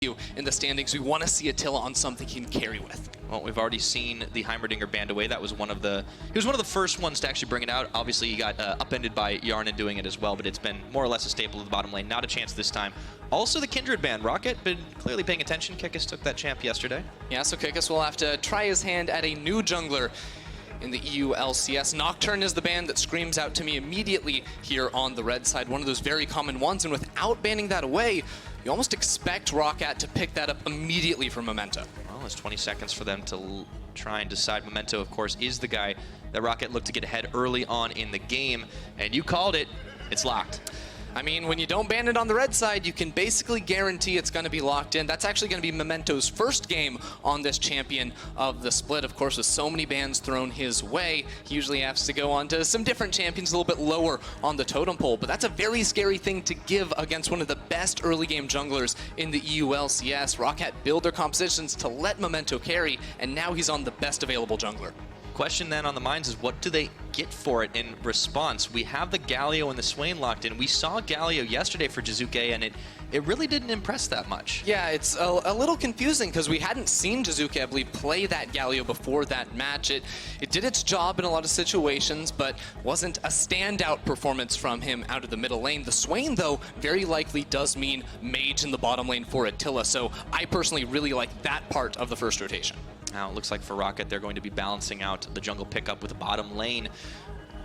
in the standings. We want to see Attila on something he can carry with. Well, we've already seen the Heimerdinger banned away. That was he was one of the first ones to actually bring it out. Obviously, he got upended by Yarnin doing it as well, but it's been more or less a staple of the bottom lane. Not a chance this time. Also, the Kindred ban. Roccat been clearly paying attention. Kikis took that champ yesterday. Yeah, so Kikis will have to try his hand at a new jungler in the EU LCS. Nocturne is the ban that screams out to me immediately here on the red side. One of those very common ones, and without banning that away, you almost expect Roccat to pick that up immediately from Memento. Well, it's 20 seconds for them to try and decide. Memento, of course, is the guy that Roccat looked to get ahead early on in the game, and you called it. It's locked. I mean, when you don't ban it on the red side, you can basically guarantee it's going to be locked in. That's actually going to be Memento's first game on this champion of the split. Of course, with so many bans thrown his way, he usually has to go on to some different champions a little bit lower on the totem pole. But that's a very scary thing to give against one of the best early game junglers in the EULCS. Roccat build their compositions to let Memento carry, and now he's on the best available jungler. Question then on the minds is, what do they get for it in response? We have the Galio and the Swain locked in. We saw Galio yesterday for Jizuke, and it really didn't impress that much. Yeah, it's a little confusing because we hadn't seen Jizuke, I believe, play that Galio before that match. It did its job in a lot of situations, but wasn't a standout performance from him out of the middle lane. The Swain, though, very likely does mean mage in the bottom lane for Attila, so I personally really like that part of the first rotation. Now, it looks like for Roccat, they're going to be balancing out the jungle pickup with the bottom lane.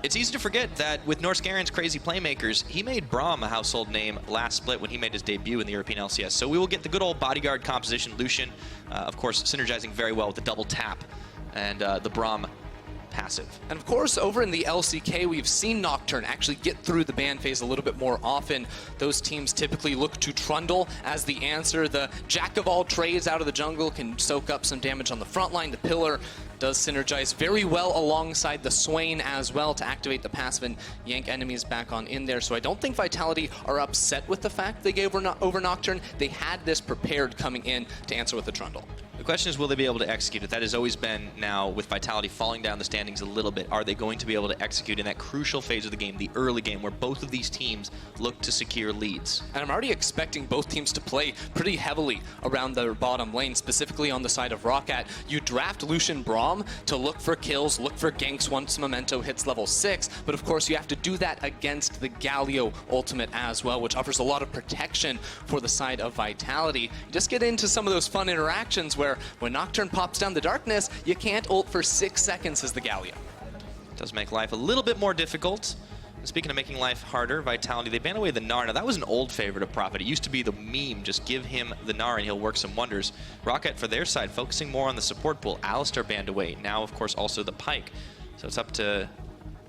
It's easy to forget that with Norscarin's crazy playmakers, he made Braum a household name last split when he made his debut in the European LCS. So we will get the good old bodyguard composition. Lucian, of course, synergizing very well with the double tap and the Braum passive. And of course, over in the LCK, we've seen Nocturne actually get through the ban phase a little bit more often. Those teams typically look to Trundle as the answer. The jack of all trades out of the jungle can soak up some damage on the front line. The pillar does synergize very well alongside the Swain as well to activate the passive and yank enemies back on in there. So I don't think Vitality are upset with the fact they gave over Nocturne. They had this prepared coming in to answer with the Trundle. The question is, will they be able to execute it? That has always been, now with Vitality falling down the standings a little bit, are they going to be able to execute in that crucial phase of the game, the early game, where both of these teams look to secure leads? And I'm already expecting both teams to play pretty heavily around their bottom lane, specifically on the side of Roccat. You draft Lucian Braum to look for kills, look for ganks once Memento hits level 6, but of course you have to do that against the Galio ultimate as well, which offers a lot of protection for the side of Vitality. You just get into some of those fun interactions where when Nocturne pops down the darkness, you can't ult for 6 seconds as the Galio. It does make life a little bit more difficult. And speaking of making life harder, Vitality, they banned away the Gnar. Now that was an old favorite of Prophet. It used to be the meme, just give him the Gnar and he'll work some wonders. Roccat, for their side, focusing more on the support pool. Alistar banned away. Now, of course, also the Pyke. So it's up to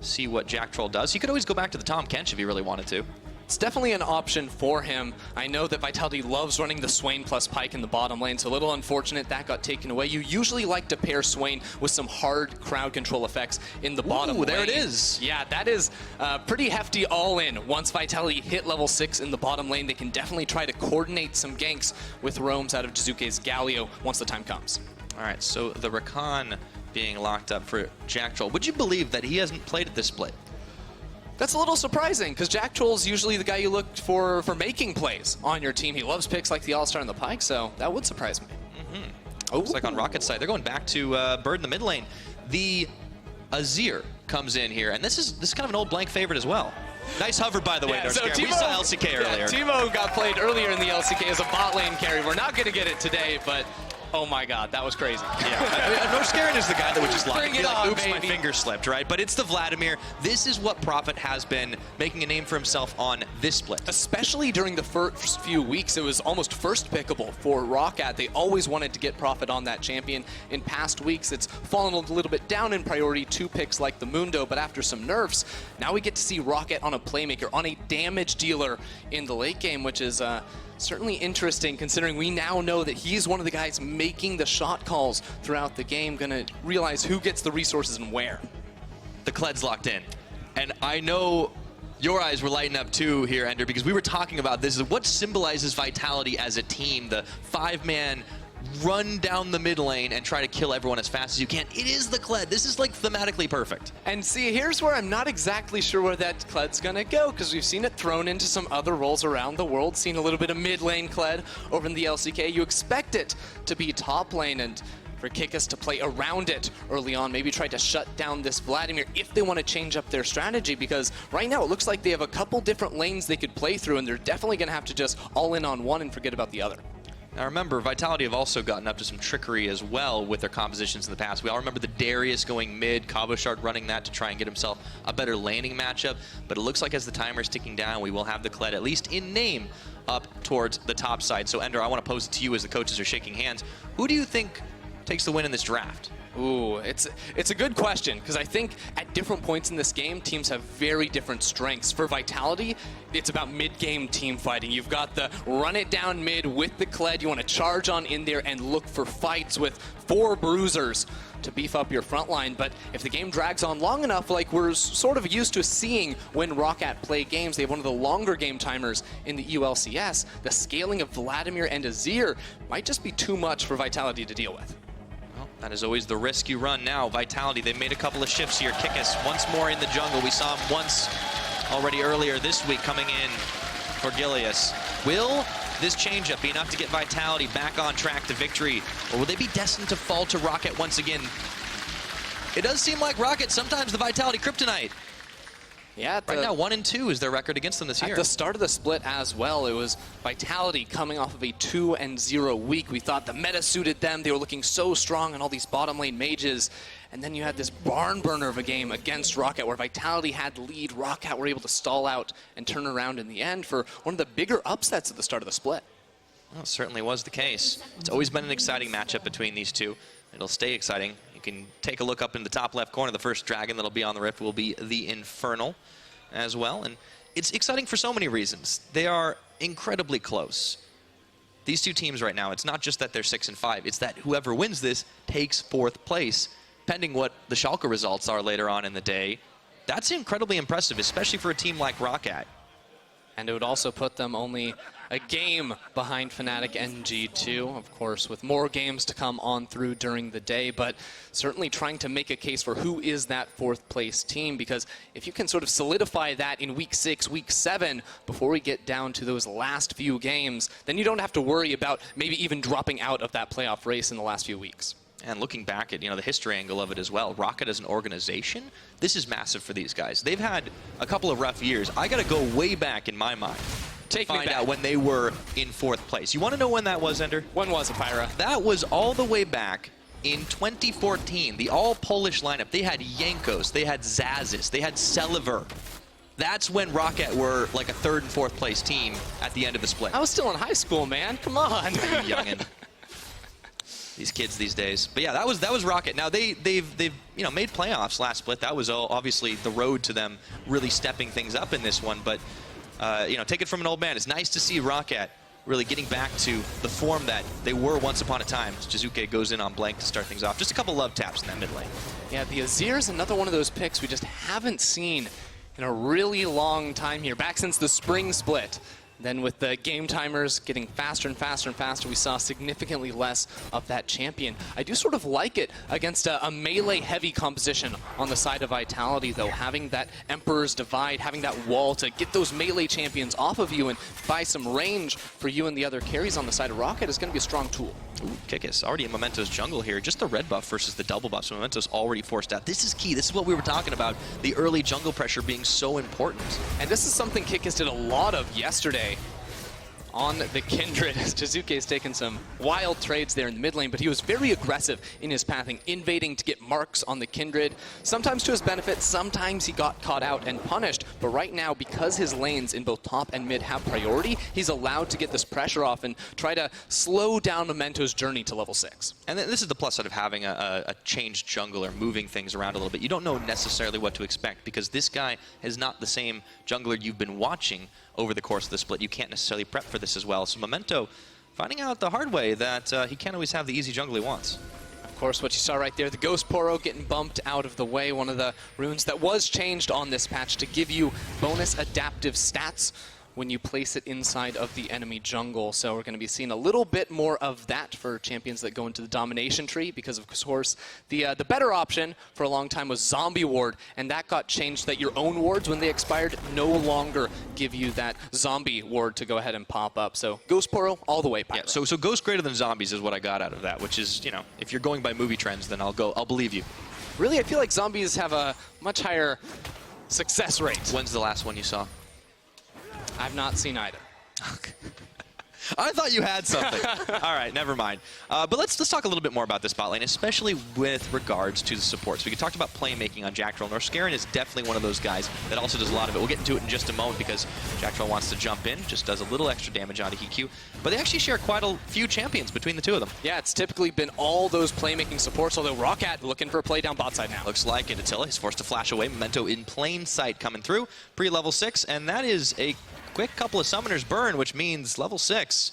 see what Jack Troll does. He could always go back to the Tahm Kench if he really wanted to. It's definitely an option for him. I know that Vitality loves running the Swain plus Pyke in the bottom lane, so a little unfortunate that got taken away. You usually like to pair Swain with some hard crowd control effects in the bottom lane. There it is. Yeah, that is pretty hefty all-in. Once Vitality hit level 6 in the bottom lane, they can definitely try to coordinate some ganks with roams out of Jizuke's Galio once the time comes. All right, so the Rakan being locked up for Jack Troll. Would you believe that he hasn't played at this split? That's a little surprising, because Jack Troll's usually the guy you look for making plays on your team. He loves picks like the All-Star and the Pyke, so that would surprise me. Looks like on Rocket's side, they're going back to Bird in the mid lane. The Azir comes in here, and this is kind of an old blank favorite as well. Nice hover, by the way, Yeah, so we saw LCK earlier. Teemo got played earlier in the LCK as a bot lane carry. We're not going to get it today, but oh my god, that was crazy. Yeah, Norscarin is the guy that would just Bring it on, oops, baby. My finger slipped, right? But it's the Vladimir. This is what Prophet has been making a name for himself on this split. Especially during the first few weeks, it was almost first pickable for Roccat. They always wanted to get Prophet on that champion. In past weeks, it's fallen a little bit down in priority to picks like the Mundo, but after some nerfs, now we get to see Roccat on a playmaker, on a damage dealer in the late game, which is certainly interesting, considering we now know that he's one of the guys making the shot calls throughout the game, gonna realize who gets the resources and where. The Kled's locked in. And I know your eyes were lighting up too here, Ender, because we were talking about this. What symbolizes Vitality as a team, the 5-man run down the mid lane and try to kill everyone as fast as you can. It is the Kled. This is like thematically perfect. And see, here's where I'm not exactly sure where that Kled's gonna go, because we've seen it thrown into some other roles around the world, seen a little bit of mid lane Kled over in the LCK. You expect it to be top lane, and for Kikis to play around it early on, maybe try to shut down this Vladimir if they want to change up their strategy, because right now it looks like they have a couple different lanes they could play through, and they're definitely going to have to just all in on one and forget about the other. Now remember, Vitality have also gotten up to some trickery as well with their compositions in the past. We all remember the Darius going mid, Cabochard running that to try and get himself a better laning matchup, but it looks like as the timer is ticking down, we will have the Kled, at least in name, up towards the top side. So Ender, I want to pose it to you as the coaches are shaking hands. Who do you think takes the win in this draft? Ooh, it's a good question, because I think at different points in this game, teams have very different strengths. For Vitality, it's about mid-game team fighting. You've got the run it down mid with the Kled. You want to charge on in there and look for fights with 4 bruisers to beef up your front line. But if the game drags on long enough, like we're sort of used to seeing when Roccat play games, they have one of the longer game timers in the EULCS, the scaling of Vladimir and Azir might just be too much for Vitality to deal with. That is always the risk you run now. Vitality, they made a couple of shifts here. Kikis once more in the jungle. We saw him once already earlier this week coming in for Gilius. Will this changeup be enough to get Vitality back on track to victory? Or will they be destined to fall to Roccat once again? It does seem like Roccat sometimes the Vitality kryptonite. Yeah, right now 1-2 is their record against them this year. At the start of the split as well, it was Vitality coming off of a 2-0 week. We thought the meta suited them. They were looking so strong on all these bottom lane mages. And then you had this barn burner of a game against Roccat where Vitality had the lead. Roccat were able to stall out and turn around in the end for one of the bigger upsets at the start of the split. Well, it certainly was the case. It's always been an exciting matchup between these two. It'll stay exciting. You can take a look up in the top left corner. The first dragon that'll be on the Rift will be the Infernal as well. And it's exciting for so many reasons. They are incredibly close. These two teams right now, it's not just that they're 6-5. It's that whoever wins this takes 4th place. Pending what the Schalke results are later on in the day, that's incredibly impressive, especially for a team like Roccat. And it would also put them only a game behind Fnatic and G2, of course, with more games to come on through during the day, but certainly trying to make a case for who is that 4th place team, because if you can sort of solidify that in week 6, week 7, before we get down to those last few games, then you don't have to worry about maybe even dropping out of that playoff race in the last few weeks. And looking back at, the history angle of it as well, Roccat as an organization, this is massive for these guys. They've had a couple of rough years. I got to go way back in my mind to find out when they were in 4th place. You want to know when that was, Ender? When was it, Pyra? That was all the way back in 2014. The all-Polish lineup. They had Jankos, they had Zazis, they had Celiver. That's when Roccat were like a 3rd and 4th place team at the end of the split. I was still in high school, man. Come on. Youngin'. These kids these days. But yeah, that was Roccat. Now they've made playoffs last split. That was obviously the road to them really stepping things up in this one. But take it from an old man. It's nice to see Roccat really getting back to the form that they were once upon a time. Jizuke goes in on blank to start things off. Just a couple love taps in that mid lane. Yeah, the Azir's another one of those picks we just haven't seen in a really long time here, back since the spring split. Then with the game timers getting faster and faster and faster, we saw significantly less of that champion. I do sort of like it against a melee-heavy composition on the side of Vitality, though. Having that Emperor's Divide, having that wall to get those melee champions off of you and buy some range for you and the other carries on the side of Roccat is going to be a strong tool. Ooh, Kikis already in Memento's jungle here. Just the red buff versus the double buff, so Memento's already forced out. This is key. This is what we were talking about, the early jungle pressure being so important. And this is something Kikis did a lot of yesterday on the Kindred, as Jizuke's taken some wild trades there in the mid lane, but he was very aggressive in his pathing, invading to get marks on the Kindred, sometimes to his benefit, sometimes he got caught out and punished, but right now, because his lanes in both top and mid have priority, he's allowed to get this pressure off and try to slow down Memento's journey to level 6. And this is the plus side of having a changed jungle or moving things around a little bit. You don't know necessarily what to expect because this guy is not the same jungler you've been watching over the course of the split. You can't necessarily prep for this as well. So Memento finding out the hard way that he can't always have the easy jungle he wants. Of course, what you saw right there, the Ghost Poro getting bumped out of the way, one of the runes that was changed on this patch to give you bonus adaptive stats when you place it inside of the enemy jungle. So we're going to be seeing a little bit more of that for champions that go into the domination tree, because of course the better option for a long time was zombie ward, and that got changed that your own wards, when they expired, no longer give you that zombie ward to go ahead and pop up. So Ghost Portal all the way, Pyro. Yeah, so Ghost greater than zombies is what I got out of that, which is, you know, if you're going by movie trends, then I'll believe you. Really, I feel like zombies have a much higher success rate. When's the last one you saw? I've not seen either. I thought you had something. All right, never mind. But let's talk a little bit more about this bot lane, especially with regards to the supports. We talked about playmaking on Jack Troll. Norscarin is definitely one of those guys that also does a lot of it. We'll get into it in just a moment because Jack Troll wants to jump in, just does a little extra damage onto EQ. But they actually share quite a few champions between the two of them. Yeah, it's typically been all those playmaking supports, although Roccat looking for a play down bot side now. Looks like it. Attila is forced to flash away. Memento in plain sight coming through. Pre-level 6, and that is a quick couple of summoners burn, which means level 6.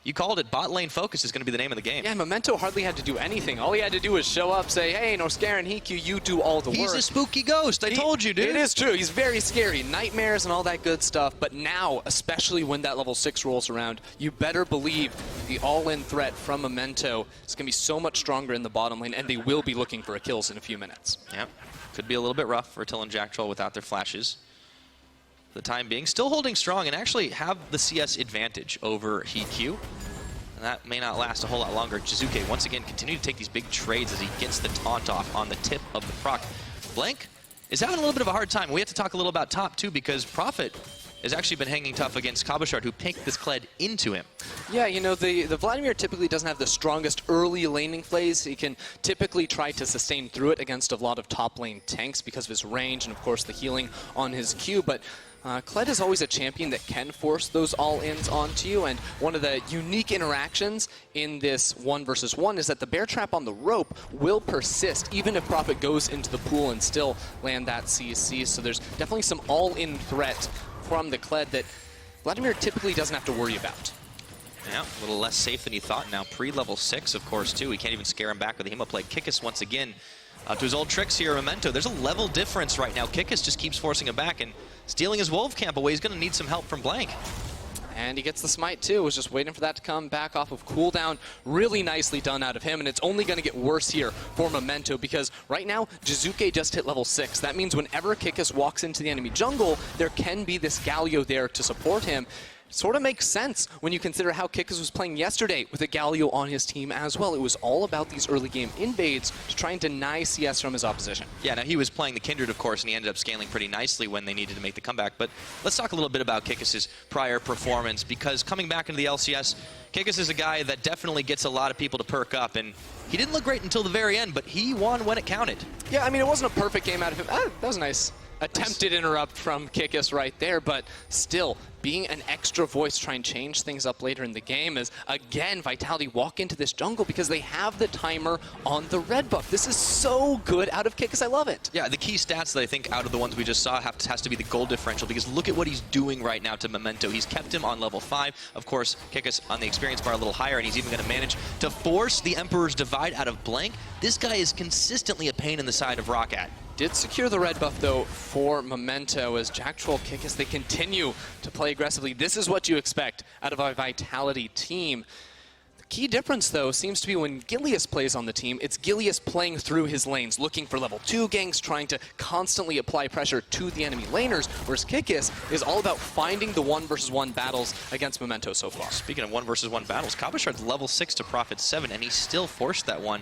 You called it. Bot lane focus is going to be the name of the game. Yeah, Memento hardly had to do anything. All he had to do was show up, say, hey, Norscarin, Hiku, you do all the work. He's a spooky ghost. I told you, dude. It is true. He's very scary. Nightmares and all that good stuff. But now, especially when that level 6 rolls around, you better believe the all-in threat from Memento is going to be so much stronger in the bottom lane, and they will be looking for a kills in a few minutes. Yep. Could be a little bit rough for Till and Jack Troll without their flashes. For the time being, still holding strong and actually have the CS advantage over Hiku. That may not last a whole lot longer. Jizuke once again continue to take these big trades as he gets the taunt off on the tip of the proc. Blank is having a little bit of a hard time. We have to talk a little about top too, because Prophet has actually been hanging tough against Cabochard, who picked this Kled into him. Yeah, you know, the Vladimir typically doesn't have the strongest early laning plays. He can typically try to sustain through it against a lot of top lane tanks because of his range and, of course, the healing on his Q. But Kled is always a champion that can force those all-ins onto you, and one of the unique interactions in this 1v1 is that the bear trap on the rope will persist even if Prophet goes into the pool and still land that CC. So there's definitely some all-in threat from the Kled that Vladimir typically doesn't have to worry about. Yeah, a little less safe than he thought now. Pre-level 6, of course, too. He can't even scare him back with the Hema play. Kikis once again to his old tricks here, Memento. There's a level difference right now. Kikis just keeps forcing him back and stealing his Wolf Camp away. He's going to need some help from Blank. And he gets the smite too. Was just waiting for that to come back off of cooldown. Really nicely done out of him, and it's only going to get worse here for Memento because right now Jizuke just hit level 6. That means whenever Kikis walks into the enemy jungle, there can be this Galio there to support him. Sort of makes sense when you consider how Kikis was playing yesterday with a Galio on his team as well. It was all about these early game invades to try and deny CS from his opposition. Yeah, now he was playing the Kindred, of course, and he ended up scaling pretty nicely when they needed to make the comeback. But let's talk a little bit about Kikis' prior performance, because coming back into the LCS, Kikis is a guy that definitely gets a lot of people to perk up, and he didn't look great until the very end, but he won when it counted. Yeah, I mean, it wasn't a perfect game out of him. That was nice. Attempted interrupt from Kikis right there, but still, being an extra voice to try and change things up later in the game is, again, Vitality walk into this jungle because they have the timer on the red buff. This is so good out of Kikis. I love it. Yeah, the key stats that I think out of the ones we just saw has to be the gold differential, because look at what he's doing right now to Memento. He's kept him on level 5. Of course, Kikis on the experience bar a little higher, and he's even going to manage to force the Emperor's Divide out of Blank. This guy is consistently a pain in the side of Roccat. Did secure the red buff, though, for Memento as Jack Troll, Kikis, they continue to play aggressively. This is what you expect out of a Vitality team. The key difference, though, seems to be when Gilius plays on the team, it's Gilius playing through his lanes, looking for level 2 ganks, trying to constantly apply pressure to the enemy laners, whereas Kikis is all about finding the 1v1 battles against Memento so far. Speaking of 1v1 battles, Cabochard's level 6 to Prophet 7, and he still forced that one.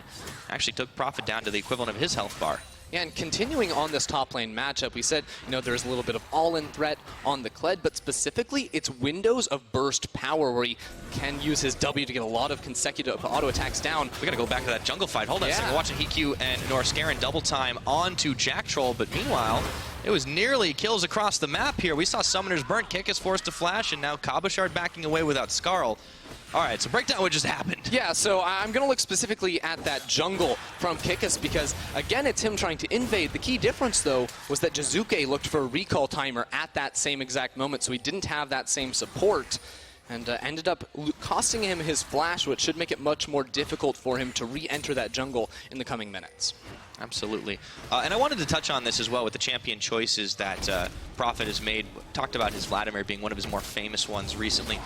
Actually took Prophet down to the equivalent of his health bar. Yeah, and continuing on this top lane matchup, we said, you know, there's a little bit of all-in threat on the Kled, but specifically it's windows of burst power where he can use his W to get a lot of consecutive auto attacks down. We gotta go back to that jungle fight. Hold on a second. We're watching Hiku and Norscarin double time onto Jack Troll, but meanwhile, it was nearly kills across the map here. We saw Summoners burnt, Kikis forced to flash, and now Cabochard backing away without Skarl. All right, so break down what just happened. Yeah, so I'm going to look specifically at that jungle from Kikis because, again, it's him trying to invade. The key difference, though, was that Jizuke looked for a recall timer at that same exact moment, so he didn't have that same support. and ended up costing him his flash, which should make it much more difficult for him to re-enter that jungle in the coming minutes. Absolutely. And I wanted to touch on this as well with the champion choices that Prophet has made. Talked about his Vladimir being one of his more famous ones recently.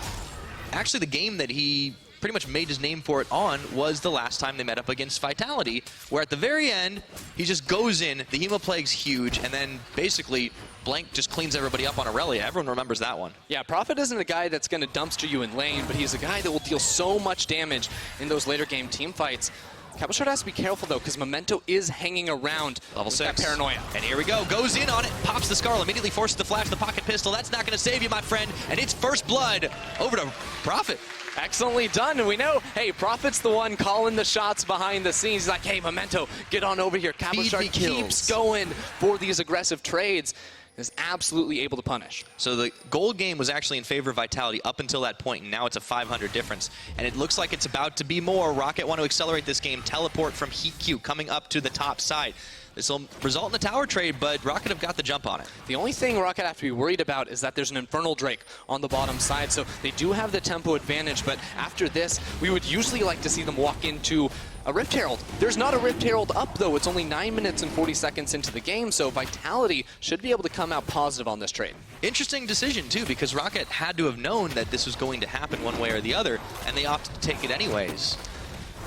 Actually, the game that he pretty much made his name for it on was the last time they met up against Vitality, where at the very end, he just goes in, the Hemoplague's huge, and then basically Blank just cleans everybody up on Aurelia. Everyone remembers that one. Yeah, Prophet isn't a guy that's going to dumpster you in lane, but he's a guy that will deal so much damage in those later game team fights. Cabochard has to be careful, though, because Memento is hanging around level 6. That paranoia. And here we go. Goes in on it. Pops the Scarlet. Immediately forces the flash, the pocket pistol. That's not going to save you, my friend. And it's first blood over to Prophet. Excellently done. And we know, hey, Prophet's the one calling the shots behind the scenes. He's like, hey, Memento, get on over here. Cabochard keeps going for these aggressive trades. Is absolutely able to punish. So the gold game was actually in favor of Vitality up until that point, and now it's a 500 difference. And it looks like it's about to be more. Roccat want to accelerate this game. Teleport from HeatQ coming up to the top side. This will result in a tower trade, but Roccat have got the jump on it. The only thing Roccat have to be worried about is that there's an Infernal Drake on the bottom side, so they do have the tempo advantage, but after this, we would usually like to see them walk into a Rift Herald. There's not a Rift Herald up, though. It's only 9 minutes and 40 seconds into the game, so Vitality should be able to come out positive on this trade. Interesting decision, too, because Roccat had to have known that this was going to happen one way or the other, and they opted to take it anyways.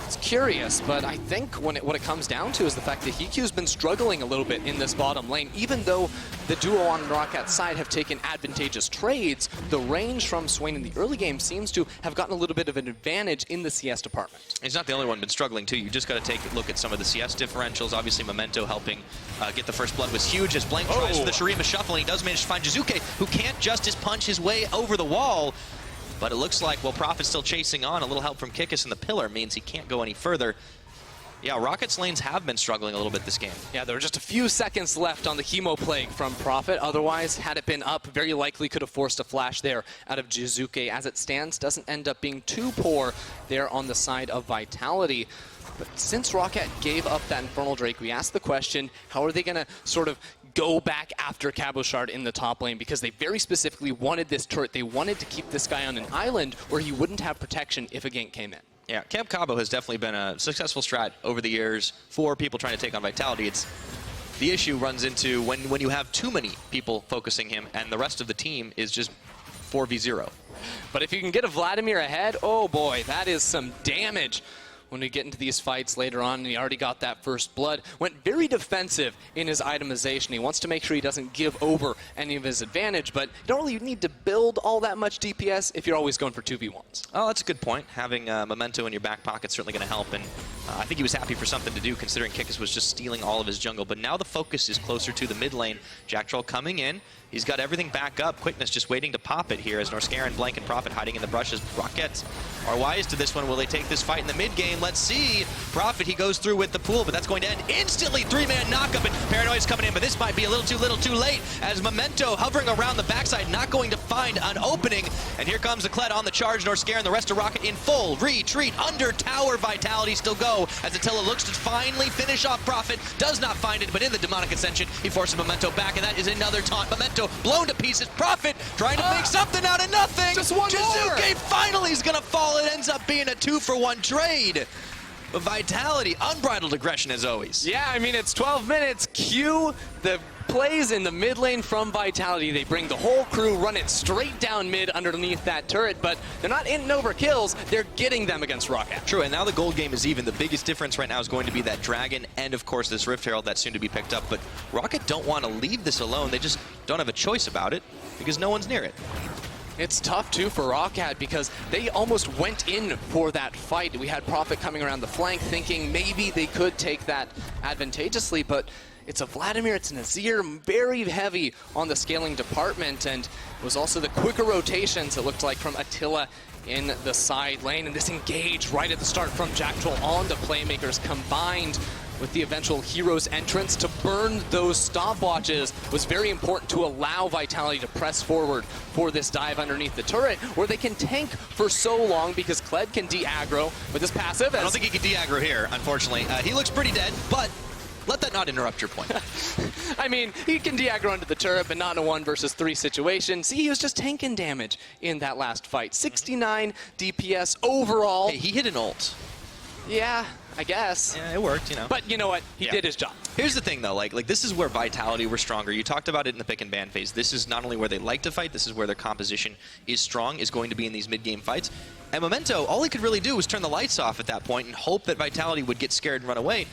It's curious, but I think what it comes down to is the fact that HeatQ's been struggling a little bit in this bottom lane. Even though the duo on Rockat's side have taken advantageous trades, the range from Swain in the early game seems to have gotten a little bit of an advantage in the CS department. He's not the only one been struggling, too. You just got to take a look at some of the CS differentials. Obviously, Memento helping get the first blood was huge as Blank tries for the Shurima shuffle, and he does manage to find Jizuke, who can't justice punch his way over the wall. But it looks like, well, Prophet's still chasing on. A little help from Kikis in the pillar means he can't go any further. Yeah, Rocket's lanes have been struggling a little bit this game. Yeah, there were just a few seconds left on the Hemoplague from Prophet. Otherwise, had it been up, very likely could have forced a flash there out of Jizuke. As it stands, doesn't end up being too poor there on the side of Vitality. But since Roccat gave up that Infernal Drake, we asked the question, how are they going to sort of go back after Cabochard in the top lane? Because they very specifically wanted this turret. They wanted to keep this guy on an island where he wouldn't have protection if a gank came in. Yeah, Camp Cabo has definitely been a successful strat over the years for people trying to take on Vitality. The issue runs into when you have too many people focusing him and the rest of the team is just 4v0. But if you can get a Vladimir ahead, oh boy, that is some damage. When we get into these fights later on, and he already got that first blood, went very defensive in his itemization. He wants to make sure he doesn't give over any of his advantage, but you don't really need to build all that much DPS if you're always going for 2v1s. Oh, that's a good point. Having Memento in your back pocket is certainly going to help, and I think he was happy for something to do considering Kikis was just stealing all of his jungle, but now the focus is closer to the mid lane. Jack Troll coming in. He's got everything back up. Quickness just waiting to pop it here as Norscarin, Blank, and Prophet hiding in the brushes. Roccat are wise to this one. Will they take this fight in the mid game? Let's see. Prophet, he goes through with the pool, but that's going to end instantly. 3-man knockup, and Paranoia's coming in, but this might be a little too late as Memento hovering around the backside, not going to find an opening. And here comes the Kled on the charge. Norscarin, the rest of Roccat in full retreat. Under tower, Vitality still go as Attila looks to finally finish off Prophet. Does not find it, but in the Demonic Ascension, he forces Memento back, and that is another taunt. Memento blown to pieces. Prophet trying to make something out of nothing. Just one more. Jizuke finally is going to fall. It ends up being a 2-for-1 trade. But Vitality, unbridled aggression as always. Yeah, I mean, it's 12 minutes. Cue the plays in the mid lane from Vitality. They bring the whole crew, run it straight down mid underneath that turret, but they're not in over kills. They're getting them against Roccat. True, and now the gold game is even. The biggest difference right now is going to be that Dragon and, of course, this Rift Herald that's soon to be picked up. But Roccat don't want to leave this alone. They just don't have a choice about it because no one's near it. It's tough, too, for Roccat because they almost went in for that fight. We had Prophet coming around the flank thinking maybe they could take that advantageously, but it's a Vladimir, it's an Azir, very heavy on the scaling department, and it was also the quicker rotations, it looked like, from Attila in the side lane, and this engage right at the start from Jack Troll on the playmakers combined with the eventual hero's entrance to burn those stopwatches was very important to allow Vitality to press forward for this dive underneath the turret, where they can tank for so long because Kled can de-aggro with his passive. I don't think he can de-aggro here, unfortunately. He looks pretty dead, but let that not interrupt your point. I mean, he can de-aggro into the turret, but not in a 1 versus 3 situation. See, he was just tanking damage in that last fight. 69 DPS overall. Hey, he hit an ult. Yeah, I guess. Yeah, it worked, you know. But you know what? He did his job. Here's the thing, though. Like this is where Vitality were stronger. You talked about it in the pick and ban phase. This is not only where they like to fight, this is where their composition is strong, is going to be in these mid-game fights. And Memento, all he could really do was turn the lights off at that point and hope that Vitality would get scared and run away.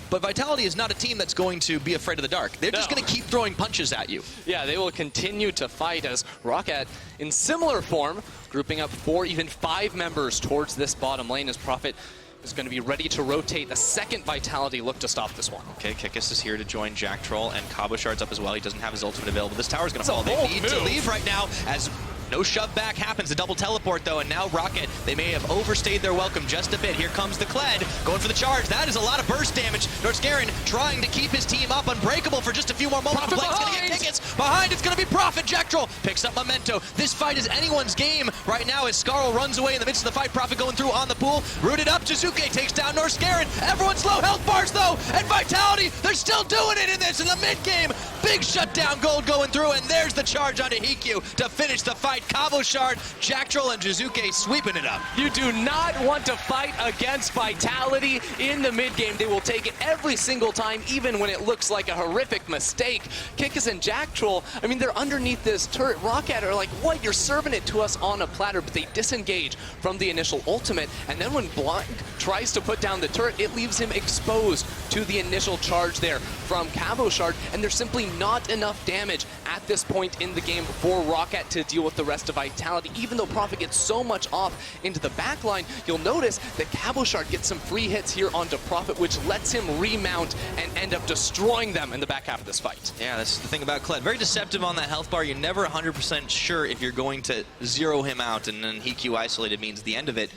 But Vitality is not a team that's going to be afraid of the dark. They're just going to keep throwing punches at you. Yeah, they will continue to fight as Roccat, in similar form, grouping up 4, even 5 members towards this bottom lane as Prophet is going to be ready to rotate a second Vitality look to stop this one. Okay, Kikis is here to join Jack Troll, and Cabo Shard's up as well. He doesn't have his ultimate available. This tower's going to fall. They need to leave right now as no shove back happens. A double teleport, though, and now Roccat, they may have overstayed their welcome just a bit. Here comes the Kled, going for the charge. That is a lot of burst damage. Norscarin trying to keep his team up, unbreakable for just a few more moments. Blake's going to get Kikis. Behind, it's going to be Prophet. Jack Troll picks up Memento. This fight is anyone's game right now as Scarl runs away in the midst of the fight. Prophet going through on the pool. Rooted up, Jizuke takes down Norscarin. Everyone's low health bars, though, and Vitality, they're still doing it in this in the mid-game. Big shutdown gold going through, and there's the charge onto Hikyu to finish the fight. Cabo Shard, Jack Troll, and Jizuke sweeping it up. You do not want to fight against Vitality in the mid-game. They will take it every single time, even when it looks like a horrific mistake. Kikis and Jack Troll, I mean, they're underneath this turret. Roccat are like, what? You're serving it to us on a platter, but they disengage from the initial ultimate, and then when Blanc tries to put down the turret, it leaves him exposed to the initial charge there from Cabo Shard, and there's simply not enough damage at this point in the game for Roccat to deal with the rest of Vitality. Even though Prophet gets so much off into the back line, you'll notice that Cabo Shard gets some free hits here onto Prophet, which lets him remount and end up destroying them in the back half of this fight. Yeah, that's the thing about Kled. Very deceptive on that health bar. You're never 100% sure if you're going to zero him out, and then Hikyu isolated means the end of it.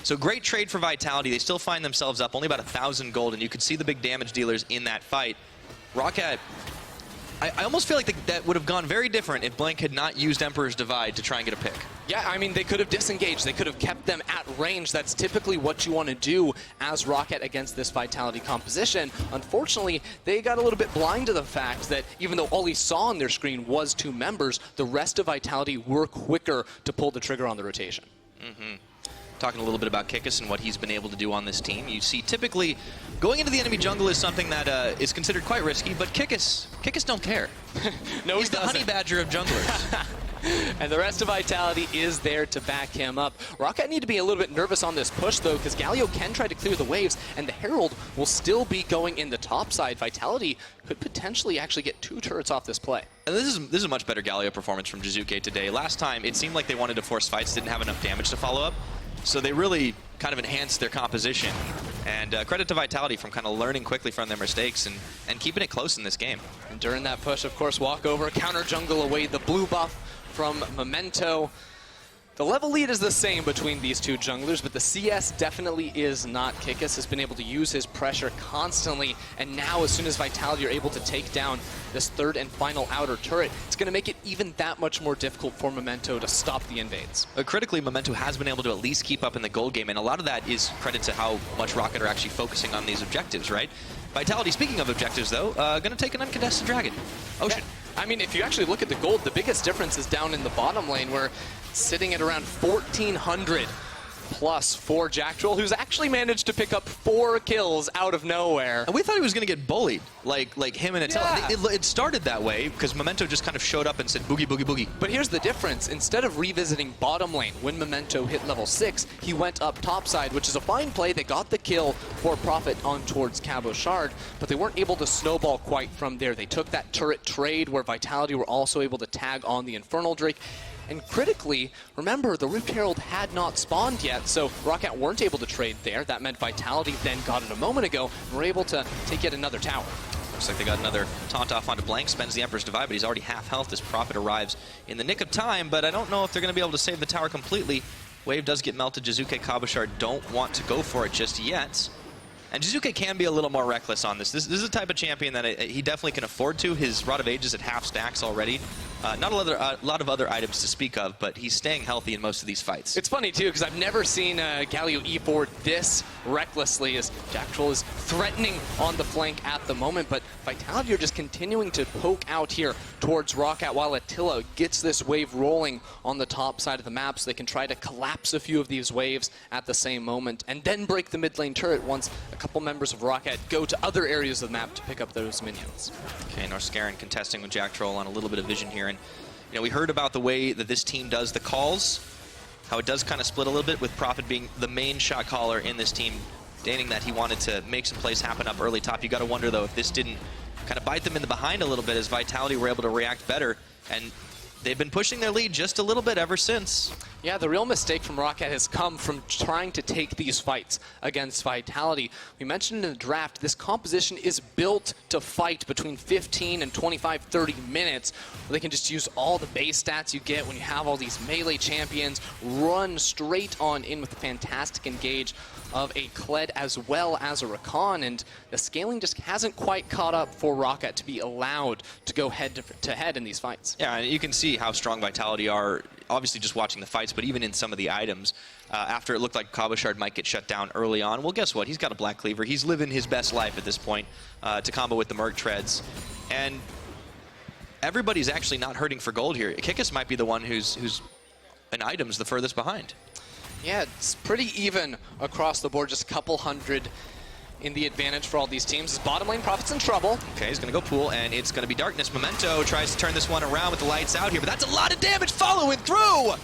So great trade for Vitality. They still find themselves up only about 1,000 gold, and you could see the big damage dealers in that fight. Roccat, I almost feel like that would have gone very different if Blank had not used Emperor's Divide to try and get a pick. Yeah, I mean, they could have disengaged. They could have kept them at range. That's typically what you want to do as Roccat against this Vitality composition. Unfortunately, they got a little bit blind to the fact that even though all he saw on their screen was 2 members, the rest of Vitality were quicker to pull the trigger on the rotation. Talking a little bit about Kikis and what he's been able to do on this team. You see, typically, going into the enemy jungle is something that is considered quite risky, but Kikis don't care. No, he's the honey badger of junglers. And the rest of Vitality is there to back him up. Roccat need to be a little bit nervous on this push, though, because Galio can try to clear the waves, and the Herald will still be going in the top side. Vitality could potentially actually get 2 turrets off this play. And this is a much better Galio performance from Jizuke today. Last time, it seemed like they wanted to force fights, didn't have enough damage to follow up. So they really kind of enhanced their composition. And credit to Vitality from kind of learning quickly from their mistakes and keeping it close in this game. And during that push, of course, walk over, counter jungle away, the blue buff from Memento. The level lead is the same between these 2 junglers, but the CS definitely is not. Kikis has been able to use his pressure constantly, and now as soon as Vitality are able to take down this 3rd and final outer turret, it's going to make it even that much more difficult for Memento to stop the invades. Critically, Memento has been able to at least keep up in the gold game, and a lot of that is credit to how much Roccat are actually focusing on these objectives, right? Vitality, speaking of objectives, though, going to take an uncontested dragon. Ocean. Yeah. I mean, if you actually look at the gold, the biggest difference is down in the bottom lane, where it's sitting at around 1,400 plus for Jack Troll, who's actually managed to pick up 4 kills out of nowhere. And we thought he was going to get bullied, like him and Attila. Yeah. It started that way because Memento just kind of showed up and said boogie, boogie, boogie. But here's the difference. Instead of revisiting bottom lane when Memento hit level 6, he went up top side, which is a fine play. They got the kill for Prophet on towards Cabo Shard, but they weren't able to snowball quite from there. They took that turret trade where Vitality were also able to tag on the Infernal Drake. And critically, remember, the Rift Herald had not spawned yet, so Roccat weren't able to trade there. That meant Vitality then got it a moment ago and were able to take yet another tower. Looks like they got another taunt off onto Blank, spends the Emperor's Divide, but he's already half health as Prophet arrives in the nick of time, but I don't know if they're going to be able to save the tower completely. Wave does get melted. Jizuke, Cabo Shard don't want to go for it just yet. And Jizuke can be a little more reckless on this. This is the type of champion that he definitely can afford to. His Rod of Ages at half stacks already. Not a lot of other items to speak of, but he's staying healthy in most of these fights. It's funny, too, because I've never seen Galio E4 this recklessly as Jack Troll is threatening on the flank at the moment, but Vitality are just continuing to poke out here towards Roccat while Attila gets this wave rolling on the top side of the map so they can try to collapse a few of these waves at the same moment and then break the mid lane turret once a couple members of Roccat go to other areas of the map to pick up those minions. Okay, Norscarin contesting with Jack Troll on a little bit of vision here, and you know, we heard about the way that this team does the calls, how it does kind of split a little bit with Prophet being the main shot caller in this team, stating that he wanted to make some plays happen up early top. You got to wonder, though, if this didn't kind of bite them in the behind a little bit as Vitality were able to react better, and they've been pushing their lead just a little bit ever since. Yeah, the real mistake from Roccat has come from trying to take these fights against Vitality. We mentioned in the draft, this composition is built to fight between 15 and 25, 30 minutes, where they can just use all the base stats you get when you have all these melee champions, run straight on in with a fantastic engage of a Kled as well as a Rakan, and the scaling just hasn't quite caught up for Roccat to be allowed to go head-to-head in these fights. Yeah, and you can see how strong Vitality are, obviously just watching the fights, but even in some of the items. After it looked like Cabochard might get shut down early on, well, guess what? He's got a Black Cleaver. He's living his best life at this point to combo with the Merc Treads. And everybody's actually not hurting for gold here. Kikis might be the one who's in items the furthest behind. Yeah, it's pretty even across the board, just a couple hundred in the advantage for all these teams. His bottom lane Prophet's in trouble. Okay, he's going to go pool, and it's going to be Darkness. Memento tries to turn this one around with the lights out here, but that's a lot of damage following through!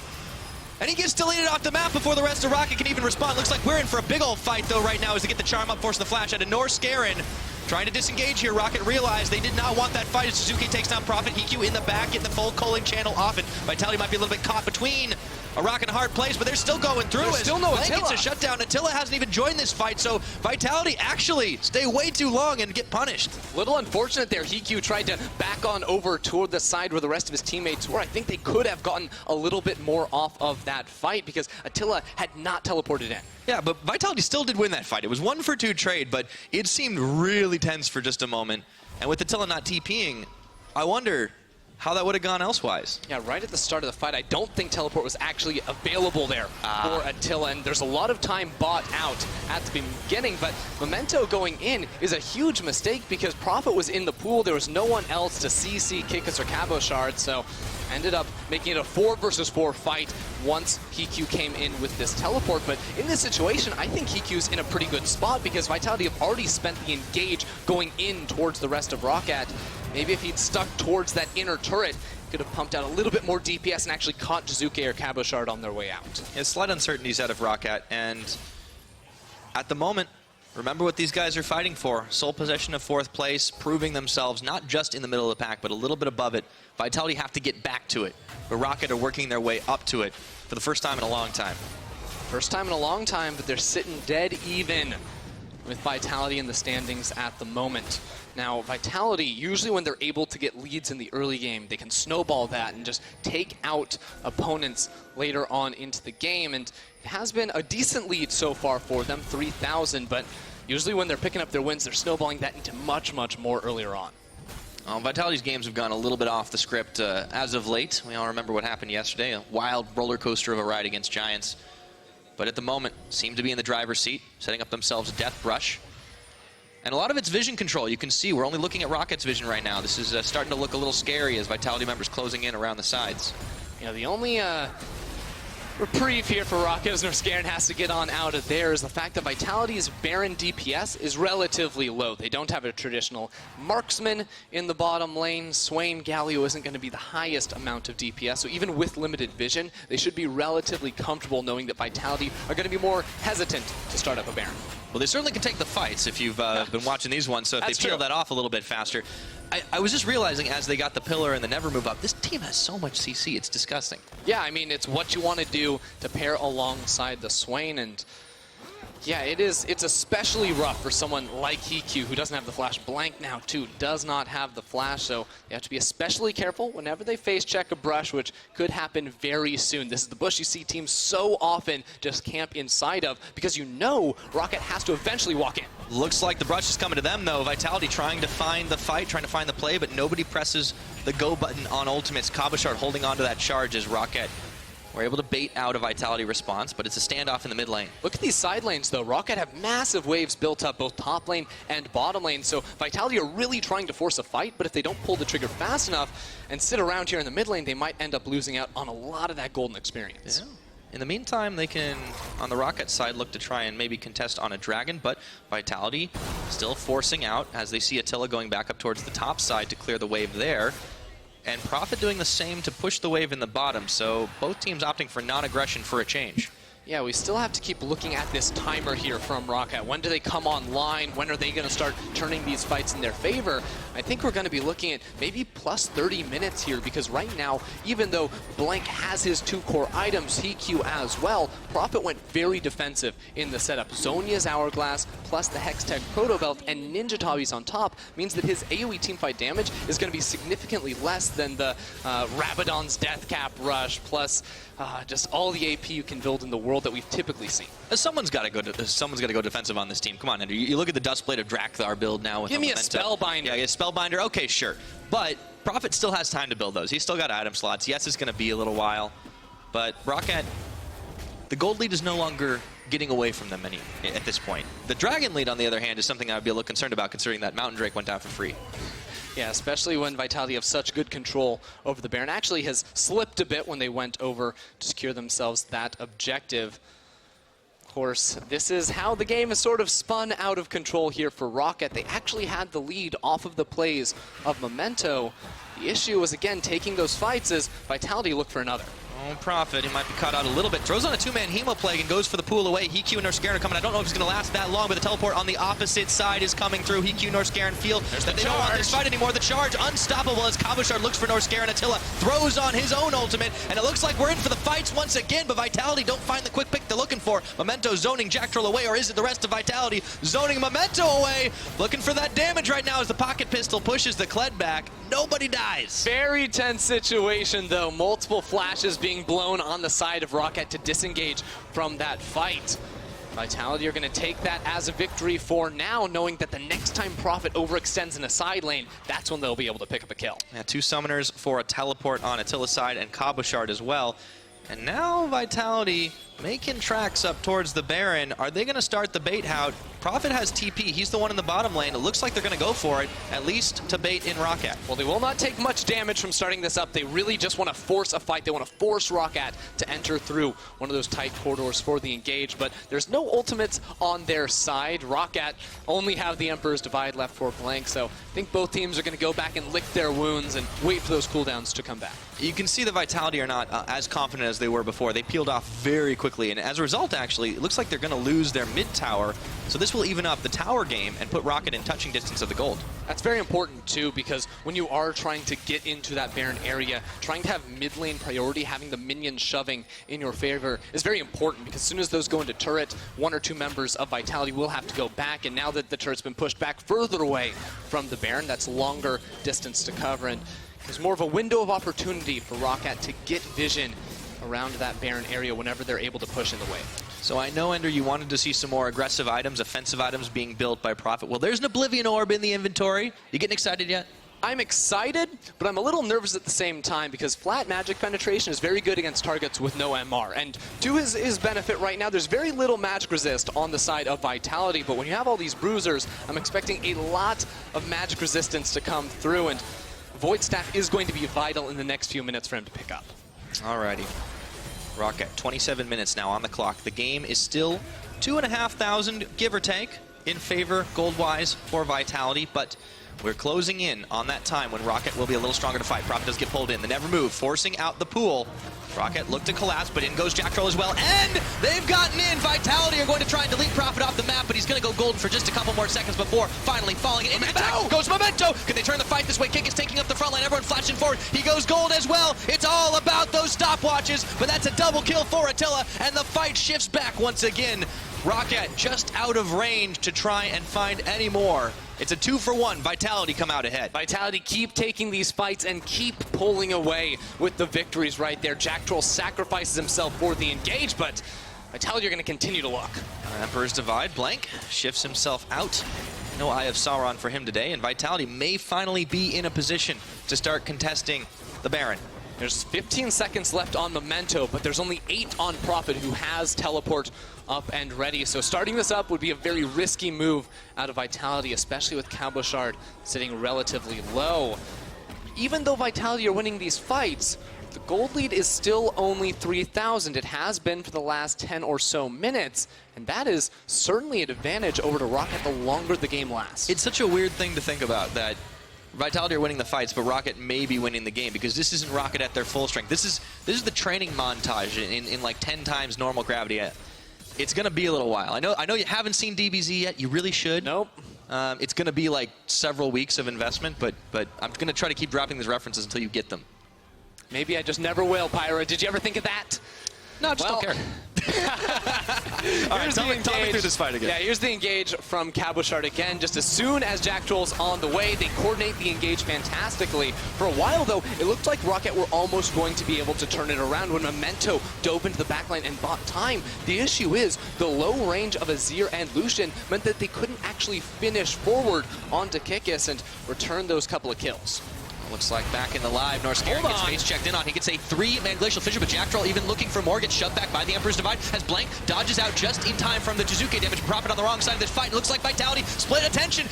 And he gets deleted off the map before the rest of Roccat can even respond. Looks like we're in for a big old fight, though, right now, as they get the charm up, forcing the flash out of Norscarin. Trying to disengage here. Roccat realized they did not want that fight as Suzuki takes down Prophet. Hiku in the back, getting the full culling channel off it. Vitality might be a little bit caught between a rock and a hard place, but they're still going through. There's still no Attila. It's a shutdown. Attila hasn't even joined this fight, so Vitality actually stay way too long and get punished. Little unfortunate there. Hiku tried to back on over toward the side where the rest of his teammates were. I think they could have gotten a little bit more off of that fight because Attila had not teleported in. Yeah, but Vitality still did win that fight. It was 1-for-2 trade, but it seemed really tense for just a moment. And with Attila not TPing, I wonder how that would have gone elsewise. Yeah, right at the start of the fight, I don't think teleport was actually available there for Attila, and there's a lot of time bought out at the beginning, but Memento going in is a huge mistake because Prophet was in the pool. There was no one else to CC Kikis or Cabochard, so ended up making it a 4 versus 4 fight once Hiku came in with this teleport. But in this situation, I think Hiku's in a pretty good spot because Vitality have already spent the engage going in towards the rest of Roccat. Maybe if he'd stuck towards that inner turret, could have pumped out a little bit more DPS and actually caught Jizuke or Cabochard on their way out. Yeah, slight uncertainties out of Roccat, and at the moment, remember what these guys are fighting for. Sole possession of 4th place, proving themselves not just in the middle of the pack, but a little bit above it. Vitality have to get back to it, but Roccat are working their way up to it for the first time in a long time. First time in a long time, but they're sitting dead even with Vitality in the standings at the moment. Now, Vitality, usually when they're able to get leads in the early game, they can snowball that and just take out opponents later on into the game. And it has been a decent lead so far for them, 3,000, but usually when they're picking up their wins, they're snowballing that into much, much more earlier on. Vitality's games have gone a little bit off the script as of late. We all remember what happened yesterday, a wild roller coaster of a ride against Giants. But at the moment, seem to be in the driver's seat, setting up themselves a death brush. And a lot of it's vision control. You can see we're only looking at Rocket's vision right now. This is starting to look a little scary as Vitality members closing in around the sides. You know, the only reprieve here for Roccat as Norscarin has to get on out of there is the fact that Vitality's Baron DPS is relatively low. They don't have a traditional marksman in the bottom lane. Swain Galio isn't going to be the highest amount of DPS, so even with limited vision, they should be relatively comfortable knowing that Vitality are going to be more hesitant to start up a Baron. Well, they certainly can take the fights if you've been watching these ones, so if they peel that off a little bit faster. I was just realizing as they got the pillar and the never move up, this team has so much CC, it's disgusting. Yeah, I mean, it's what you want to do to pair alongside the Swain, and Yeah, it is. It's especially rough for someone like EQ, who doesn't have the flash. Blank now, too, does not have the flash, so you have to be especially careful whenever they face check a brush, which could happen very soon. This is the bush you see teams so often just camp inside of, because you know Roccat has to eventually walk in. Looks like the brush is coming to them, though. Vitality trying to find the fight, trying to find the play, but nobody presses the go button on ultimates. Cabochard holding on to that charge as Roccat were able to bait out a Vitality response, but it's a standoff in the mid lane. Look at these side lanes, though. Roccat have massive waves built up, both top lane and bottom lane, so Vitality are really trying to force a fight, but if they don't pull the trigger fast enough and sit around here in the mid lane, they might end up losing out on a lot of that golden experience. Yeah. In the meantime, they can, on the Roccat side, look to try and maybe contest on a Dragon, but Vitality still forcing out as they see Attila going back up towards the top side to clear the wave there. And Prophet doing the same to push the wave in the bottom, so both teams opting for non-aggression for a change. Yeah, we still have to keep looking at this timer here from Roccat. When do they come online? When are they going to start turning these fights in their favor? I think we're going to be looking at maybe plus 30 minutes here, because right now, even though Blank has his 2 core items, EQ as well, Prophet went very defensive in the setup. Zhonya's Hourglass plus the Hextech Proto Belt and Ninja Tabi's on top means that his AoE teamfight damage is going to be significantly less than the Rabadon's Death Cap Rush plus just all the AP you can build in the world that we've typically seen. Someone's got to go defensive on this team. Come on, Andrew. You look at the Dustblade of Drakthar build now with Give me a Memento. Spellbinder. Yeah, a Spellbinder. Okay, sure. But Prophet still has time to build those. He's still got item slots. Yes, it's going to be a little while. But Roccat, the gold lead is no longer getting away from them at this point. The Dragon lead, on the other hand, is something I would be a little concerned about, considering that Mountain Drake went down for free. Yeah, especially when Vitality have such good control over the Baron. Actually has slipped a bit when they went over to secure themselves that objective. Of course, this is how the game is sort of spun out of control here for Roccat. They actually had the lead off of the plays of Memento. The issue was, again, taking those fights as Vitality looked for another. Oh, Prophet, he might be caught out a little bit. Throws on a 2-man Hemoplague and goes for the pool away. HeQ and Norscarin are coming. I don't know if it's going to last that long, but the teleport on the opposite side is coming through. HeQ, Norscarin feel that they don't want this fight anymore. The charge unstoppable as Cabochard looks for Norscarin. Attila throws on his own ultimate, and it looks like we're in for the fights once again, but Vitality don't find the quick pick they're looking for. Memento zoning Jack Troll away, or is it the rest of Vitality zoning Memento away? Looking for that damage right now as the pocket pistol pushes the Kled back. Nobody dies. Very tense situation, though. Multiple flashes being blown on the side of Roccat to disengage from that fight. Vitality are going to take that as a victory for now, knowing that the next time Prophet overextends in a side lane, that's when they'll be able to pick up a kill. Yeah, 2 summoners for a teleport on Attila's side and Cabochard as well. And now Vitality making tracks up towards the Baron. Are they going to start the bait out? Prophet has TP. He's the one in the bottom lane. It looks like they're going to go for it, at least to bait in Roccat. Well, they will not take much damage from starting this up. They really just want to force a fight. They want to force Roccat to enter through one of those tight corridors for the engage, but there's no ultimates on their side. Roccat only have the Emperor's Divide left for Blank, so I think both teams are going to go back and lick their wounds and wait for those cooldowns to come back. You can see the Vitality are not as confident as they were before. They peeled off very quickly, and as a result, actually, it looks like they're going to lose their mid tower. So this will even up the tower game and put Roccat in touching distance of the gold. That's very important, too, because when you are trying to get into that Baron area, trying to have mid lane priority, having the minions shoving in your favor is very important, because as soon as those go into turret, 1 or 2 members of Vitality will have to go back, and now that the turret's been pushed back further away from the Baron, that's longer distance to cover, and there's more of a window of opportunity for Roccat to get vision around that Baron area whenever they're able to push in the wave. So I know, Ender, you wanted to see some more aggressive items, offensive items being built by Prophet. Well, there's an Oblivion Orb in the inventory. You getting excited yet? I'm excited, but I'm a little nervous at the same time, because flat magic penetration is very good against targets with no MR. And to his benefit right now, there's very little magic resist on the side of Vitality, but when you have all these bruisers, I'm expecting a lot of magic resistance to come through, and Void Staff is going to be vital in the next few minutes for him to pick up. Alrighty. Roccat, 27 minutes now on the clock. The game is still 2,500, give or take, in favor gold-wise for Vitality, but we're closing in on that time when Roccat will be a little stronger to fight. Prophet does get pulled in. The never move, forcing out the pool. Roccat looked to collapse, but in goes Jack Troll as well. And they've gotten in. Vitality are going to try and delete Prophet off the map, but he's going to go golden for just a couple more seconds before finally falling in. Back goes Memento. Can they turn the fight this way? Kick is taking up the front line. Everyone flashing forward. He goes gold as well. It's all all about those stopwatches, but that's a double kill for Attila, and the fight shifts back once again. Roccat just out of range to try and find any more. It's a 2-for-1. Vitality come out ahead. Vitality keep taking these fights and keep pulling away with the victories right there. Jack Troll sacrifices himself for the engage, but Vitality are going to continue to look. Emperor's Divide, Blank shifts himself out. No Eye of Sauron for him today, and Vitality may finally be in a position to start contesting the Baron. There's 15 seconds left on Memento, but there's only 8 on Prophet, who has teleport up and ready. So starting this up would be a very risky move out of Vitality, especially with Cabochard sitting relatively low. Even though Vitality are winning these fights, the gold lead is still only 3,000. It has been for the last 10 or so minutes, and that is certainly an advantage over to Roccat the longer the game lasts. It's such a weird thing to think about, that Vitality are winning the fights, but Roccat may be winning the game, because this isn't Roccat at their full strength. This is the training montage in like 10 times normal gravity. It's going to be a little while. I know you haven't seen DBZ yet. You really should. Nope. It's going to be like several weeks of investment, but I'm going to try to keep dropping these references until you get them. Maybe I just never will, Pyra. Did you ever think of that? No, just don't care. All right, tell me through this fight again. Yeah, here's the engage from Cabochard again. Just as soon as Jack Troll's on the way, they coordinate the engage fantastically. For a while, though, it looked like Roccat were almost going to be able to turn it around when Memento dove into the backline and bought time. The issue is the low range of Azir and Lucian meant that they couldn't actually finish forward onto Kikis and return those couple of kills. Looks like back in the live, Norscaring gets face checked in on. He gets a 3-man Glacial Fissure, but Jack Troll even looking for more, gets shoved back by the Emperor's Divide as Blank dodges out just in time from the Jizuke damage. Prophet on the wrong side of this fight. It looks like Vitality split attention.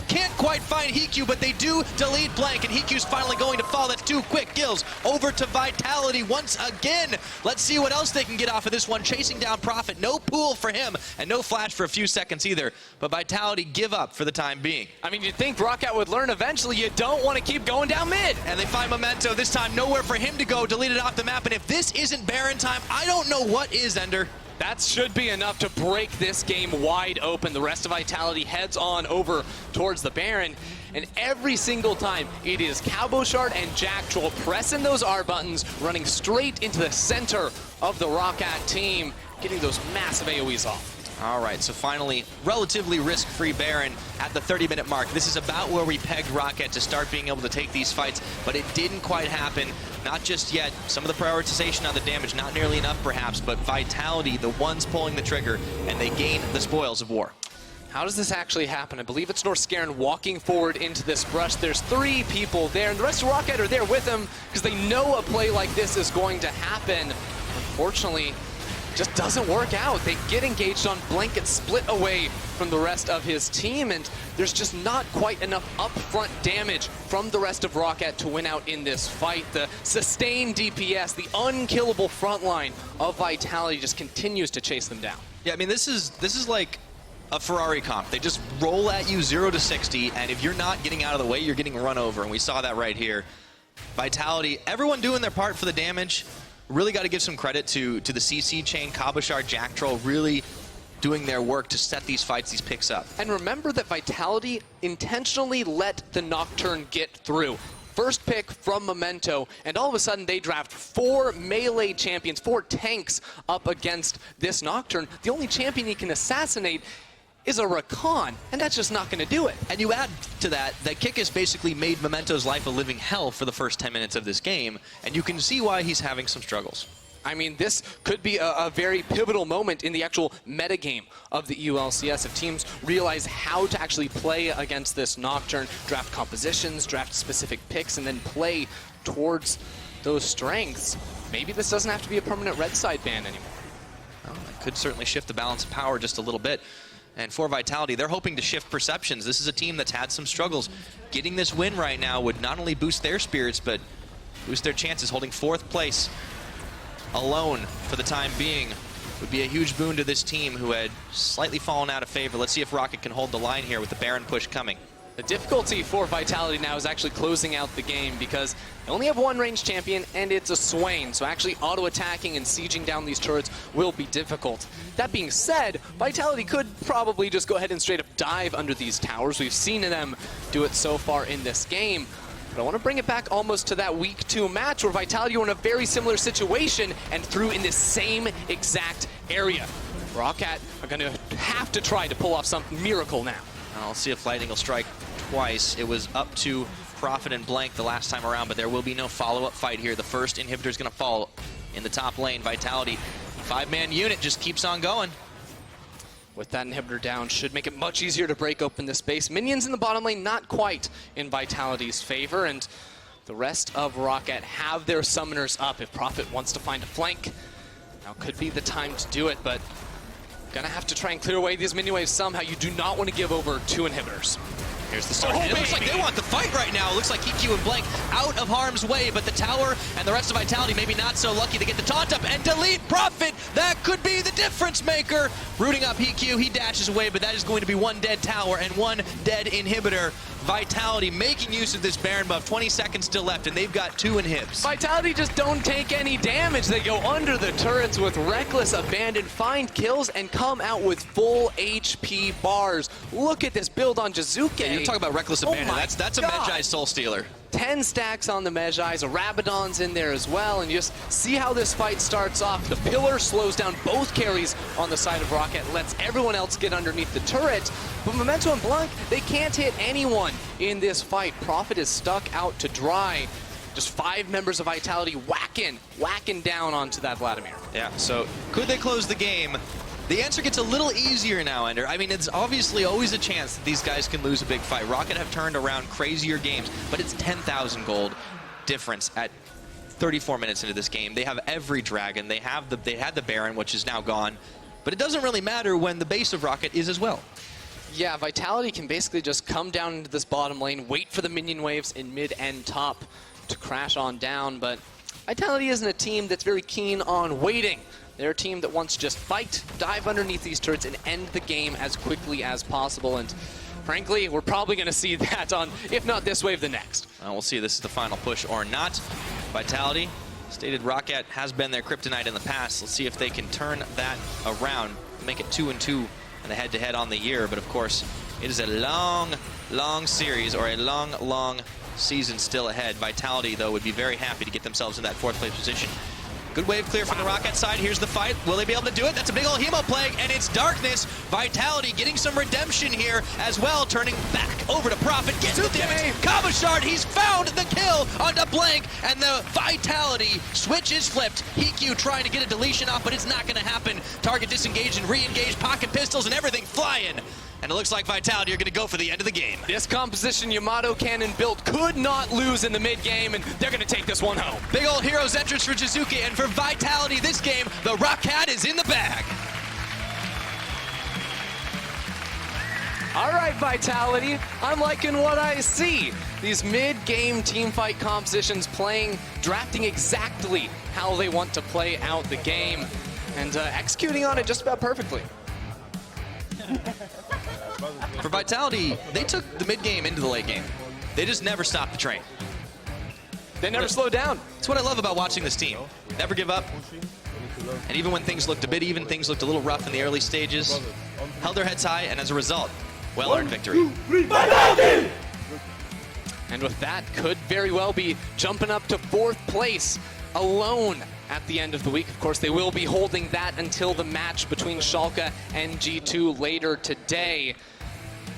Can't quite find Hikyu, but they do delete Blank, and Hikyu's finally going to fall. That's 2 quick kills over to Vitality once again. Let's see what else they can get off of this one. Chasing down Prophet. No pool for him, and no flash for a few seconds either. But Vitality give up for the time being. I mean, you'd think Roccat would learn eventually. You don't want to keep going down mid. And they find Memento, this time nowhere for him to go, deleted off the map, and if this isn't Baron time, I don't know what is, Ender. That should be enough to break this game wide open. The rest of Vitality heads on over towards the Baron, and every single time it is Cabochard and Jack Troll pressing those R buttons, running straight into the center of the Roccat team, getting those massive AoEs off. All right, so finally, relatively risk-free Baron at the 30-minute mark. This is about where we pegged Roccat to start being able to take these fights, but it didn't quite happen. Not just yet. Some of the prioritization on the damage, not nearly enough perhaps, but Vitality, the ones pulling the trigger, and they gain the spoils of war. How does this actually happen? I believe it's Norscaring walking forward into this brush. There's 3 people there, and the rest of Roccat are there with him because they know a play like this is going to happen. Unfortunately, just doesn't work out. They get engaged on, Blanket split away from the rest of his team, and there's just not quite enough upfront damage from the rest of Roccat to win out in this fight. The sustained DPS, the unkillable front line of Vitality just continues to chase them down. Yeah, I mean, this is like a Ferrari comp. They just roll at you 0 to 60, and if you're not getting out of the way, you're getting run over, and we saw that right here. Vitality, everyone doing their part for the damage. Really got to give some credit to the CC chain, Cabochard, Jack Troll, really doing their work to set these fights, these picks up. And remember that Vitality intentionally let the Nocturne get through. First pick from Memento, and all of a sudden they draft 4 melee champions, 4 tanks up against this Nocturne. The only champion he can assassinate is a Roccat, and that's just not going to do it. And you add to that Kikis basically made Memento's life a living hell for the first 10 minutes of this game, and you can see why he's having some struggles. I mean, this could be a very pivotal moment in the actual metagame of the EULCS if teams realize how to actually play against this Nocturne, draft compositions, draft specific picks, and then play towards those strengths. Maybe this doesn't have to be a permanent red side ban anymore. Well, that could certainly shift the balance of power just a little bit. And for Vitality, they're hoping to shift perceptions. This is a team that's had some struggles. Getting this win right now would not only boost their spirits, but boost their chances. Holding 4th place alone for the time being would be a huge boon to this team who had slightly fallen out of favor. Let's see if Roccat can hold the line here with the Baron push coming. The difficulty for Vitality now is actually closing out the game because they only have 1 ranged champion and it's a Swain, so actually auto-attacking and sieging down these turrets will be difficult. That being said, Vitality could probably just go ahead and straight up dive under these towers. We've seen them do it so far in this game. But I want to bring it back almost to that week 2 match where Vitality were in a very similar situation and threw in this same exact area. Roccat are going to have to try to pull off some miracle now. I'll see if Lightning will strike twice. It was up to Profit and Blank the last time around, but there will be no follow-up fight here. The first inhibitor is going to fall in the top lane. Vitality, 5-man unit, just keeps on going. With that inhibitor down, should make it much easier to break open this space. Minions in the bottom lane, not quite in Vitality's favor, and the rest of Roccat have their summoners up if Profit wants to find a flank. Now could be the time to do it, but gonna have to try and clear away these minion waves somehow. You do not want to give over 2 inhibitors. Here's the start. It looks like they want the fight right now. It looks like EQ and Blank out of harm's way, but the tower and the rest of Vitality maybe not so lucky to get the taunt up and delete Profit. That could be the difference maker. Rooting up EQ, he dashes away, but that is going to be 1 dead tower and 1 dead inhibitor. Vitality making use of this Baron buff. 20 seconds still left, and they've got 2 inhibs. Vitality just don't take any damage. They go under the turrets with reckless abandon, find kills, and come out with full HP bars. Look at this build on Jizuke. Yeah, you're talking about reckless abandon. That's a God. Magi Soul Stealer. 10 stacks on the Magi's, a Rabadon's in there as well, and you just see how this fight starts off. The pillar slows down both carries on the side of Roccat, lets everyone else get underneath the turret, but Memento and Blanc, they can't hit anyone in this fight. Profit is stuck out to dry. Just 5 members of Vitality whacking down onto that Vladimir. Yeah, so could they close the game? The answer gets a little easier now, Ender. I mean, it's obviously always a chance that these guys can lose a big fight. Roccat have turned around crazier games, but it's 10,000 gold difference at 34 minutes into this game. They have every dragon. They had the Baron, which is now gone. But it doesn't really matter when the base of Roccat is as well. Yeah, Vitality can basically just come down into this bottom lane, wait for the minion waves in mid and top to crash on down, but Vitality isn't a team that's very keen on waiting. They're a team that wants to just fight, dive underneath these turrets, and end the game as quickly as possible. And frankly, we're probably going to see that on, if not this wave, the next. We'll see if this is the final push or not. Vitality stated Roccat has been their kryptonite in the past. Let's see if they can turn that around, make it 2-2 in the head-to-head on the year. But of course, it is a long, long series, or a long, long season still ahead. Vitality, though, would be very happy to get themselves in that 4th place position. Good wave clear from the Roccat side. Here's the fight. Will they be able to do it? That's a big old Hemo Plague, and it's Darkness. Vitality getting some redemption here as well, turning back over to Profit. Gets the damage. Kabashard, he's found the kill onto Blank, and the Vitality switch is flipped. EQ trying to get a deletion off, but it's not going to happen. Target disengaged and re-engaged, pocket pistols and everything flying. And it looks like Vitality are going to go for the end of the game. This composition Yamato Cannon built could not lose in the mid-game, and they're going to take this one home. Big old Heroes entrance for Jizuke, and for Vitality this game, the Roccat is in the bag. All right, Vitality, I'm liking what I see. These mid-game teamfight compositions drafting exactly how they want to play out the game, and executing on it just about perfectly. For Vitality, they took the mid-game into the late game. They just never stopped the train. They never slow down. That's what I love about watching this team. Never give up. And even when things looked a bit even, things looked a little rough in the early stages, held their heads high, and as a result, well-earned victory. And with that, could very well be jumping up to 4th place alone at the end of the week. Of course, they will be holding that until the match between Schalke and G2 later today.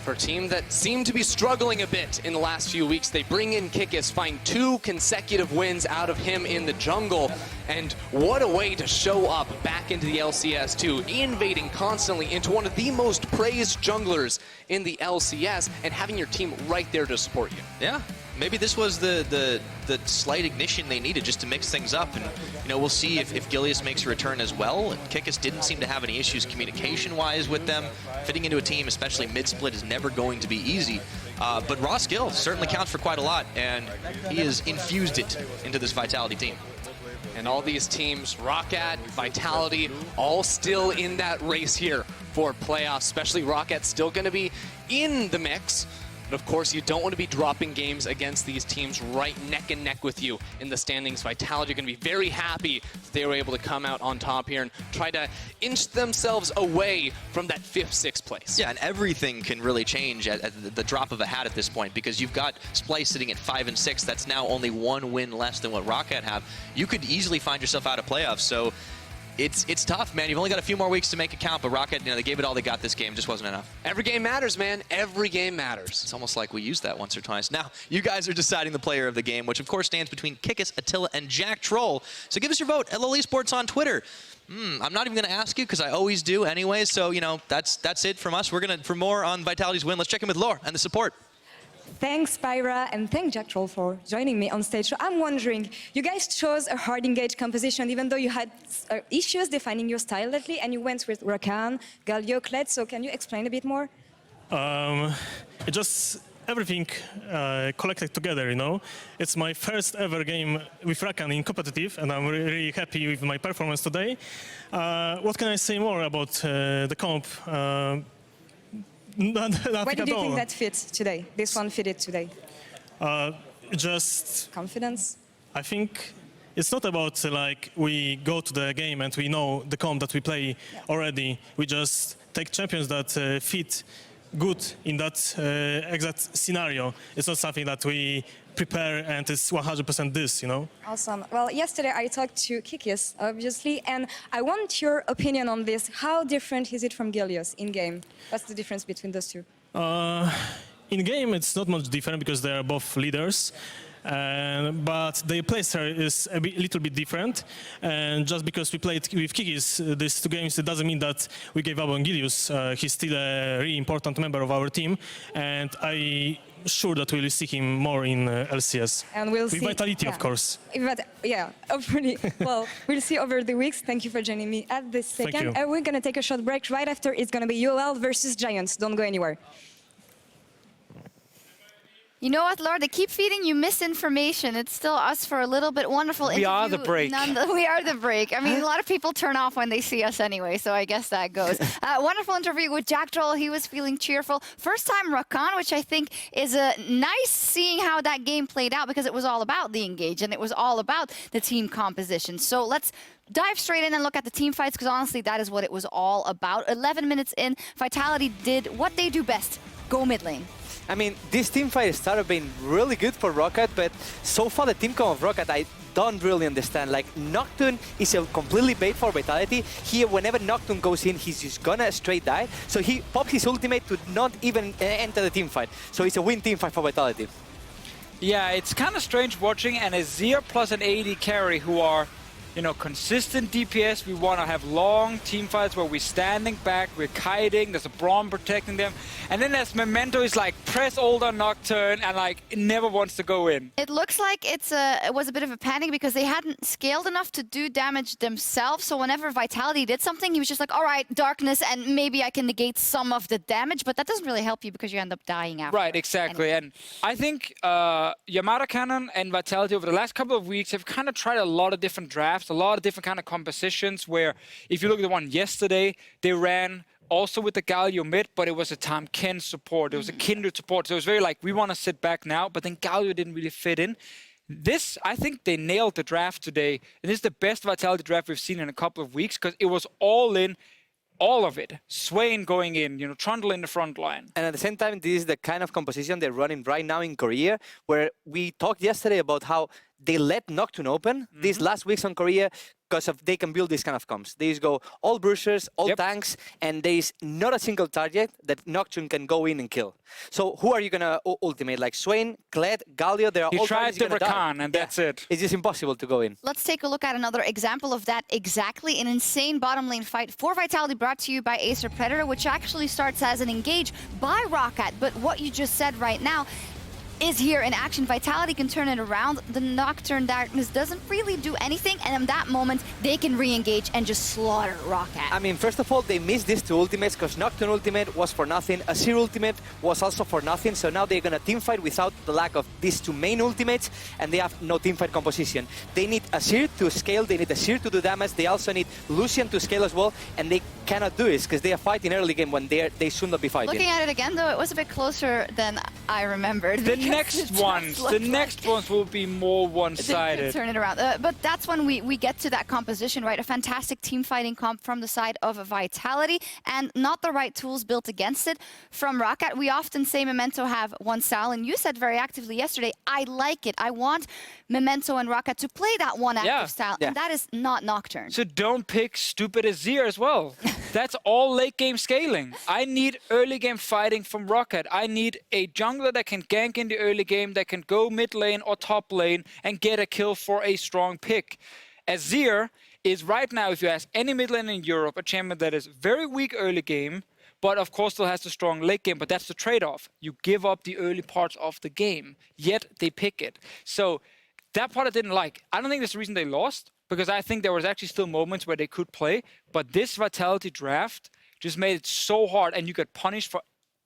For a team that seemed to be struggling a bit in the last few weeks, they bring in Kikis, find 2 consecutive wins out of him in the jungle, and what a way to show up back into the LCS too, invading constantly into one of the most praised junglers in the LCS, and having your team right there to support you. Yeah, maybe this was the slight ignition they needed just to mix things up, and we'll see if Gilius makes a return as well. And Kikis didn't seem to have any issues communication-wise with them. Fitting into a team, especially mid-split, is never going to be easy. But raw skill certainly counts for quite a lot, and he has infused it into this Vitality team. And all these teams, Roccat, Vitality, all still in that race here for playoffs, especially Roccat still going to be in the mix. But of course, you don't want to be dropping games against these teams right neck and neck with you in the standings. Vitality are going to be very happy that they were able to come out on top here and try to inch themselves away from that 5th, 6th place. Yeah, and everything can really change at the drop of a hat at this point, because you've got Splyce sitting at 5 and 6. That's now only 1 win less than what Roccat have. You could easily find yourself out of playoffs. So it's tough, man. You've only got a few more weeks to make it count, but Roccat, they gave it all they got this game. Just wasn't enough. Every game matters, man. Every game matters. It's almost like we used that once or twice. Now, you guys are deciding the player of the game, which of course stands between Kikis, Attila, and Jack Troll. So give us your vote at LOL Esports on Twitter. I'm not even going to ask you because I always do anyway. So, that's it from us. For more on Vitality's win, let's check in with Lore and the support. Thanks, Pyra, and thanks, Jack Troll, for joining me on stage. So I'm wondering, you guys chose a hard engaged composition, even though you had issues defining your style lately, and you went with Roccat, Galio, Kled. So can you explain a bit more? It just everything collected together, It's my first ever game with Roccat in competitive, and I'm really happy with my performance today. What can I say more about the comp? Why did you think that fit today? This one fitted today? Just confidence. I think it's not about we go to the game and we know the comp that we play already. We just take champions that fit good in that exact scenario. It's not something that we prepare and it's 100% this, Awesome. Well, yesterday I talked to Kikis, obviously, and I want your opinion on this. How different is it from Gilios in-game? What's the difference between those two? In-game, it's not much different because they are both leaders. But the playstyle is a little bit different, and just because we played with Kikis these 2 games, it doesn't mean that we gave up on Gilius. He's still a really important member of our team, and I'm sure that we'll see him more in LCS. And we'll with see, Vitality, of course. Hopefully. Well, we'll see over the weeks. Thank you for joining me at this second. And we're going to take a short break. Right after, it's going to be UOL versus Giants. Don't go anywhere. You know what, Laura? They keep feeding you misinformation. It's still us for a little bit. Wonderful interview. We are the break. We are the break. I mean, a lot of people turn off when they see us anyway, so I guess that goes. Wonderful interview with Jack Troll. He was feeling cheerful. First time Roccat, which I think is nice seeing how that game played out, because it was all about the engage and it was all about the team composition. So let's dive straight in and look at the team fights, because honestly, that is what it was all about. 11 minutes in, Vitality did what they do best, go mid lane. I mean, this team fight started being really good for Roccat, but so far the team comp of Roccat, I don't really understand. Nocturne is a completely bait for Vitality. Here, whenever Nocturne goes in, he's just gonna straight die. So he pops his ultimate to not even enter the team fight. So it's a win team fight for Vitality. Yeah, it's kind of strange watching an Azir plus an AD carry who are, consistent DPS. We want to have long team fights where we're standing back, we're kiting, there's a Braum protecting them. And then there's Memento is press ult on Nocturne and it never wants to go in. It looks like it was a bit of a panic because they hadn't scaled enough to do damage themselves. So whenever Vitality did something, he was just like, all right, darkness, and maybe I can negate some of the damage, but that doesn't really help you because you end up dying after. Right, exactly. And I think Yamada Cannon and Vitality over the last couple of weeks have kind of tried a lot of different drafts, a lot of different kind of compositions, where if you look at the one yesterday, they ran also with the Galio mid, but it was a Tom Ken support. It was a Kindred support. So it was very we want to sit back now, but then Galio didn't really fit in. This, I think they nailed the draft today. And this is the best Vitality draft we've seen in a couple of weeks, because it was all in, all of it. Swain going in, Trundle in the front line. And at the same time, this is the kind of composition they're running right now in Korea, where we talked yesterday about how they let Nocturne open these last weeks on Korea because they can build these kind of comps. They just go all bruisers, all tanks, and there is not a single target that Nocturne can go in and kill. So who are you going to ultimate? Swain, Kled, Galio, they are all tried the Rakan, and that's it. It's just impossible to go in. Let's take a look at another example of that exactly. An insane bottom lane fight for Vitality brought to you by Acer Predator, which actually starts as an engage by Roccat. But what you just said right now is here in action. Vitality can turn it around. The Nocturne Darkness doesn't really do anything, and in that moment, they can re-engage and just slaughter Roccat. I mean, first of all, they missed these 2 ultimates because Nocturne ultimate was for nothing. Azir ultimate was also for nothing, so now they're going to teamfight without the lack of these 2 main ultimates, and they have no teamfight composition. They need Azir to scale, they need Azir to do damage, they also need Lucian to scale as well, and they cannot do this because they are fighting early game when they should not be fighting. Looking at it again, though, it was a bit closer than I remembered. The because next it does ones, look the like next ones will be more they could one-sided. turn it around. But that's when we get to that composition, right? A fantastic team fighting comp from the side of Vitality and not the right tools built against it from Roccat. We often say Memento have one style, and you said very actively yesterday, I like it. I want Memento and Roccat to play that one active style, and that is not Nocturne. So don't pick stupid Azir as well. That's all late game scaling. I need early game fighting from Roccat. I need a jungler that can gank in the early game, that can go mid lane or top lane and get a kill for a strong pick. Azir is right now, if you ask any mid lane in Europe, a champion that is very weak early game, but of course still has the strong late game. But that's the trade-off. You give up the early parts of the game, yet they pick it. So that part I didn't like. I don't think that's the reason they lost, because I think there was actually still moments where they could play. But this Vitality draft just made it so hard, and you get punished for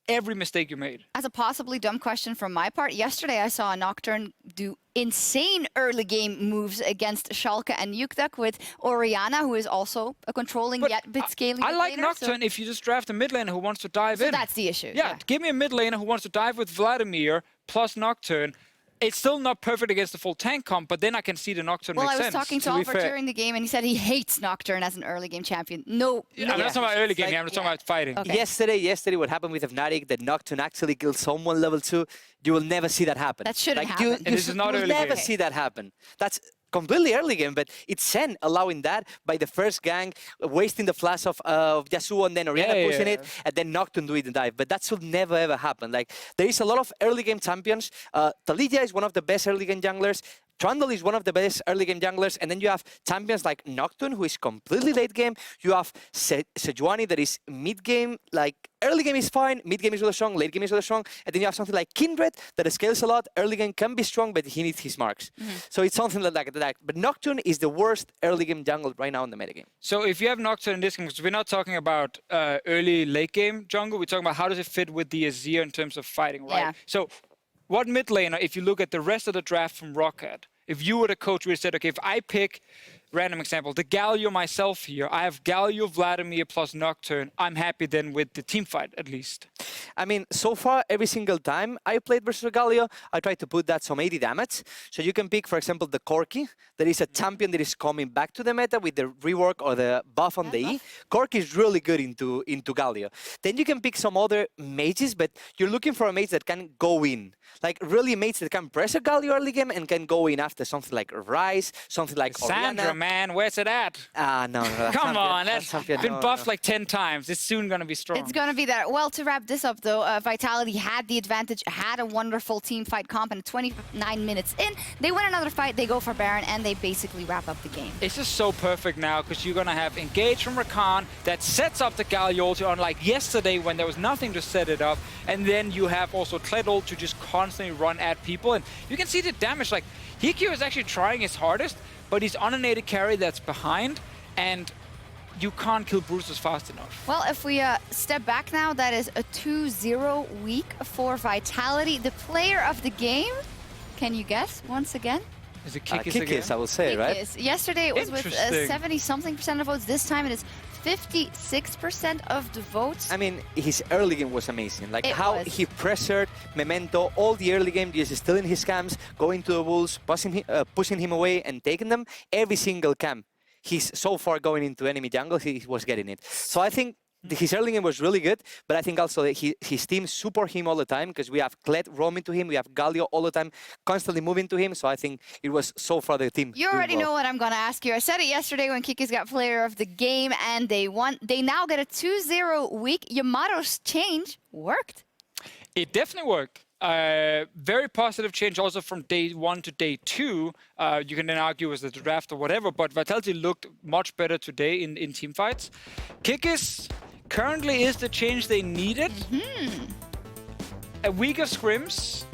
every mistake you made. As a possibly dumb question from my part, yesterday I saw a Nocturne do insane early game moves against Schalke and EULCS with Orianna, who is also a controlling yet bit scaling. I like laner, Nocturne if you just draft a mid laner who wants to dive so in. that's the issue. Yeah, give me a mid laner who wants to dive with Vladimir plus Nocturne. It's still not perfect against the full tank comp, but then I can see the Nocturne Well, makes I was sense. talking to Albert during the game, and he said he hates Nocturne as an early game champion. No, I'm not talking about early game, I'm not talking about fighting. Okay. Yesterday, what happened with Fnatic, that Nocturne actually killed someone level 2, you will never see that happen. That shouldn't happen. You And this is not will early never game. see that happen. That's completely early game, but it's Sen allowing that by the first gang, wasting the flash of Yasuo and then Orianna pushing it, and then Nocturne doing the dive. But that should never ever happen. Like, there is a lot of early game champions. Taliyah is one of the best early game junglers. Trundle is one of the best early game junglers, and then you have champions like Nocturne, who is completely late game. You have Sejuani, that is mid game. Like, early game is fine, mid game is really strong, late game is really strong, and then you have something like Kindred that scales a lot. Early game can be strong, but he needs his marks. So it's something like that. But Nocturne is the worst early game jungle right now in the metagame. So if you have Nocturne in this game, because we're not talking about early late game jungle, we're talking about how does it fit with the Azir in terms of fighting, right? Yeah. So what mid laner, if you look at the rest of the draft from Roccat, if you were the coach, we would have said, okay, if I pick, random example, the Galio myself here, I have Galio, Vladimir plus Nocturne, I'm happy then with the team fight, at least. I mean, so far, every single time I played versus Galio, I tried to put that some 80 damage. So you can pick, for example, the Corki. That is a champion that is coming back to the meta with the rework or the buff on the E. Corki is really good into Galio. Then you can pick some other mages, but you're looking for a mage that can go in. Like, really mages that can pressure Galio early game and can go in after something like Ryze, something like Sandra, Orianna. man, where's it at? No. Come on, that's champion, been no, buffed no. like 10 times. It's soon going to be strong. It's going to be there. Well, to wrap this up, though, Vitality had the advantage, had a wonderful team fight comp, and 29 minutes in, they win another fight, they go for Baron, and they basically wrap up the game. It's just so perfect now because you're going to have Engage from Rakan that sets up the Galio ulti, unlike yesterday when there was nothing to set it up. And then you have also Kled ult to just constantly run at people. And you can see the damage. Like, Hikyo is actually trying his hardest, but he's on a native carry that's behind. And you can't kill Brutus fast enough. Well, if we step back now, that is a 2-0 week for Vitality. The player of the game, can you guess once again? Is it Kikis Kikis, again? I will say, right? Kikis. Yesterday it was with Interesting. 70-something% of votes. This time it is 56% of the votes. I mean, his early game was amazing. Like, It how was. he pressured Memento all the early game, just stealing his camps, going to the Wolves, pushing him away and taking them. Every single camp, he's so far going into enemy jungle, he was getting it. So I think his early game was really good, but I think also that his team support him all the time because we have Kled roaming to him, we have Galio all the time constantly moving to him. So I think it was so far the team. You doing already well. know what I'm going to ask you. I said it yesterday when Kikis got player of the game and they won. They now get a 2-0 week. Yamato's change worked. It definitely worked. Very positive change also from day 1 to day 2. You can then argue as the draft or whatever, but Vitality looked much better today in team fights. Kikis currently is the change they needed. A week of scrims.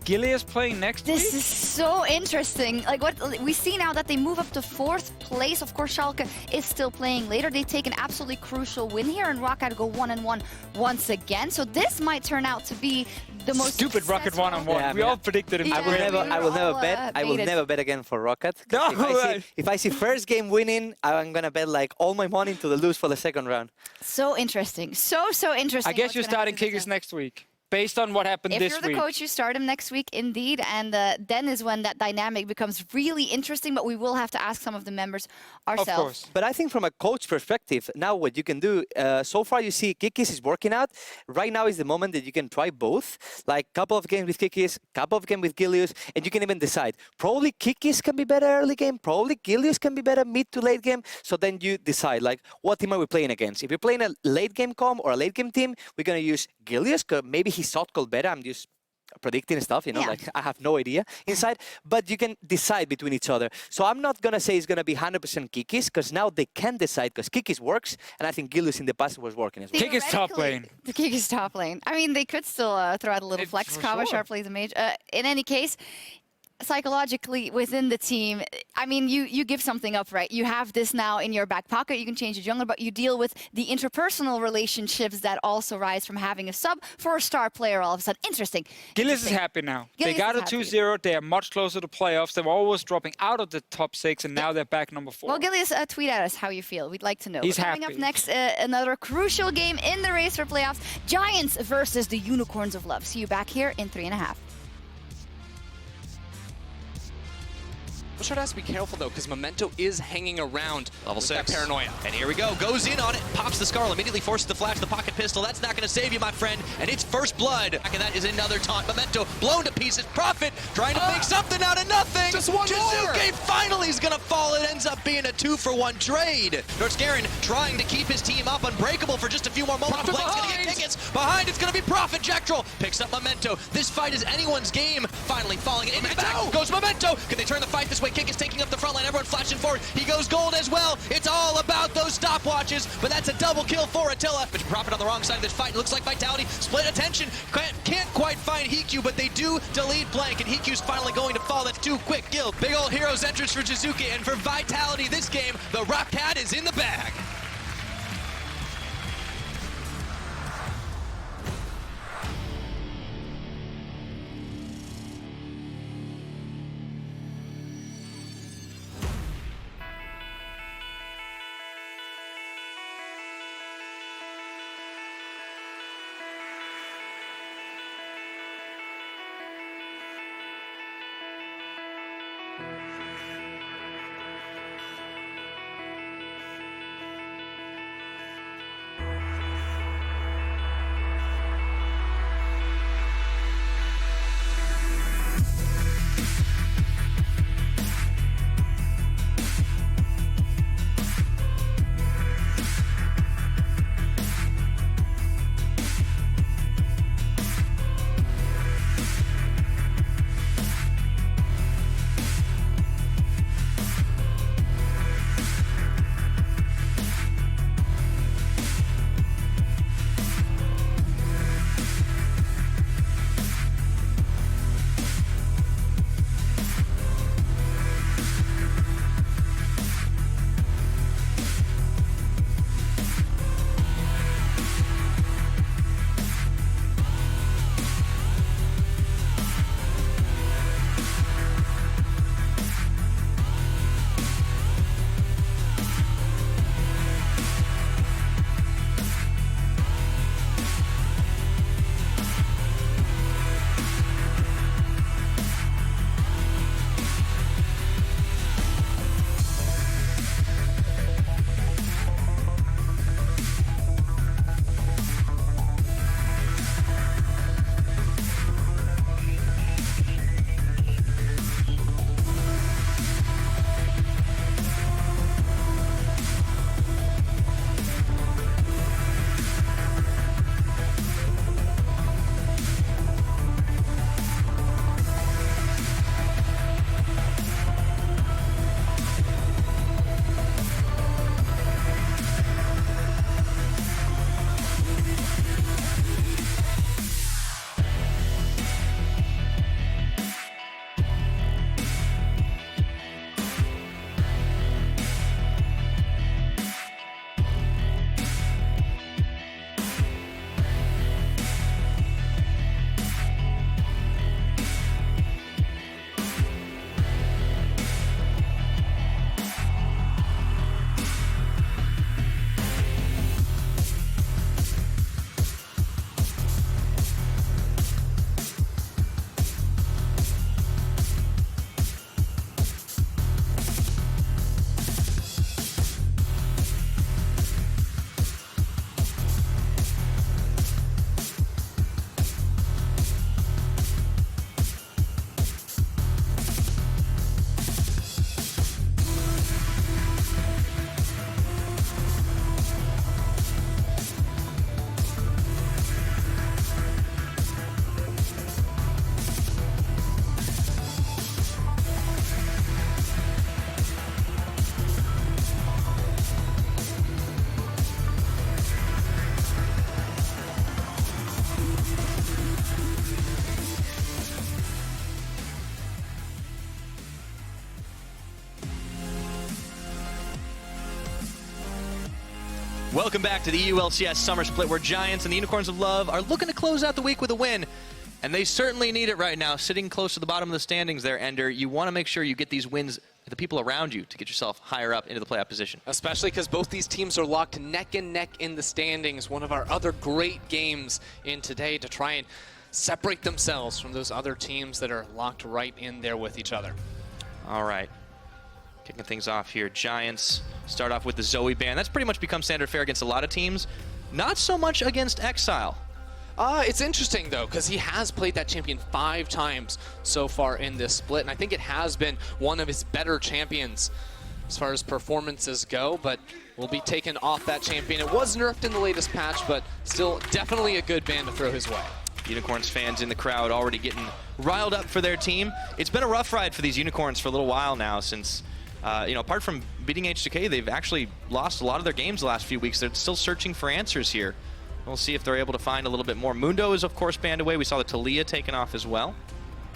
Gilia's playing next This week. is so interesting. Like, what we see now that they move up to 4th place. Of course, Schalke is still playing later. They take an absolutely crucial win here, and Roccat go 1-1 once again. So this might turn out to be the most Stupid Rocket successful- 1-on-1. Yeah, I we mean, all predicted him. Yeah, I will we never, were I will never all, bet. I will baited. never bet again for Roccat. No, If I see first game winning, I'm gonna bet like all my money to the lose for the second round. So interesting. So interesting. I guess what's you're gonna starting happen this Kikis next week. based on what happened If this you're the week. coach, you start him next week, indeed, and then is when that dynamic becomes really interesting. But we will have to ask some of the members ourselves. Of course. But I think from a coach perspective, now what you can do, so far you see Kikis is working out. Right now is the moment that you can try both. Like couple of games with Kikis, couple of games with Gilius, and you can even decide. Probably Kikis can be better early game, probably Gilius can be better mid to late game. So then you decide, like, what team are we playing against? If you're playing a late game comp or a late game team, we're going to use Gilius, because maybe he's shot call better. I'm just predicting stuff, Yeah. like I have no idea inside, but you can decide between each other. So I'm not going to say it's going to be 100% Kikis, because now they can decide, because Kikis works, and I think Gilius in the past was working as well. Kick is top lane. The kick is top lane. I mean, they could still throw out a little flex for combo. sure. Sharp plays a mage. In any case, psychologically within the team, I mean, you give something up, right? You have this now in your back pocket. You can change the jungler, but you deal with the interpersonal relationships that also rise from having a sub for a star player all of a sudden. Interesting. Gillis is happy now. They Gillies got a is happy. 2-0. They are much closer to playoffs. They were always dropping out of the top 6, and now they're back number 4. Well, Gillies, tweet at us how you feel. We'd like to know. He's Coming up happy. next, another crucial game in the race for playoffs. Giants versus the Unicorns of Love. See you back here in 3.5. Bushard has to be careful, though, because Memento is hanging around Level with 6. that paranoia. And here we go. Goes in on it. Pops the Scarlet. Immediately forces the flash, the pocket pistol. That's not going to save you, my friend. And it's first blood. And that is another taunt. Memento blown to pieces. Prophet trying to make something out of nothing. Just one more. Jizuke finally is going to fall. It ends up being a 2-for-1 trade. Nordscarin trying to keep his team up unbreakable for just a few more moments. Prophet Blake's going to get behind. tickets. Behind, it's going to be Prophet. Jacktroll picks up Memento. This fight is anyone's game. Finally falling in attack. Goes Memento. Can they turn the fight this way? Kick is taking up the front line. Everyone flashing forward. He goes gold as well. It's all about those stopwatches, but that's a double kill for Attila. But Prophet on the wrong side of this fight. It looks like Vitality split attention. Can't quite find Hikyu, but they do delete Blank, and Hikyu's finally going to fall. That's 2 quick kills. Big old heroes entrance for Jizuke, and for Vitality this game, the Roccat is in the bag. Welcome back to the EULCS Summer Split, where Giants and the Unicorns of Love are looking to close out the week with a win. And they certainly need it right now. Sitting close to the bottom of the standings there, Ender, you want to make sure you get these wins with the people around you to get yourself higher up into the playoff position. Especially because both these teams are locked neck and neck in the standings. One of our other great games in today to try and separate themselves from those other teams that are locked right in there with each other. All right. Kicking things off here, Giants start off with the Zoe ban. That's pretty much become standard fare against a lot of teams. Not so much against Exile. It's interesting, though, because he has played that champion 5 times so far in this split, and I think it has been one of his better champions as far as performances go, but will be taken off that champion. It was nerfed in the latest patch, but still definitely a good ban to throw his way. Unicorns fans in the crowd already getting riled up for their team. It's been a rough ride for these Unicorns for a little while now since, apart from beating H2K, they've actually lost a lot of their games the last few weeks. They're still searching for answers here. We'll see if they're able to find a little bit more. Mundo is, of course, banned away. We saw the Talia taken off as well,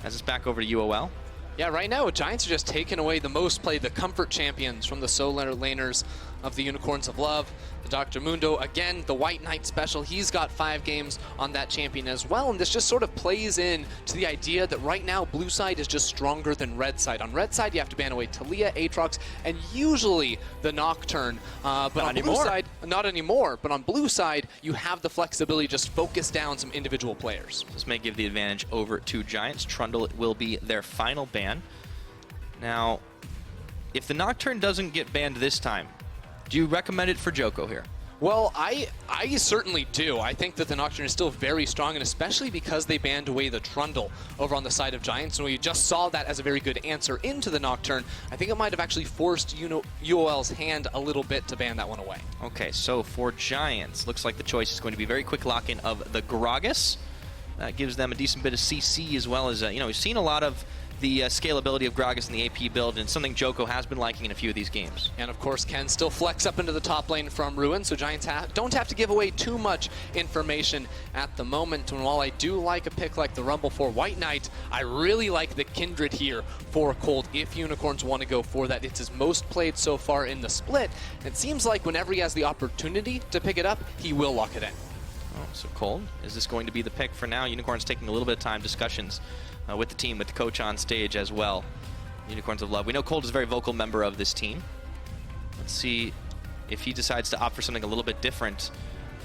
as it's back over to UOL. Yeah, right now, Giants are just taking away the most played, the comfort champions from the solo laners of the Unicorns of Love. The Dr. Mundo, again, the White Knight special, he's got 5 games on that champion as well, and this just sort of plays in to the idea that right now, blue side is just stronger than red side. On red side, you have to ban away Talia, Aatrox, and usually the Nocturne, but on blue side, not anymore, but on blue side, you have the flexibility to just focus down some individual players. This may give the advantage over to Giants. Trundle will be their final ban. Now, if the Nocturne doesn't get banned this time, do you recommend it for Joko here? Well, I certainly do. I think that the Nocturne is still very strong, and especially because they banned away the Trundle over on the side of Giants, and we just saw that as a very good answer into the Nocturne. I think it might have actually forced UOL's hand a little bit to ban that one away. Okay, so for Giants, looks like the choice is going to be very quick lock-in of the Gragas. That gives them a decent bit of CC, as well as, we've seen a lot of the scalability of Gragas in the AP build, and something Joko has been liking in a few of these games. And of course, can still flex up into the top lane from Ruin, so Giants don't have to give away too much information at the moment. And while I do like a pick like the Rumble for White Knight, I really like the Kindred here for Cold if Unicorns want to go for that. It's his most played so far in the split. And it seems like whenever he has the opportunity to pick it up, he will lock it in. Oh, so Cold, is this going to be the pick for now? Unicorns taking a little bit of time, discussions with the team, with the coach on stage as well. Unicorns of Love. We know Cold is a very vocal member of this team. Let's see if he decides to opt for something a little bit different.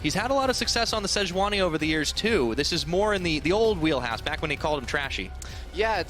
He's had a lot of success on the Sejuani over the years too. This is more in the old wheelhouse, back when he called him trashy. Yeah,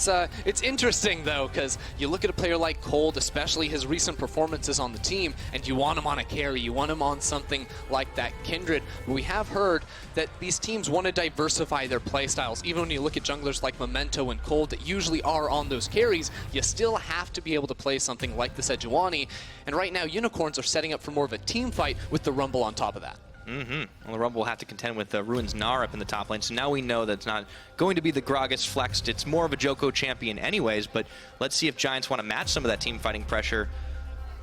it's interesting though, because you look at a player like Cold, especially his recent performances on the team, and you want him on a carry, you want him on something like that Kindred. But we have heard that these teams want to diversify their playstyles. Even when you look at junglers like Memento and Cold that usually are on those carries, you still have to be able to play something like the Sejuani. And right now, Unicorns are setting up for more of a team fight with the Rumble on top of that. Well, the Rumble will have to contend with Ruin's Gnar up in the top lane, so now we know that it's not going to be the Gragas flexed. It's more of a Joko champion anyways, but let's see if Giants want to match some of that team fighting pressure.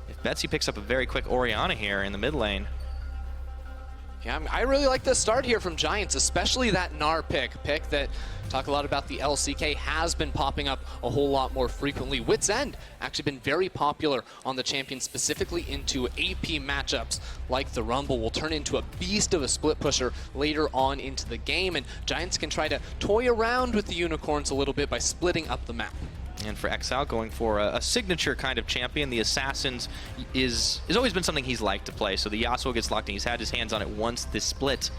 If Betsy picks up a very quick Orianna here in the mid lane. Yeah, I really like the start here from Giants, especially that Gnar pick that, talk a lot about the LCK, has been popping up a whole lot more frequently. Wit's End actually been very popular on the champion, specifically into AP matchups like the Rumble. Will turn into a beast of a split pusher later on into the game, and Giants can try to toy around with the Unicorns a little bit by splitting up the map. And for Exile, going for a signature kind of champion, the Assassins is always been something he's liked to play. So the Yasuo gets locked in. He's had his hands on it once this split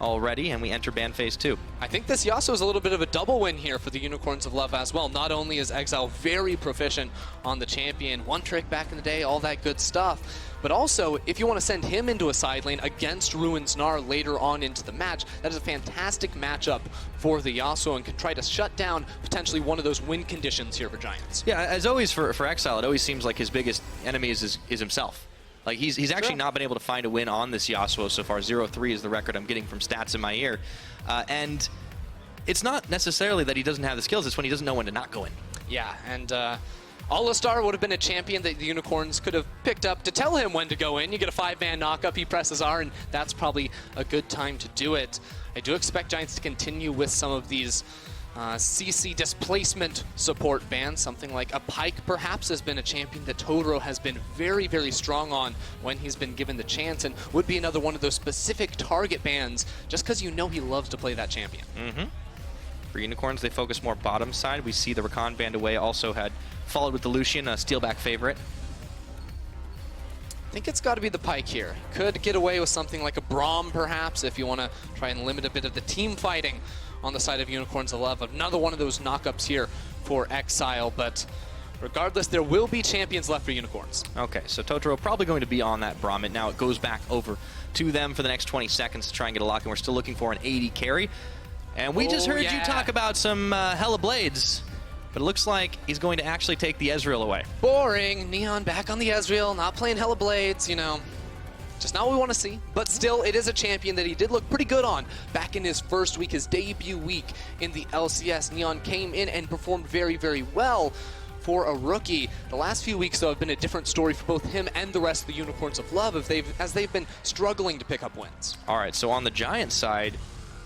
already, and we enter ban phase 2. I think this Yasuo is a little bit of a double win here for the Unicorns of Love as well. Not only is Exile very proficient on the champion, one trick back in the day, all that good stuff, but also, if you want to send him into a side lane against Ruin's Gnar later on into the match, that is a fantastic matchup for the Yasuo and can try to shut down potentially one of those win conditions here for Giants. Yeah, as always for Exile, it always seems like his biggest enemy is himself. Like, he's actually not been able to find a win on this Yasuo so far. 0-3 is the record I'm getting from stats in my ear. And it's not necessarily that he doesn't have the skills, it's when he doesn't know when to not go in. Yeah, and Alistar would have been a champion that the Unicorns could have picked up to tell him when to go in. You get a 5-man knockup, he presses R, and that's probably a good time to do it. I do expect Giants to continue with some of these CC displacement support ban. Something like a Pyke perhaps has been a champion that Totoro has been very, very strong on when he's been given the chance, and would be another one of those specific target bans just because you know he loves to play that champion. For Unicorns, they focus more bottom side. We see the Roccat banned away also had followed with the Lucian, a steelback favorite. I think it's got to be the Pyke here. Could get away with something like a Braum, perhaps, if you want to try and limit a bit of the team fighting on the side of Unicorns of Love. Another one of those knockups here for Exile, but regardless, there will be champions left for Unicorns. Okay, so Totoro probably going to be on that Braum. Now it goes back over to them for the next 20 seconds to try and get a lock, and we're still looking for an 80 carry. And we just heard you talk about some Hella Blades, but it looks like he's going to actually take the Ezreal away. Boring. Neon back on the Ezreal, not playing Hella Blades, you know. Just not what we want to see, but still, it is a champion that he did look pretty good on back in his first week, his debut week in the LCS. Neon came in and performed very, very well for a rookie. The last few weeks, though, have been a different story for both him and the rest of the Unicorns of Love as they've been struggling to pick up wins. All right, so on the Giant side,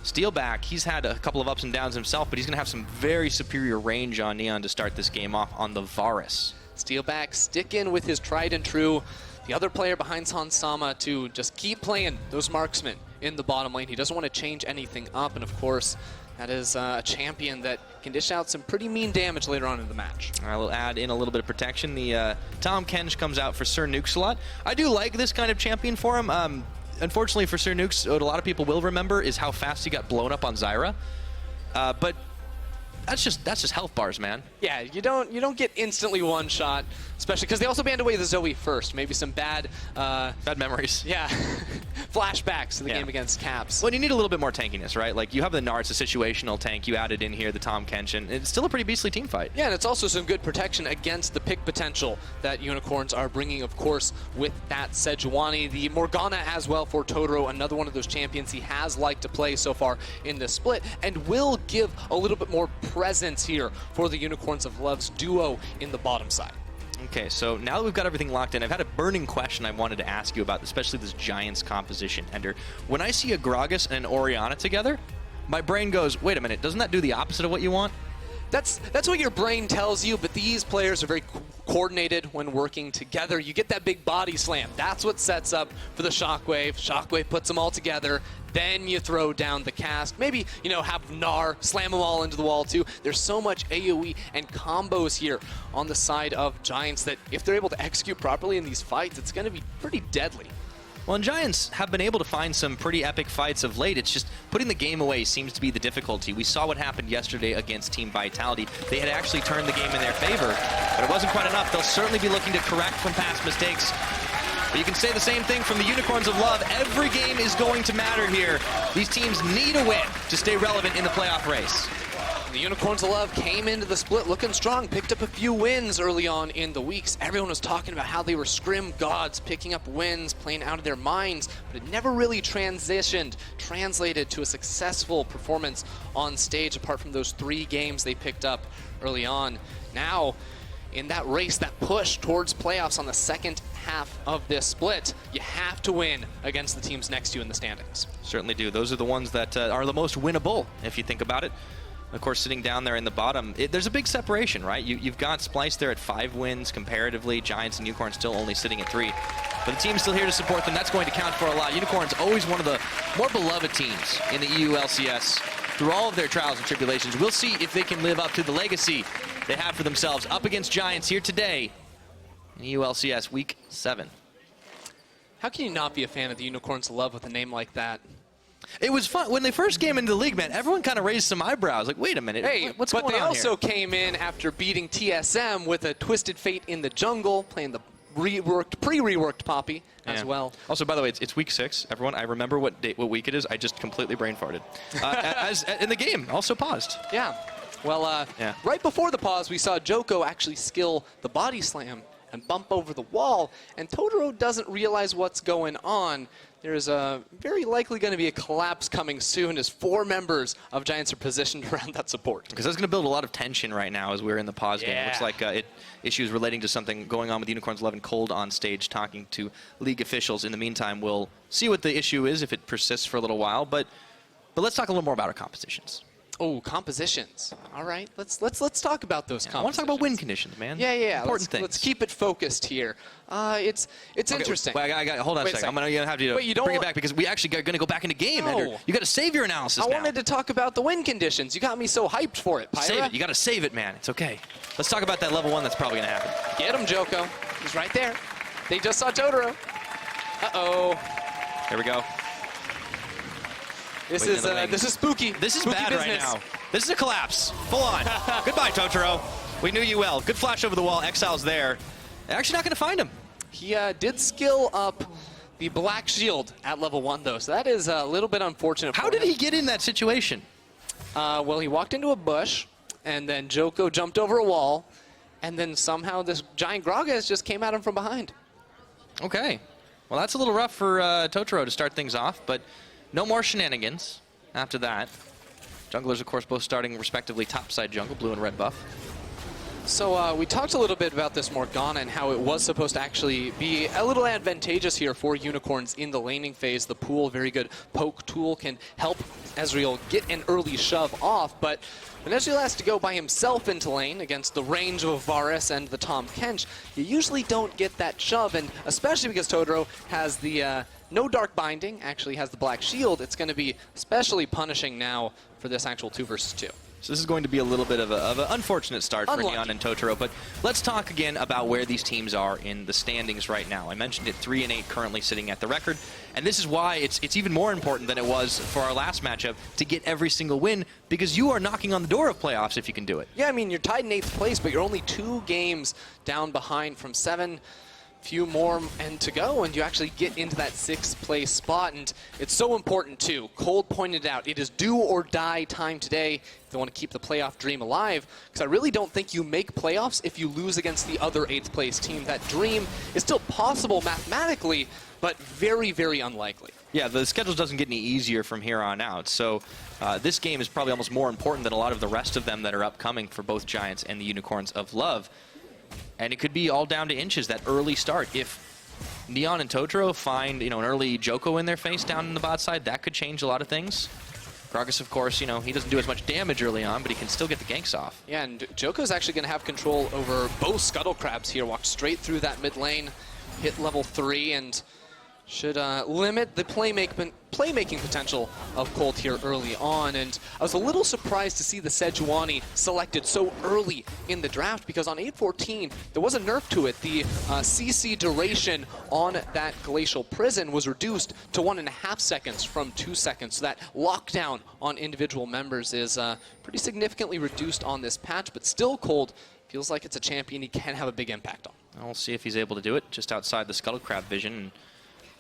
Steelback, he's had a couple of ups and downs himself, but he's going to have some very superior range on Neon to start this game off on the Varus. Steelback sticking with his tried and true, the other player behind Sansama, to just keep playing those marksmen in the bottom lane. He doesn't want to change anything up, and of course, that is a champion that can dish out some pretty mean damage later on in the match. I will add in a little bit of protection. The Tom Kench comes out for Sir Nuke slot. I do like this kind of champion for him. Unfortunately for Sir Nukes, what a lot of people will remember is how fast he got blown up on Zyra. But that's just health bars, man. Yeah, you don't get instantly one shot, especially because they also banned away the Zoe first. Maybe some bad memories. Yeah, flashbacks to the game against Caps. Well, you need a little bit more tankiness, right? Like you have the Nards, a situational tank. You added in here the Tom Kench, and it's still a pretty beastly team fight. Yeah, and it's also some good protection against the pick potential that Unicorns are bringing, of course, with that Sejuani. The Morgana as well for Totoro, another one of those champions he has liked to play so far in this split, and will give a little bit more presence here for the Unicorns of Love's duo in the bottom side. Okay, so now that we've got everything locked in, I've had a burning question I wanted to ask you about, especially this Giants composition, Ender. When I see a Gragas and an Orianna together, my brain goes, wait a minute, doesn't that do the opposite of what you want? That's what your brain tells you, but these players are very coordinated when working together. You get that big body slam. That's what sets up for the Shockwave. Shockwave puts them all together. Then you throw down the cast. Maybe, you know, have Gnar slam them all into the wall too. There's so much AoE and combos here on the side of Giants that if they're able to execute properly in these fights, it's going to be pretty deadly. Well, and Giants have been able to find some pretty epic fights of late. It's just putting the game away seems to be the difficulty. We saw what happened yesterday against Team Vitality. They had actually turned the game in their favor, but it wasn't quite enough. They'll certainly be looking to correct from past mistakes. But you can say the same thing from the Unicorns of Love. Every game is going to matter here. These teams need a win to stay relevant in the playoff race. The Unicorns of Love came into the split looking strong, picked up a few wins early on in the weeks. Everyone was talking about how they were scrim gods, picking up wins, playing out of their minds, but it never really translated to a successful performance on stage, apart from those 3 games they picked up early on. Now, in that race, that push towards playoffs on the second half of this split, you have to win against the teams next to you in the standings. Certainly do. Those are the ones that are the most winnable, if you think about it. Of course, sitting down there in the bottom, there's a big separation, right? You've got Splyce there at 5 wins comparatively. Giants and Unicorns still only sitting at 3. But the team's still here to support them. That's going to count for a lot. Unicorns always one of the more beloved teams in the EULCS through all of their trials and tribulations. We'll see if they can live up to the legacy they have for themselves up against Giants here today in EULCS Week 7. How can you not be a fan of the Unicorns of Love with a name like that? It was fun. When they first came into the league, man, everyone kind of raised some eyebrows. Like, wait a minute, hey, what's going on here? But they also came in after beating TSM with a Twisted Fate in the jungle, playing the pre-reworked Poppy as well. Also, by the way, it's week 6. Everyone, I remember what week it is. I just completely brain farted. As in the game, also paused. Yeah. Well, right before the pause, we saw Joko actually skill the body slam and bump over the wall, and Totoro doesn't realize what's going on. There's very likely going to be a collapse coming soon as 4 members of Giants are positioned around that support. Because that's going to build a lot of tension right now as we're in the pause game. It looks like issues relating to something going on with Unicorns 11 Cold on stage talking to league officials. In the meantime, we'll see what the issue is if it persists for a little while. But let's talk a little more about our compositions. Oh, compositions. All right, let's talk about those compositions. I want to talk about win conditions, man. Yeah. Important things. Let's keep it focused here. It's interesting. Wait, hold on a second. I'm going to have to bring it back because we actually are going to go back into game, Ender. You got to save your analysis now. I wanted to talk about the win conditions. You got me so hyped for it, Pyra. Save it. You got to save it, man. It's okay. Let's talk about that level 1 that's probably going to happen. Get him, Joko. He's right there. They just saw Totoro. Uh-oh. Here we go. This is spooky. This is spooky bad business. right now. This is a collapse. Full on. Goodbye, Totoro. We knew you well. Good flash over the wall. Exile's there. They're actually not going to find him. He did skill up the Black Shield at level 1, though, so that is a little bit unfortunate. How did he get in that situation? Well, he walked into a bush, and then Joko jumped over a wall, and then somehow this giant Gragas just came at him from behind. Okay. Well, that's a little rough for Totoro to start things off, but no more shenanigans after that. Junglers, of course, both starting respectively topside jungle, blue and red buff. So we talked a little bit about this Morgana and how it was supposed to actually be a little advantageous here for Unicorns in the laning phase. The pool, very good poke tool, can help Ezreal get an early shove off, but when Ezreal has to go by himself into lane against the range of Varus and the Tahm Kench, you usually don't get that shove, and especially because Totoro has the no Dark Binding, actually has the Black Shield, it's going to be especially punishing now for this actual 2 versus 2. So this is going to be a little bit of an unfortunate start for Neon and Totoro, but let's talk again about where these teams are in the standings right now. I mentioned it, 3-8 currently sitting at the record, and this is why it's even more important than it was for our last matchup to get every single win, because you are knocking on the door of playoffs if you can do it. Yeah, I mean, you're tied in 8th place, but you're only 2 games down behind from 7. Few more and to go, and you actually get into that 6th place spot, and it's so important too. Cold pointed out, it is do or die time today if they want to keep the playoff dream alive, because I really don't think you make playoffs if you lose against the other 8th place team. That dream is still possible mathematically, but very, very unlikely. Yeah, the schedule doesn't get any easier from here on out, so this game is probably almost more important than a lot of the rest of them that are upcoming for both Giants and the Unicorns of Love. And it could be all down to inches, that early start. If Neon and Totoro find, an early Joko in their face down in the bot side, that could change a lot of things. Gragas, of course, he doesn't do as much damage early on, but he can still get the ganks off. Yeah, and Joko's actually going to have control over both Scuttle Crabs here. Walk straight through that mid lane, hit level 3, and should limit the playmaking potential of Colt here early on. And I was a little surprised to see the Sejuani selected so early in the draft, because on 8-14 there was a nerf to it. The CC duration on that Glacial Prison was reduced to 1.5 seconds from 2 seconds. So that lockdown on individual members is pretty significantly reduced on this patch, but still Colt feels like it's a champion he can have a big impact on. We'll see if he's able to do it just outside the Scuttle Crab vision.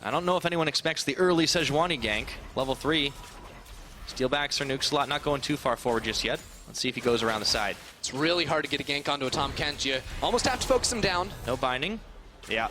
I don't know if anyone expects the early Sejuani gank. Level 3. Steelbacks or nuke slot not going too far forward just yet. Let's see if he goes around the side. It's really hard to get a gank onto a Tahm Kench. You almost have to focus him down. No binding. Yeah.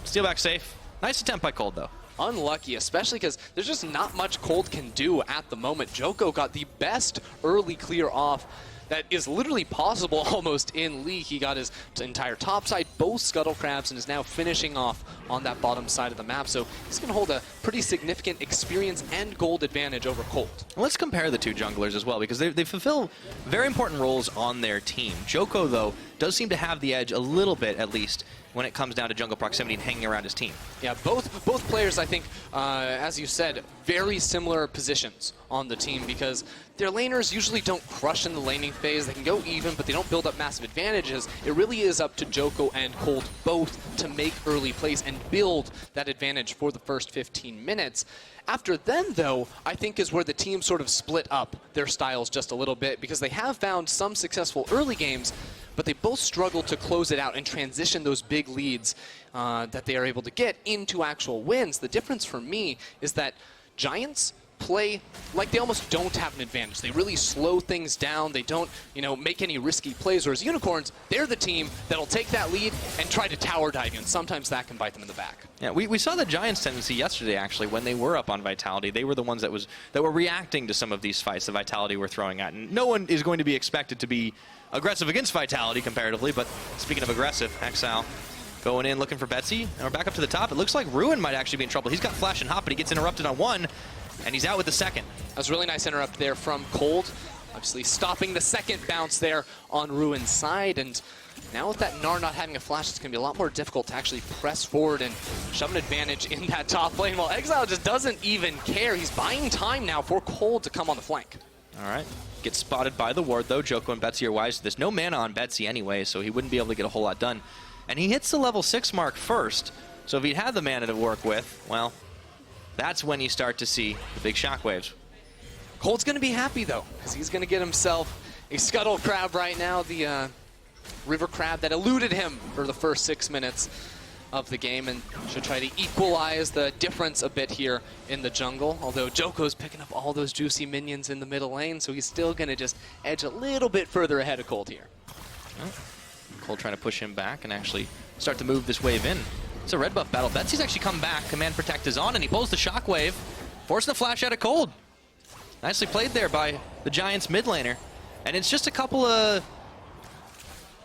Steelback safe. Nice attempt by Cold, though. Unlucky, especially because there's just not much Cold can do at the moment. Joko got the best early clear off that is literally possible almost in League. He got his entire top side, both Scuttle Crabs, and is now finishing off on that bottom side of the map. So he's going to hold a pretty significant experience and gold advantage over Colt. Let's compare the two junglers as well, because they fulfill very important roles on their team. Joko, though, does seem to have the edge a little bit, at least, when it comes down to jungle proximity and hanging around his team. Yeah, both players, I think, as you said, very similar positions on the team, because their laners usually don't crush in the laning phase. They can go even, but they don't build up massive advantages. It really is up to Joko and Colt both to make early plays and build that advantage for the first 15 minutes. After then, though, I think is where the team sort of split up their styles just a little bit, because they have found some successful early games, but they both struggle to close it out and transition those big leads that they are able to get into actual wins. The difference for me is that Giants play like they almost don't have an advantage. They really slow things down. They don't, make any risky plays. Whereas Unicorns, they're the team that'll take that lead and try to tower dive you, and sometimes that can bite them in the back. Yeah, we saw the Giants' tendency yesterday, actually, when they were up on Vitality. They were the ones that were reacting to some of these fights that Vitality were throwing at. And no one is going to be expected to be aggressive against Vitality comparatively, but speaking of aggressive, Exile going in looking for Betsy. And we're back up to the top. It looks like Ruin might actually be in trouble. He's got Flash and Hop, but he gets interrupted on one, and he's out with the second. That was a really nice interrupt there from Cold. Obviously stopping the second bounce there on Ruin's side, and now with that Gnar not having a flash, it's going to be a lot more difficult to actually press forward and shove an advantage in that top lane, while Exile just doesn't even care. He's buying time now for Cold to come on the flank. All right. Gets spotted by the ward, though. Joko and Betsy are wise to this. No mana on Betsy anyway, so he wouldn't be able to get a whole lot done. And he hits the level 6 mark first, so if he'd had the mana to work with, well, that's when you start to see the big shockwaves. Cold's going to be happy, though, because he's going to get himself a Scuttle Crab right now, the River Crab that eluded him for the first 6 minutes of the game, and should try to equalize the difference a bit here in the jungle, although Joko's picking up all those juicy minions in the middle lane, so he's still going to just edge a little bit further ahead of Cold here. Oh. Cold trying to push him back and actually start to move this wave in. It's a red buff battle. Betsy's actually come back. Command Protect is on, and he pulls the shockwave, forcing the flash out of Cold. Nicely played there by the Giants mid laner. And it's just a couple of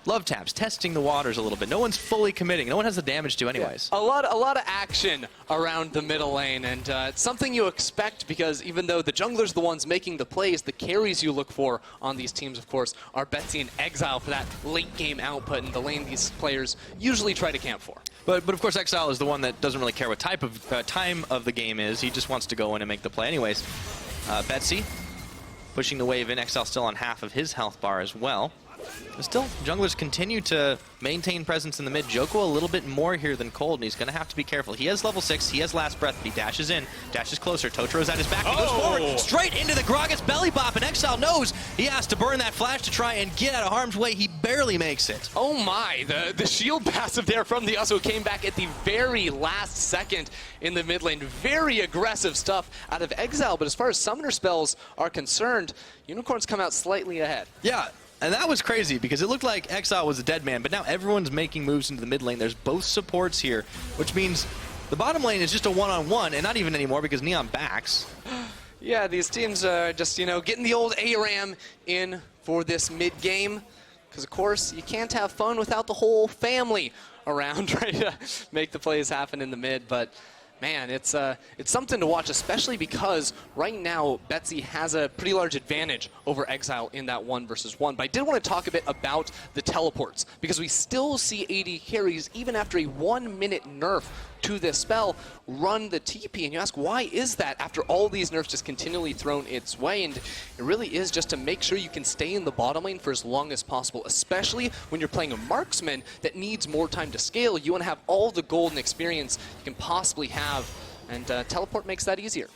love taps, testing the waters a little bit. No one's fully committing. No one has the damage to anyways. Yeah. A lot of action around the middle lane, and it's something you expect, because even though the junglers are the ones making the plays, the carries you look for on these teams, of course, are Betsy and Exile for that late game output, and the lane these players usually try to camp for. But of course, Exile is the one that doesn't really care what type of time of the game is. He just wants to go in and make the play anyways. Betsy pushing the wave in. Exile still on half of his health bar as well. But still, junglers continue to maintain presence in the mid. Joko a little bit more here than Cold, and he's going to have to be careful. He has level 6, he has last breath, but he dashes in, dashes closer. Totro's at his back, he goes forward, straight into the Gragas belly bop, and Exile knows he has to burn that flash to try and get out of harm's way. He barely makes it. Oh my, the shield passive there from the Yasuo came back at the very last second in the mid lane. Very aggressive stuff out of Exile, but as far as summoner spells are concerned, Unicorns come out slightly ahead. Yeah. And that was crazy because it looked like Exile was a dead man, but now everyone's making moves into the mid lane. There's both supports here, which means the bottom lane is just a one-on-one, and not even anymore because Neon backs. Yeah, these teams are just, you know, getting the old ARAM in for this mid game, because of course you can't have fun without the whole family around trying to make the plays happen in the mid. But man, it's something to watch, especially because right now Betsy has a pretty large advantage over Exile in that 1 versus 1. But I did want to talk a bit about the teleports, because we still see AD carries, even after a 1-minute nerf to this spell, run the TP. And you ask, why is that after all these nerfs just continually thrown its way? And it really is just to make sure you can stay in the bottom lane for as long as possible, especially when you're playing a marksman that needs more time to scale. You want to have all the golden experience you can possibly have, and teleport makes that easier.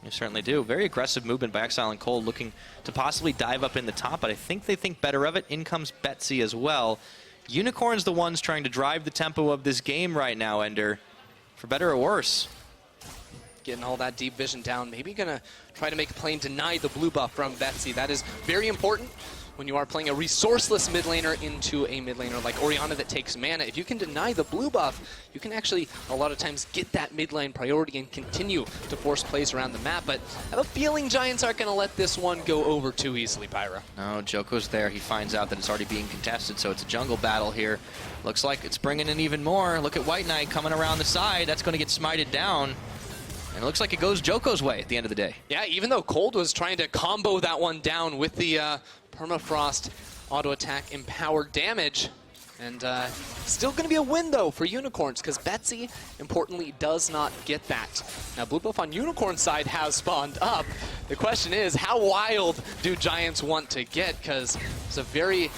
You certainly do. Very aggressive movement by Exile and Cold, looking to possibly dive up in the top, but I think they think better of it. In comes Betsy as well. Unicorn's the ones trying to drive the tempo of this game right now, Ender, for better or worse. Getting all that deep vision down, maybe gonna try to make a play and deny the blue buff from Betsy. That is very important when you are playing a resourceless mid laner into a mid laner like Orianna that takes mana. If you can deny the blue buff, you can actually a lot of times get that mid lane priority and continue to force plays around the map. But I have a feeling Giants aren't going to let this one go over too easily, Pyra. No, Joko's there. He finds out that it's already being contested, so it's a jungle battle here. Looks like it's bringing in even more. Look at White Knight coming around the side. That's going to get smited down. And it looks like it goes Joko's way at the end of the day. Yeah, even though Cold was trying to combo that one down with the Permafrost auto attack empowered damage. And still going to be a win, though, for Unicorns, because Betsy, importantly, does not get that. Now, blue buff on Unicorn's side has spawned up. The question is, how wild do Giants want to get? Because it's a very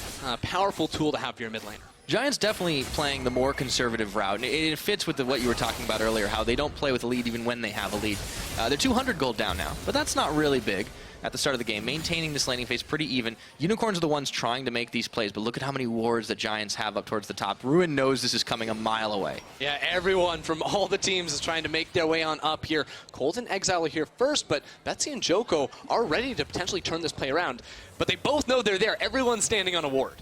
powerful tool to have for your mid laner. Giants definitely playing the more conservative route, and it fits with what you were talking about earlier, how they don't play with a lead even when they have a lead. They're 200 gold down now, but that's not really big at the start of the game. Maintaining this laning phase pretty even. Unicorns are the ones trying to make these plays, but look at how many wards the Giants have up towards the top. Ruin knows this is coming a mile away. Yeah, everyone from all the teams is trying to make their way on up here. Cold and Exile are here first, but Betsy and Joko are ready to potentially turn this play around. But they both know they're there. Everyone's standing on a ward.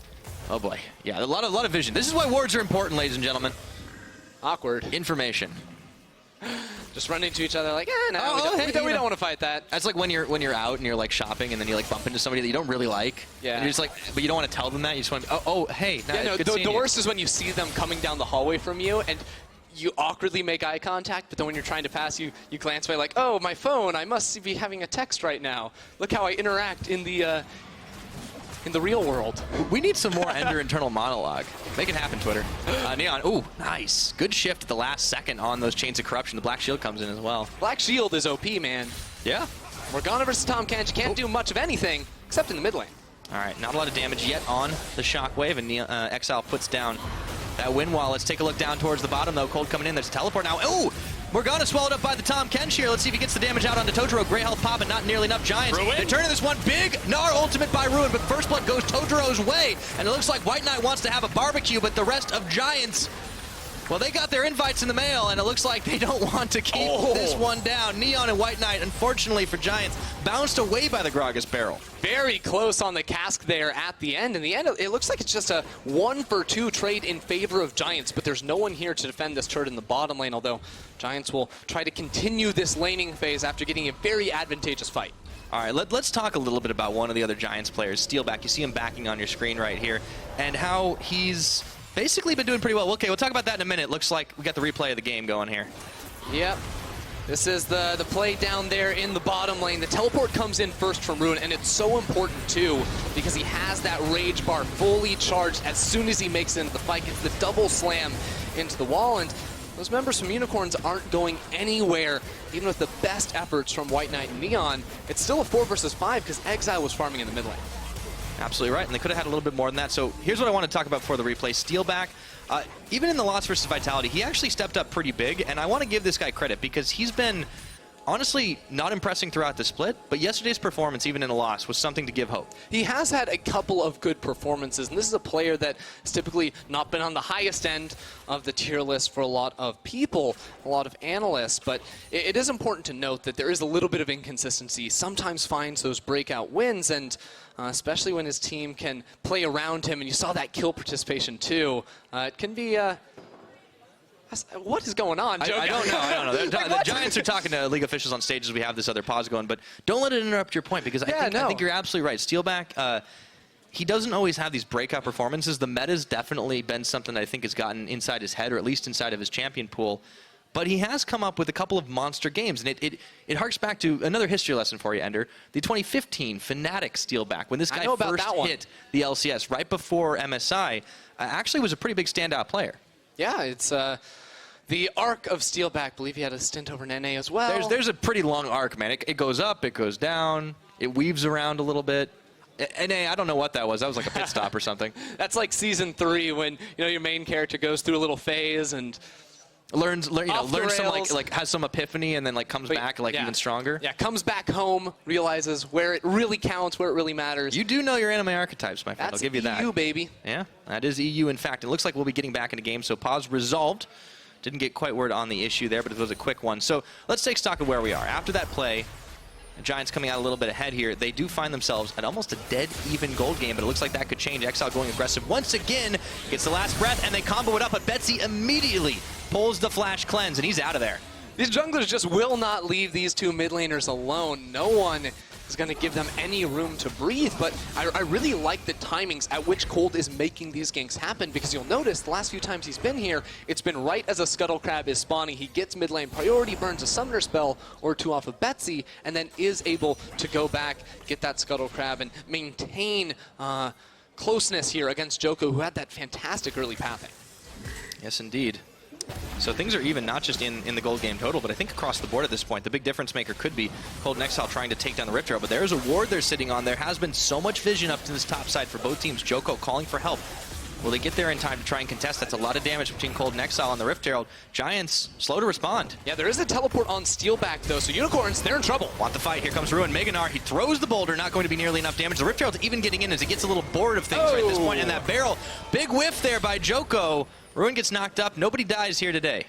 Oh boy, yeah, a lot of vision. This is why wards are important, ladies and gentlemen. Awkward. Information. Just run into each other like, no, we don't want to fight that. That's like when you're out and you're like shopping and then you like bump into somebody that you don't really like. Yeah. And you're just like, but you don't want to tell them that. You just want to, hey. Yeah, no, the worst is when you see them coming down the hallway from you and you awkwardly make eye contact, but then when you're trying to pass, you glance away like, oh, my phone, I must be having a text right now. Look how I interact in the real world. We need some more Ender internal monologue. Make it happen, Twitter. Neon, ooh, nice. Good shift at the last second on those Chains of Corruption. The Black Shield comes in as well. Black Shield is OP, man. Yeah. Morgana versus Tahm Kench can't do much of anything except in the mid lane. All right, not a lot of damage yet on the Shockwave, and Exile puts down that win wall. Let's take a look down towards the bottom, though. Cold coming in. There's a teleport now. Ooh! Morgana swallowed up by the Tahm Kench here. Let's see if he gets the damage out onto Totoro. Grey health pop, and not nearly enough. Giants. Ruin. They're turning this one big. Gnar ultimate by Ruin, but first blood goes Totoro's way. And it looks like White Knight wants to have a barbecue, but the rest of Giants, well, they got their invites in the mail, and it looks like they don't want to keep this one down. Neon and White Knight, unfortunately for Giants, bounced away by the Gragas barrel. Very close on the cask there at the end. In the end, it looks like it's just a 1-for-2 trade in favor of Giants, but there's no one here to defend this turret in the bottom lane, although Giants will try to continue this laning phase after getting a very advantageous fight. All right, let's talk a little bit about one of the other Giants players, Steelback. You see him backing on your screen right here, and how he's basically been doing pretty well. Okay, we'll talk about that in a minute. Looks like we got the replay of the game going here. Yep. This is the play down there in the bottom lane. The teleport comes in first from Ruin, and it's so important, too, because he has that rage bar fully charged as soon as he makes it into the fight. Gets the double slam into the wall, and those members from Unicorns aren't going anywhere. Even with the best efforts from White Knight and Neon, it's still a 4 versus 5 because Exile was farming in the mid lane. Absolutely right, and they could have had a little bit more than that. So here's what I want to talk about before the replay. Steelback, even in the loss versus Vitality, he actually stepped up pretty big, and I want to give this guy credit because he's been honestly not impressing throughout the split, but yesterday's performance, even in a loss, was something to give hope. He has had a couple of good performances, and this is a player that has typically not been on the highest end of the tier list for a lot of people, a lot of analysts, but it is important to note that there is a little bit of inconsistency. He sometimes finds those breakout wins, and especially when his team can play around him, and you saw that kill participation too. It can be what is going on, Joe? I don't know. The Giants are talking to league officials on stage as we have this other pause going, but don't let it interrupt your point because I think you're absolutely right. Steelback, he doesn't always have these breakout performances. The meta's definitely been something that I think has gotten inside his head, or at least inside of his champion pool. But he has come up with a couple of monster games, and it harks back to another history lesson for you, Ender. The 2015 Fnatic Steelback, when this guy first hit the LCS right before MSI, actually was a pretty big standout player. Yeah, it's the arc of Steelback. I believe he had a stint over in NA as well. There's a pretty long arc, man. It goes up, it goes down, it weaves around a little bit. NA, I don't know what that was. That was like a pit stop or something. That's like season 3 when your main character goes through a little phase and learns some like has some epiphany and then like comes back even stronger. Yeah, comes back home, realizes where it really counts, where it really matters. You do know your anime archetypes, my friend. I'll give you that. EU, baby. Yeah, that is EU. In fact, it looks like we'll be getting back into game. So pause resolved. Didn't get quite word on the issue there, but it was a quick one. So let's take stock of where we are after that play. The Giants coming out a little bit ahead here. They do find themselves at almost a dead even gold game, but it looks like that could change. Exile going aggressive once again, gets the last breath, and they combo it up, but Betsy immediately pulls the flash cleanse, and he's out of there. These junglers just will not leave these two mid laners alone. No one is going to give them any room to breathe, but I really like the timings at which Cold is making these ganks happen, because you'll notice the last few times he's been here, it's been right as a Scuttle Crab is spawning. He gets mid lane priority, burns a Summoner spell or 2 off of Betsy, and then is able to go back, get that Scuttle Crab, and maintain closeness here against Joko, who had that fantastic early pathing. Yes, indeed. So things are even, not just in the gold game total, but I think across the board at this point. The big difference maker could be Cold and Exile trying to take down the Rift Herald, but there's a ward they're sitting on. There has been so much vision up to this top side for both teams. Joko calling for help. Will they get there in time to try and contest? That's a lot of damage between Cold and Exile on the Rift Herald. Giants slow to respond. Yeah, there is a teleport on Steelback, though, so Unicorns, they're in trouble. Want the fight. Here comes Ruin. Mega Gnar, he throws the boulder, not going to be nearly enough damage. The Rift Herald's even getting in as he gets a little bored of things right at this point. And that barrel, big whiff there by Joko. Ruin gets knocked up. Nobody dies here today.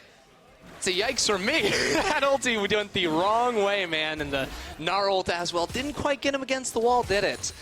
It's a yikes for me. That ulti we went the wrong way, man, and the Gnar ult as well. Didn't quite get him against the wall, did it?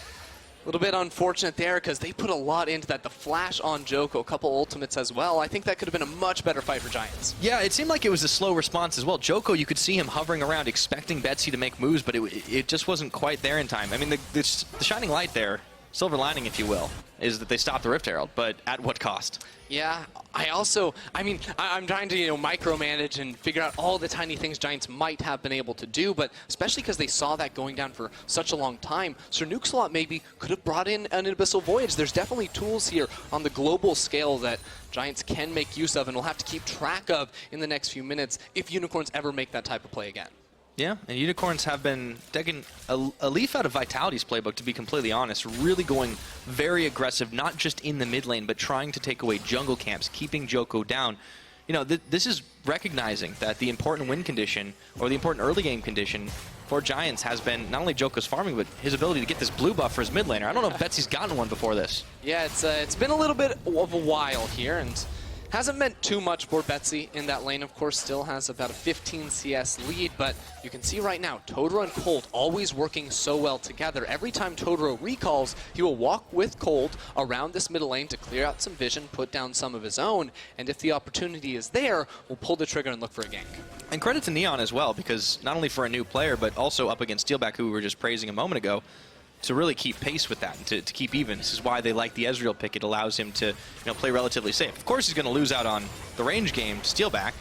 A little bit unfortunate there because they put a lot into that. The flash on Joko, a couple ultimates as well. I think that could have been a much better fight for Giants. Yeah, it seemed like it was a slow response as well. Joko, you could see him hovering around expecting Betsy to make moves, but it just wasn't quite there in time. I mean, the shining light there silver lining, if you will, is that they stopped the Rift Herald, but at what cost? Yeah, I'm trying to, micromanage and figure out all the tiny things Giants might have been able to do, but especially because they saw that going down for such a long time. Sir Nukeslot maybe could have brought in an Abyssal Voyage. There's definitely tools here on the global scale that Giants can make use of and will have to keep track of in the next few minutes if Unicorns ever make that type of play again. Yeah, and Unicorns have been taking a leaf out of Vitality's playbook, to be completely honest, really going very aggressive, not just in the mid lane, but trying to take away jungle camps, keeping Joko down. This is recognizing that the important win condition, or the important early game condition for Giants has been not only Joko's farming, but his ability to get this blue buff for his mid laner. I don't know if Betsy's gotten one before this. Yeah, it's been a little bit of a while here, and hasn't meant too much for Betsy in that lane. Of course, still has about a 15 CS lead, but you can see right now, Totoro and Cold always working so well together. Every time Totoro recalls, he will walk with Cold around this middle lane to clear out some vision, put down some of his own, and if the opportunity is there, we'll pull the trigger and look for a gank. And credit to Neon as well, because not only for a new player, but also up against Steelback, who we were just praising a moment ago, to really keep pace with that and to keep even. This is why they like the Ezreal pick. It allows him to play relatively safe. Of course, he's going to lose out on the range game to Steelback,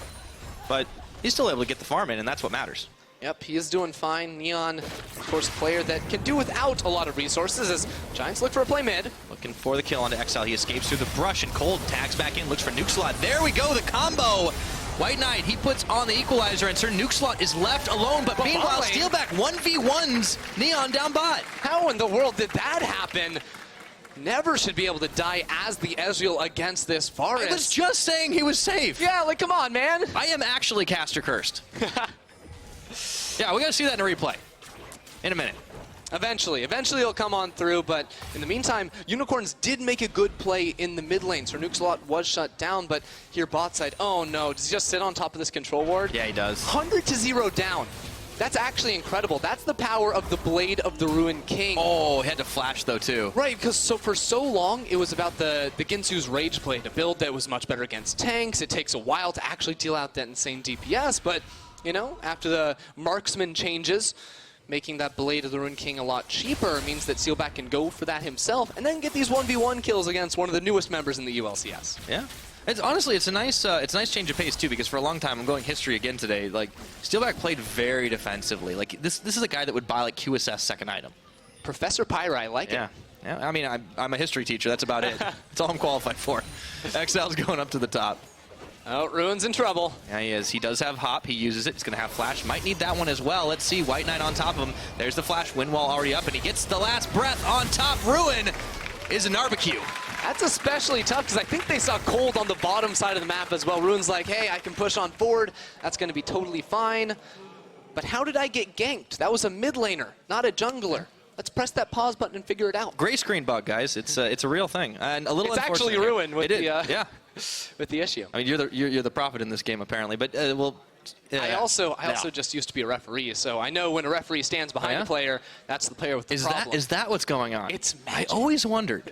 but he's still able to get the farm in, and that's what matters. Yep, he is doing fine. Neon, of course, a player that can do without a lot of resources as Giants look for a play mid. Looking for the kill onto Exile. He escapes through the brush, and Cold tags back in, looks for Nukeslot. There we go, the combo! White Knight, he puts on the equalizer, and Sir Nukeslot is left alone, but meanwhile, Steelback 1v1s Neon down bot. How in the world did that happen? Never should be able to die as the Ezreal against this forest. I was just saying he was safe. Yeah, come on, man. I am actually caster cursed. Yeah, we gotta see that in a replay in a minute. Eventually it'll come on through, but in the meantime, Unicorns did make a good play in the mid lane. Sir Nukeslot was shut down, but here bot side, oh no, does he just sit on top of this control ward? Yeah, he does. 100-0 down. That's actually incredible. That's the power of the Blade of the Ruined King. Oh, he had to flash though too. Right, because for so long, it was about the Ginsu's Rage Blade, a build that was much better against tanks. It takes a while to actually deal out that insane DPS, but after the marksman changes, making that Blade of the Ruined King a lot cheaper means that Steelback can go for that himself and then get these 1v1 kills against one of the newest members in the EULCS. Yeah. Honestly, it's a nice change of pace too, because for a long time, I'm going history again today, Steelback played very defensively. This is a guy that would buy QSS second item. Professor Pyra, I like it. Yeah, I mean, I'm a history teacher, that's about it. That's all I'm qualified for. Excel's going up to the top. Oh, Ruin's in trouble. Yeah, he is. He does have Hop. He uses it. He's going to have Flash. Might need that one as well. Let's see. White Knight on top of him. There's the Flash. Wind wall already up, and he gets the last breath on top. Ruin is a barbecue. That's especially tough because I think they saw Cold on the bottom side of the map as well. Ruin's like, hey, I can push on forward. That's going to be totally fine. But how did I get ganked? That was a mid laner, not a jungler. Let's press that pause button and figure it out. Gray screen bug, guys. It's a real thing, and a little. It's actually Ruin with with the issue. I mean, you're the prophet in this game apparently, but I also just used to be a referee, so I know when a referee stands behind a player, that's the player with the problem. Is that what's going on? It's magic. I always wondered.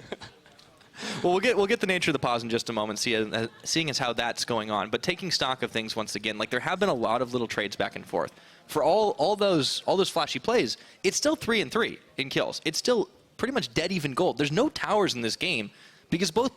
Well, we'll get the nature of the pause in just a moment, seeing as how that's going on. But taking stock of things once again, there have been a lot of little trades back and forth. For all those flashy plays, it's still 3-3 in kills. It's still pretty much dead even gold. There's no towers in this game because both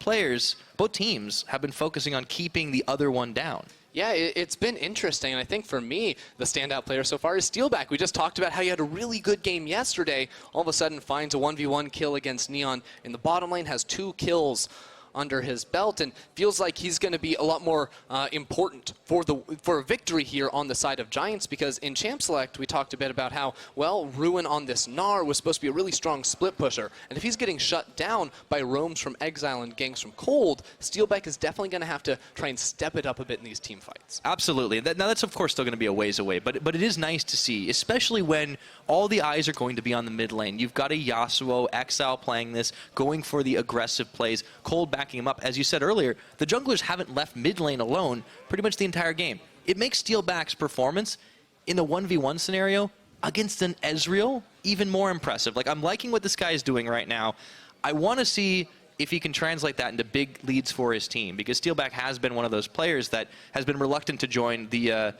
teams have been focusing on keeping the other one down. Yeah, it's been interesting, and I think for me, the standout player so far is Steelback. We just talked about how he had a really good game yesterday. All of a sudden finds a 1v1 kill against Neon in the bottom lane, has 2 kills under his belt, and feels like he's going to be a lot more important for a victory here on the side of Giants, because in Champ Select we talked a bit about how, well, Ruin on this Gnar was supposed to be a really strong split pusher, and if he's getting shut down by roams from Exile and ganks from Cold, Steelback is definitely going to have to try and step it up a bit in these team fights. Absolutely. Now that's of course still going to be a ways away, but it is nice to see, especially when all the eyes are going to be on the mid lane. You've got a Yasuo, Exile playing this, going for the aggressive plays, Cold backing him up. As you said earlier, the junglers haven't left mid lane alone pretty much the entire game. It makes Steelback's performance in the 1v1 scenario against an Ezreal even more impressive. I'm liking what this guy is doing right now. I want to see if he can translate that into big leads for his team, because Steelback has been one of those players that has been reluctant to join the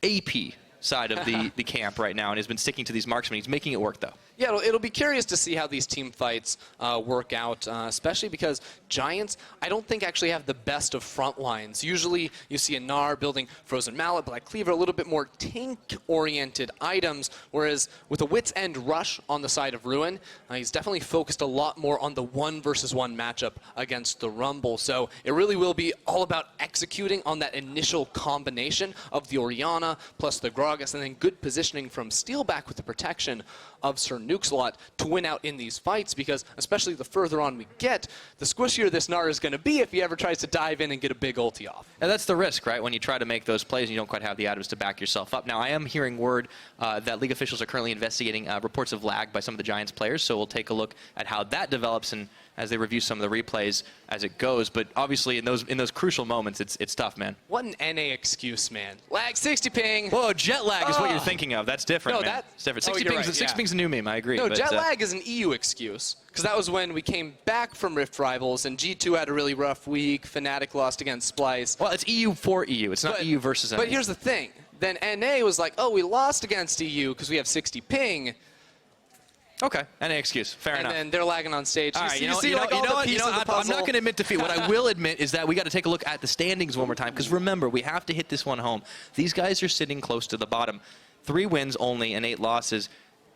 AP side of the camp right now and has been sticking to these marksmen. He's making it work, though. Yeah, it'll be curious to see how these team fights work out, especially because Giants, I don't think actually have the best of front lines. Usually you see a Gnar building Frozen Mallet, Black Cleaver, a little bit more tank-oriented items, whereas with a Wit's End Rush on the side of Ruin, he's definitely focused a lot more on the 1-versus-1 matchup against the Rumble. So it really will be all about executing on that initial combination of the Orianna plus the Gragas, and then good positioning from Steelback with the protection of Sir Nukeslot to win out in these fights, because especially the further on we get, the squishier this Gnar is going to be if he ever tries to dive in and get a big ulti off. And that's the risk, right? When you try to make those plays and you don't quite have the items to back yourself up. Now, I am hearing word that League officials are currently investigating reports of lag by some of the Giants players, so we'll take a look at how that develops and as they review some of the replays as it goes. But obviously, in those crucial moments, it's tough, man. What an NA excuse, man. Lag 60 ping. Whoa, jet lag is what you're thinking of. That's different, No, man. that- It's different. oh, 60 you're ping's, right, 60 yeah. ping's a new meme, I agree. No, but, jet lag is an EU excuse, because that was when we came back from Rift Rivals, and G2 had a really rough week. Fnatic lost against Splyce. Well, it's EU for EU. It's not EU versus NA. But here's the thing. Then NA was like, oh, we lost against EU because we have 60 ping. Okay, NA excuse. Fair enough. And then they're lagging on stage. All right, you see like all the pieces of the I'm puzzle. not going to admit defeat. What I will admit is that we got to take a look at the standings one more time, because remember, we have to hit this one home. These guys are sitting close to the bottom. 3 wins only and 8 losses.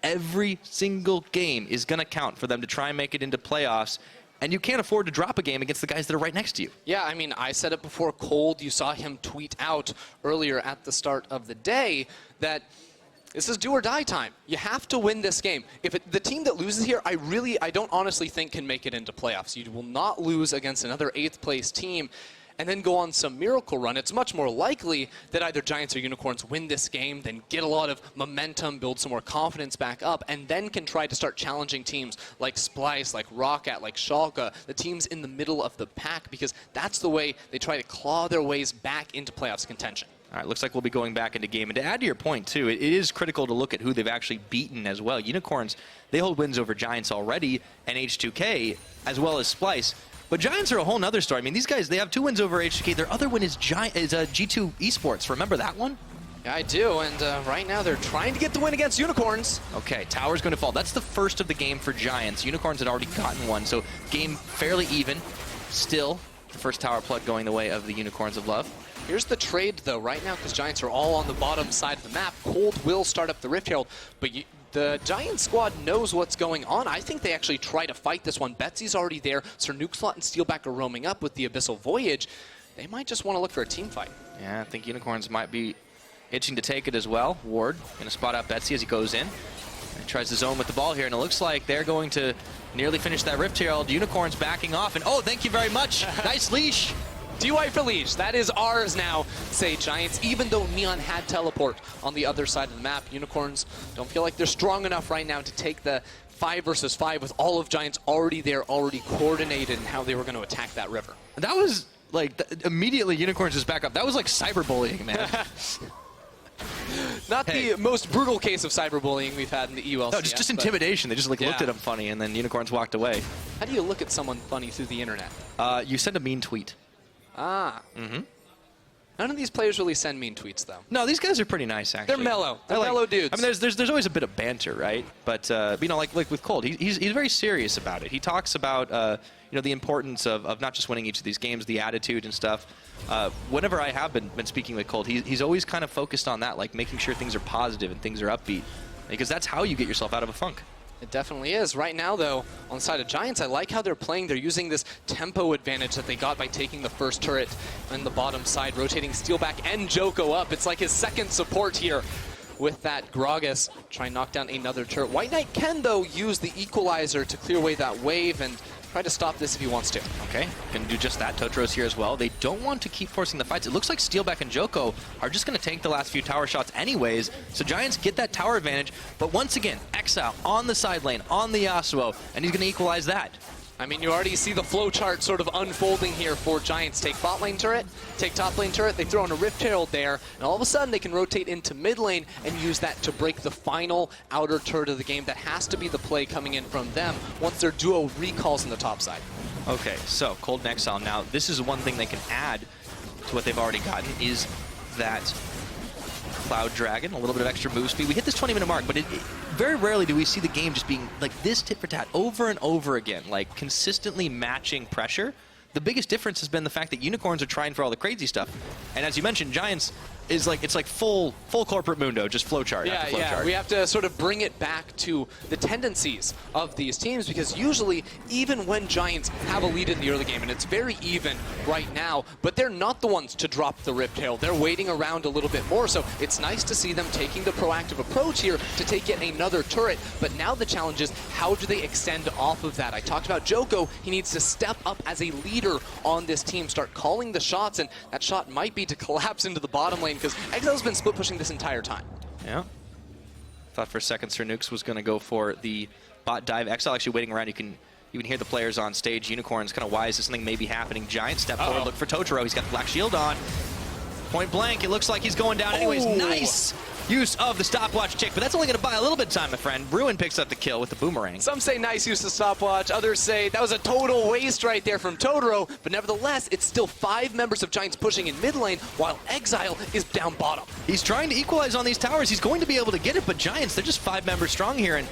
Every single game is going to count for them to try and make it into playoffs, and you can't afford to drop a game against the guys that are right next to you. Yeah, I mean, I said it before Cold. You saw him tweet out earlier at the start of the day that this is do or die time. You have to win this game. If the team that loses here, I don't honestly think can make it into playoffs. You will not lose against another 8th place team and then go on some miracle run. It's much more likely that either Giants or Unicorns win this game, then get a lot of momentum, build some more confidence back up, and then can try to start challenging teams like Splyce, like Roccat, like Schalke, the teams in the middle of the pack, because that's the way they try to claw their ways back into playoffs contention. All right, looks like we'll be going back into game. And to add to your point, too, it is critical to look at who they've actually beaten as well. Unicorns, they hold wins over Giants already, and H2K, as well as Splyce. But Giants are a whole nother story. I mean, these guys, they have 2 wins over H2K. Their other win is G2 Esports. Remember that one? Yeah, I do, and right now they're trying to get the win against Unicorns. Okay, tower's going to fall. That's the first of the game for Giants. Unicorns had already gotten one, so game fairly even. Still, the first tower plug going the way of the Unicorns of Love. Here's the trade, though, right now, because Giants are all on the bottom side of the map. Cold will start up the Rift Herald, but the Giant squad knows what's going on. I think they actually try to fight this one. Betsy's already there. Sir Nukeslot and Steelback are roaming up with the Abyssal Voyage. They might just want to look for a team fight. Yeah, I think Unicorns might be itching to take it as well. Ward going to spot out Betsy as he goes in. He tries to zone with the ball here, and it looks like they're going to nearly finish that Rift Herald. Unicorns backing off, and oh, thank you very much. Nice leash. DY for leash. That is ours now, say Giants. Even though Neon had teleport on the other side of the map, Unicorns don't feel like they're strong enough right now to take the 5 versus 5 with all of Giants already there, already coordinated in how they were going to attack that river. That was like immediately Unicorns just back up. That was like cyberbullying, man. Not the most brutal case of cyberbullying we've had in the EULCS. No, just intimidation. They just like looked Yeah. at him funny, and then Unicorns walked away. How do you look at someone funny through the internet? You send a mean tweet. Ah. Mm-hmm. None of these players really send mean tweets, though. No, these guys are pretty nice, actually. They're mellow. They're I mellow dudes. I mean, there's always a bit of banter, right? But you know, like with Cold, he's very serious about it. He talks about you know, the importance of not just winning each of these games, the attitude and stuff. Whenever I have been speaking with Cold, he's always kind of focused on that, like making sure things are positive and things are upbeat, because that's how you get yourself out of a funk. It definitely is. Right now, though, on the side of Giants, I like how they're playing. They're using this tempo advantage that they got by taking the first turret on the bottom side, rotating Steelback and Joko up. It's like his second support here with that Gragas. Try and knock down another turret. White Knight can, though, use the equalizer to clear away that wave and try to stop this if he wants to. Okay, can do just that. Totro's here as well. They don't want to keep forcing the fights. It looks like Steelback and Joko are just going to tank the last few tower shots anyways, so Giants get that tower advantage, but once again, Exile on the side lane, on the Yasuo, and he's going to equalize that. I mean, you already see the flowchart sort of unfolding here for Giants. Take bot lane turret, take top lane turret, they throw in a Rift Herald there, and all of a sudden they can rotate into mid lane and use that to break the final outer turret of the game. That has to be the play coming in from them once their duo recalls on the top side. Okay, so Cold and Exile. Now, this is one thing they can add to what they've already gotten, is that Cloud Dragon, a little bit of extra move speed. We hit this 20-minute mark, but very rarely do we see the game just being like this tit for tat over and over again, like consistently matching pressure. The biggest difference has been the fact that Unicorns are trying for all the crazy stuff. And as you mentioned, Giants is like, it's like full corporate mundo, just flowchart after flowchart. Yeah, we have to sort of bring it back to the tendencies of these teams, because usually, even when Giants have a lead in the early game, and it's very even right now, but they're not the ones to drop the Riptail. They're waiting around a little bit more, so it's nice to see them taking the proactive approach here to take yet another turret. But now the challenge is, how do they extend off of that? I talked about Joko. He needs to step up as a leader on this team, start calling the shots, and that shot might be to collapse into the bottom lane, because Exile's been split pushing this entire time. Yeah. Thought for a second Sir Nukes was going to go for the bot dive. Exile actually waiting around. You can hear the players on stage. Unicorns kind of, why is this thing maybe happening? Giant step forward, look for Totoro. He's got the black shield on. Point blank, it looks like he's going down anyways. Nice use of the stopwatch chick, but that's only going to buy a little bit of time, my friend. Ruin picks up the kill with the boomerang. Some say nice use of stopwatch, others say that was a total waste right there from Totoro, but nevertheless, it's still 5 members of Giants pushing in mid lane, while Exile is down bottom. He's trying to equalize on these towers. He's going to be able to get it, but Giants, they're just 5 members strong here, and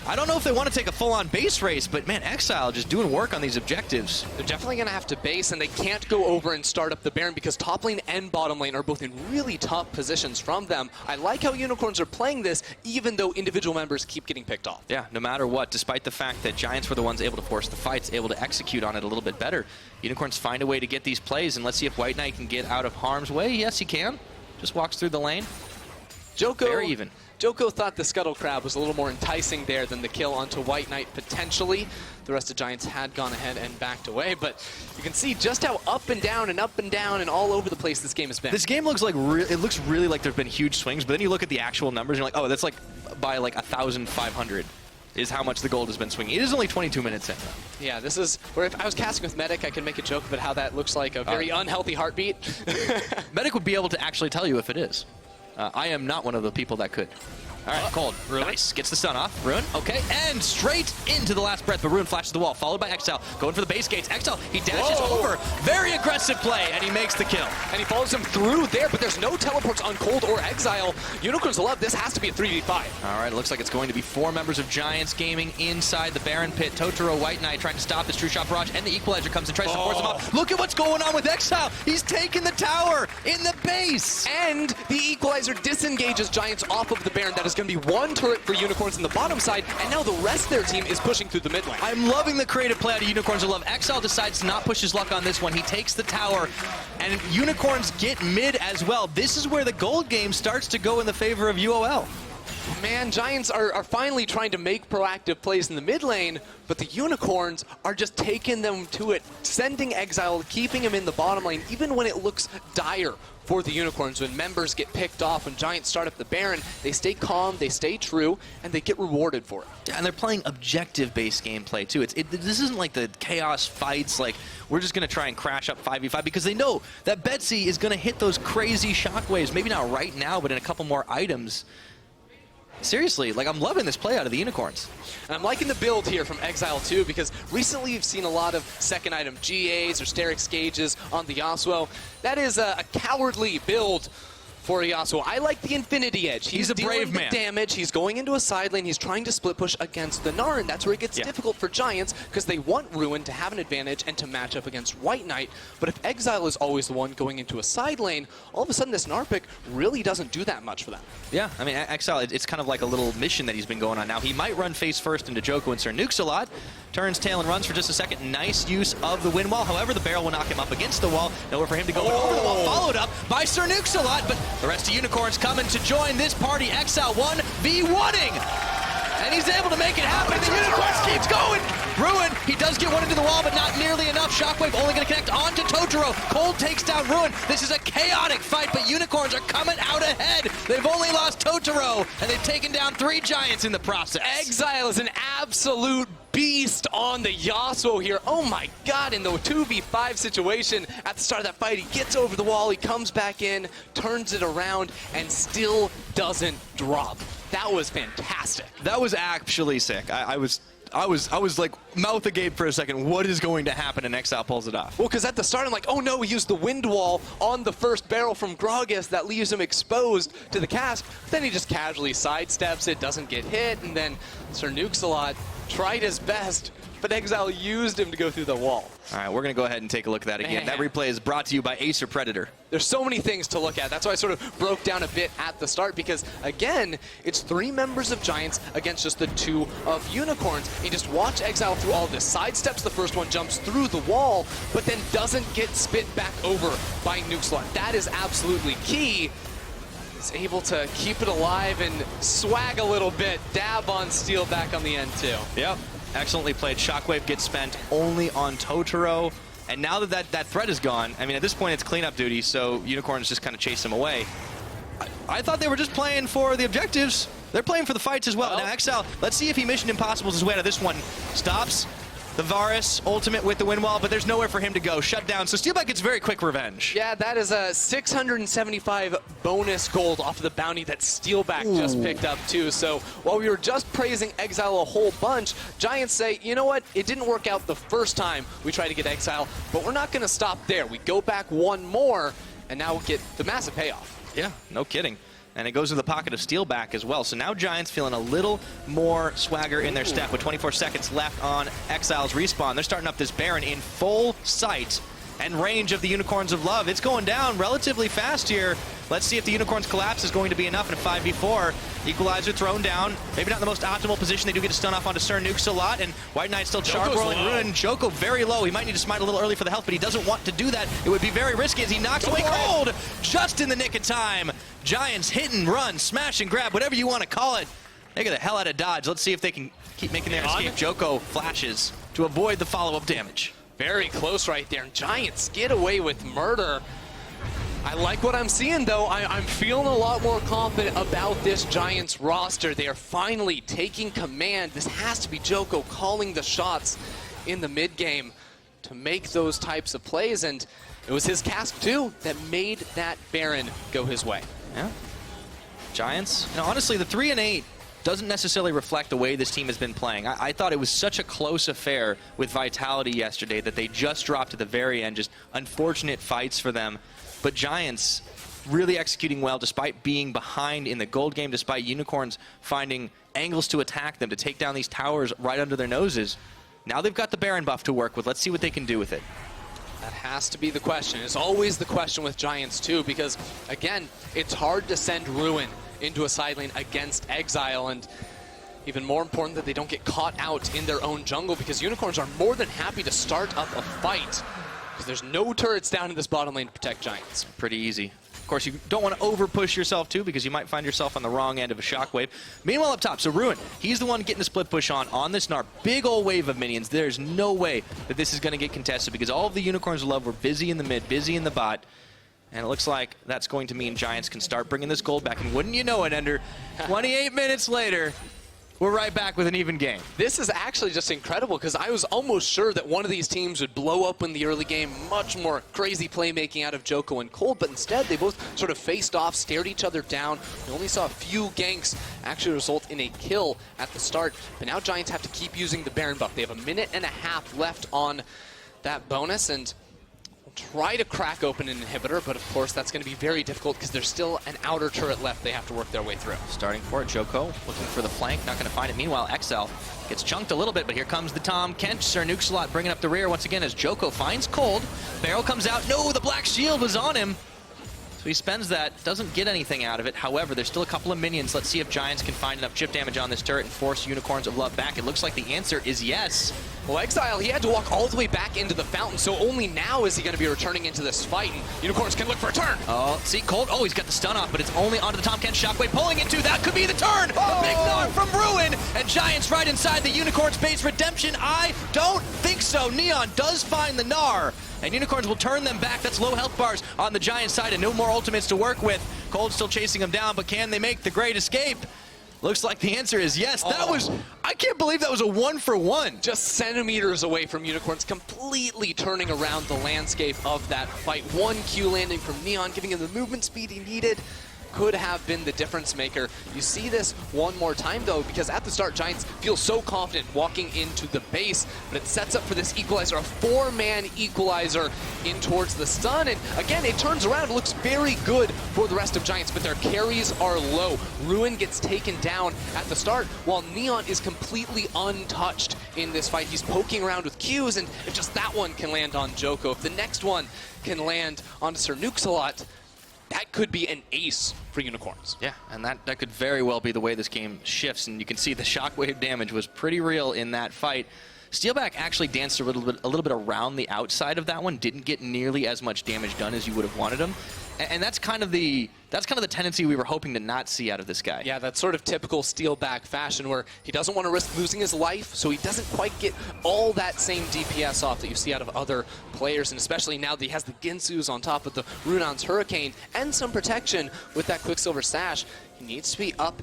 I don't know if they want to take a full-on base race, but man, Exile just doing work on these objectives. They're definitely going to have to base, and they can't go over and start up the Baron, because top lane and bottom lane are both in really tough positions from them. I like how Unicorns are playing this, even though individual members keep getting picked off. Yeah, no matter what, despite the fact that Giants were the ones able to force the fights, able to execute on it a little bit better, Unicorns find a way to get these plays, and let's see if White Knight can get out of harm's way. Yes, he can. Just walks through the lane. Joko, very even. Joko thought the Scuttle Crab was a little more enticing there than the kill onto White Knight, potentially. The rest of Giants had gone ahead and backed away, but you can see just how up and down and all over the place this game has been. This game looks like, it looks really like there's been huge swings, but then you look at the actual numbers and you're like, oh, that's like by like 1,500 is how much the gold has been swinging. It is only 22 minutes in, though. Yeah, this is where if I was casting with Medic, I could make a joke about how that looks like a very unhealthy heartbeat. Medic would be able to actually tell you if it is. I am not one of the people that could. All right, Cold. Ruin. Nice. Gets the stun off. Ruin. Okay. And straight into the last breath, but Ruin flashes the wall, followed by Exile. Going for the base gates. Exile, he dashes over. Very aggressive play, and he makes the kill. And he follows him through there, but there's no teleports on Cold or Exile. Unicorns love this. Has to be a 3v5. All right, it looks like it's going to be 4 members of Giants Gaming inside the Baron pit. Totoro, White Knight trying to stop this True Shot barrage, and the Equalizer comes and tries to force him up. Look at what's going on with Exile. He's taking the tower in the base. And the Equalizer disengages Giants off of the Baron. That is going to be 1 turret for Unicorns in the bottom side, and now the rest of their team is pushing through the mid lane. I'm loving the creative play out of Unicorns. I love Exile decides to not push his luck on this one. He takes the tower, and Unicorns get mid as well. This is where the gold game starts to go in the favor of UOL. Man, Giants are finally trying to make proactive plays in the mid lane, but the Unicorns are just taking them to it, sending Exile, keeping him in the bottom lane, even when it looks dire for the Unicorns. When members get picked off, when Giants start up the Baron, they stay calm, they stay true, and they get rewarded for it. Yeah, and they're playing objective-based gameplay, too. This isn't like the chaos fights, like we're just going to try and crash up 5v5, because they know that Betsy is going to hit those crazy shockwaves, maybe not right now, but in a couple more items. Seriously, like I'm loving this play out of the Unicorns. And I'm liking the build here from Exile too, because recently you've seen a lot of second item GAs or Sterix Gauges on the Yasuo. That is a cowardly build for Yasuo. I like the Infinity Edge. He's a brave man. Damage. He's going into a side lane. He's trying to split push against the Naren. That's where it gets difficult for Giants, because they want Ruin to have an advantage and to match up against White Knight. But if Exile is always the one going into a side lane, all of a sudden this Gnar pick really doesn't do that much for them. Yeah, I mean, Exile, it's kind of like a little mission that he's been going on now. He might run face first into Joko and Sir Nukes a lot. Turns tail and runs for just a second. Nice use of the wind wall. However, the barrel will knock him up against the wall. Nowhere for him to go, but over the wall, followed up by Sir Nukes a lot. But the rest of Unicorns coming to join this party. Exile 1v1ing. And he's able to make it happen. The Unicorns keeps going. Ruin, he does get one into the wall, but not nearly enough. Shockwave only going to connect onto Totoro. Cold takes down Ruin. This is a chaotic fight, but Unicorns are coming out ahead. They've only lost Totoro, and they've taken down 3 Giants in the process. Exile is an absolute beast on the Yasuo here. Oh my god, in the 2v5 situation at the start of that fight, he gets over the wall, he comes back in, turns it around, and still doesn't drop. That was fantastic. That was actually sick. I was I was like mouth agape for a second. What is going to happen? And Exile pulls it off. Well, because at the start, I'm like, oh no, he used the wind wall on the first barrel from Gragas that leaves him exposed to the cast. Then he just casually sidesteps it, doesn't get hit, and then Sir Nukesalot tried his best, but Exile used him to go through the wall. All right, we're going to go ahead and take a look at that again. Man. That replay is brought to you by Acer Predator. There's so many things to look at. That's why I sort of broke down a bit at the start, because again, it's 3 members of Giants against just the 2 of Unicorns. You just watch Exile through all this. Sidesteps the first one, jumps through the wall, but then doesn't get spit back over by Nukesalot. That is absolutely key. He's able to keep it alive and swag a little bit. Dab on Steel back on the end too. Yep. Excellently played. Shockwave gets spent only on Totoro. And now that threat is gone, I mean, at this point it's cleanup duty, so Unicorns just kind of chase him away. I thought they were just playing for the objectives. They're playing for the fights as well. Now Exile, let's see if he Mission Impossibles his way out of this one. Stops the Varus ultimate with the wind wall, but there's nowhere for him to go. Shut down. So Steelback gets very quick revenge. Yeah, that is a 675 bonus gold off of the bounty that Steelback just picked up too. So while we were just praising Exile a whole bunch, Giants say, you know what? It didn't work out the first time we tried to get Exile, but we're not going to stop there. We go back one more, and now we'll get the massive payoff. Yeah, no kidding. And it goes to the pocket of Steelback as well. So now Giants feeling a little more swagger in their step with 24 seconds left on Exile's respawn. They're starting up this Baron in full sight and range of the Unicorns of Love. It's going down relatively fast here. Let's see if the Unicorns collapse is going to be enough in a 5v4. Equalizer thrown down. Maybe not the most optimal position. They do get a stun off onto Sir Nukesalot, and White Knight still charge rolling Ruin. Joko very low. He might need to smite a little early for the health, but he doesn't want to do that. It would be very risky as he knocks away Cold just in the nick of time. Giants hit and run, smash and grab, whatever you want to call it. They get the hell out of dodge. Let's see if they can keep making their escape. Joko flashes to avoid the follow-up damage. Very close right there. Giants get away with murder. I like what I'm seeing, though. I'm feeling a lot more confident about this Giants roster. They are finally taking command. This has to be Joko calling the shots in the mid-game to make those types of plays, and it was his cast, too, that made that Baron go his way. Yeah. Giants, you know, honestly, the 3-8 doesn't necessarily reflect the way this team has been playing. I thought it was such a close affair with Vitality yesterday that they just dropped at the very end. Just unfortunate fights for them. But Giants really executing well despite being behind in the gold game, despite Unicorns finding angles to attack them, to take down these towers right under their noses. Now they've got the Baron buff to work with. Let's see what they can do with it. That has to be the question. It's always the question with Giants, too, because, again, it's hard to send Ruin into a side lane against Exile, and even more important that they don't get caught out in their own jungle, because Unicorns are more than happy to start up a fight, because there's no turrets down in this bottom lane to protect Giants. Pretty easy. Of course, you don't want to over-push yourself, too, because you might find yourself on the wrong end of a shockwave. Meanwhile, up top, so Ruin, he's the one getting the split push on this Gnar. Big old wave of minions. There's no way that this is going to get contested, because all of the Unicorns of Love were busy in the mid, busy in the bot. And it looks like that's going to mean Giants can start bringing this gold back. And wouldn't you know it, Ender, 28 minutes later, we're right back with an even game. This is actually just incredible, because I was almost sure that one of these teams would blow up in the early game. Much more crazy playmaking out of Joko and Cold, but instead they both sort of faced off, stared each other down. We only saw a few ganks actually result in a kill at the start. But now Giants have to keep using the Baron buff. They have a minute and a half left on that bonus, and try to crack open an inhibitor, but of course that's going to be very difficult because there's still an outer turret left they have to work their way through. Starting for it, Joko looking for the flank, not going to find it. Meanwhile, Exile gets chunked a little bit, but here comes the Tom Kench. Sir Nukesalot bringing up the rear once again as Joko finds Cold. Barrel comes out. No, the black shield was on him. So he spends that, doesn't get anything out of it. However, there's still a couple of minions. Let's see if Giants can find enough chip damage on this turret and force Unicorns of Love back. It looks like the answer is yes. Well, Exile, he had to walk all the way back into the fountain, so only now is he going to be returning into this fight, and Unicorns can look for a turn. Oh, see, Cold, he's got the stun off, but it's only onto the Tom Kent Shockwave pulling into. That could be the turn. A big Gnar from Ruin, and Giants right inside the Unicorns base. Redemption, I don't think so. Neon does find the Gnar, and Unicorns will turn them back. That's low health bars on the Giant side, and no more ultimates to work with. Cold still chasing them down, but can they make the great escape? Looks like the answer is yes. That was, I can't believe that was a 1-for-1. Just centimeters away from Unicorns, completely turning around the landscape of that fight. One Q landing from Neon, giving him the movement speed he needed. could have been the difference maker. You see this one more time, though, because at the start, Giants feel so confident walking into the base, but it sets up for this equalizer, a 4-man equalizer in towards the stun. And again, it turns around. It looks very good for the rest of Giants, but their carries are low. Ruin gets taken down at the start, while Neon is completely untouched in this fight. He's poking around with Qs, and if just that one can land on Joko, if the next one can land on Sir Nukesalot, that could be an ace for Unicorns. Yeah, and that could very well be the way this game shifts, and you can see the shockwave damage was pretty real in that fight. Steelback actually danced a little bit around the outside of that one, didn't get nearly as much damage done as you would have wanted him. And that's kind of the tendency we were hoping to not see out of this guy. Yeah, that's sort of typical Steelback fashion where he doesn't want to risk losing his life, so he doesn't quite get all that same DPS off that you see out of other players, and especially now that he has the Ginsus on top of the Runon's Hurricane and some protection with that Quicksilver Sash. He needs to be up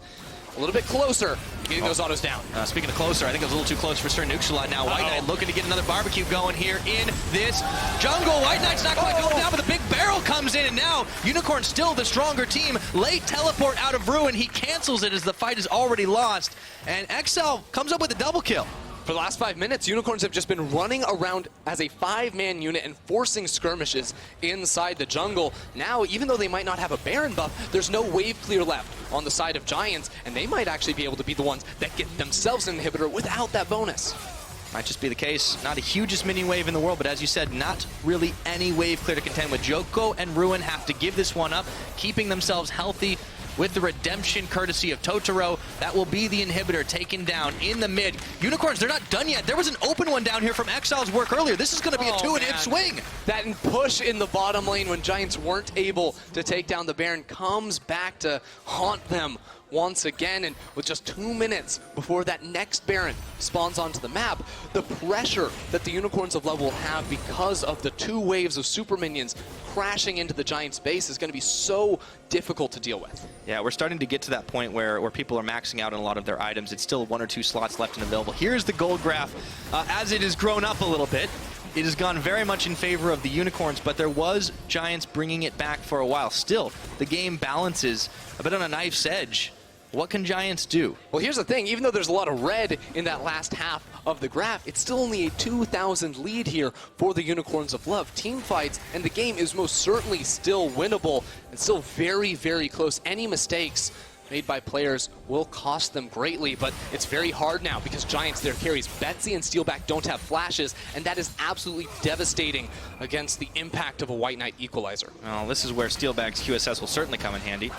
a little bit closer, getting those autos down. Speaking of closer, I think it was a little too close for Sir Nukesalot. Now White Knight looking to get another barbecue going here in this jungle. White Knight's not quite going down, but the big barrel comes in, and now Unicorn's still the stronger team. Late teleport out of Ruin. He cancels it as the fight is already lost, and XL comes up with a double kill. For the last 5 minutes, Unicorns have just been running around as a 5-man unit and forcing skirmishes inside the jungle. Now, even though they might not have a Baron buff, there's no wave clear left on the side of Giants, and they might actually be able to be the ones that get themselves an inhibitor without that bonus. Might just be the case. Not the hugest minion wave in the world, but as you said, not really any wave clear to contend with. Joko and Ruin have to give this one up, keeping themselves healthy with the redemption courtesy of Totoro. That will be the inhibitor taken down in the mid. Unicorns, they're not done yet. There was an open one down here from Exile's work earlier. This is going to be a 2-hit swing. That push in the bottom lane when Giants weren't able to take down the Baron comes back to haunt them once again, and with just 2 minutes before that next Baron spawns onto the map, the pressure that the Unicorns of Love will have because of the 2 waves of super minions crashing into the Giants' base is going to be so difficult to deal with. Yeah, we're starting to get to that point where people are maxing out on a lot of their items. It's still 1 or 2 slots left and available. Here's the gold graph. As it has grown up a little bit, it has gone very much in favor of the Unicorns, but there was Giants bringing it back for a while. Still, the game balances a bit on a knife's edge. What can Giants do? Well, here's the thing. Even though there's a lot of red in that last half of the graph, it's still only a 2,000 lead here for the Unicorns of Love. Team fights, and the game is most certainly still winnable and still very, very close. Any mistakes made by players will cost them greatly, but it's very hard now because Giants, their carries, Betsy and Steelback don't have flashes, and that is absolutely devastating against the impact of a White Knight equalizer. Well, this is where Steelback's QSS will certainly come in handy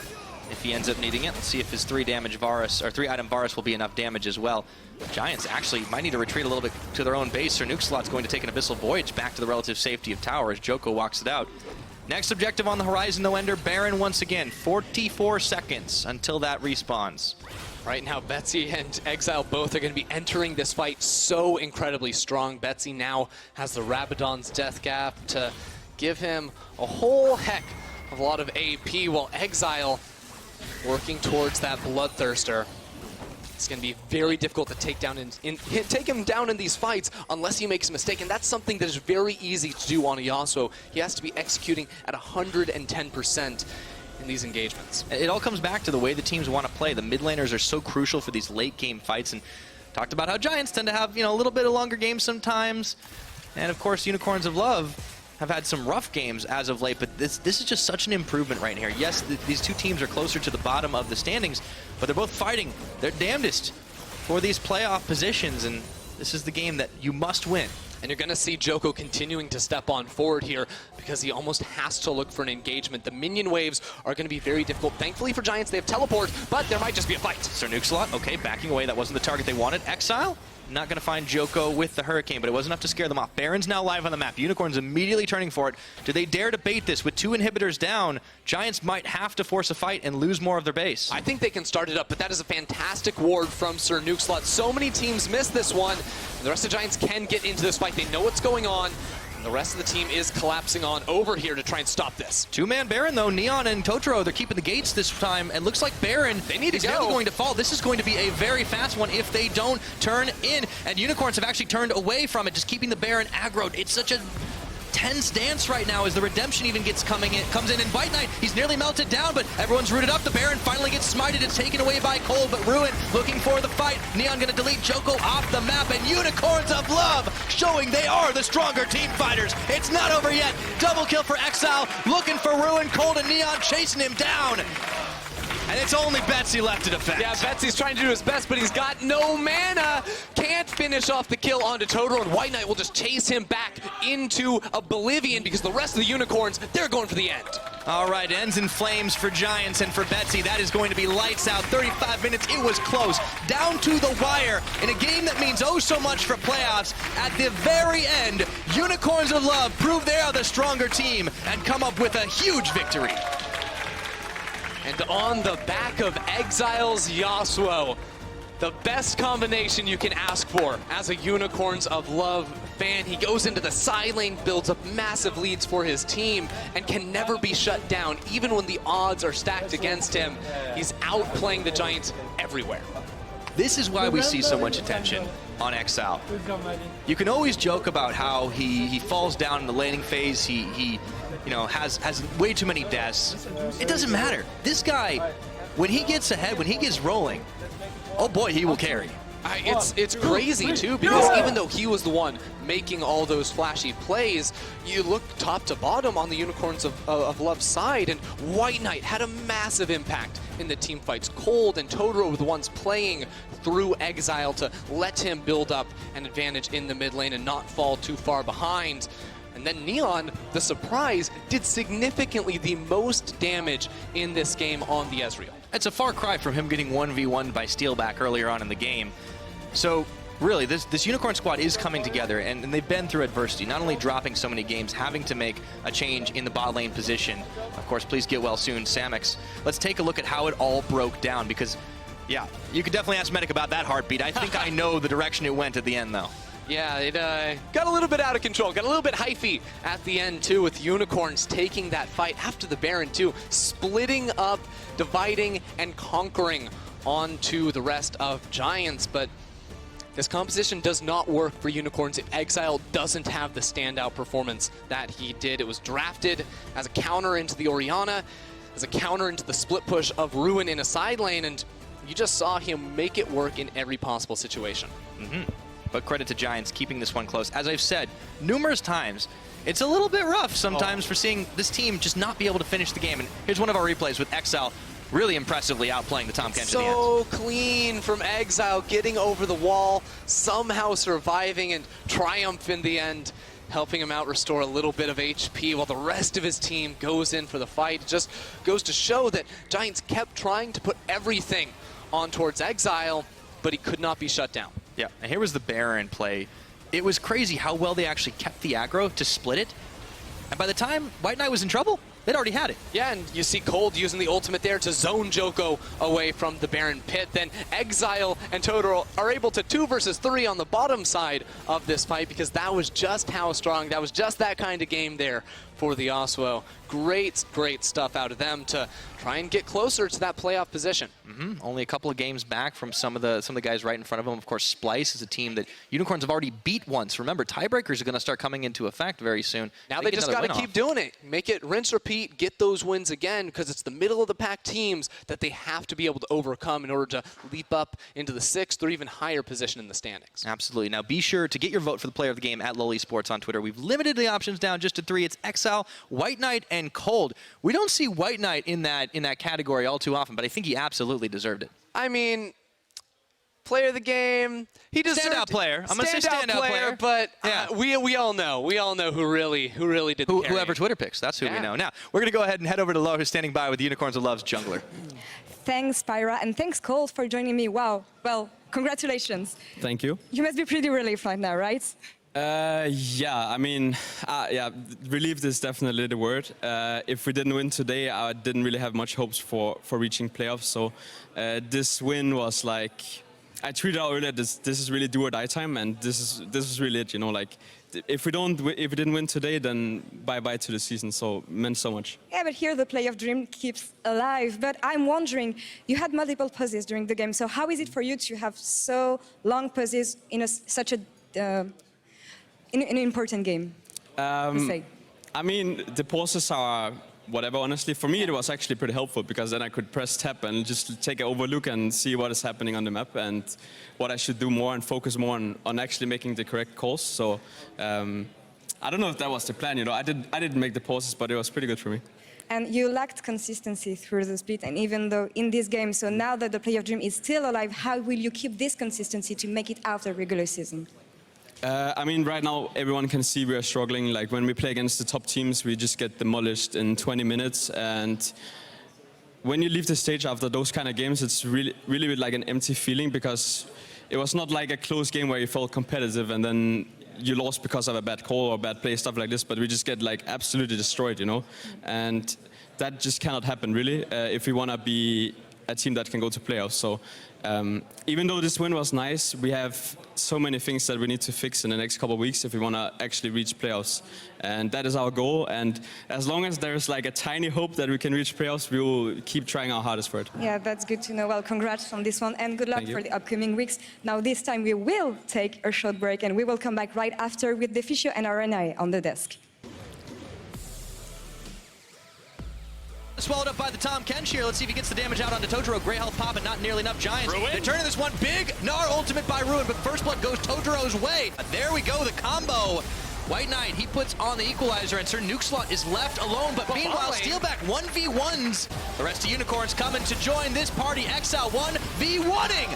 if he ends up needing it. Let's see if his 3-item Varus will be enough damage as well. Giants actually might need to retreat a little bit to their own base. Sir Nukesalot's going to take an Abyssal Voyage back to the relative safety of tower as Joko walks it out. Next objective on the horizon, though, Ender. Baron once again. 44 seconds until that respawns. Right now, Betsy and Exile both are going to be entering this fight so incredibly strong. Betsy now has the Rabadon's Death Gap to give him a whole heck of a lot of AP, while Exile working towards that Bloodthirster. It's going to be very difficult to take him down in these fights unless he makes a mistake, and that's something that is very easy to do on Yasuo. He has to be executing at 110% in these engagements. It all comes back to the way the teams want to play. The mid laners are so crucial for these late game fights, and talked about how Giants tend to have, a little bit of longer games sometimes, and of course Unicorns of Love have had some rough games as of late, but this is just such an improvement right here. Yes, these two teams are closer to the bottom of the standings, but they're both fighting their damnedest for these playoff positions, and this is the game that you must win. And you're going to see Joko continuing to step on forward here because he almost has to look for an engagement. The minion waves are going to be very difficult. Thankfully for Giants, they have teleport, but there might just be a fight. Sir Nukesalot, okay, backing away. That wasn't the target they wanted. Exile, not going to find Joko with the Hurricane, but it was enough to scare them off. Baron's now live on the map. Unicorns immediately turning for it. Do they dare to bait this? With 2 inhibitors down, Giants might have to force a fight and lose more of their base. I think they can start it up, but that is a fantastic ward from Sir Nukesalot. So many teams miss this one. The rest of the Giants can get into this fight. They know what's going on. And the rest of the team is collapsing on over here to try and stop this. 2-man Baron, though. Neon and Totoro, they're keeping the gates this time. And looks like Baron is nearly going to fall. This is going to be a very fast one if they don't turn in. And Unicorns have actually turned away from it, just keeping the Baron aggroed. It's such a tense dance right now as the redemption even comes in, and White Knight, he's nearly melted down, but everyone's rooted up. The Baron finally gets smited. It's taken away by Cold, but Ruin looking for the fight. Neon gonna delete Joko off the map, and Unicorns of Love showing they are the stronger team fighters. It's not over yet. Double kill for Exile, looking for Ruin. Cold and Neon chasing him down. And it's only Betsy left to defend. Yeah, Betsy's trying to do his best, but he's got no mana. Can't finish off the kill onto Totoro, and White Knight will just chase him back into Oblivion because the rest of the Unicorns, they're going for the end. All right, ends in flames for Giants and for Betsy. That is going to be lights out. 35 minutes, it was close. Down to the wire in a game that means oh so much for playoffs. At the very end, Unicorns of Love prove they are the stronger team and come up with a huge victory. And on the back of Exile's Yasuo, the best combination you can ask for as a Unicorns of Love fan. He goes into the side lane, builds up massive leads for his team, and can never be shut down. Even when the odds are stacked against him, he's outplaying the Giants everywhere. This is why we see so much attention on Exile. You can always joke about how he falls down in the laning phase, he you know, has way too many deaths. It doesn't matter. This guy, when he gets ahead, when he gets rolling, oh boy, he will carry. It's crazy too, because even though he was the one making all those flashy plays, you look top to bottom on the Unicorns of Love's side, and White Knight had a massive impact in the team fights. Cold and Totoro were the ones playing through Exile to let him build up an advantage in the mid lane and not fall too far behind. And then Neon, the surprise, did significantly the most damage in this game on the Ezreal. It's a far cry from him getting 1v1 by Steelback earlier on in the game. So really, this Unicorn squad is coming together, and they've been through adversity, not only dropping so many games, having to make a change in the bot lane position. Of course, please get well soon, Samix. Let's take a look at how it all broke down, because, yeah, you could definitely ask Medic about that heartbeat. I think I know the direction it went at the end, though. Yeah, it got a little bit out of control, got a little bit hyphy at the end too, with Unicorns taking that fight after the Baron too, splitting up, dividing and conquering onto the rest of Giants. But this composition does not work for Unicorns if Exile doesn't have the standout performance that he did. It was drafted as a counter into the Orianna, as a counter into the split push of Ruin in a side lane, and you just saw him make it work in every possible situation. But credit to Giants keeping this one close. As I've said numerous times, it's a little bit rough sometimes for seeing this team just not be able to finish the game. And here's one of our replays with Exile really impressively outplaying the Tahm Kench in the end. So clean from Exile, getting over the wall, somehow surviving, and Triumph in the end, helping him out restore a little bit of HP while the rest of his team goes in for the fight. It just goes to show that Giants kept trying to put everything on towards Exile, but he could not be shut down. Yeah, and here was the Baron play. It was crazy how well they actually kept the aggro to split it. And by the time White Knight was in trouble, they'd already had it. Yeah, and you see Cold using the ultimate there to zone Joko away from the Baron pit. Then Exile and Totoro are able to 2 versus 3 on the bottom side of this fight, because that was just how strong, that was just that kind of game there for the Yasuo. Great stuff out of them to try and get closer to that playoff position. Only a couple of games back from some of the guys right in front of them. Of course, Splyce is a team that Unicorns have already beat once. Remember, tiebreakers are going to start coming into effect very soon. Now they just got to keep doing it. Make it rinse, repeat, get those wins again, because it's the middle of the pack teams that they have to be able to overcome in order to leap up into the 6th or even higher position in the standings. Absolutely. Now be sure to get your vote for the player of the game at LCS Esports on Twitter. We've limited the options down just to 3. It's Exile, White Knight, and Cold. We don't see White Knight in that category all too often, but I think he absolutely deserved it. I mean, player of the game, he deserved standout player. I'm gonna say standout player, but yeah. we all know who really did the whoever Twitter picks. That's who we know. Now we're gonna go ahead and head over to Lo, who's standing by with the Unicorns of Love's jungler. Thanks, Spyra, and thanks, Cold, for joining me. Wow. Well, congratulations. Thank you. You must be pretty relieved right now, right? Yeah, I mean, yeah, relieved is definitely the word. If we didn't win today, I didn't really have much hopes for reaching playoffs. So this win was like, I tweeted out earlier, this is really do or die time, and this is really it. You know, like if we didn't win today, then bye to the season. So it meant so much. Yeah, but here the playoff dream keeps alive. But I'm wondering, you had multiple pauses during the game. So how is it for you to have so long pauses in such a in an important game? Say. I mean, the pauses are whatever, honestly. For me, it was actually pretty helpful because then I could press tab and just take an overlook and see what is happening on the map and what I should do more and focus more on actually making the correct calls. So I don't know if that was the plan, you know. I didn't make the pauses, but it was pretty good for me. And you lacked consistency through the split, and even though in this game, so now that the playoff dream is still alive, how will you keep this consistency to make it out the regular season? I mean, right now, everyone can see we are struggling. Like, when we play against the top teams, we just get demolished in 20 minutes. And when you leave the stage after those kind of games, it's really like an empty feeling because it was not like a close game where you felt competitive and then you lost because of a bad call or bad play, stuff like this. But we just get, like, absolutely destroyed, you know? And that just cannot happen, really, if we want to be a team that can go to playoffs. So even though this win was nice, we have so many things that we need to fix in the next couple of weeks if we want to actually reach playoffs. And that is our goal. And as long as there's like a tiny hope that we can reach playoffs, we will keep trying our hardest for it. Yeah, that's good to know. Well, congrats on this one and good luck for the upcoming weeks. Now, this time we will take a short break and we will come back right after with Deficio and RNI on the desk. Swallowed up by the Tom Kench here. Let's see if he gets the damage out onto Totoro. Grey health pop, but not nearly enough. Giants. They're turning this one big. Gnar ultimate by Ruin, but first blood goes Totoro's way. There we go, the combo. White Knight, he puts on the equalizer, and Sir Nukeslot is left alone, but meanwhile, Steelback 1v1s. The rest of Unicorns coming to join this party. Exile 1v1ing.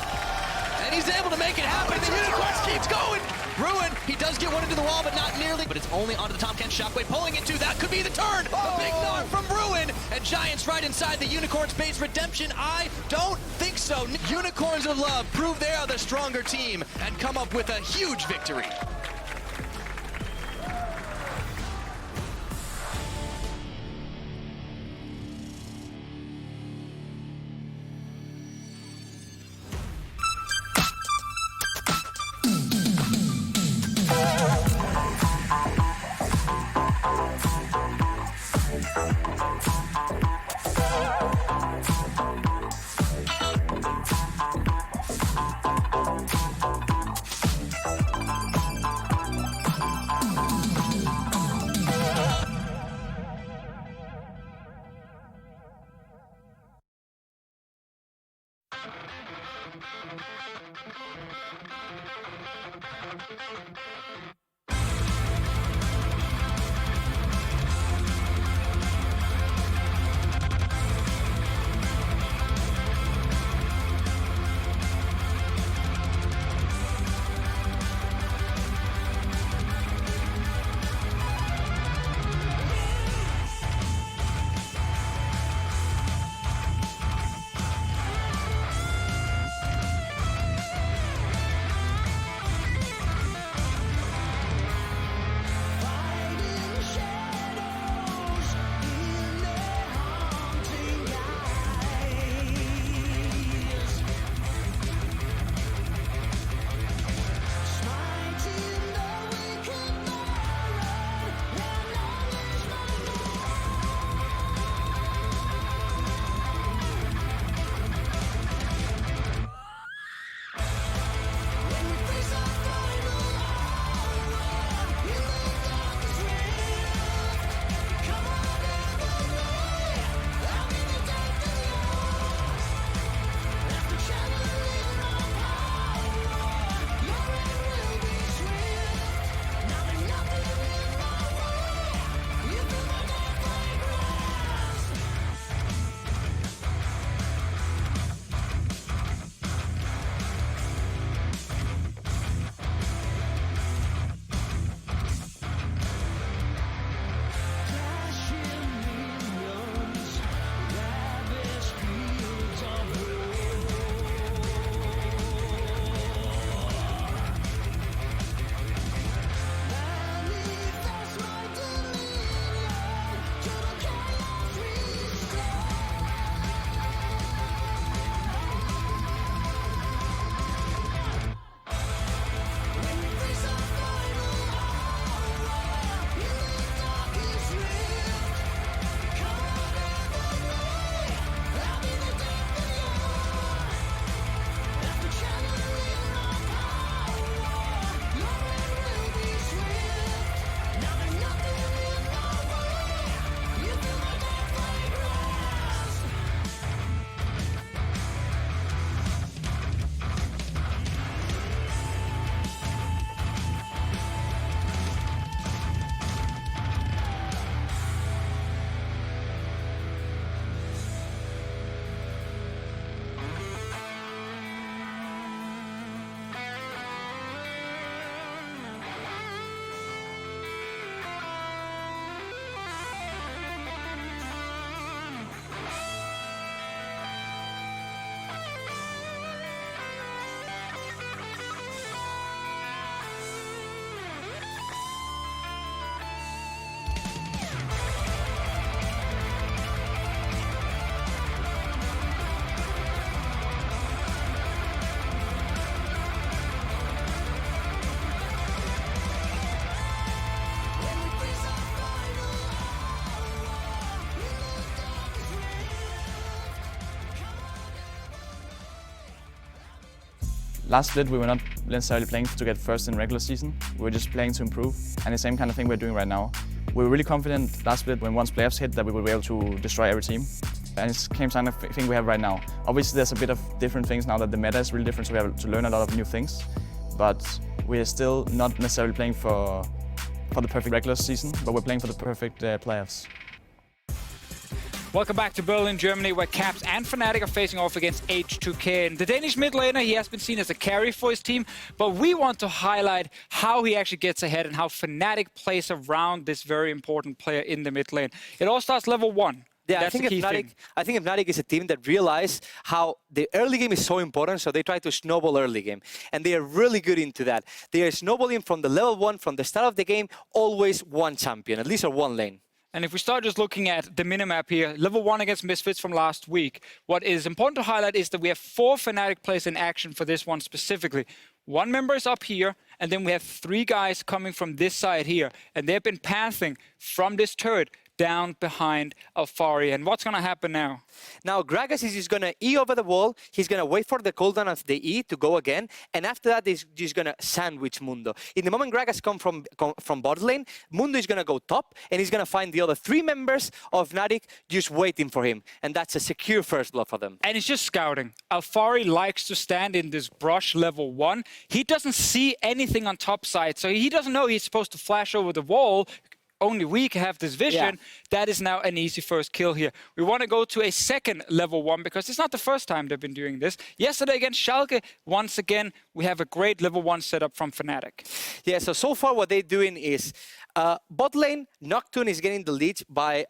And he's able to make it happen. The Unicorns keeps going. Ruin, he does get one into the wall, but not nearly. But it's only onto the Tom Kench Shockwave pulling into. That could be the turn. A big Gnar from Ruin. And Giants right inside the Unicorns base. Redemption, I don't think so. Unicorns of Love prove they are the stronger team and come up with a huge victory. Last split, we were not necessarily playing to get first in regular season. We were just playing to improve, and the same kind of thing we're doing right now. We were really confident last split when once playoffs hit that we would be able to destroy every team. And it's the same kind of thing we have right now. Obviously, there's a bit of different things now that the meta is really different, so we have to learn a lot of new things. But we're still not necessarily playing for the perfect regular season, but we're playing for the perfect playoffs. Welcome back to Berlin, Germany, where Caps and Fnatic are facing off against H2K. And the Danish mid laner, he has been seen as a carry for his team, but we want to highlight how he actually gets ahead and how Fnatic plays around this very important player in the mid lane. It all starts level 1. Yeah, I think Fnatic is a team that realized how the early game is so important, so they try to snowball early game. And they are really good into that. They are snowballing from the level 1, from the start of the game, always one champion, at least or one lane. And if we start just looking at the minimap here, level 1 against Misfits from last week, what is important to highlight is that we have 4 Fnatic players in action for this one specifically. 1 member is up here, and then we have 3 guys coming from this side here. And they've been passing from this turret down behind Alfari. And what's going to happen now? Now, Gragas is just going to E over the wall. He's going to wait for the cooldown of the E to go again. And after that, he's just going to sandwich Mundo. In the moment Gragas come from bot lane, Mundo is going to go top, and he's going to find the other 3 members of Fnatic just waiting for him. And that's a secure first blood for them. And he's just scouting. Alfari likes to stand in this brush level 1. He doesn't see anything on top side, so he doesn't know he's supposed to flash over the wall. Only we can have this vision. Yeah. That is now an easy first kill here. We want to go to a second level 1 because it's not the first time they've been doing this. Yesterday against Schalke, once again, we have a great level 1 setup from Fnatic. Yeah, so far what they're doing is bot lane, Nocturne is getting the lead by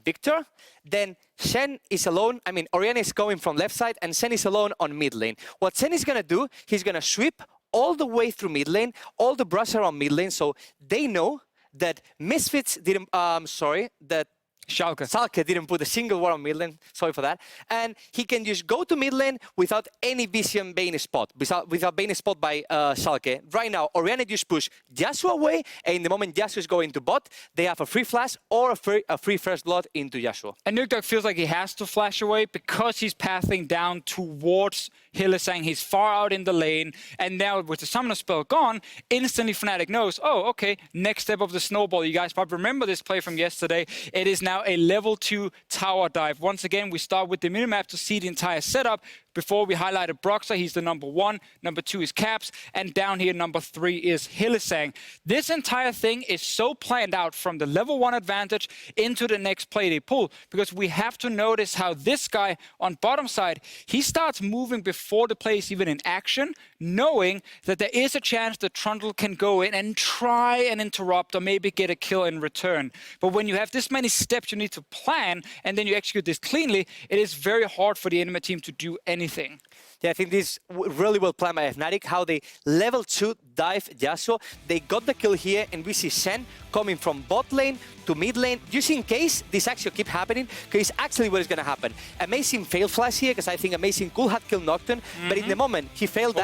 Victor. Then Shen is alone. I mean, Orianna is going from left side and Shen is alone on mid lane. What Shen is going to do, he's going to sweep all the way through mid lane, all the brush around mid lane, so they know that Misfits didn't, that Schalke didn't put a single ward on mid lane, sorry for that. And he can just go to mid lane without any vision being spot, without being spot by Schalke. Right now, Orianna just push Yasuo away, and in the moment Yasuo is going to bot, they have a free flash or a free first blood into Yasuo. And Nukdog feels like he has to flash away because he's pathing down towards Hylissang. He's far out in the lane, and now with the summoner spell gone, instantly Fnatic knows, oh, okay, next step of the snowball. You guys probably remember this play from yesterday. It is now a level 2 tower dive. Once again, we start with the minimap to see the entire setup. Before we highlighted Broxah, he's the number 1. Number 2 is Caps. And down here, number 3 is Hylissang. This entire thing is so planned out from the level 1 advantage into the next play they pull. Because we have to notice how this guy on bottom side, he starts moving before the play is even in action, knowing that there is a chance that Trundle can go in and try and interrupt or maybe get a kill in return. But when you have this many steps you need to plan and then you execute this cleanly, it is very hard for the enemy team to do anything. Yeah, I think this really well planned by Fnatic, how they level 2 dive Yasuo. They got the kill here, and we see Shen coming from bot lane to mid lane, just in case this actually keep happening, because it's actually what is going to happen. Amazing fail flash here, because I think Amazing could have killed Nocturne, but in the moment he failed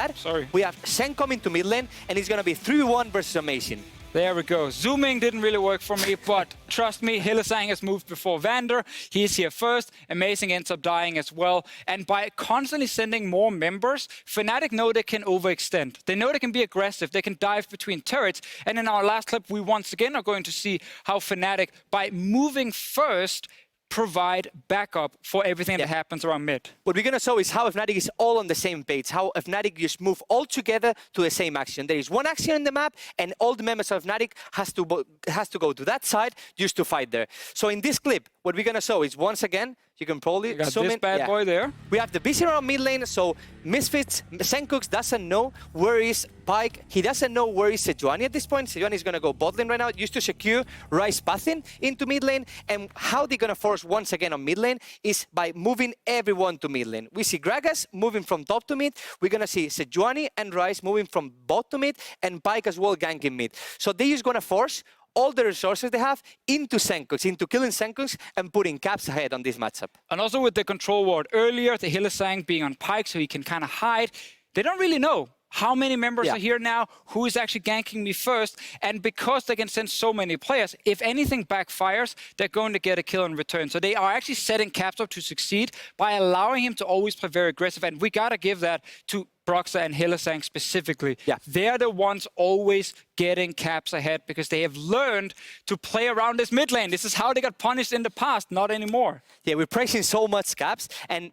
we have Shen coming to mid lane, and it's going to be 3v1 versus Amazing. There we go. Zooming didn't really work for me, but trust me, Hylissang has moved before Vander. He's here first. Amazing ends up dying as well. And by constantly sending more members, Fnatic know they can overextend. They know they can be aggressive. They can dive between turrets. And in our last clip, we once again are going to see how Fnatic, by moving first, provide backup for everything that happens around mid. What we're going to show is how Fnatic is all on the same page, how Fnatic just move all together to the same action. There is one action in the map, and all the members of Fnatic has to go to that side just to fight there. So in this clip, what we're going to show is, once again, you can probably zoom this in. Bad boy there. We have the vision around mid lane, so Misfits, Senkux doesn't know where is Pyke. He doesn't know where is Sejuani at this point. Sejuani is going to go bot lane right now, just to secure Ryze pathing into mid lane. And how they're going to force once again on mid lane is by moving everyone to mid lane. We see Gragas moving from top to mid. We're going to see Sejuani and Ryze moving from bot to mid, and Pyke as well ganking mid. So they're just going to force all the resources they have into Senkux, into killing Senkux and putting Caps ahead on this matchup. And also with the control ward earlier, the Hylissang being on Pyke so he can kind of hide, they don't really know how many members are here now, who is actually ganking me first, and because they can send so many players, if anything backfires, they're going to get a kill in return. So they are actually setting Caps up to succeed by allowing him to always play very aggressive, and we gotta give that to Broxah and Hylissang specifically. Yeah. They're the ones always getting Caps ahead because they have learned to play around this mid lane. This is how they got punished in the past, not anymore. Yeah, we're praising so much Caps, and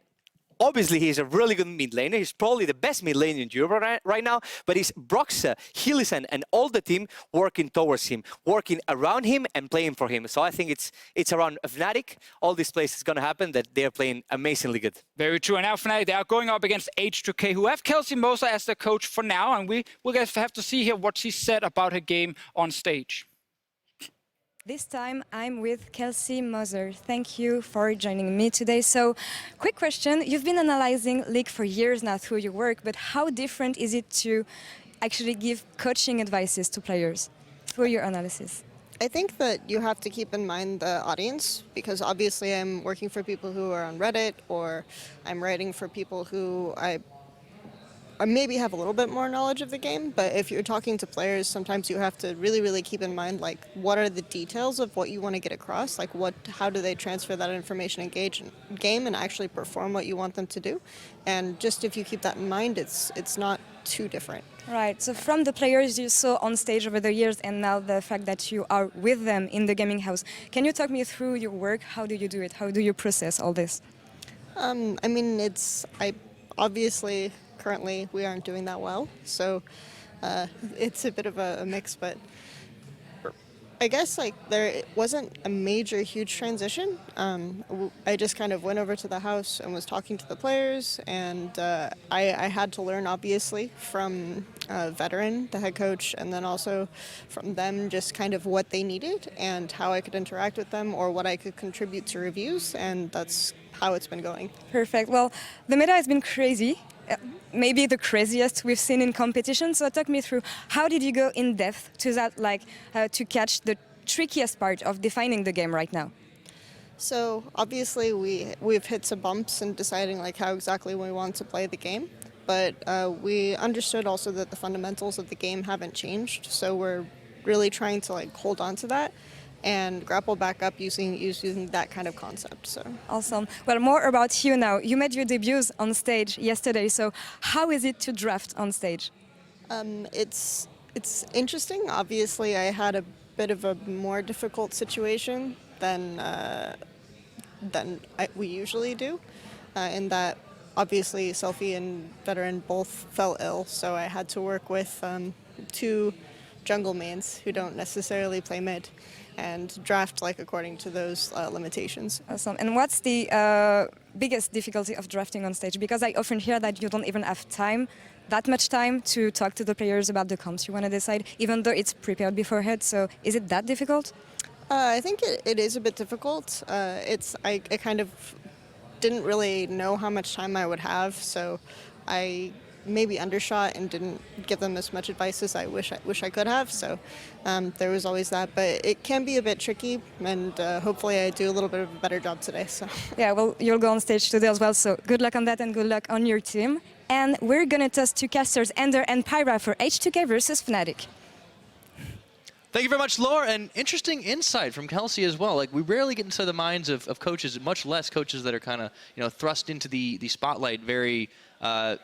obviously he's a really good mid laner. He's probably the best mid laner in Europe right now, but it's Broxah, Hylissang, and all the team working towards him, working around him and playing for him. So I think it's around Fnatic. All these plays is going to happen that they're playing amazingly good. Very true. And now Fnatic, they are going up against H2K, who have Kelsey Moser as their coach for now, and we'll have to see here what she said about her game on stage. This time I'm with Kelsey Moser. Thank you for joining me today. So, quick question. You've been analyzing League for years now through your work, but how different is it to actually give coaching advices to players through your analysis? I think that you have to keep in mind the audience, because obviously I'm working for people who are on Reddit, or I'm writing for people who I maybe have a little bit more knowledge of the game, but if you're talking to players, sometimes you have to really, really keep in mind, like, what are the details of what you want to get across? Like, how do they transfer that information, engage in game, and actually perform what you want them to do? And just if you keep that in mind, it's not too different. Right, so from the players you saw on stage over the years and now the fact that you are with them in the gaming house, can you talk me through your work? How do you do it? How do you process all this? I mean, obviously, currently we aren't doing that well, so it's a bit of a mix, but I guess like there wasn't a major huge transition. I just kind of went over to the house and was talking to the players, and I had to learn obviously from Veteran, the head coach, and then also from them just kind of what they needed and how I could interact with them or what I could contribute to reviews, and that's how it's been going. Perfect. Well, the meta has been crazy. Maybe the craziest we've seen in competition. So talk me through, how did you go in depth to that, like to catch the trickiest part of defining the game right now? So obviously we've hit some bumps in deciding like how exactly we want to play the game, but we understood also that the fundamentals of the game haven't changed. So we're really trying to like hold on to that and grapple back up using that kind of concept. So awesome. Well, more about you now. You made your debuts on stage yesterday. So how is it to draft on stage? It's interesting. Obviously, I had a bit of a more difficult situation than we usually do, in that obviously Selfie and Veteran both fell ill, so I had to work with two jungle mains who don't necessarily play mid and draft like according to those limitations. Awesome. And what's the biggest difficulty of drafting on stage? Because I often hear that you don't even have that much time to talk to the players about the comps you want to decide, even though it's prepared beforehand. So is it that difficult? I think it is a bit difficult. I kind of didn't really know how much time I would have, so I maybe undershot and didn't give them as much advice as I wish I could have. So there was always that, but it can be a bit tricky, and hopefully I do a little bit of a better job today. So yeah, well, you'll go on stage today as well. So good luck on that, and good luck on your team. And we're gonna toss two casters, Ender and Pyra, for H2K versus Fnatic. Thank you very much, Laura, and interesting insight from Kelsey as well. Like, we rarely get into the minds of coaches, much less coaches that are kind of, thrust into the spotlight very,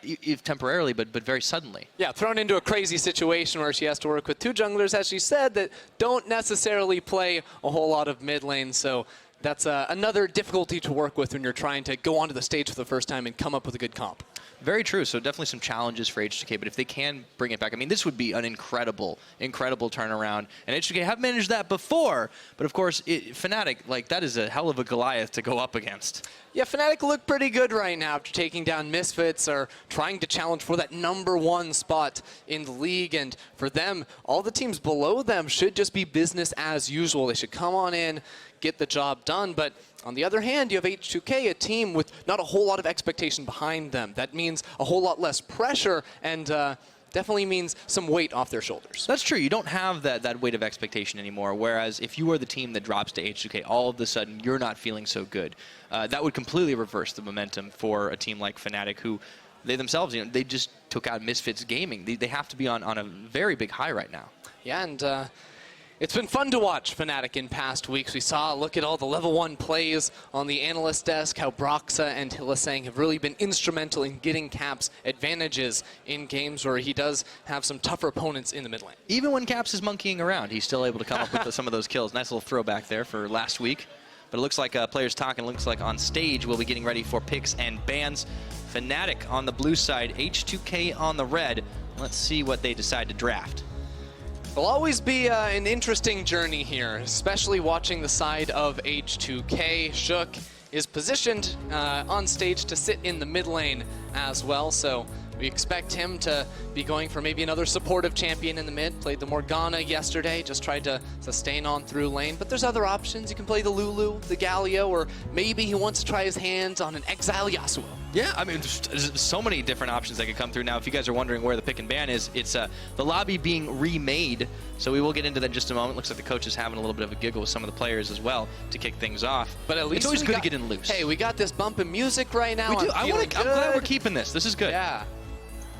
if temporarily, but very suddenly. Yeah, thrown into a crazy situation where she has to work with two junglers, as she said, that don't necessarily play a whole lot of mid lane. So that's another difficulty to work with when you're trying to go onto the stage for the first time and come up with a good comp. Very true. So definitely some challenges for H2K, but if they can bring it back, I mean, this would be an incredible turnaround. And H2K have managed that before, but of course, Fnatic, like, that is a hell of a Goliath to go up against. Yeah, Fnatic look pretty good right now after taking down Misfits, or trying to challenge for that #1 spot in the league. And for them, all the teams below them should just be business as usual. They should come on in, get the job done. But on the other hand, you have H2K, a team with not a whole lot of expectation behind them. That means a whole lot less pressure, and definitely means some weight off their shoulders. That's true. You don't have that weight of expectation anymore, whereas if you are the team that drops to H2K, all of a sudden you're not feeling so good. That would completely reverse the momentum for a team like Fnatic, who they themselves, they just took out Misfits Gaming. They have to be on a very big high right now. Yeah, and it's been fun to watch Fnatic in past weeks. We saw, look at all the level 1 plays on the analyst desk, how Broxa and Hylissang have really been instrumental in getting Caps advantages in games where he does have some tougher opponents in the mid lane. Even when Caps is monkeying around, he's still able to come up with some of those kills. Nice little throwback there for last week. But it looks like players talking. Looks like on stage we'll be getting ready for picks and bans. Fnatic on the blue side, H2K on the red. Let's see what they decide to draft. It'll always be an interesting journey here, especially watching the side of H2K. Shook is positioned on stage to sit in the mid lane as well, so we expect him to be going for maybe another supportive champion in the mid. Played the Morgana yesterday, just tried to sustain on through lane. But there's other options. You can play the Lulu, the Galio, or maybe he wants to try his hands on an Exile Yasuo. Yeah, I mean, there's so many different options that could come through. Now, if you guys are wondering where the pick and ban is, it's the lobby being remade. So we will get into that in just a moment. Looks like the coach is having a little bit of a giggle with some of the players as well to kick things off. But at least it's always good to get in loose. Hey, we got this bump in music right now. We do. I'm glad we're keeping this. This is good. Yeah.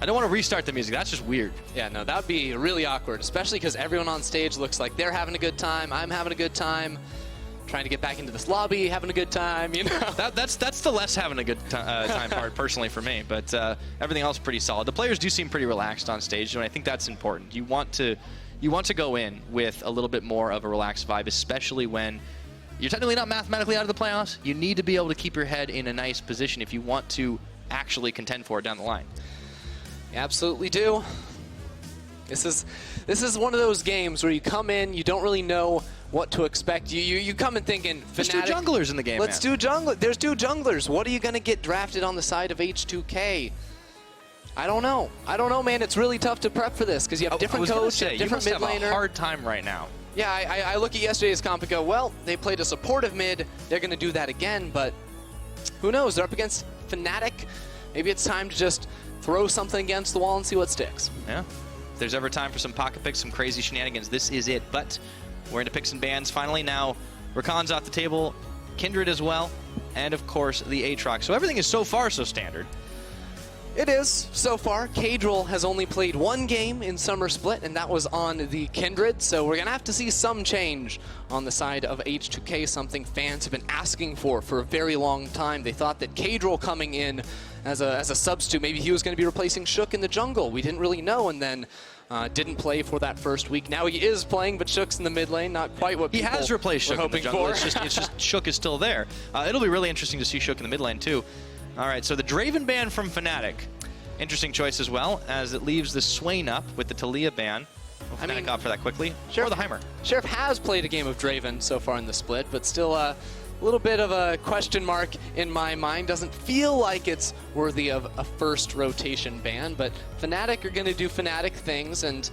I don't want to restart the music. That's just weird. Yeah, no, that would be really awkward, especially because everyone on stage looks like they're having a good time. I'm having a good time. Trying to get back into this lobby, having a good time, you know. That's the less having a good time part, personally, for me. But everything else is pretty solid. The players do seem pretty relaxed on stage, and I think that's important. You want to go in with a little bit more of a relaxed vibe, especially when you're technically not mathematically out of the playoffs. You need to be able to keep your head in a nice position if you want to actually contend for it down the line. You absolutely do. This is one of those games where you come in, you don't really know what to expect. You come in thinking, Fnatic, there's 2 junglers in the game. Let's do junglers. There's 2 junglers. What are you gonna get drafted on the side of H2K? I don't know. I don't know, man. It's really tough to prep for this because you have different coach, different mid laner. You must have a hard time right now. Yeah, I look at yesterday's comp and go, well, they played a supportive mid. They're gonna do that again, but who knows? They're up against Fnatic. Maybe it's time to just throw something against the wall and see what sticks. Yeah. If there's ever time for some pocket picks, some crazy shenanigans, this is it. But we're into picks and bans finally. Now, Roccan's off the table, Kindred as well, and of course the Aatrox. So everything is so far so standard. It is, so far. Kadril has only played 1 game in Summer Split, and that was on the Kindred, so we're going to have to see some change on the side of H2K, something fans have been asking for a very long time. They thought that Kadril coming in as a substitute, maybe he was going to be replacing Shook in the jungle. We didn't really know, and then didn't play for that first week. Now he is playing, but Shook's in the mid lane, not quite what people He has replaced Shook in the jungle. For. It's just Shook is still there. It'll be really interesting to see Shook in the mid lane, too. All right, so the Draven ban from Fnatic. Interesting choice as well, as it leaves the Swain up with the Talia ban. Well, Fnatic opt for that quickly. Or the Heimer. Sheriff has played a game of Draven so far in the split, but still a little bit of a question mark in my mind. Doesn't feel like it's worthy of a first rotation ban, but Fnatic are going to do Fnatic things, and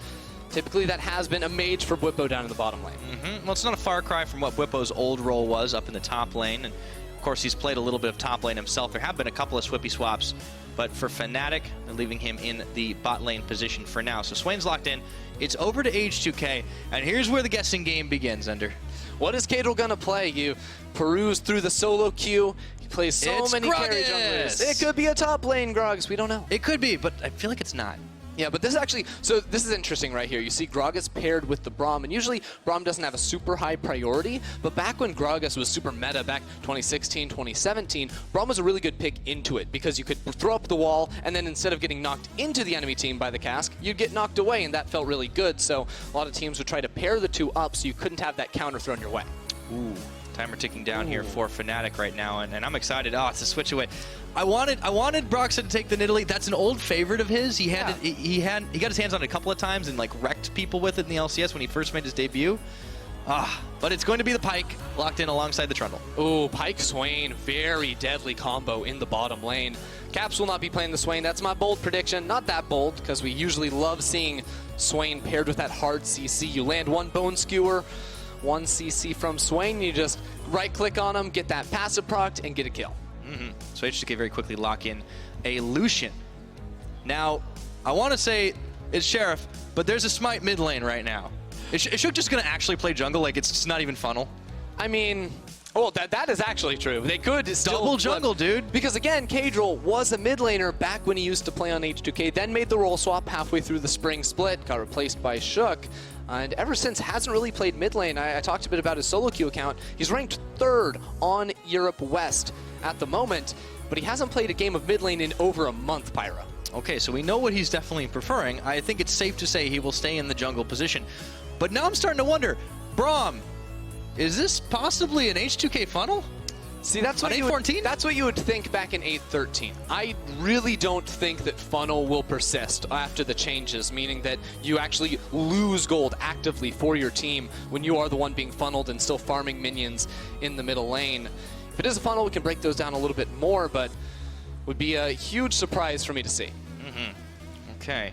typically that has been a mage for Bwipo down in the bottom lane. Well, it's not a far cry from what Bwipo's old role was up in the top lane, and of course he's played a little bit of top lane himself. There have been a couple of Swippy swaps, but for Fnatic, they're leaving him in the bot lane position for now. So Swain's locked in. It's over to H2K, and here's where the guessing game begins, Ender. What is Kadril gonna play? You peruse through the solo queue. He plays so many carry junglers. It could be a top lane Groggs. We don't know. It could be, but I feel like it's not. Yeah, but this is actually, so this is interesting right here. You see Gragas paired with the Braum, and usually Braum doesn't have a super high priority, but back when Gragas was super meta, back 2016, 2017, Braum was a really good pick into it because you could throw up the wall, and then instead of getting knocked into the enemy team by the cask, you'd get knocked away, and that felt really good. So a lot of teams would try to pair the 2 up so you couldn't have that counter thrown your way. Ooh. Timer ticking down here for Fnatic right now, and I'm excited. Oh, it's a switch away. I wanted Broxa to take the Nidalee. That's an old favorite of his. He got his hands on it a couple of times and like wrecked people with it in the LCS when he first made his debut. But it's going to be the Pyke locked in alongside the Trundle. Ooh, Pyke Swain, very deadly combo in the bottom lane. Caps will not be playing the Swain. That's my bold prediction. Not that bold, because we usually love seeing Swain paired with that hard CC. You land 1 Bone Skewer, 1 CC from Swain, you just right-click on him, get that passive proc, and get a kill. So H2K very quickly lock in a Lucian. Now, I want to say it's Sheriff, but there's a Smite mid lane right now. Is Shook just going to actually play jungle like it's not even funnel? I mean, Oh, that is actually true. They could still Double flip. jungle, dude. Because again, Kadril was a mid laner back when he used to play on H2K, then made the role swap halfway through the spring split, got replaced by Shook, and ever since hasn't really played mid lane. I talked a bit about his solo queue account. He's ranked 3rd on Europe West at the moment, but he hasn't played a game of mid lane in over a month, Pyra. Okay, so we know what he's definitely preferring. I think it's safe to say he will stay in the jungle position. But now I'm starting to wonder, Braum, is this possibly an H2K funnel? See, that's On what 814? that's what you would think back in 813. I really don't think that funnel will persist after the changes, meaning that you actually lose gold actively for your team when you are the one being funneled and still farming minions in the middle lane. If it is a funnel, we can break those down a little bit more, but would be a huge surprise for me to see. Okay,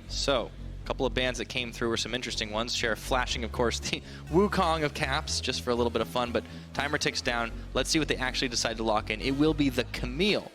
so a couple of bans that came through were some interesting ones. Sheriff flashing, of course, the Wukong of Caps, just for a little bit of fun, but timer ticks down. Let's see what they actually decide to lock in. It will be the Camille.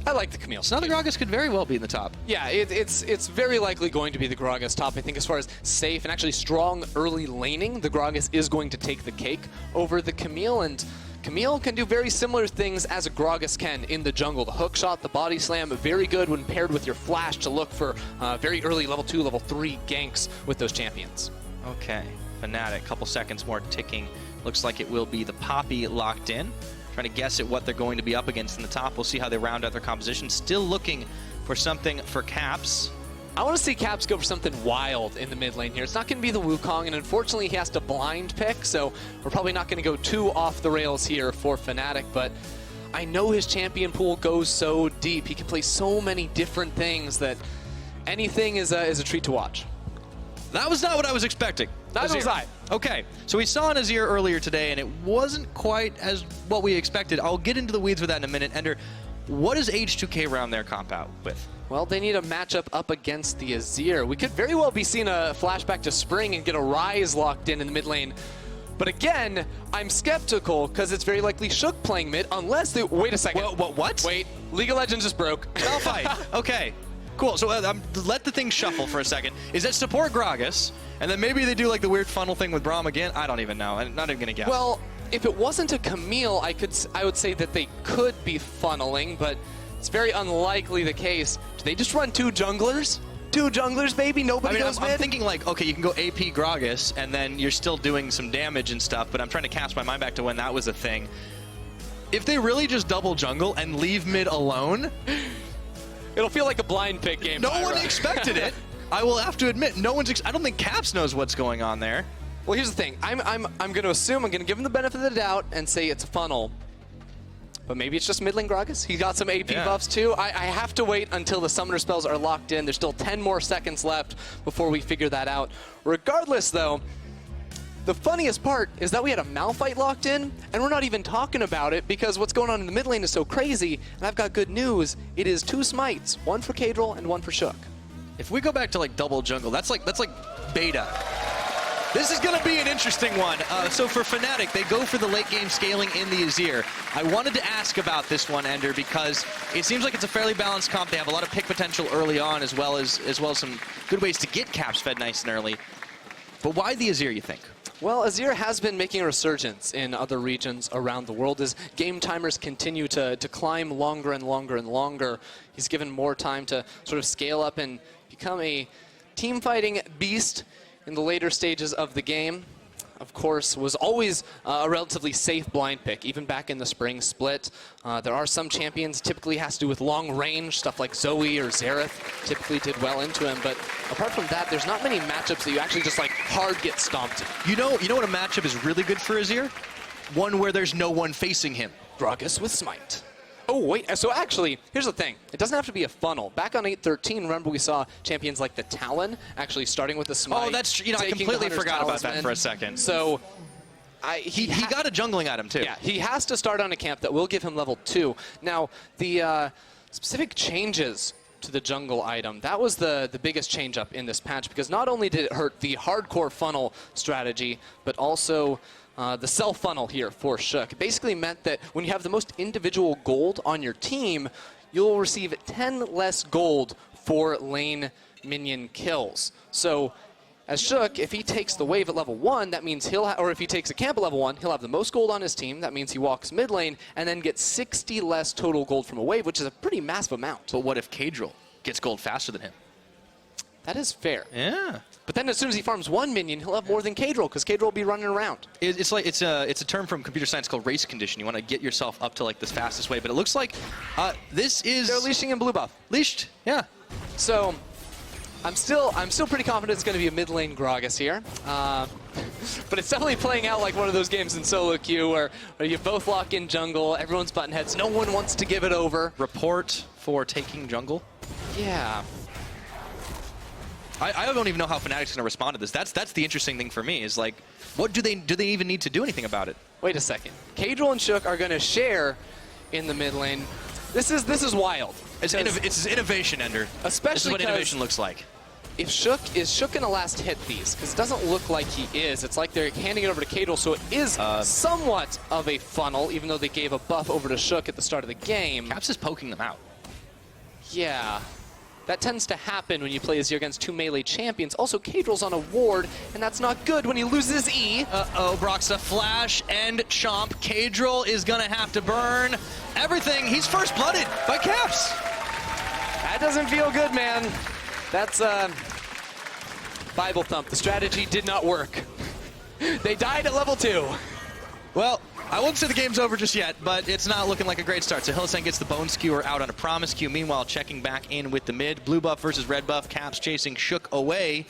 I like the Camille. So now the Gragas could very well be in the top. Yeah, it's very likely going to be the Gragas top. I think as far as safe and actually strong early laning, the Gragas is going to take the cake over the Camille, and Camille can do very similar things as a Gragas can in the jungle. The hook shot, the body slam, very good when paired with your flash to look for very early level 2, level 3 ganks with those champions. Okay, Fnatic, couple seconds more ticking. Looks like it will be the Poppy locked in. Trying to guess at what they're going to be up against in the top. We'll see how they round out their composition. Still looking for something for Caps. I want to see Caps go for something wild in the mid lane here. It's not going to be the Wukong, and unfortunately he has to blind pick, so we're probably not going to go too off the rails here for Fnatic, but I know his champion pool goes so deep. He can play so many different things that anything is a treat to watch. That was not what I was expecting. Neither was I. Okay, so we saw Nazir earlier today, and it wasn't quite as what we expected. I'll get into the weeds with that in a minute. Ender, what does H2K round their comp out with? Well, they need a matchup up against the Azir. We could very well be seeing a flashback to Spring and get a Ryze locked in the mid lane. But again, I'm skeptical because it's very likely Shook playing mid unless they... Wait a second. What? Wait, League of Legends just broke. Malphite. Okay, cool. So let the thing shuffle for a second. Is that support Gragas? And then maybe they do like the weird funnel thing with Braum again? I don't even know. I'm not even going to guess. Well, if it wasn't a Camille, I would say that they could be funneling, but it's very unlikely the case. Do they just run 2 junglers? 2 junglers, baby? Nobody goes mid? I'm thinking like, okay, you can go AP Gragas, and then you're still doing some damage and stuff, but I'm trying to cast my mind back to when that was a thing. If they really just double jungle and leave mid alone... It'll feel like a blind pick game. No one expected it. I will have to admit, I don't think Caps knows what's going on there. Well, here's the thing. I'm going to assume, I'm going to give him the benefit of the doubt and say it's a funnel. But maybe it's just mid lane Gragas. He got some AP buffs too. I have to wait until the summoner spells are locked in. There's still 10 more seconds left before we figure that out. Regardless though, the funniest part is that we had a Malphite locked in, and we're not even talking about it because what's going on in the mid lane is so crazy, and I've got good news. It is 2 smites, one for Kadril and one for Shook. If we go back to like double jungle, that's like beta. This is going to be an interesting one. So for Fnatic, they go for the late game scaling in the Azir. I wanted to ask about this one, Ender, because it seems like it's a fairly balanced comp. They have a lot of pick potential early on, as well as some good ways to get Caps fed nice and early. But why the Azir, you think? Well, Azir has been making a resurgence in other regions around the world as game timers continue to climb longer and longer and longer. He's given more time to sort of scale up and become a team fighting beast in the later stages of the game. Of course, was always a relatively safe blind pick, even back in the spring split. There are some champions, typically has to do with long range, stuff like Zoe or Xerath typically did well into him, but apart from that, there's not many matchups that you actually just like hard get stomped. You know what a matchup is really good for Azir? One where there's no one facing him. Gragas with Smite. Oh, wait, so actually, here's the thing. It doesn't have to be a funnel. Back on 813, remember we saw champions like the Talon actually starting with the Smite. Oh, that's, I completely forgot about that for a second. So, he got a jungling item too. Yeah, he has to start on a camp that will give him level 2. Now, the specific changes to the jungle item, that was the biggest change up in this patch, because not only did it hurt the hardcore funnel strategy, but also the self funnel here for Shook. It basically meant that when you have the most individual gold on your team, you'll receive 10 less gold for lane minion kills. So As Shook, if he takes the wave at level 1, that means or if he takes a camp at level 1, he'll have the most gold on his team. That means he walks mid lane and then gets 60 less total gold from a wave, which is a pretty massive amount. But what if Kadril gets gold faster than him? That is fair. Yeah. But then as soon as he farms 1 minion, he'll have more than Kadril, because Kadril will be running around. It's like it's a term from computer science called race condition. You want to get yourself up to like the fastest way, but it looks like this is... They're leashing in blue buff. Leashed, yeah. So I'm still pretty confident it's going to be a mid lane Gragas here. But it's definitely playing out like one of those games in solo queue where you both lock in jungle, everyone's button heads, no one wants to give it over. Report for taking jungle. Yeah. I don't even know how Fnatic's going to respond to this. That's the interesting thing for me, is like, what do they even need to do anything about it? Wait a second. Kadril and Shook are going to share in the mid lane. This is wild. It's innovation, Ender. Especially this is what innovation looks like. If Shook going to last hit these? Because it doesn't look like he is. It's like they're handing it over to Kadril, so it is somewhat of a funnel, even though they gave a buff over to Shook at the start of the game. Caps is poking them out. Yeah. That tends to happen when you play Azir against 2 melee champions. Also, Kadril's on a ward, and that's not good when he loses E. Uh-oh, Broxah flash and chomp. Kadril is going to have to burn everything. He's first-blooded by Caps. That doesn't feel good, man. That's Bible thump. The strategy did not work. They died at level 2. Well, I won't say the game's over just yet, but it's not looking like a great start. So Hylissang gets the Bone Skewer out on a Promise Q. Meanwhile, checking back in with the mid. Blue buff versus red buff. Caps chasing Shook away.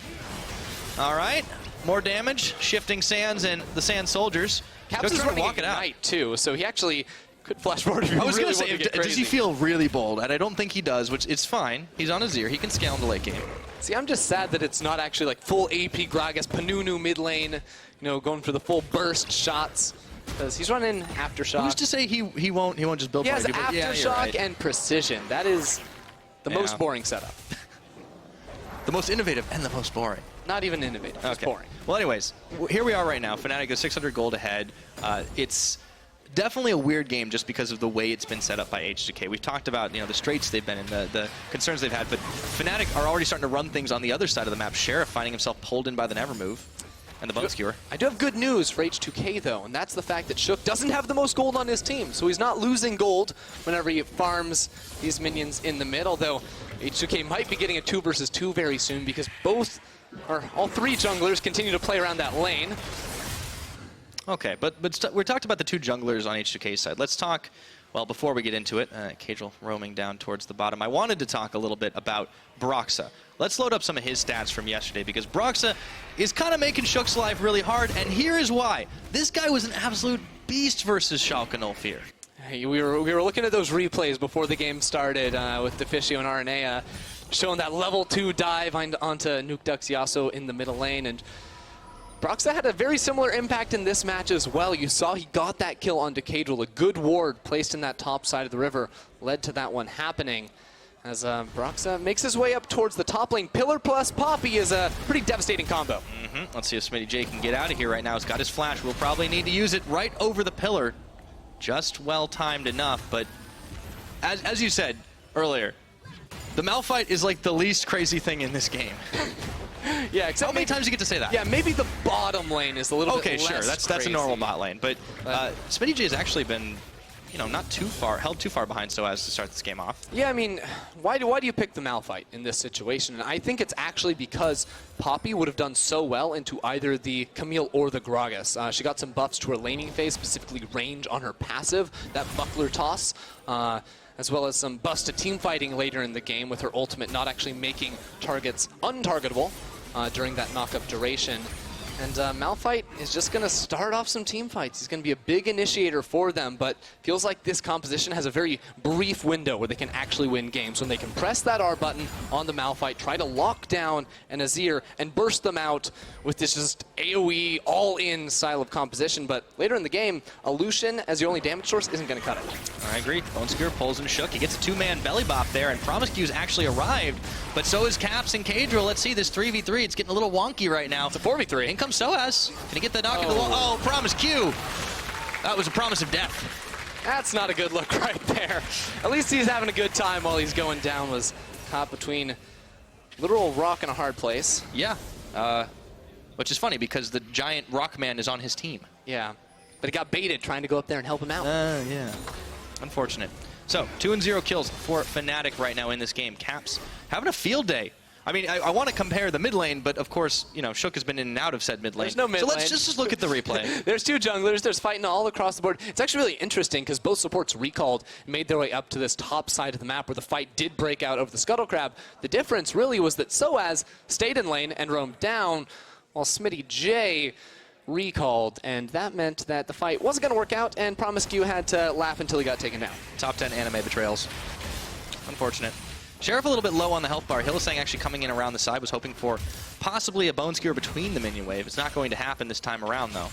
All right, more damage. Shifting Sands and the Sand Soldiers. Caps is running walk it out too, so he actually could flash forward if he I was really going to say, does he feel really bold? And I don't think he does, which is fine. He's on Azir. He can scale in the late game. See, I'm just sad that it's not actually like full AP Gragas, Panunu mid lane, you know, going for the full burst shots. Because he's running Aftershock. Who's to say he won't just build? He has people? Aftershock right. and Precision. That is the most boring setup. The most innovative and the most boring. Not even innovative. It's boring. Well, anyways, here we are right now. Fnatic is 600 gold ahead. It's definitely a weird game just because of the way it's been set up by H2K. We've talked about the straits they've been in, the concerns they've had, but Fnatic are already starting to run things on the other side of the map. Sheriff finding himself pulled in by the Nevermove. And the Bone Skewer. I do have good news for H2K, though, and that's the fact that Shook doesn't have the most gold on his team, so he's not losing gold whenever he farms these minions in the mid, although H2K might be getting a 2 versus 2 very soon because all 3 junglers continue to play around that lane. Okay, but we talked about the 2 junglers on H2K's side. Let's talk, well, before we get into it, Kadril roaming down towards the bottom. I wanted to talk a little bit about Broxah. Let's load up some of his stats from yesterday because Broxah is kind of making Shook's life really hard, and here is why. This guy was an absolute beast versus Schalke no Fear. Hey, we were looking at those replays before the game started with Deficio and Aranea showing that level 2 dive onto Nuke Dux Yasuo in the middle lane, and Broxah had a very similar impact in this match as well. You saw he got that kill onto Kadril. A good ward placed in that top side of the river led to that one happening. As Broxah makes his way up towards the top lane. Pillar plus Poppy is a pretty devastating combo. Let's see if Smitty J can get out of here right now. He's got his flash. We'll probably need to use it right over the pillar. Just well-timed enough, but as you said earlier, the Malphite is like the least crazy thing in this game. Yeah, except how many times do you get to say that? Yeah, maybe the bottom lane is a little bit less sure. That's a normal bot lane, but Smitty J has actually been, not too far, held too far behind so as to start this game off. Yeah, I mean, why do you pick the Malphite in this situation? And I think it's actually because Poppy would have done so well into either the Camille or the Gragas. She got some buffs to her laning phase, specifically range on her passive, that buckler toss, as well as some buffs to team fighting later in the game with her ultimate not actually making targets untargetable during that knock-up duration. And Malphite is just going to start off some team fights. He's going to be a big initiator for them, but feels like this composition has a very brief window where they can actually win games. When they can press that R button on the Malphite, try to lock down an Azir, and burst them out with this just AoE, all-in style of composition. But later in the game, a Lucian as your only damage source isn't going to cut it. I agree. Bone Skewer pulls and Shook. He gets a 2-man belly bop there, and Promise Q's actually arrived, but so is Caps and Kadril. Let's see this 3v3. It's getting a little wonky right now. It's a 4v3. In comes Soaz. Can he get the knock in the wall? Oh, Promise Q. That was a promise of death. That's not a good look right there. At least he's having a good time while he's going down. Was caught between literal rock and a hard place. Yeah. which is funny because the giant Rockman is on his team. Yeah, but he got baited trying to go up there and help him out. Yeah. Unfortunate. So, 2-0 kills for Fnatic right now in this game. Caps having a field day. I mean, I want to compare the mid lane, but of course, you know, Schalke has been in and out of said mid lane. There's no mid lane. So let's just look at the replay. There's two junglers. There's fighting all across the board. It's actually really interesting because both supports recalled and made their way up to this top side of the map where the fight did break out over the Scuttle Crab. The difference really was that Soaz stayed in lane and roamed down while Smitty J recalled, and that meant that the fight wasn't going to work out, and Promiscu had to laugh until he got taken down. Top 10 anime betrayals. Unfortunate. Sheriff a little bit low on the health bar. Hylissang actually coming in around the side, was hoping for possibly a bone skewer between the minion wave. It's not going to happen this time around, though.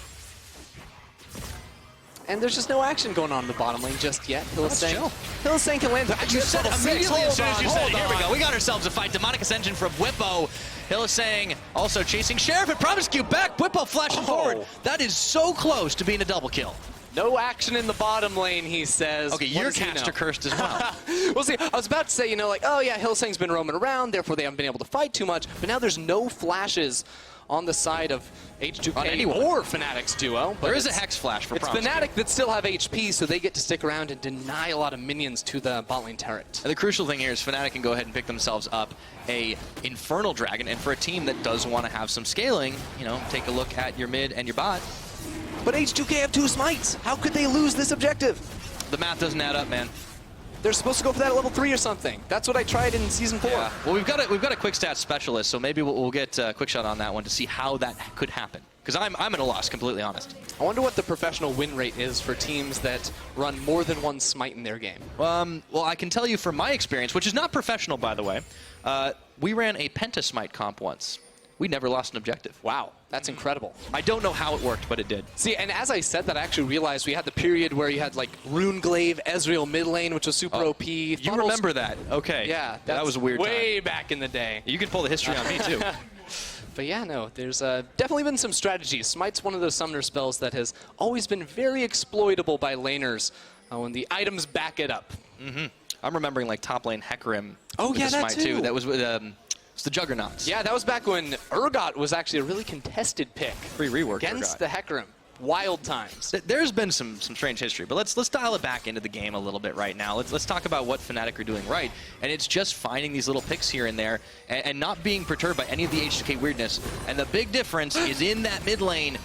And there's just no action going on in the bottom lane just yet. Hylissang can land. You said immediately as soon as you said it. Here we go. We got ourselves a fight. Demonic Ascension from Whippo. Hylissang also chasing Sheriff and Promiscu back. Whippo flashing forward. That is so close to being a double kill. No action in the bottom lane, he says. Okay, your caster cursed as well. We'll see. I was about to say, you know, like, oh yeah, Hylissang's been roaming around, therefore they haven't been able to fight too much. But now there's no flashes on the side of H2K or Fnatic's duo. But there is a Hex Flash for Promiscu. It's Fnatic that still have HP, so they get to stick around and deny a lot of minions to the bot lane turret. And the crucial thing here is Fnatic can go ahead and pick themselves up a Infernal Dragon, and for a team that does want to have some scaling, you know, take a look at your mid and your bot. But H2K have 2 smites. How could they lose this objective? The math doesn't add up, man. They're supposed to go for that at level 3 or something. That's what I tried in Season 4. Yeah. Well, we've got a quick stats specialist, so maybe we'll get a quick shot on that one to see how that could happen. Because I'm at a loss, completely honest. I wonder what the professional win rate is for teams that run more than one smite in their game. Well, I can tell you from my experience, which is not professional, by the way, we ran a Pentasmite comp once. We never lost an objective. Wow, that's incredible. I don't know how it worked, but it did. See, and as I said that, I actually realized we had the period where you had like Runeglaive, Ezreal mid lane, which was super OP. You remember that? Okay. Yeah, that was a weird way time. back in the day. You can pull the history on me too. But yeah, no, there's definitely been some strategies. Smite's one of those summoner spells that has always been very exploitable by laners when the items back it up. Mm-hmm. I'm remembering like top lane Hecarim. Oh yeah, that too. That was with it's the Juggernauts. Yeah, that was back when Urgot was actually a really contested pick. Free rework against Urgot. The Hecarim. Wild times. There's been some strange history, but let's dial it back into the game a little bit right now. Let's talk about what Fnatic are doing right, and it's just finding these little picks here and there and not being perturbed by any of the H2K weirdness. And the big difference is in that mid lane.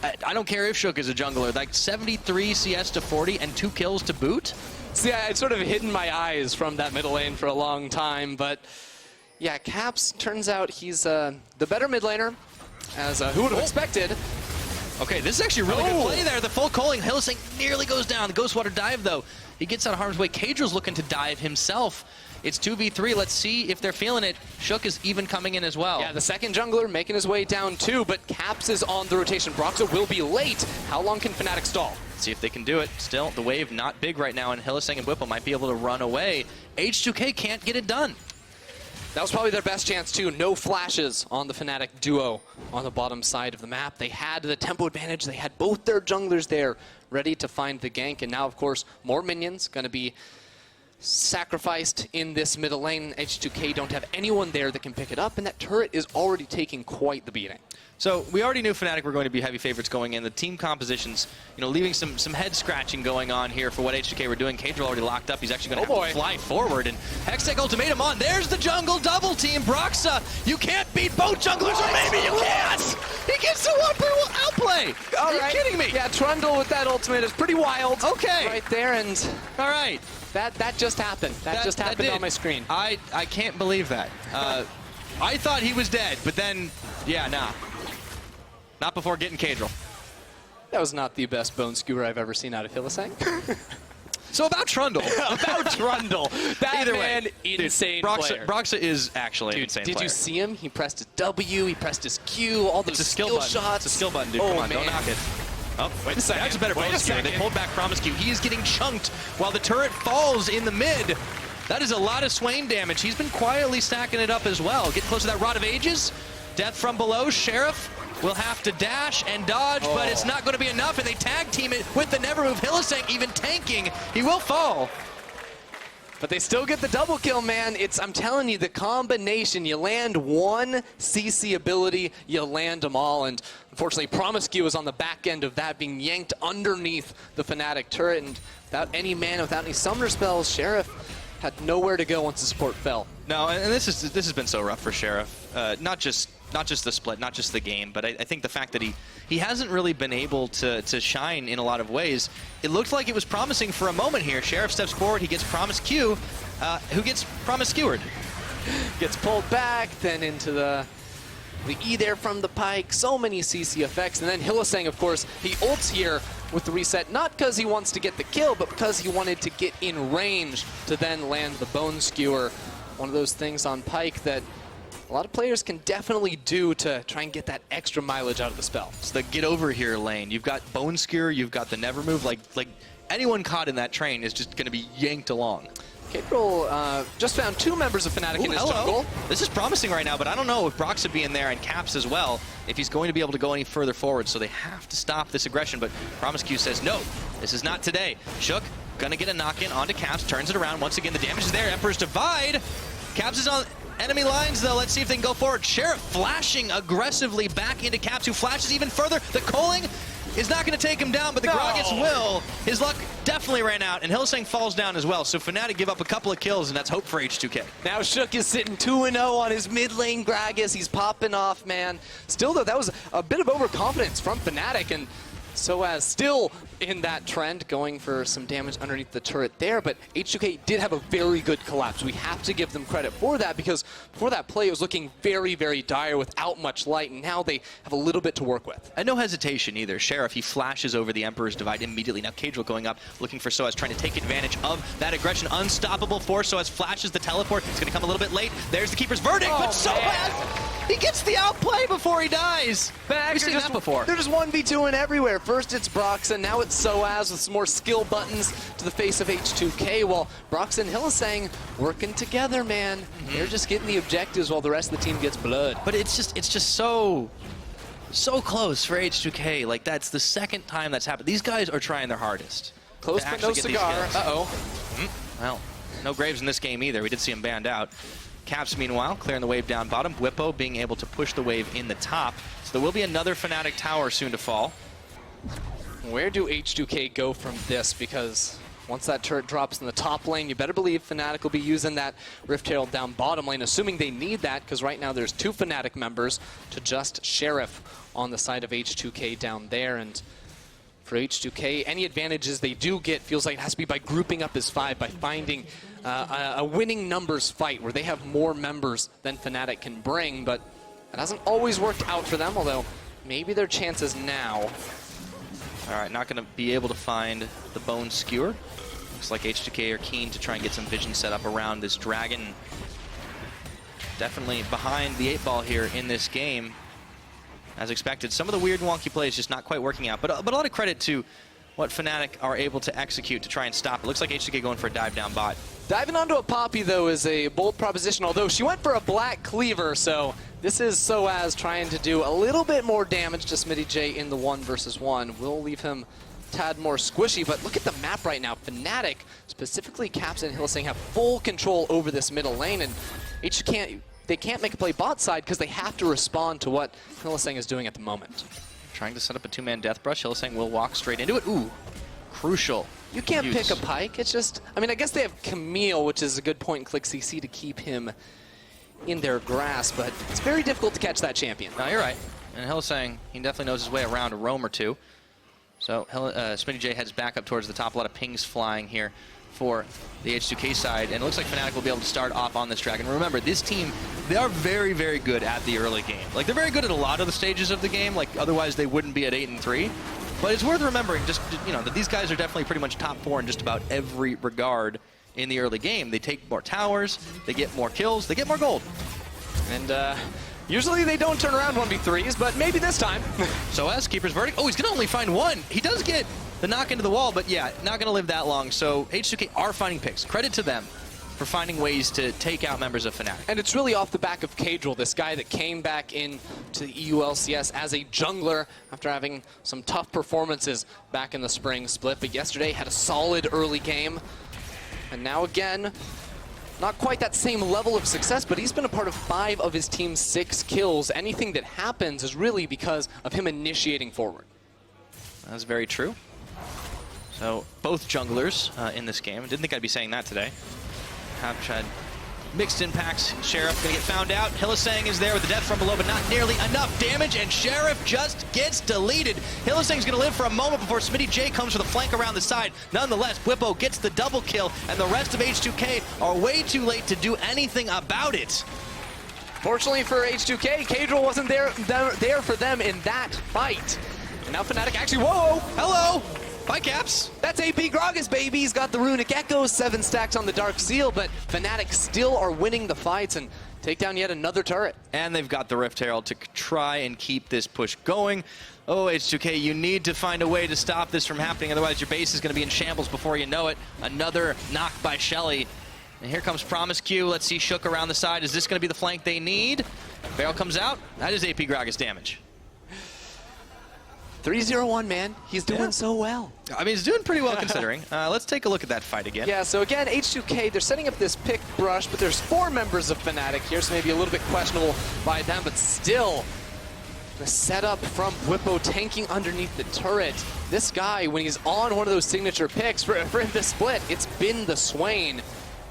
I don't care if Schalke is a jungler, like 73 CS to 40 and 2 kills to boot. See, I'd sort of hidden my eyes from that middle lane for a long time, but yeah, Caps, turns out he's the better mid laner, as who would have expected. Okay, this is actually a really good play there. The full calling. Hylissang nearly goes down. The Ghostwater dive, though. He gets out of harm's way. Kadril's looking to dive himself. It's 2v3. Let's see if they're feeling it. Schalke is even coming in as well. Yeah, the second jungler making his way down too, but Caps is on the rotation. Broxah will be late. How long can Fnatic stall? See if they can do it. Still, the wave not big right now, and Hylissang and Whippo might be able to run away. H2K can't get it done. That was probably their best chance, too. No flashes on the Fnatic duo on the bottom side of the map. They had the tempo advantage. They had both their junglers there ready to find the gank. And now, of course, more minions going to be sacrificed in this middle lane. H2K don't have anyone there that can pick it up, and that turret is already taking quite the beating. So we already knew Fnatic were going to be heavy favorites going in. The team compositions, you know, leaving some head scratching going on here for what H2K were doing. Kadril already locked up. He's actually going to have to fly forward. And Hextech ultimatum on. There's the jungle double team. Broxah, you can't beat both junglers, or maybe you can't. He gets the one outplay. Are you kidding me? Yeah, Trundle with that ultimate is pretty wild. Okay. Right there, and all right. That just happened. That just happened on my screen. I can't believe that. I thought he was dead, but then, yeah, nah. Not before getting Kadril. That was not the best bone skewer I've ever seen out of Hylissang. So about Trundle. About Trundle. That Either man, way, insane dude, player. Broxah is actually an insane player. Did you see him? He pressed his W, he pressed his Q, all those skill shots. It's a skill button, dude. Come on, don't knock it. Oh, wait a second. That's a better bone skewer. They pulled back Promiscu. He is getting chunked while the turret falls in the mid. That is a lot of Swain damage. He's been quietly stacking it up as well. Getting close to that Rod of Ages. Death from below. Sheriff will have to dash and dodge, but it's not going to be enough, and they tag team it with the never move. Hylissang even tanking. He will fall. But they still get the double kill, man. I'm telling you, the combination, you land one CC ability, you land them all. And unfortunately, Promiscu was on the back end of that, being yanked underneath the Fnatic turret. And without any mana, without any summoner spells, Sheriff had nowhere to go once the support fell. No, and this has been so rough for Sheriff. Not just the split, not just the game, but I think the fact that he hasn't really been able to shine in a lot of ways. It looked like it was promising for a moment here. Sheriff steps forward, he gets Promiscu, who gets Promiscured. Gets pulled back, then into the E there from the Pyke. So many CC effects. And then Hylissang, of course, he ults here with the reset, not because he wants to get the kill, but because he wanted to get in range to then land the Bone Skewer. One of those things on Pyke that a lot of players can definitely do to try and get that extra mileage out of the spell. It's the get over here lane. You've got Bone Skewer, you've got the Never Move. Like anyone caught in that train is just going to be yanked along. Capril just found 2 members of Fnatic in his jungle. This is promising right now, but I don't know if Brox would be in there and Caps as well, if he's going to be able to go any further forward. So they have to stop this aggression, but Promiscu says, no, this is not today. Shook, gonna get a knock-in onto Caps, turns it around. Once again, the damage is there. Emperor's Divide. Caps is on enemy lines, though. Let's see if they can go forward. Sheriff flashing aggressively back into Caps, who flashes even further. The culling is not going to take him down, but the Gragas will. His luck definitely ran out, and Hylissang falls down as well. So Fnatic give up a couple of kills, and that's hope for H2K. Now Shook is sitting 2-0 on his mid lane Gragas. He's popping off, man. Still, though, that was a bit of overconfidence from Fnatic, and Soaz still in that trend, going for some damage underneath the turret there, but H2K did have a very good collapse. We have to give them credit for that, because before that play, it was looking very, very dire without much light, and now they have a little bit to work with. And no hesitation either. Sheriff, he flashes over the Emperor's Divide immediately. Now Cadril going up, looking for Soaz, trying to take advantage of that aggression. Unstoppable force. Soaz flashes the teleport. It's going to come a little bit late. There's the Keeper's Verdict, but Soaz, he gets the outplay before he dies. We've seen that before. They're just 1v2ing everywhere. First it's Broxen, now it's Soaz with some more skill buttons to the face of H2K, while Broxen and Hylissang working together, man. They're just getting the objectives while the rest of the team gets blood. But it's just so close for H2K. Like, that's the second time that's happened. These guys are trying their hardest. Close but no cigar. Well, no Graves in this game either. We did see him banned out. Caps, meanwhile, clearing the wave down bottom. Whippo being able to push the wave in the top. So there will be another Fnatic tower soon to fall. Where do H2K go from this? Because once that turret drops in the top lane, you better believe Fnatic will be using that Rift Herald down bottom lane, assuming they need that, because right now there's 2 Fnatic members to just Sheriff on the side of H2K down there. And for H2K, any advantages they do get feels like it has to be by grouping up as 5, by finding a winning numbers fight where they have more members than Fnatic can bring, but it hasn't always worked out for them, although maybe their chances now. All right, not going to be able to find the Bone Skewer. Looks like H2K are keen to try and get some vision set up around this dragon. Definitely behind the 8-ball here in this game. As expected, some of the weird wonky plays just not quite working out, but a lot of credit to what Fnatic are able to execute to try and stop. It looks like H2K going for a dive down bot. Diving onto a Poppy, though, is a bold proposition, although she went for a Black Cleaver, so this is Soaz trying to do a little bit more damage to Smitty J in the 1v1. Will leave him a tad more squishy, but look at the map right now. Fnatic, specifically Caps and Hylissang, have full control over this middle lane, and they can't make a play bot side because they have to respond to what Hylissang is doing at the moment. Trying to set up a 2-man death brush. Hylissang will walk straight into it. Ooh, crucial. You can't pick a Pyke. It's just, I mean, I guess they have Camille, which is a good point in click CC to keep him in their grasp, but it's very difficult to catch that champion. No, you're right. And Hylissang, he definitely knows his way around a roam or two. So Smitty J heads back up towards the top. A lot of pings flying here for the H2K side, and it looks like Fnatic will be able to start off on this dragon. Remember, this team, they are very, very good at the early game. Like, they're very good at a lot of the stages of the game, like otherwise they wouldn't be at 8-3. But it's worth remembering, just, you know, that these guys are definitely pretty much top 4 in just about every regard in the early game. They take more towers, they get more kills, they get more gold. And usually they don't turn around 1v3s, but maybe this time. So as Keeper's Verdict, oh, he's gonna only find 1. He does get the knock into the wall, but yeah, not gonna live that long. So H2K are finding picks. Credit to them for finding ways to take out members of Fnatic. And it's really off the back of Cadril, this guy that came back into the EULCS as a jungler after having some tough performances back in the spring split, but yesterday had a solid early game. And now again, not quite that same level of success, but he's been a part of 5 of his team's 6 kills. Anything that happens is really because of him initiating forward. That's very true. So both junglers in this game. Didn't think I'd be saying that today. Have tried mixed impacts. Sheriff gonna get found out. Hylissang is there with the death from below, but not nearly enough damage, and Sheriff just gets deleted. Hylissang's gonna live for a moment before Smitty J comes with a flank around the side. Nonetheless, Bwipo gets the double kill, and the rest of H2K are way too late to do anything about it. Fortunately for H2K, Cadril wasn't there for them in that fight. And now Fnatic actually, whoa, Hello! Bye, Caps. that's AP Gragas, baby. He's got the Runic Echoes, 7 stacks on the Dark Seal, but Fnatic still are winning the fights and take down yet another turret. And they've got the Rift Herald to try and keep this push going. Oh, H2K, you need to find a way to stop this from happening, otherwise your base is going to be in shambles before you know it. Another knock by Shelly. And here comes Promise Q. Let's see Shook around the side. Is this going to be the flank they need? Barrel comes out. That is AP Gragas damage. 3-0-1, man. He's doing so well. I mean, he's doing pretty well considering. Let's take a look at that fight again. Yeah, so again, H2K, they're setting up this pick brush, but there's 4 members of Fnatic here, so maybe a little bit questionable by them, but still, the setup from Bwipo tanking underneath the turret. This guy, when he's on one of those signature picks for him to split, it's been the Swain.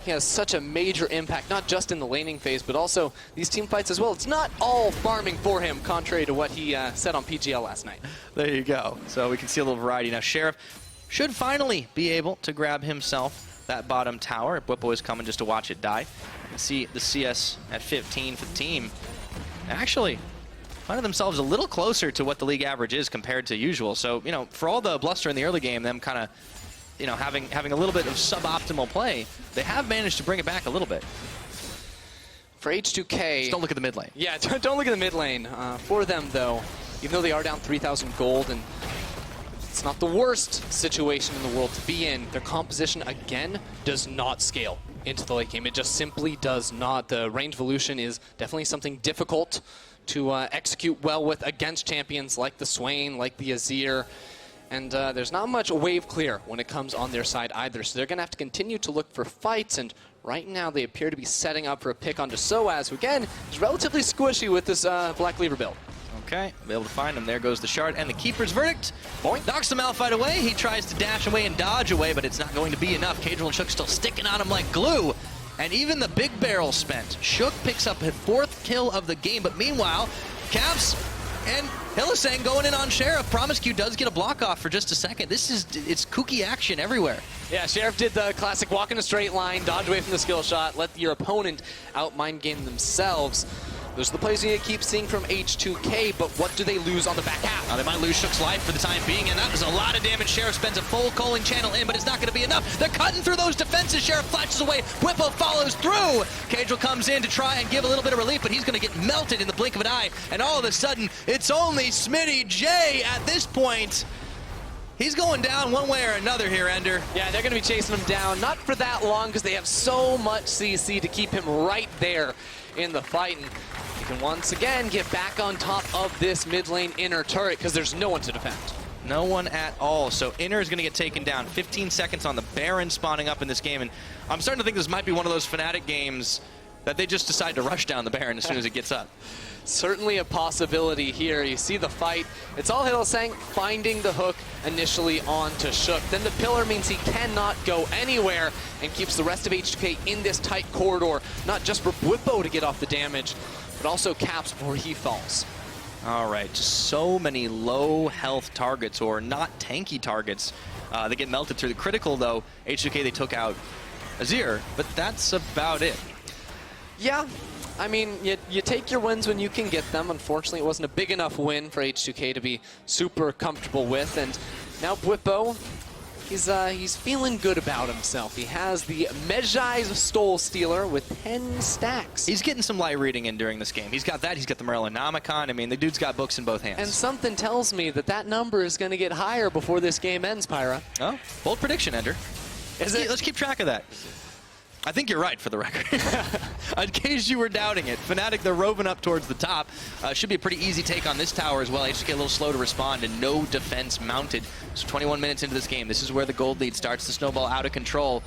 He has such a major impact, not just in the laning phase, but also these team fights as well. It's not all farming for him, contrary to what he said on PGL last night. There you go. So we can see a little variety. Now, Sheriff should finally be able to grab himself that bottom tower. Bwipo is coming just to watch it die. See the CS at 15 for the team. Actually, finding themselves a little closer to what the league average is compared to usual. So, you know, for all the bluster in the early game, them kind of, you know, having a little bit of suboptimal play, they have managed to bring it back a little bit. For H2K... Just don't look at the mid lane. Yeah, don't look at the mid lane. For them, though, even though they are down 3,000 gold, and it's not the worst situation in the world to be in, their composition, again, does not scale into the late game. It just simply does not. The range evolution is definitely something difficult to execute well with against champions like the Swain, like the Azir. And there's not much wave clear when it comes on their side either. So they're going to have to continue to look for fights. And right now they appear to be setting up for a pick onto Soaz, who again is relatively squishy with this Black Cleaver build. Okay, be able to find him. There goes the shard and the Keeper's Verdict. Boink. Knocks the Malphite away. He tries to dash away and dodge away, but it's not going to be enough. Cadril and Shook still sticking on him like glue. And even the big barrel spent. Shook picks up his 4th kill of the game, but meanwhile, Caps and Hylissang going in on Sheriff. Promise Q does get a block off for just a second. It's kooky action everywhere. Yeah, Sheriff did the classic walk in a straight line, dodge away from the skill shot, let your opponent out mind game themselves. Those are the plays you need to keep seeing from H2K, but what do they lose on the back half? They might lose Shook's life for the time being, and that was a lot of damage. Sheriff spends a full calling channel in, but it's not going to be enough. They're cutting through those defenses. Sheriff flashes away. Bwipo follows through. Cadril comes in to try and give a little bit of relief, but he's going to get melted in the blink of an eye, and all of a sudden, it's only Smitty J at this point. He's going down one way or another here, Ender. Yeah, they're going to be chasing him down, not for that long, because they have so much CC to keep him right there in the fight. And he can once again get back on top of this mid lane inner turret, because there's no one to defend. No one at all. So Inner is going to get taken down. 15 seconds on the Baron spawning up in this game. And I'm starting to think this might be one of those Fnatic games that they just decide to rush down the Baron as soon as it gets up. Certainly a possibility here. You see the fight. It's all Hylissang finding the hook initially onto Shook. Then the pillar means he cannot go anywhere and keeps the rest of H2K in this tight corridor. Not just for Bwipo to get off the damage, but also Caps before he falls. All right, just so many low health targets or not tanky targets. They get melted through the critical though. H2K, they took out Azir, but that's about it. Yeah. I mean, you take your wins when you can get them. Unfortunately, it wasn't a big enough win for H2K to be super comfortable with. And now Bwipo, he's feeling good about himself. He has the Mejai's Stole Stealer with 10 stacks. He's getting some light reading in during this game. He's got that. He's got the Morellonomicon. I mean, the dude's got books in both hands. And something tells me that that number is going to get higher before this game ends, Pyra. Oh, bold prediction, Ender. Let's keep track of that. I think you're right, for the record. In case you were doubting it, Fnatic, they're roving up towards the top. Should be a pretty easy take on this tower as well. H2K a little slow to respond and no defense mounted. So 21 minutes into this game, this is where the gold lead starts to snowball out of control.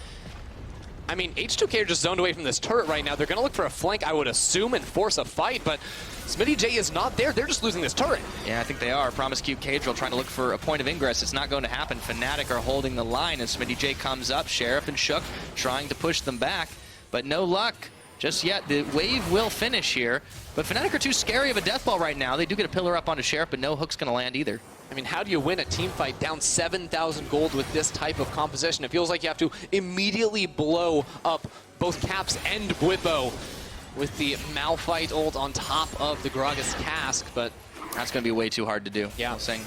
I mean, H2K are just zoned away from this turret right now. They're going to look for a flank, I would assume, and force a fight, but SmittyJ is not there. They're just losing this turret. Yeah, I think they are. Promise Cube Cadril trying to look for a point of ingress. It's not going to happen. Fnatic are holding the line as SmittyJ comes up. Sheriff and Shook trying to push them back, but no luck just yet. The wave will finish here, but Fnatic are too scary of a death ball right now. They do get a pillar up onto Sheriff, but no hook's going to land either. I mean, how do you win a team fight down 7,000 gold with this type of composition? It feels like you have to immediately blow up both Caps and Bwipo with the Malphite ult on top of the Gragas cask, but that's going to be way too hard to do. Yeah. Saying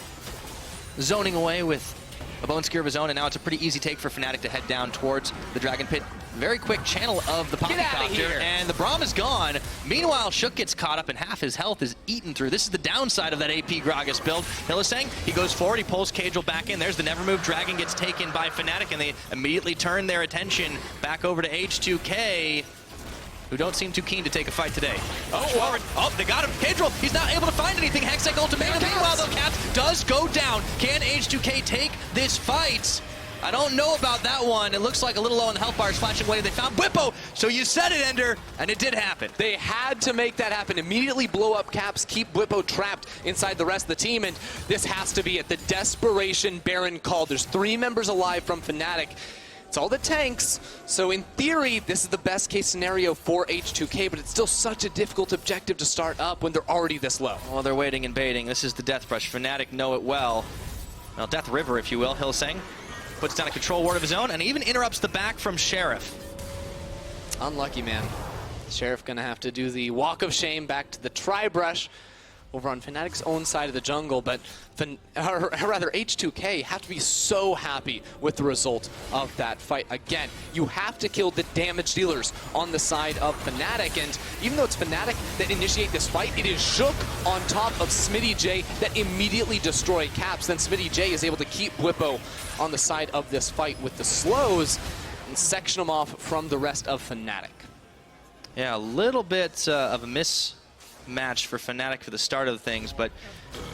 zoning away with a Bone Spear of his own, and now it's a pretty easy take for Fnatic to head down towards the Dragon Pit. Very quick channel of the Poppycopter, and the Braum is gone. Meanwhile, Shook gets caught up, and half his health is eaten through. This is the downside of that AP Gragas build. Hylissang, he goes forward, he pulls Cadril back in. There's the Never Move. Dragon gets taken by Fnatic, and they immediately turn their attention back over to H2K, who don't seem too keen to take a fight today. Oh, they got him. Cadril, he's not able to find anything. Hextech ultimatum. Meanwhile, though, Caps does go down. Can H2K take this fight? I don't know about that one. It looks like a little low on the health bars flashing away. They found Bwipo, so you said it, Ender, and it did happen. They had to make that happen. Immediately blow up Caps, keep Bwipo trapped inside the rest of the team, and this has to be it. The desperation Baron call. There's 3 members alive from Fnatic. It's all the tanks, so in theory, this is the best case scenario for H2K, but it's still such a difficult objective to start up when they're already this low. Well, they're waiting and baiting. This is the Death Brush. Fnatic know it well. Well, Death River, if you will. Hylissang puts down a control ward of his own and even interrupts the back from Sheriff. Unlucky, man. Sheriff gonna have to do the walk of shame back to the Tri-Brush over on Fnatic's own side of the jungle, but H2K have to be so happy with the result of that fight. Again, you have to kill the damage dealers on the side of Fnatic, and even though it's Fnatic that initiate this fight, it is Shook on top of SmittyJ that immediately destroy Caps. Then SmittyJ is able to keep Bwipo on the side of this fight with the slows and section them off from the rest of Fnatic. Yeah, a little bit of a mismatch for Fnatic for the start of things, but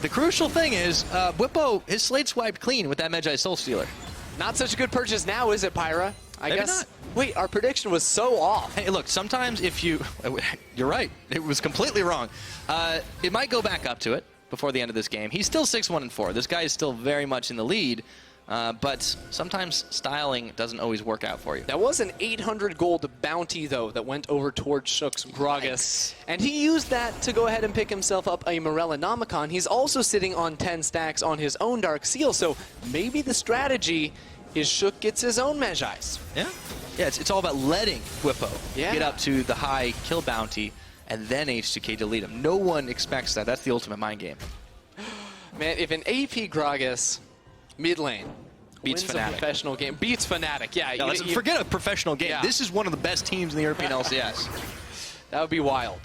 the crucial thing is Bwipo, his slate swiped clean with that Magi Soul Stealer. Not such a good purchase now, is it, Pyra? I Maybe guess. not. Wait, our prediction was so off. Hey, look, sometimes if you're right, it was completely wrong. It might go back up to it before the end of this game. He's still 6-1-4. This guy is still very much in the lead. But sometimes styling doesn't always work out for you. That was an 800 gold bounty, though, that went over towards Shook's Gragas. And he used that to go ahead and pick himself up a Morellonomicon. He's also sitting on 10 stacks on his own Dark Seal, so maybe the strategy is Shook gets his own Magi's. Yeah, it's all about letting Bwipo get up to the high kill bounty and then H2K delete him. No one expects that. That's the ultimate mind game. Man, if an AP Gragas mid lane beats wins Fnatic. a professional game, beats Fnatic, yeah. No, forget a professional game. Yeah. This is one of the best teams in the European LCS. That would be wild.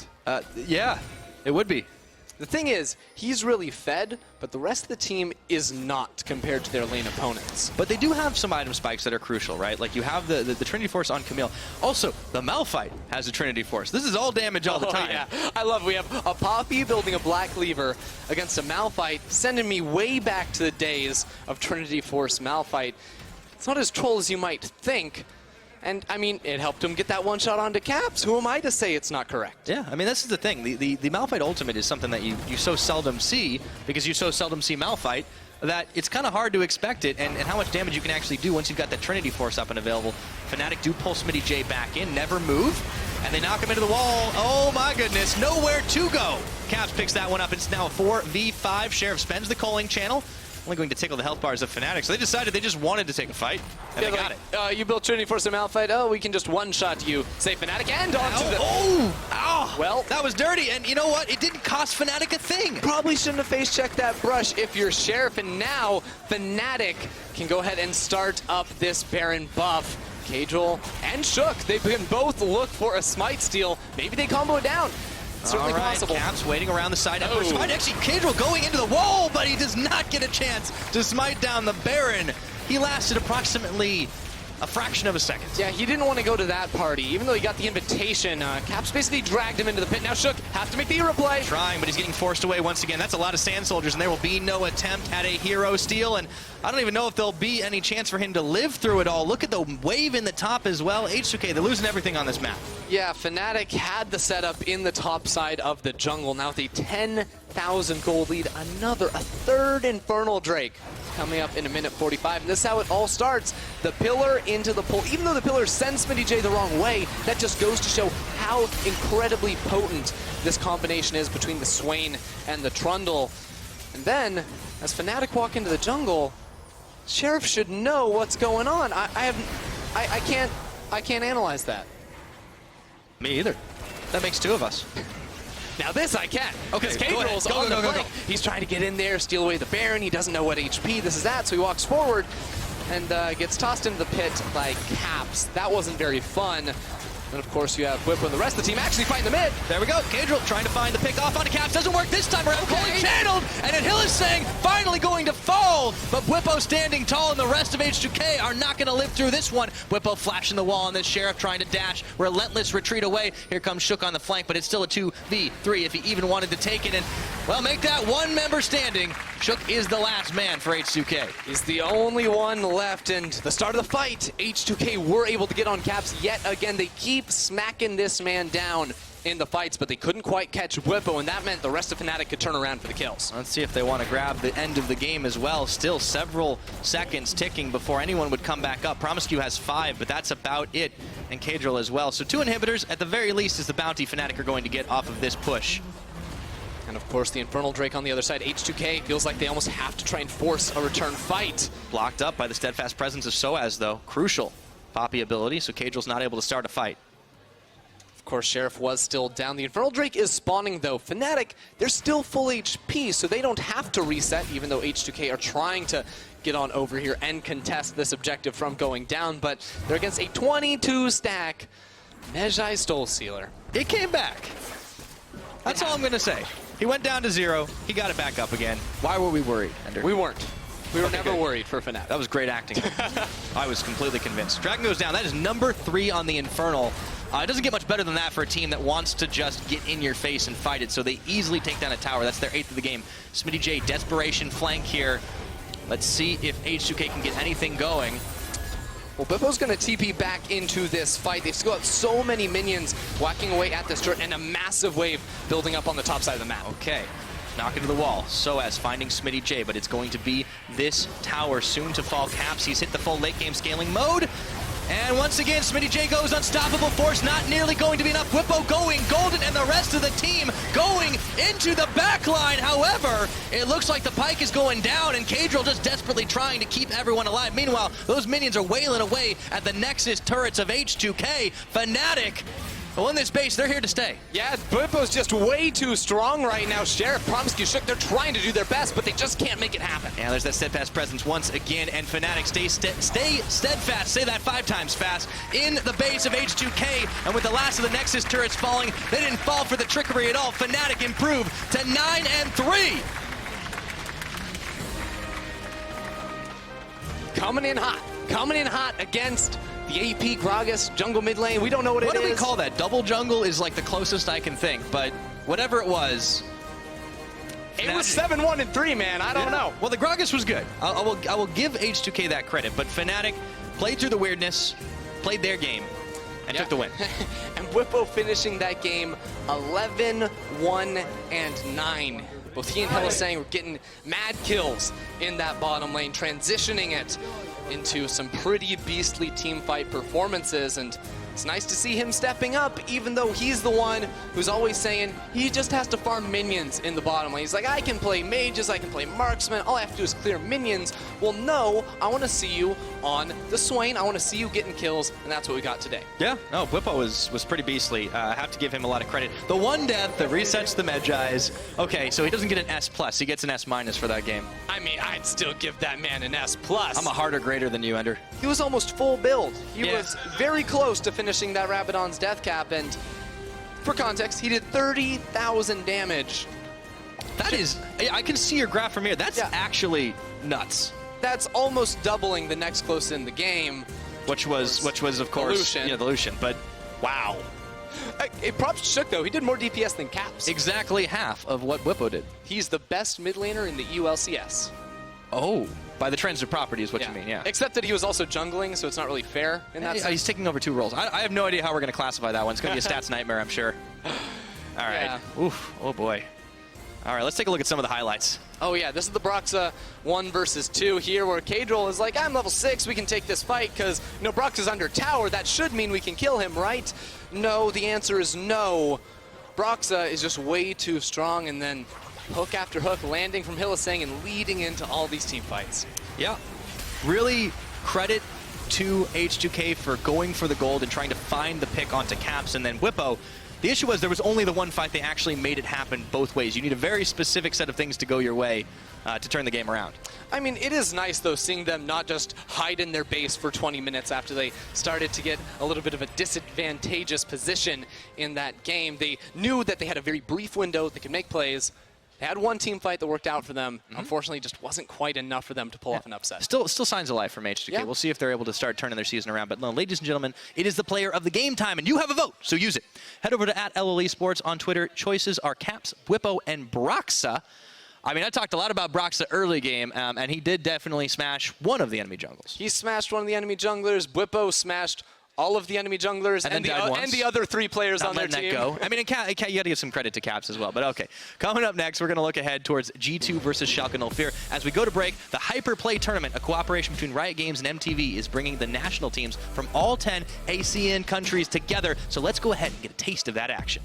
Yeah, it would be. The thing is, he's really fed, but the rest of the team is not compared to their lane opponents. But they do have some item spikes that are crucial, right? Like you have the Trinity Force on Camille. Also, the Malphite has a Trinity Force. This is all damage all the time. Yeah. I love it. We have a Poppy building a Black Cleaver against a Malphite, sending me way back to the days of Trinity Force Malphite. It's not as troll as you might think. And, I mean, it helped him get that one shot onto Caps. Who am I to say it's not correct? Yeah, I mean, this is the thing. The Malphite ultimate is something that you so seldom see, because you so seldom see Malphite, that it's kind of hard to expect it and how much damage you can actually do once you've got that Trinity Force up and available. Fnatic do pull SmittyJ back in, never move, and they knock him into the wall. Oh my goodness, nowhere to go. Caps picks that one up. It's now a 4v5. Sheriff spends the culling channel. Only going to tickle the health bars of Fnatic, so they decided they just wanted to take a fight, and they got it. You built Trinity Force and Malphite. Oh, we can just one-shot you. Say Fnatic and onto the... Well, that was dirty, and you know what? It didn't cost Fnatic a thing. Probably shouldn't have face-checked that brush if you're Sheriff, and now Fnatic can go ahead and start up this Baron buff. Cadril and Shook, they can both look for a Smite steal. Maybe they combo it down. Certainly possible. Caps waiting around the side. Smite, actually, Cadril going into the wall, but he does not get a chance to smite down the Baron. He lasted approximately a fraction of a second. Yeah, he didn't want to go to that party, even though he got the invitation. Caps basically dragged him into the pit. Now Shook has to make the hero play. Trying, but he's getting forced away once again. That's a lot of Sand Soldiers, and there will be no attempt at a hero steal, and I don't even know if there'll be any chance for him to live through it all. Look at the wave in the top as well. H2K, they're losing everything on this map. Yeah, Fnatic had the setup in the top side of the jungle. Now with a 10,000 gold lead, a third Infernal Drake coming up in a minute 45. And this is how it all starts. The pillar into the pull. Even though the pillar sends SmittyJ the wrong way, that just goes to show how incredibly potent this combination is between the Swain and the Trundle. And then, as Fnatic walk into the jungle, Sheriff should know what's going on. I can't analyze that. Me either. That makes two of us. Now this I can. Okay, Cadrill's on the flank. He's trying to get in there, steal away the Baron. He doesn't know what HP this is at, so he walks forward and gets tossed into the pit by Caps. That wasn't very fun. And of course you have Whippo and the rest of the team actually fighting the mid. There we go. Cadrill trying to find the pick off onto Caps. Doesn't work this time around. Fully channeled. And then Hill is saying finally going to fall. But Whippo standing tall and the rest of H2K are not going to live through this one. Whippo flashing the wall on this Sheriff trying to dash. Relentless retreat away. Here comes Shook on the flank, but it's still a 2v3 if he even wanted to take it. And, well, make that one member standing. Shook is the last man for H2K. He's the only one left. And the start of the fight, H2K were able to get on Caps yet again. They keep smacking this man down in the fights, but they couldn't quite catch Whippo, and that meant the rest of Fnatic could turn around for the kills. Let's see if they want to grab the end of the game as well. Still several seconds ticking before anyone would come back up. Promiscu has 5, but that's about it, and Cadrill as well. So 2 inhibitors, at the very least, is the bounty Fnatic are going to get off of this push. And of course, the Infernal Drake on the other side. H2K feels like they almost have to try and force a return fight. Blocked up by the steadfast presence of Soaz, though. Crucial Poppy ability, so Cadrill's not able to start a fight. Of course, Sheriff was still down. The Infernal Drake is spawning, though. Fnatic, they're still full HP, so they don't have to reset, even though H2K are trying to get on over here and contest this objective from going down. But they're against a 22-stack Mejai Soulsealer. It came back. That's all I'm going to say. He went down to 0. He got it back up again. Why were we worried, Ender? We weren't. We were never worried for Fnatic. That was great acting. I was completely convinced. Dragon goes down. That is number 3 on the Infernal. It doesn't get much better than that for a team that wants to just get in your face and fight it, so they easily take down a tower. That's their 8th of the game. SmittyJ, desperation flank here. Let's see if H2K can get anything going. Well, Bippo's going to TP back into this fight. They've still got so many minions whacking away at this turret and a massive wave building up on the top side of the map. Okay. Knock into the wall. Soaz finding SmittyJ, but it's going to be this tower soon to fall. Caps, he's hit the full late game scaling mode. And once again, SmittyJ goes unstoppable force, not nearly going to be enough. Whippo going golden, and the rest of the team going into the back line. However, it looks like the Pike is going down, and Cadrill just desperately trying to keep everyone alive. Meanwhile, those minions are wailing away at the Nexus turrets of H2K. Fnatic, well, in this base, they're here to stay. Yeah, Bippo's just way too strong right now. Sheriff, Promiscu, Shook, they're trying to do their best, but they just can't make it happen. Yeah, there's that steadfast presence once again, and Fnatic stay steadfast, say that 5 times fast, in the base of H2K, and with the last of the Nexus turrets falling, they didn't fall for the trickery at all. Fnatic improved to 9-3. Coming in hot against the AP, Gragas, jungle mid lane. We don't know what it is. What do we call that? Double jungle is like the closest I can think, but whatever it was. It was 7-1 and 3, man. I don't know. Well, the Gragas was good. I will give H2K that credit, but Fnatic played through the weirdness, played their game, and took the win. And Whippo finishing that game 11-1 and 9. Both he and Hill saying we're getting mad kills in that bottom lane, transitioning it into some pretty beastly team fight performances, and it's nice to see him stepping up, even though he's the one who's always saying he just has to farm minions in the bottom lane. He's like, I can play mages, I can play marksman, all I have to do is clear minions. Well, no, I want to see you on the Swain, I want to see you getting kills, and that's what we got today. Yeah, no, Whippo was pretty beastly. I have to give him a lot of credit. The one death that resets the Medjais. Okay, so he doesn't get an S+, he gets an S- for that game. I mean, I'd still give that man an S+. I'm a harder grader than you, Ender. He was almost full build. He was very close to finishing that Rabadon's death cap, and for context, he did 30,000 damage. That is, I can see your graph from here. That's actually nuts. That's almost doubling the next close in the game. which was of course Lucian. the Lucian. But wow, Props to Shook, though. He did more DPS than Caps. exactly half of what Whippo did. He's the best mid laner in the EULCS. Oh, by the transitive property is what you mean, yeah. Except that he was also jungling, so it's not really fair in that sense. He's taking over 2 roles. I have no idea how we're going to classify that one. It's going to be a stats nightmare, I'm sure. All right. Yeah. Oof. Oh, boy. All right, let's take a look at some of the highlights. Oh yeah, this is the Broxa 1 versus 2 here, where Kadril is like, I'm level 6, we can take this fight, because, Broxa's under tower, that should mean we can kill him, right? No, the answer is no. Broxa is just way too strong, and then hook after hook, landing from Hylissang and leading into all these team fights. Yeah. Really credit to H2K for going for the gold and trying to find the pick onto Caps, and then Whippo. The issue was there was only the one fight. They actually made it happen both ways. You need a very specific set of things to go your way to turn the game around. I mean, it is nice, though, seeing them not just hide in their base for 20 minutes after they started to get a little bit of a disadvantageous position in that game. They knew that they had a very brief window. They could make plays. They had one team fight that worked out for them. Unfortunately, just wasn't quite enough for them to pull off an upset. Still signs of life from H2K. Yeah. We'll see if they're able to start turning their season around. But no, ladies and gentlemen, it is the player of the game time, and you have a vote, so use it. Head over to @LL Esports on Twitter. Choices are Caps, Whippo, and Broxa. I mean, I talked a lot about Broxa early game, and he did definitely smash one of the enemy jungles. He smashed one of the enemy junglers. Whippo smashed all of the enemy junglers and the other 3 players on their team. Go. I mean, you got to give some credit to Caps as well, but okay. Coming up next, we're going to look ahead towards G2 versus Schalke 04. As we go to break, the Hyperplay Tournament, a cooperation between Riot Games and MTV, is bringing the national teams from all 10 ASEAN countries together. So let's go ahead and get a taste of that action.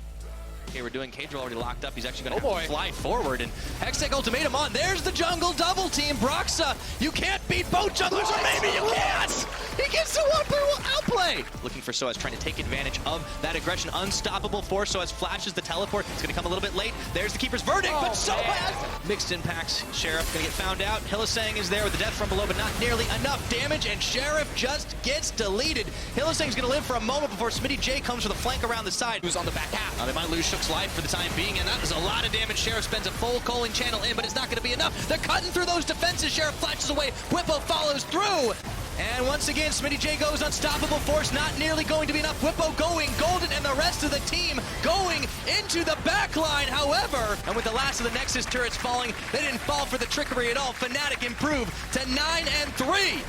Okay, we're doing Kadril already locked up. He's actually going to fly forward, and Hextech Ultimatum on. There's the jungle double team. Broxa, you can't beat both junglers, or maybe you can't. He gets to one through outplay. Looking for Soaz, trying to take advantage of that aggression. Unstoppable force. Soaz flashes the teleport. It's going to come a little bit late. There's the Keeper's verdict, but Soaz mixed impacts. Sheriff going to get found out. Hylissang is there with the death from below, but not nearly enough damage, and Sheriff just gets deleted. Hylissang's going to live for a moment before Smitty J comes for the flank around the side. Who's on the back half? Now they might lose Shook's life for the time being, and that was a lot of damage. Sheriff spends a full calling channel in, but it's not going to be enough. They're cutting through those defenses. Sheriff flashes away. Whippo follows through. And once again, Smitty J goes unstoppable force. Not nearly going to be enough. Whippo going golden, and the rest of the team going into the back line. However, and with the last of the Nexus turrets falling, they didn't fall for the trickery at all. Fnatic improved to 9-3.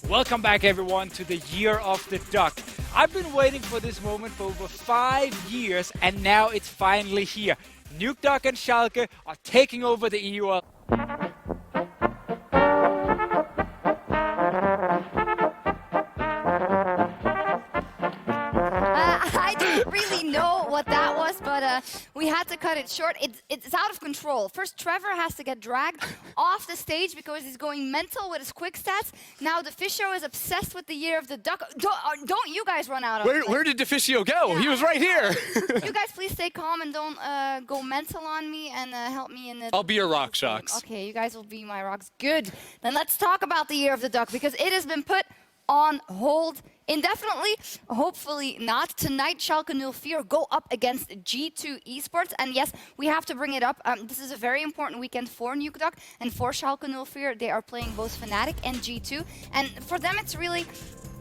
Welcome back, everyone, to the Year of the Duck. I've been waiting for this moment for over 5 years, and now it's finally here. Nuke Duck and Schalke are taking over the EUL. I didn't really know what that was, but we had to cut it short. It's out of control. First, Trevor has to get dragged off the stage because he's going mental with his quick stats. Now, Deficio is obsessed with the Year of the Duck. Don't you guys run out of it. Where did Deficio go? Yeah. He was right here. You guys please stay calm and don't go mental on me and help me in the... I'll be your rock, Shocks. Okay, you guys will be my rocks. Good. Then let's talk about the Year of the Duck, because it has been put on hold indefinitely. Hopefully not. Tonight, Schalke 04 go up against G2 Esports. And yes, we have to bring it up. This is a very important weekend for Nuke Duck and for Schalke 04. They are playing both Fnatic and G2. And for them, it's really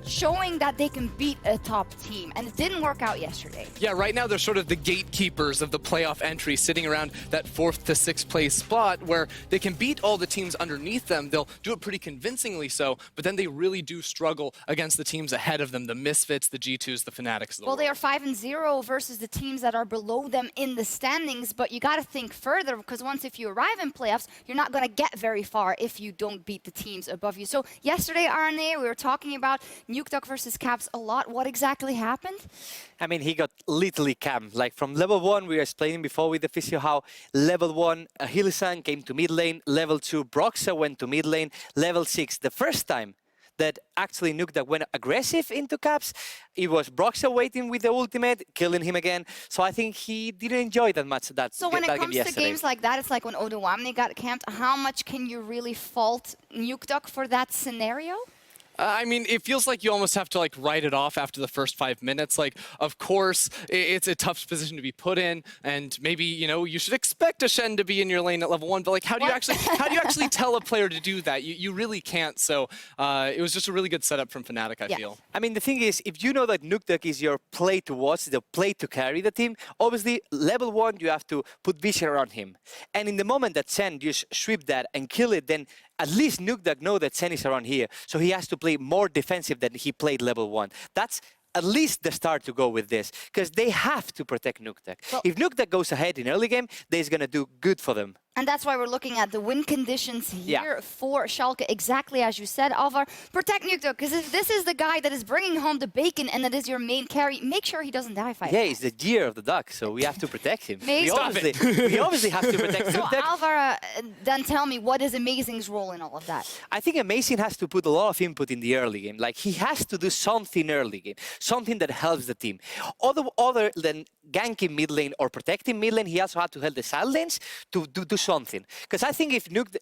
showing that they can beat a top team, and it didn't work out yesterday. Yeah, right now they're sort of the gatekeepers of the playoff entry, sitting around that 4th to 6th place spot where they can beat all the teams underneath them. They'll do it pretty convincingly so, but then they really do struggle against the teams ahead of them, the Misfits, the G2s, the Fnatics of the Well, world. they are 5-0 versus the teams that are below them in the standings, but you got to think further, because once if you arrive in playoffs, you're not going to get very far if you don't beat the teams above you. So yesterday, RNA, we were talking about Nukeduck versus Caps a lot. What exactly happened? I mean, he got literally camped. Like from level 1, we were explaining before with the physio how level 1, Hilisan came to mid lane, level 2, Broxa went to mid lane, level 6, the first time that actually Nukeduck went aggressive into Caps, it was Broxa waiting with the ultimate, killing him again. So I think he didn't enjoy that much that So when it that comes game to yesterday. games like that, it's like when Odoamne got camped, how much can you really fault Nukeduck for that scenario? I mean, it feels like you almost have to like write it off after the first 5 minutes. Like, of course, it's a tough position to be put in, and maybe you should expect a Shen to be in your lane at level 1. But like, how do you actually tell a player to do that? You really can't. So it was just a really good setup from Fnatic, I feel. I mean, the thing is, if you know that Nukeduck is your play to watch, the play to carry the team, obviously level 1 you have to put vision around him, and in the moment that Sen just sweep that and kill it, then at least Nukeduck know that Sen is around here, so he has to play more defensive than he played level 1. That's at least the start to go with this, because they have to protect Nukeduck. Well, if Nukeduck goes ahead in early game, they're going to do good for them. And that's why we're looking at the win conditions here for Schalke, exactly as you said, Alvar. Protect Nukeduck, because if this is the guy that is bringing home the bacon and that is your main carry, make sure he doesn't die fighting. Yeah, it's the year of the duck, so we have to protect him. Stop we obviously have to protect So Nukeduck. Alvar, then tell me, what is Amazing's role in all of that? I think Amazing has to put a lot of input in the early game. Like, he has to do something early game, something that helps the team. Other than ganking mid lane or protecting mid lane, he also had to help the side lanes to do something. Because I think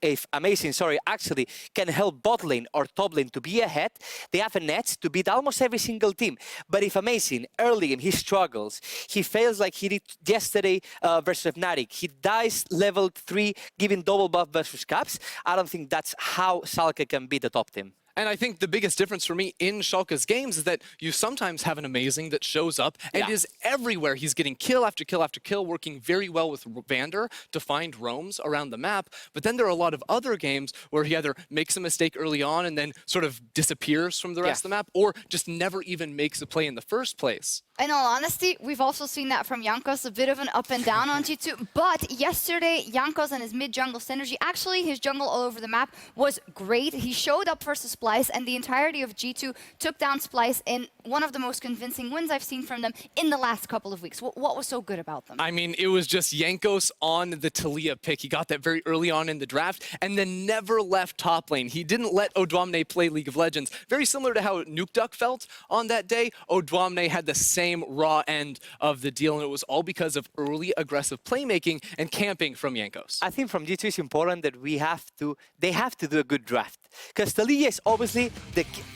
if Amazing, actually can help bot lane or top lane to be ahead, they have a net to beat almost every single team. But if Amazing, early game, he struggles, he fails like he did yesterday versus Fnatic, he dies level 3, giving double buff versus Caps, I don't think that's how Schalke can beat the top team. And I think the biggest difference for me in Schalke's games is that you sometimes have an Amazing that shows up and is everywhere. He's getting kill after kill after kill, working very well with Vander to find roams around the map. But then there are a lot of other games where he either makes a mistake early on and then sort of disappears from the rest of the map, or just never even makes a play in the first place. In all honesty, we've also seen that from Jankos, a bit of an up and down on G2. But yesterday, Jankos and his mid-jungle synergy, actually his jungle all over the map was great. He showed up versus Splyce, and the entirety of G2 took down Splyce in one of the most convincing wins I've seen from them in the last couple of weeks. What was so good about them? I mean, it was just Jankos on the Talia pick. He got that very early on in the draft and then never left top lane. He didn't let Odoamne play League of Legends. Very similar to how Nukeduck felt on that day. Odoamne had the same raw end of the deal, and it was all because of early aggressive playmaking and camping from Jankos. I think from G2 it's important that they have to do a good draft. Because Talia is obviously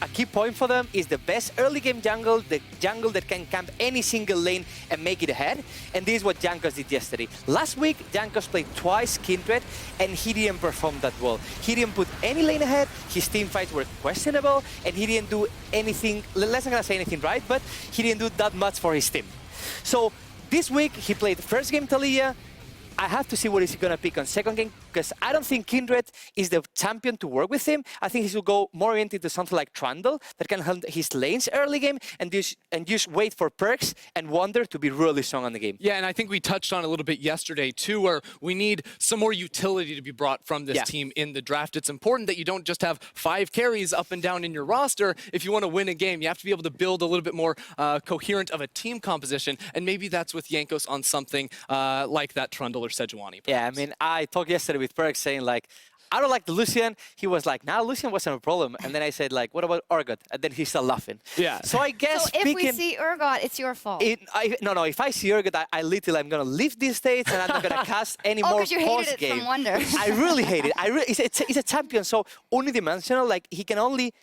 a key point for them, is the best early game jungle, the jungle that can camp any single lane and make it ahead. And this is what Jankos did yesterday. Last week, Jankos played twice Kindred, and he didn't perform that well. He didn't put any lane ahead, his team fights were questionable, and he didn't do anything, let's not gonna say anything right, but he didn't do that much for his team. So this week, he played first game Talia. I have to see what he's going to pick on second game, because I don't think Kindred is the champion to work with him. I think he should go more into something like Trundle that can help his lanes early game and just wait for perks and Wonder to be really strong on the game. Yeah, and I think we touched on a little bit yesterday too, where we need some more utility to be brought from this team in the draft. It's important that you don't just have 5 carries up and down in your roster. If you want to win a game, you have to be able to build a little bit more coherent of a team composition, and maybe that's with Jankos on something like that Trundle or Sejuani. Yeah, I mean, I talked yesterday with Perks saying like, I don't like the Lucian. He was like, nah, Lucian wasn't a problem. And then I said like, what about Urgot? And then he started laughing. Yeah. So I guess So if we see Urgot, it's your fault. No, if I see Urgot, I literally, I'm going to leave this stage and I'm not going to cast any more because you hated post it game. from Wonder. I really hate it. It's a champion, so unidimensional. Like, he can only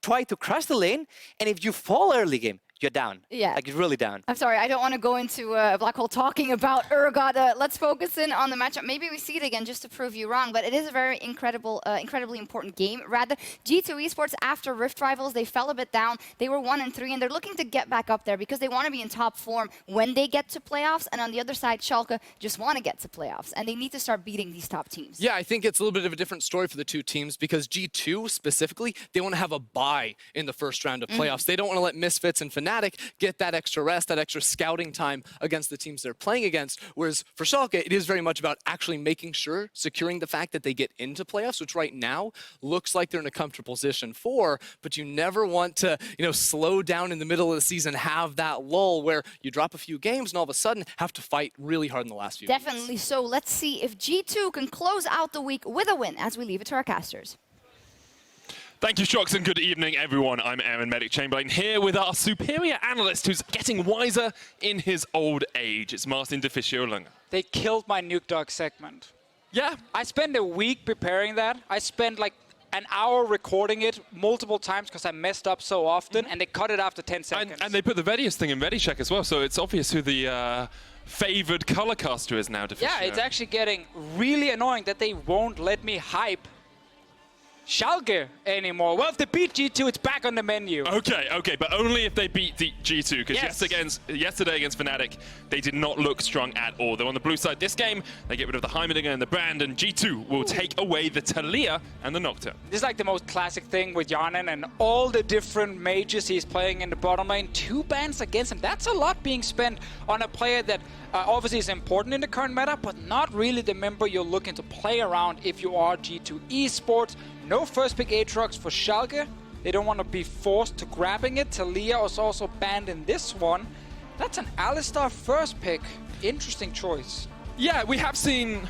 try to crush the lane. And if you fall early game, you're down. Yeah. Like, you're really down. I'm sorry, I don't want to go into a black hole talking about Roccat. Let's focus in on the matchup. Maybe we see it again just to prove you wrong, but it is a very incredibly important game. Rather, G2 Esports, after Rift Rivals, they fell a bit down. They were 1-3, and they're looking to get back up there because they want to be in top form when they get to playoffs. And on the other side, Schalke just want to get to playoffs, and they need to start beating these top teams. Yeah, I think it's a little bit of a different story for the two teams because G2 specifically, they want to have a bye in the first round of playoffs. They don't want to let Misfits and Fnatic get that extra rest, that extra scouting time against the teams they're playing against. Whereas for Schalke, it is very much about actually making sure, securing the fact that they get into playoffs, which right now looks like they're in a comfortable position for, but you never want to, slow down in the middle of the season, have that lull where you drop a few games and all of a sudden have to fight really hard in the last few Definitely. weeks. So let's see if G2 can close out the week with a win as we leave it to our casters. Thank you, Shocks, and good evening, everyone. I'm Aaron Medic Chamberlain here with our superior analyst who's getting wiser in his old age. It's Martin de Fischer-Lange. They killed my Nuke Dog segment. Yeah. I spent a week preparing that. I spent like an hour recording it multiple times because I messed up so often, and they cut it after 10 seconds. And they put the Vedius thing in ReadyCheck as well, so it's obvious who the favored color caster is now, de Fischer. Yeah, it's actually getting really annoying that they won't let me hype Schalke anymore. Well, if they beat G2, it's back on the menu. Okay, but only if they beat the G2, because Yes. yesterday against Fnatic, they did not look strong at all. They're on the blue side this game, they get rid of the Heimerdinger and the Brand, and G2 will take away the Talia and the Nocturne. This is like the most classic thing with Jarnan and all the different mages he's playing in the bottom lane. 2 bans against him. That's a lot being spent on a player that obviously is important in the current meta, but not really the member you're looking to play around if you are G2 Esports. No first pick Aatrox for Schalke. They don't want to be forced to grabbing it. Talia was also banned in this one. That's an Alistar first pick. Interesting choice. Yeah, we have seen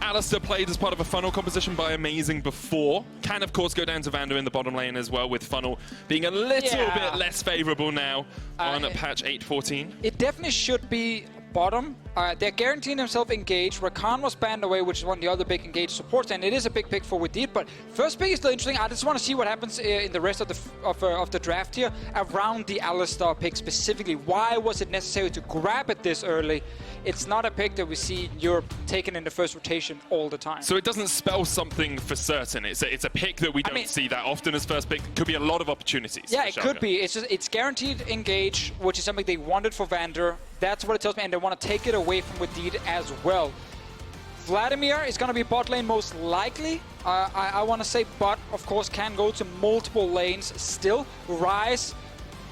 Alistar played as part of a Funnel composition by Amazing before. Can, of course, go down to Vander in the bottom lane as well, with Funnel being a little bit less favorable now on patch 8.14. It definitely should be bottom. They're guaranteeing themselves engage. Rakan was banned away, which is one of the other big engage supports, and it is a big pick for Wadid. But first pick is still interesting. I just want to see what happens in the rest of the draft here around the Alistar pick specifically. Why was it necessary to grab it this early? It's not a pick that we see in Europe taken in the first rotation all the time. So it doesn't spell something for certain. It's a pick that we don't see that often as first pick. Could be a lot of opportunities. Yeah, it could be. It's guaranteed engage, which is something they wanted for Vander. That's what it tells me, and they want to take it away from Wadid as well. Vladimir is going to be bot lane most likely, I want to say, but of course can go to multiple lanes still. Ryze,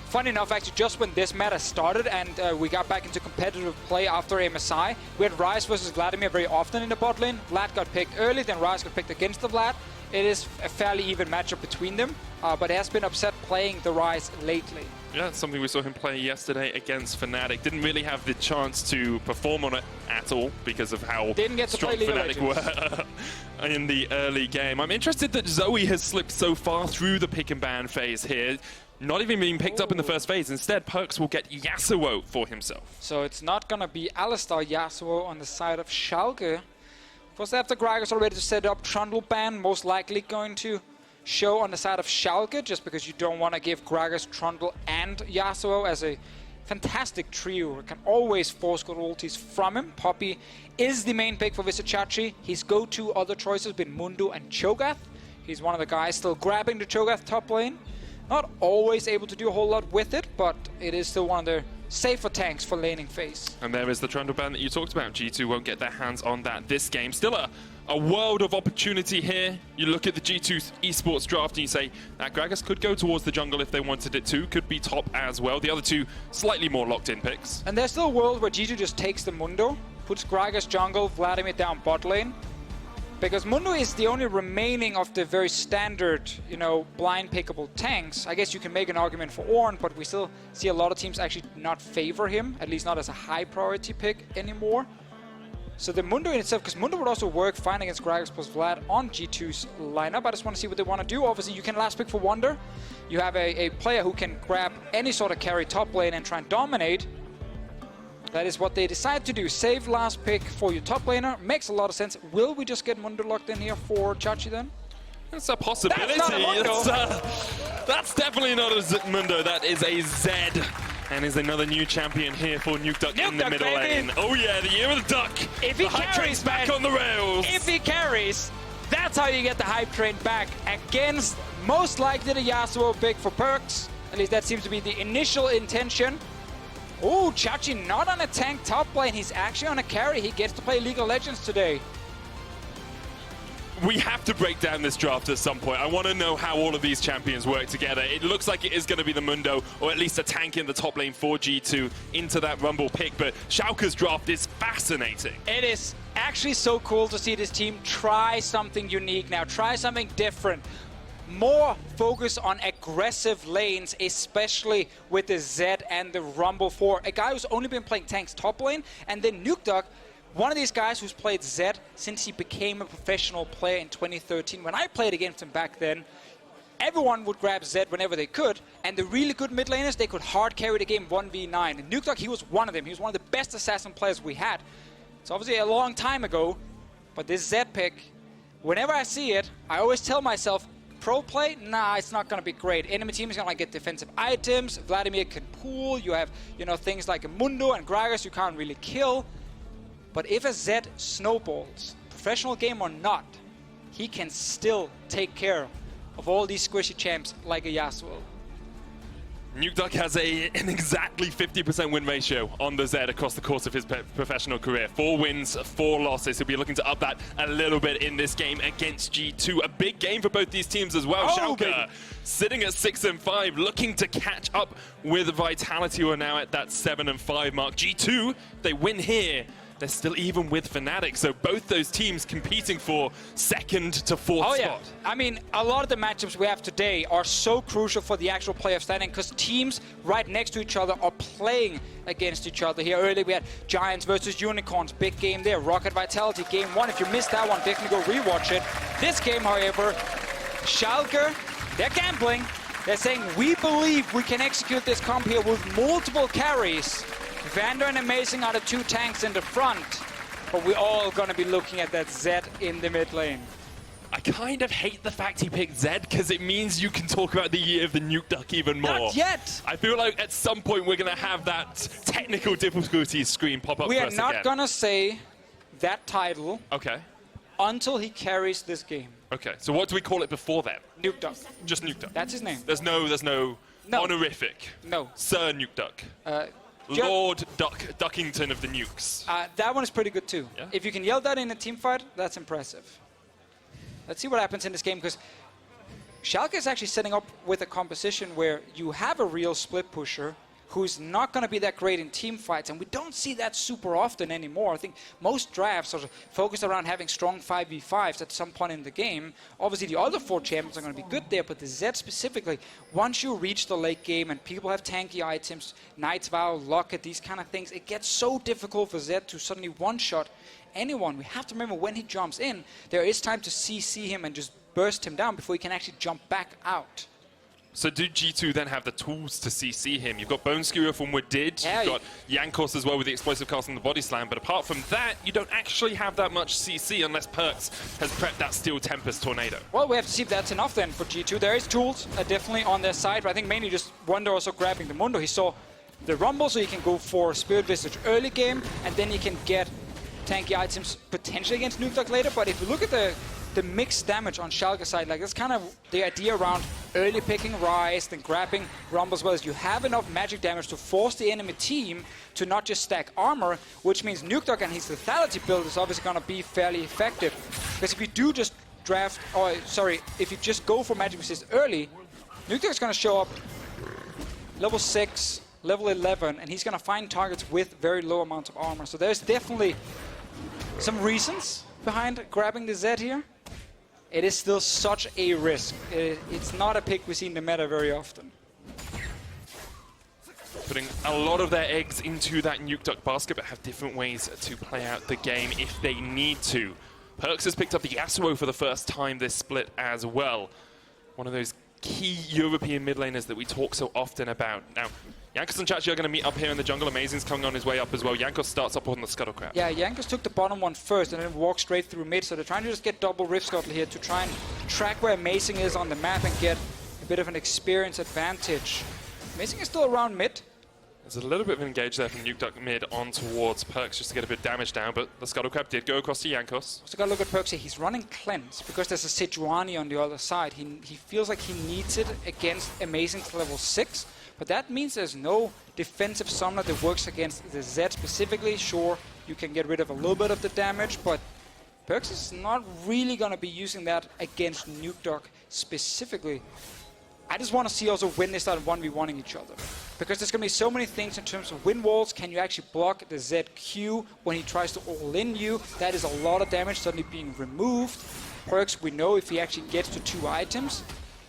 funny enough, actually just when this meta started and we got back into competitive play after MSI, we had Ryze versus Vladimir very often in the bot lane. Vlad got picked early, then Ryze got picked against the Vlad. It is a fairly even matchup between them, but it has been upset playing the Ryze lately. Yeah, it's something we saw him play yesterday against Fnatic. Didn't really have the chance to perform on it at all because of how strong Fnatic were in the early game. I'm interested that Zoe has slipped so far through the pick and ban phase here. Not even being picked up in the first phase. Instead, Perks will get Yasuo for himself. So it's not going to be Alistar Yasuo on the side of Schalke. Of course, they have the Gragas already to set up. Trundle ban most likely going to show on the side of Schalke, just because you don't want to give Gragas, Trundle, and Yasuo as a fantastic trio. You can always force good ultis from him. Poppy is the main pick for Vizicachi. His go-to other choices have been Mundo and Cho'Gath. He's one of the guys still grabbing the Cho'Gath top lane. Not always able to do a whole lot with it, but it is still one of the safer tanks for laning phase. And there is the Trundle ban that you talked about. G2 won't get their hands on that this game. Still a world of opportunity here. You look at the G2 Esports draft and you say that Gragas could go towards the jungle if they wanted it to. Could be top as well. The other two slightly more locked in picks. And there's still a world where G2 just takes the Mundo, puts Gragas jungle, Vladimir down bot lane. Because Mundo is the only remaining of the very standard, blind pickable tanks. I guess you can make an argument for Ornn, but we still see a lot of teams actually not favor him, at least not as a high priority pick anymore. So the Mundo in itself, because Mundo would also work fine against Gragas plus Vlad on G2's lineup. I just want to see what they want to do. Obviously, you can last pick for Wonder. You have a player who can grab any sort of carry top lane and try and dominate. That is what they decide to do. Save last pick for your top laner. Makes a lot of sense. Will we just get Mundo locked in here for Chachi then? That's a possibility. That's not a Mundo. That's definitely not a Mundo. That is a Zed. And is another new champion here for NukeDuck in the NukeDuck, middle baby. lane. Oh yeah, the year of the duck. If he the hype train's carries, back man, on the rails. If he carries, that's how you get the hype train back against most likely the Yasuo pick for Perks. At least that seems to be the initial intention. Oh, Chachi not on a tank top lane. He's actually on a carry. He gets to play League of Legends today. We have to break down this draft at some point. I want to know how all of these champions work together. It looks like it is going to be the Mundo, or at least a tank in the top lane for G2 into that Rumble pick. But Schalke's draft is fascinating. It is actually so cool to see this team try something unique now, try something different. More focus on aggressive lanes, especially with the Zed and the Rumble for a guy who's only been playing tanks top lane, and then NukeDuck, one of these guys who's played Zed since he became a professional player in 2013. When I played against him back then, everyone would grab Zed whenever they could, and the really good mid laners, they could hard carry the game 1v9. And NukeDuck, he was one of them. He was one of the best assassin players we had. It's obviously a long time ago, but this Zed pick, whenever I see it, I always tell myself, pro play? Nah, it's not going to be great. Enemy team is going to get defensive items. Vladimir can pool. You have, things like a Mundo and Gragas you can't really kill. But if a Zed snowballs, professional game or not, he can still take care of all these squishy champs like a Yasuo. NukeDuck has an exactly 50% win ratio on the Zed across the course of his professional career. 4 wins, 4 losses. He'll be looking to up that a little bit in this game against G2. A big game for both these teams as well. Schalke sitting at 6-5, looking to catch up with Vitality, who are now at that 7-5 mark. G2, they win here. They're still even with Fnatic, so both those teams competing for 2nd to 4th spot. I mean, a lot of the matchups we have today are so crucial for the actual playoff standing because teams right next to each other are playing against each other here. Earlier we had Giants versus Unicorns, big game there. Roccat Vitality, game 1. If you missed that one, definitely go rewatch it. This game, however, Schalke, they're gambling. They're saying, we believe we can execute this comp here with multiple carries. Vander and Amazing are the 2 tanks in the front, but we're all going to be looking at that Zed in the mid lane. I kind of hate the fact he picked Zed because it means you can talk about the year of the NukeDuck even more. Not yet! I feel like at some point we're going to have that technical difficulties screen pop up for us again. We are not going to say that title until he carries this game. Okay, so what do we call it before then? NukeDuck. Just NukeDuck. That's his name. There's no honorific. No. Sir NukeDuck. Lord Duckington of the Nukes. That one is pretty good too. Yeah? If you can yell that in a team fight, that's impressive. Let's see what happens in this game, because Schalke is actually setting up with a composition where you have a real split pusher who's not going to be that great in team fights, and we don't see that super often anymore. I think most drafts sort of focus around having strong 5v5s at some point in the game. Obviously, the other 4 champions are going to be good there, but the Zed specifically, once you reach the late game and people have tanky items, Knight's Vow, Roccat, these kind of things, it gets so difficult for Zed to suddenly one-shot anyone. We have to remember when he jumps in, there is time to CC him and just burst him down before he can actually jump back out. So do G2 then have the tools to CC him? You've got Bone Skewer from what did, yeah, you've got Jankos as well with the explosive cast and the body slam, but apart from that, you don't actually have that much CC unless Perks has prepped that Steel Tempest Tornado. Well, we have to see if that's enough then for G2. There is tools definitely on their side, but I think mainly just Wonder also grabbing the Mundo. He saw the Rumble, so he can go for Spirit Visage early game, and then he can get tanky items potentially against NukeDuck later. But if you look at the mixed damage on Schalke's side, like that's kind of the idea around early picking Rise, then grabbing Rumble as well, as you have enough magic damage to force the enemy team to not just stack armor, which means NukeDuck and his lethality build is obviously going to be fairly effective. Because if you do just draft, or sorry, if you just go for magic resist early, NukeDuck's going to show up level 6, level 11, and he's going to find targets with very low amounts of armor. So there's definitely some reasons behind grabbing the Zed here. It is still such a risk. It's not a pick we see in the meta very often. Putting a lot of their eggs into that NukeDuck basket, but have different ways to play out the game if they need to. Perks has picked up the Yasuo for the first time this split as well. One of those key European mid laners that we talk so often about. Now, Jankos and Chachi are going to meet up here in the jungle. Amazing's coming on his way up as well. Jankos starts up on the Scuttle Crab. Yeah, Jankos took the bottom one first and then walked straight through mid, so they're trying to just get double Rift Scuttle here to try and track where Amazing is on the map and get a bit of an experience advantage. Amazing is still around mid. There's a little bit of an engage there from Nukeduck mid on towards Perks just to get a bit of damage down, but the Scuttle Crab did go across to Jankos. So gotta look at Perks here. He's running Cleanse because there's a Sejuani on the other side. He feels like he needs it against Amazing to level 6, but that means there's no defensive summoner that works against the Zed specifically. Sure, you can get rid of a little bit of the damage, but Perks is not really gonna be using that against Nukeduck specifically. I just want to see also when they start 1v1ing each other. Because there's going to be so many things in terms of win walls. Can you actually block the ZQ when he tries to all-in you? That is a lot of damage suddenly being removed. Perks, we know if he actually gets to 2 items,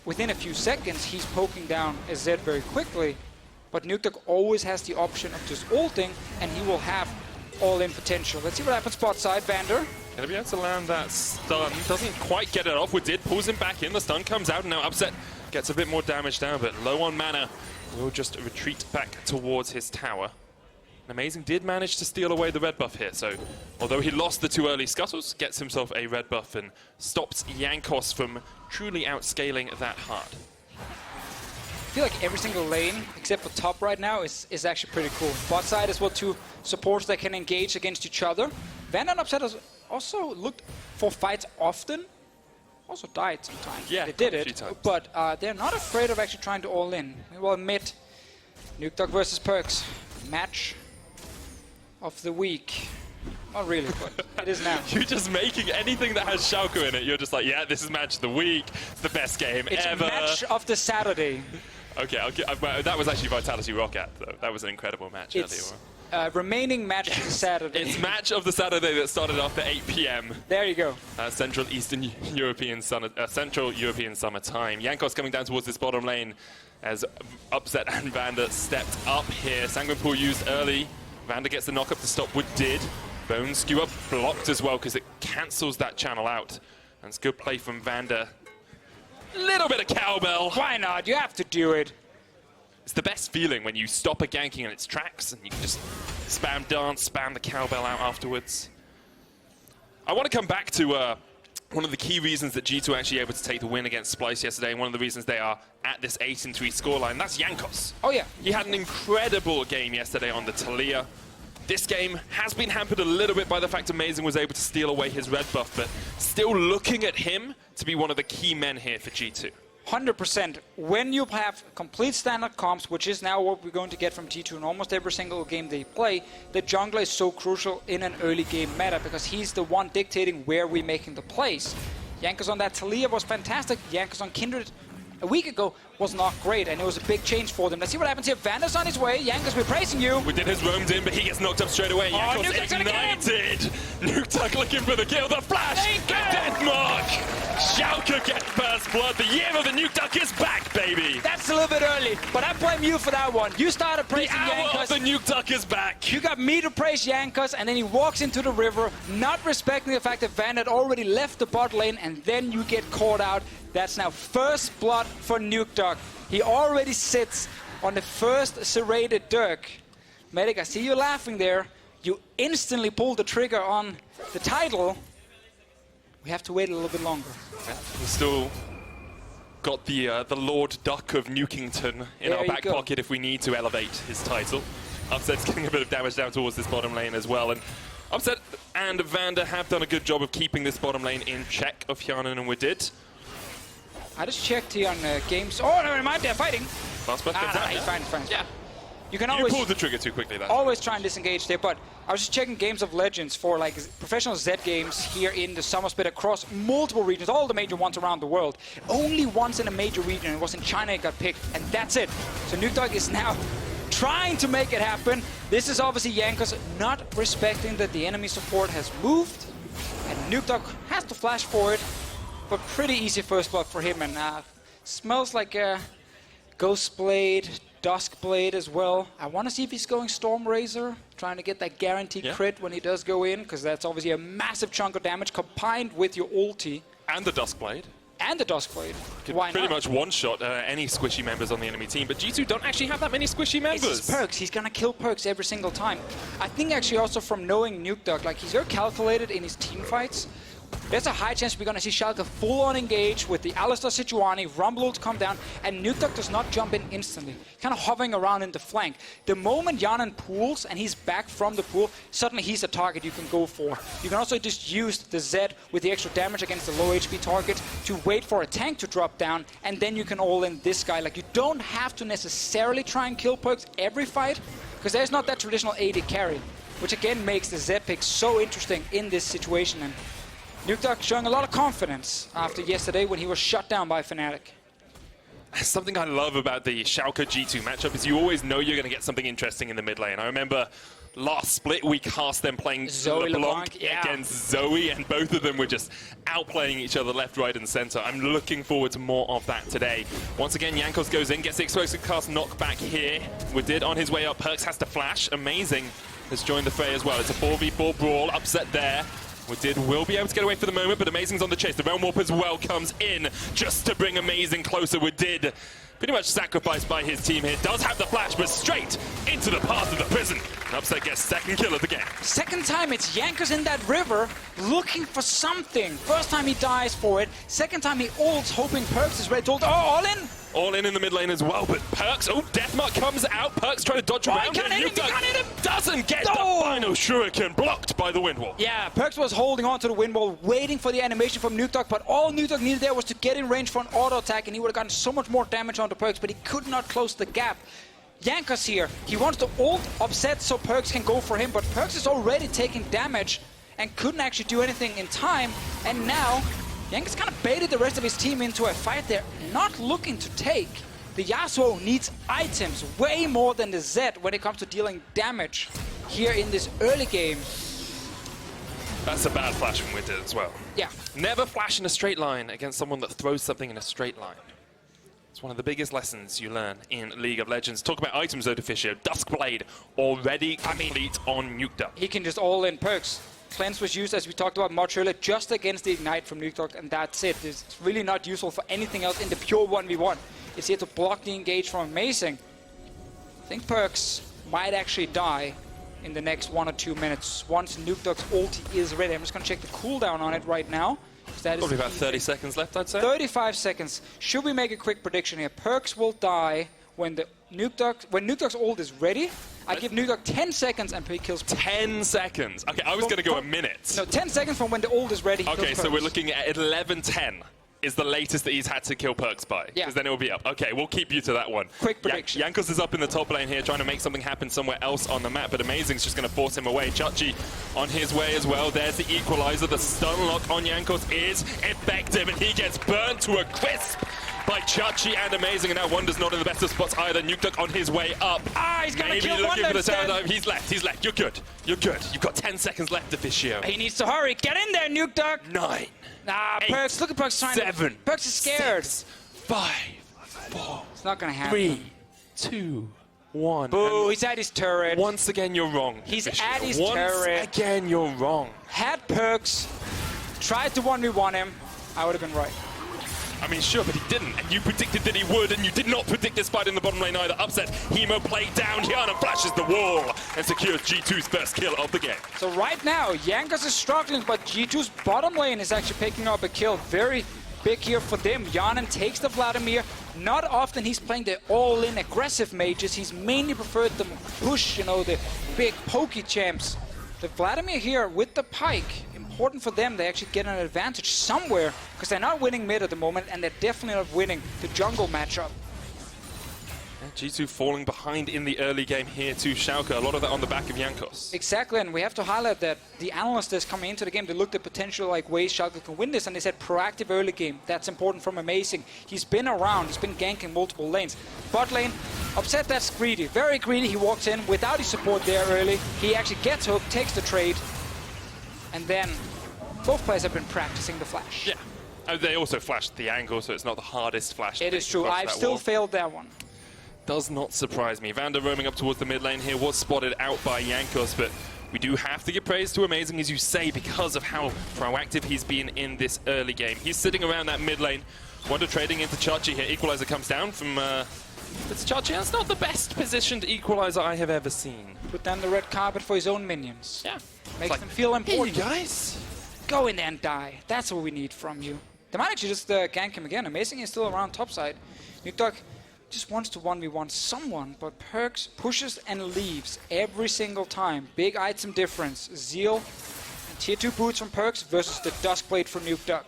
within a few seconds he's poking down a Z very quickly. But Nukeduck always has the option of just ulting, and he will have all-in potential. Let's see what happens spot side. Vander. Gonna be able to land that stun. Doesn't quite get it off. Did pulls him back in. The stun comes out, and now Upset gets a bit more damage down, but low on mana. Will just retreat back towards his tower. Amazing did manage to steal away the red buff here, so although he lost the 2 early scuttles, gets himself a red buff and stops Jankos from truly outscaling that hard. I feel like every single lane, except for top right now, is actually pretty cool. Bot side as well, 2 supports that can engage against each other. Vander and Upset has also looked for fights often. Also died sometimes. Yeah, they did it, but they're not afraid of actually trying to all in. We will admit, Nukeduck versus Perks, match of the week. Not really, but it is now. You're just making anything that has Schalke in it. You're just like, yeah, this is match of the week. It's the best game ever. It's match of the Saturday. Okay, that was actually Vitality Roccat, though. That was an incredible match earlier on. Remaining match of the Saturday. It's match of the Saturday that started after 8 p.m. There you go. Central European summer time. Jankos coming down towards this bottom lane as Upset and Vander stepped up here. Sanguine Pool used early. Vander gets the knock-up to stop what did. Bone Skewer blocked as well because it cancels that channel out. And it's good play from Vander. Little bit of cowbell. Why not? You have to do it. It's the best feeling when you stop a ganking in its tracks and you can just spam dance, spam the cowbell out afterwards. I want to come back to one of the key reasons that G2 are actually able to take the win against Splyce yesterday, and one of the reasons they are at this 8-3 scoreline. That's Jankos. Oh yeah. He had an incredible game yesterday on the Talia. This game has been hampered a little bit by the fact Amazing was able to steal away his red buff, but still looking at him to be one of the key men here for G2. 100%. When you have complete standard comps, which is now what we're going to get from G2 in almost every single game they play, the jungler is so crucial in an early game meta because he's the one dictating where we're making the plays. Jankos on that Talia was fantastic. Jankos on Kindred a week ago was not great, and it was a big change for them. Let's see what happens here. Vander's on his way. Jankos, we're praising you. We did his roamed in, but he gets knocked up straight away. Jankos ignited. Nukeduck looking for the kill. The flash. The death mark. Schalke get first blood. The year of the Nukeduck is back, baby. That's a little bit early, but I blame you for that one. You started praising Jankos. The hour of the Nukeduck is back. You got me to praise Jankos, and then he walks into the river, not respecting the fact that Van had already left the bot lane, and then you get caught out. That's now first blood for Nukeduck. He already sits on the first serrated Dirk. Medic, I see you laughing there. You instantly pulled the trigger on the title. We have to wait a little bit longer. Yeah, we still got the Lord Duck of Nukington in our back pocket if we need to elevate his title. Upset's getting a bit of damage down towards this bottom lane as well. And Upset and Vander have done a good job of keeping this bottom lane in check of Hjarnan and Widid. I just checked here on games. Oh, never mind, they're fighting. Last breath comes out. It's fine, it's fine. Yeah. You can always pulled the trigger too quickly there. Always try and disengage there, but I was just checking Games of Legends for like professional Z games here in the summer split across multiple regions, all the major ones around the world. Only once in a major region, it was in China it got picked, and that's it. So Nukeduck is now trying to make it happen. This is obviously Jankos not respecting that the enemy support has moved, and Nukeduck has to flash for it. But pretty easy first blood for him, and smells like a Ghost Blade, Dusk Blade as well. I want to see if he's going Storm Razor, trying to get that guaranteed crit when he does go in, because that's obviously a massive chunk of damage combined with your ulti. And the Dusk Blade. And the Dusk Blade. Could Why pretty not? much one-shot any squishy members on the enemy team, but G2 don't actually have that many squishy members. It's his perks. He's going to kill perks every single time. I think actually also from knowing Nukeduck, like he's very calculated in his team fights. there's a high chance we're going to see Schalke full on engage with the Alistar Sejuani, Rumble to come down, and Nukeduck does not jump in instantly. Kind of hovering around in the flank. The moment Yanan pulls and he's back from the pool, suddenly he's a target you can go for. You can also just use the Z with the extra damage against the low HP target to wait for a tank to drop down, and then you can all in this guy. Like, you don't have to necessarily try and kill Perks every fight, because there's not that traditional AD carry, which again makes the Z pick so interesting in this situation. And Nukeduck showing a lot of confidence after yesterday when he was shut down by Fnatic. Something I love about the Schalke G2 matchup is you always know you're going to get something interesting in the mid lane. I remember last split we cast them playing Zoe LeBlanc yeah. against Zoe, and both of them were just outplaying each other left, right, and center. I'm looking forward to more of that today. Once again, Jankos goes in, gets the explosive cast knockback here. Woodid on his way up. Perks has to flash. Amazing has joined the fray as well. It's a 4v4 brawl. Upset there. Woodid will be able to get away for the moment, but Amazing's on the chase. The Realm Warp as well comes in just to bring Amazing closer. Woodid pretty much sacrificed by his team here. Does have the flash, but straight into the path of the prison. Upset gets second kill of the game. Second time it's Jankos in that river looking for something. First time he dies for it. Second time he ults hoping Perks is ready to ult. Oh, all in? All in the mid lane as well, but Perks, oh, Deathmark comes out. Perks trying to dodge around. He can't hit him. Doesn't get the final Shuriken, blocked by the wind wall. Yeah, Perks was holding on to the wind wall, waiting for the animation from Nukeduck, but all Nukeduck needed there was to get in range for an auto attack, and he would have gotten so much more damage onto Perks, but he could not close the gap. Jankos here, he wants to ult upset so Perks can go for him, but Perks is already taking damage and couldn't actually do anything in time, and now Jankos kind of baited the rest of his team into a fight they're not looking to take. The Yasuo needs items way more than the Zed when it comes to dealing damage here in this early game. That's a bad flash from Woodid as well. Yeah. Never flash in a straight line against someone that throws something in a straight line. It's one of the biggest lessons you learn in League of Legends. Talk about items though, Deficio. Duskblade already complete on Nukeduck. He can just all in Perks. Cleanse was used, as we talked about much earlier, just against the Ignite from Nukeduck, and that's it. It's really not useful for anything else in the pure 1v1. It's here to block the engage from Amazing. I think Perks might actually die in the next 1 or 2 minutes once Nukeduck's ulti is ready. I'm just going to check the cooldown on it right now. That is probably about 30 seconds left, I'd say. 35 seconds. Should we make a quick prediction here? Perks will die when Nukeduck's ult is ready. I give Nukeduck 10 seconds and he kills Perks. 10 seconds? Okay, I was going to go a minute. No, 10 seconds from when the ult is ready. Okay, so we're looking at 11:10 is the latest that he's had to kill Perks by. Yeah. Because then it will be up. Okay, we'll keep you to that one. Quick prediction. Jankos is up in the top lane here trying to make something happen somewhere else on the map, but Amazing's just going to force him away. Chachi on his way as well. There's the equalizer. The stun lock on Jankos is effective, and he gets burnt to a crisp by Chachi and Amazing, and now Wonder's not in the best of spots either. Nukeduck on his way up. He's going to Maybe kill looking Wonder for the instead. tower dive. He's left. You're good. You've got 10 seconds left, Deficio. He needs to hurry. Get in there, Nukeduck. 9. Perks. Look at Perks trying 7. Perks is scared. 6, 5, 4. It's not going to happen. 3, 2, 1. Boo, he's at his turret. Once again, you're wrong. He's Deficio. at his Once turret. again, you're wrong. Had Perks tried to 1v1 him, I would have been right. I mean, sure, but he didn't. And you predicted that he would, and you did not predict this fight in the bottom lane either. Upset. Hemo played down. Yana flashes the wall and secures G2's first kill of the game. So right now, Jankos is struggling, but G2's bottom lane is actually picking up a kill. Very big here for them. Yanan takes the Vladimir. Not often he's playing the all-in aggressive mages. He's mainly preferred the push, the big pokey champs. The Vladimir here with the pike. Important for them, they actually get an advantage somewhere, because they're not winning mid at the moment, and they're definitely not winning the jungle matchup. G2 falling behind in the early game here to Schalke. A lot of that on the back of Jankos. Exactly, and we have to highlight that the analysts that's coming into the game, they looked at potential ways Schalke can win this, and they said proactive early game. That's important from Amazing. He's been around, he's been ganking multiple lanes. Bot lane, Upset, that's greedy, very greedy. He walks in without his support there early. He actually gets hooked, takes the trade, and then both players have been practicing the flash. Yeah, they also flashed the angle, so it's not the hardest flash. It is true, I've still failed that one. Does not surprise me. Vander roaming up towards the mid lane here was spotted out by Jankos, but we do have to give praise to Amazing, as you say, because of how proactive he's been in this early game. He's sitting around that mid lane. Wonder trading into Chachi here. Equalizer comes down from it's Chachi. That's not the best positioned Equalizer I have ever seen. Put down the red carpet for his own minions. Yeah. Makes them feel important. Hey, guys. Go in there and die. That's what we need from you. They might actually just gank him again. Amazing is still around topside. Nukeduck just wants to 1v1 someone, but Perkz pushes and leaves every single time. Big item difference. Zeal and tier 2 boots from Perkz versus the Duskblade from Nukeduck.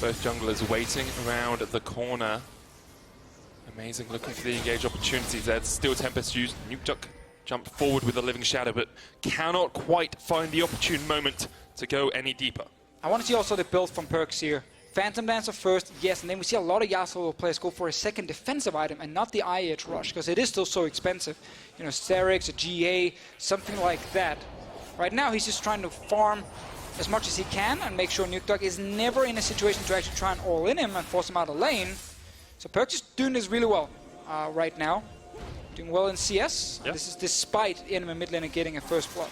Both junglers waiting around the corner. Amazing, looking for the engage opportunities there. Still Tempest used. Nukeduck jumped forward with a Living Shadow, but cannot quite find the opportune moment to go any deeper. I want to see also the build from Perkz here. Phantom Dancer first, yes, and then we see a lot of Yasuo players go for a second defensive item and not the Eye Rush, because it is still so expensive. You know, Sterix, a GA, something like that. Right now, he's just trying to farm as much as he can and make sure Nukeduck is never in a situation to actually try and all-in him and force him out of lane. So Perkz is doing this really well right now. Doing well in CS. Yep. This is despite enemy mid laner getting a first blood.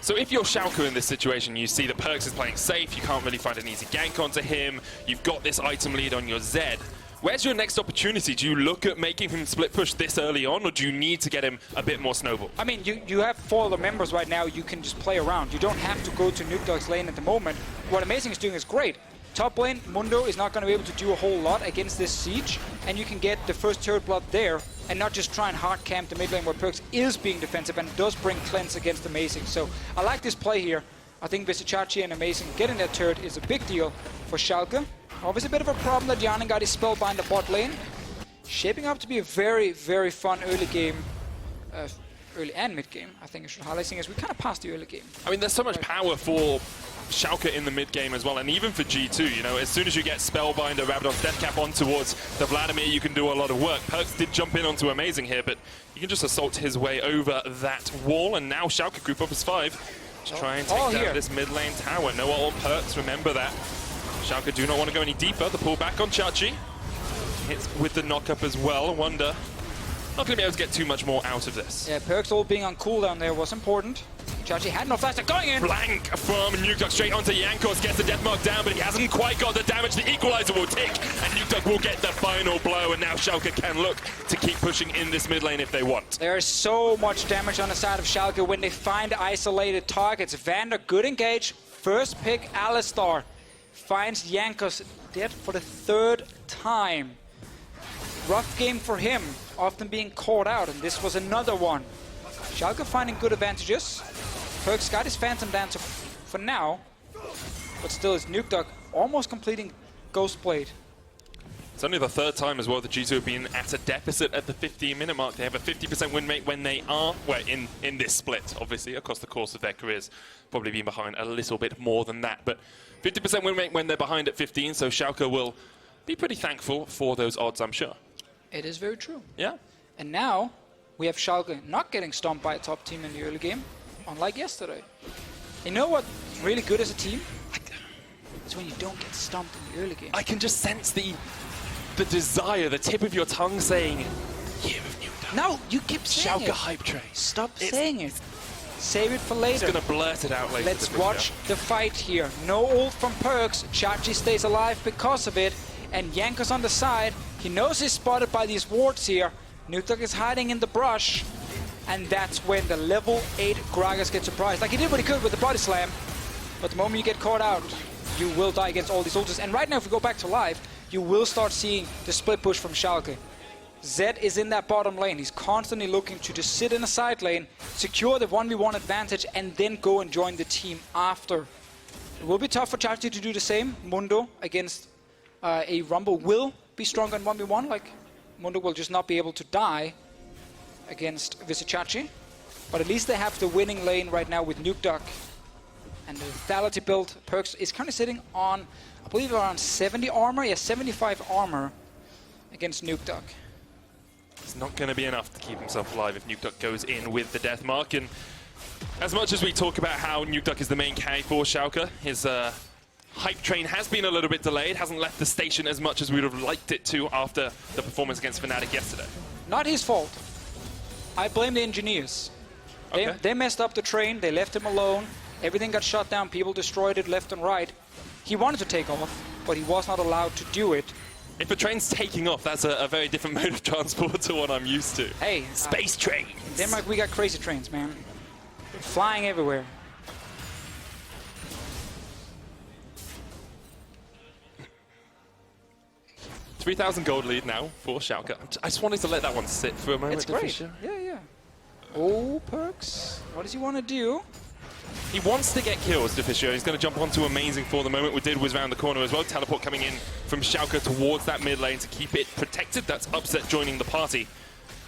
So if you're Schalke in this situation, you see that Perkz is playing safe, you can't really find an easy gank onto him, you've got this item lead on your Zed. Where's your next opportunity? Do you look at making him split push this early on, or do you need to get him a bit more snowball? I mean, you have 4 other members right now, you can just play around. You don't have to go to Nukeduck's lane at the moment. What Amazing is doing is great. Top lane, Mundo is not going to be able to do a whole lot against this siege, and you can get the first turret blood there, and not just try and hard camp the mid lane where Perkz is being defensive and does bring cleanse against Amazing. So I like this play here. I think Vizicachi and Amazing getting that turret is a big deal for Schalke. Obviously a bit of a problem that Yanin got his spellbind the bot lane. Shaping up to be a very, very fun early game. Early and mid game, I think I should highlight, as we kind of passed the early game. I mean, there's so much power for Schalke in the mid game as well, and even for G2, you know, as soon as you get Spellbind or Rabadon's Death Cap on towards the Vladimir, you can do a lot of work. Perkz did jump in onto Amazing here, but you can just assault his way over that wall, and now Schalke group up as 5 to try and take down this mid lane tower. No ult on Perkz, remember that. Schalke do not want to go any deeper. The pull back on Chachi. Hits with the knock-up as well. Wonder not going to be able to get too much more out of this. Yeah, Perkz all being on cooldown there was important. Chachi had no flash, going in! Blank from Nukeduck straight onto Jankos, gets the death mark down, but he hasn't quite got the damage. The equalizer will tick, and Nukeduck will get the final blow, and now Schalke can look to keep pushing in this mid lane if they want. There is so much damage on the side of Schalke when they find isolated targets. Vander, good engage. First pick, Alistar. Finds Jankos dead for the 3rd time. Rough game for him, often being caught out, and this was another one. Schalke finding good advantages. Perkz got his Phantom Dancer for now, but still it's Nukeduck almost completing Ghostblade. It's only the 3rd time as well that G2 have been at a deficit at the 15-minute mark. They have a 50% win rate when they are, well, in this split, obviously, across the course of their careers. Probably been behind a little bit more than that, but 50% win rate when they're behind at 15, so Schalke will be pretty thankful for those odds, I'm sure. It is very true. Yeah. And now we have Schalke not getting stomped by a top team in the early game, unlike yesterday. You know what's really good as a team? It's when you don't get stomped in the early game. I can just sense the desire, the tip of your tongue saying, "Year of Nukeduck." No, you keep saying Schalke it. hype train. Stop saying it. Save it for later. He's gonna blurt it out later. Let's watch the fight here. No ult from Perkz. Chachi stays alive because of it. And Jankos on the side. He knows he's spotted by these wards here. Nukeduck is hiding in the brush. And that's when the level 8 Gragas gets surprised. Like he did what he could with the body slam. But the moment you get caught out, you will die against all these ultras. And right now, if we go back to live, you will start seeing the split push from Schalke. Zed is in that bottom lane. He's constantly looking to just sit in a side lane, secure the 1v1 advantage, and then go and join the team after. It will be tough for Chachi to do the same. Mundo against a Rumble will be stronger in 1v1. Like, Mundo will just not be able to die against Vizicachi. But at least they have the winning lane right now with Nukeduck. And the lethality build, Perkz is currently sitting on, I believe, around 70 armor. Yeah, 75 armor against Nukeduck. It's not going to be enough to keep himself alive if Nukeduck goes in with the death mark. And as much as we talk about how Nukeduck is the main carry for Schalke, his hype train has been a little bit delayed, hasn't left the station as much as we would have liked it to after the performance against Fnatic yesterday. Not his fault. I blame the engineers. Okay. They messed up the train, they left him alone, everything got shut down, people destroyed it left and right. He wanted to take off, but he was not allowed to do it. If a train's taking off, that's a very different mode of transport to what I'm used to. Hey, Space trains. In Denmark we got crazy trains, man. They're flying everywhere. 3,000 gold lead now for Schalke. I just wanted to let that one sit for a moment. It's great. Yeah. Oh, Perks. What does he want to do? He wants to get kills, Deficio. He's going to jump onto Amazing for the moment. What did was around the corner as well. Teleport coming in from Schalke towards that mid lane to keep it protected. That's Upset joining the party.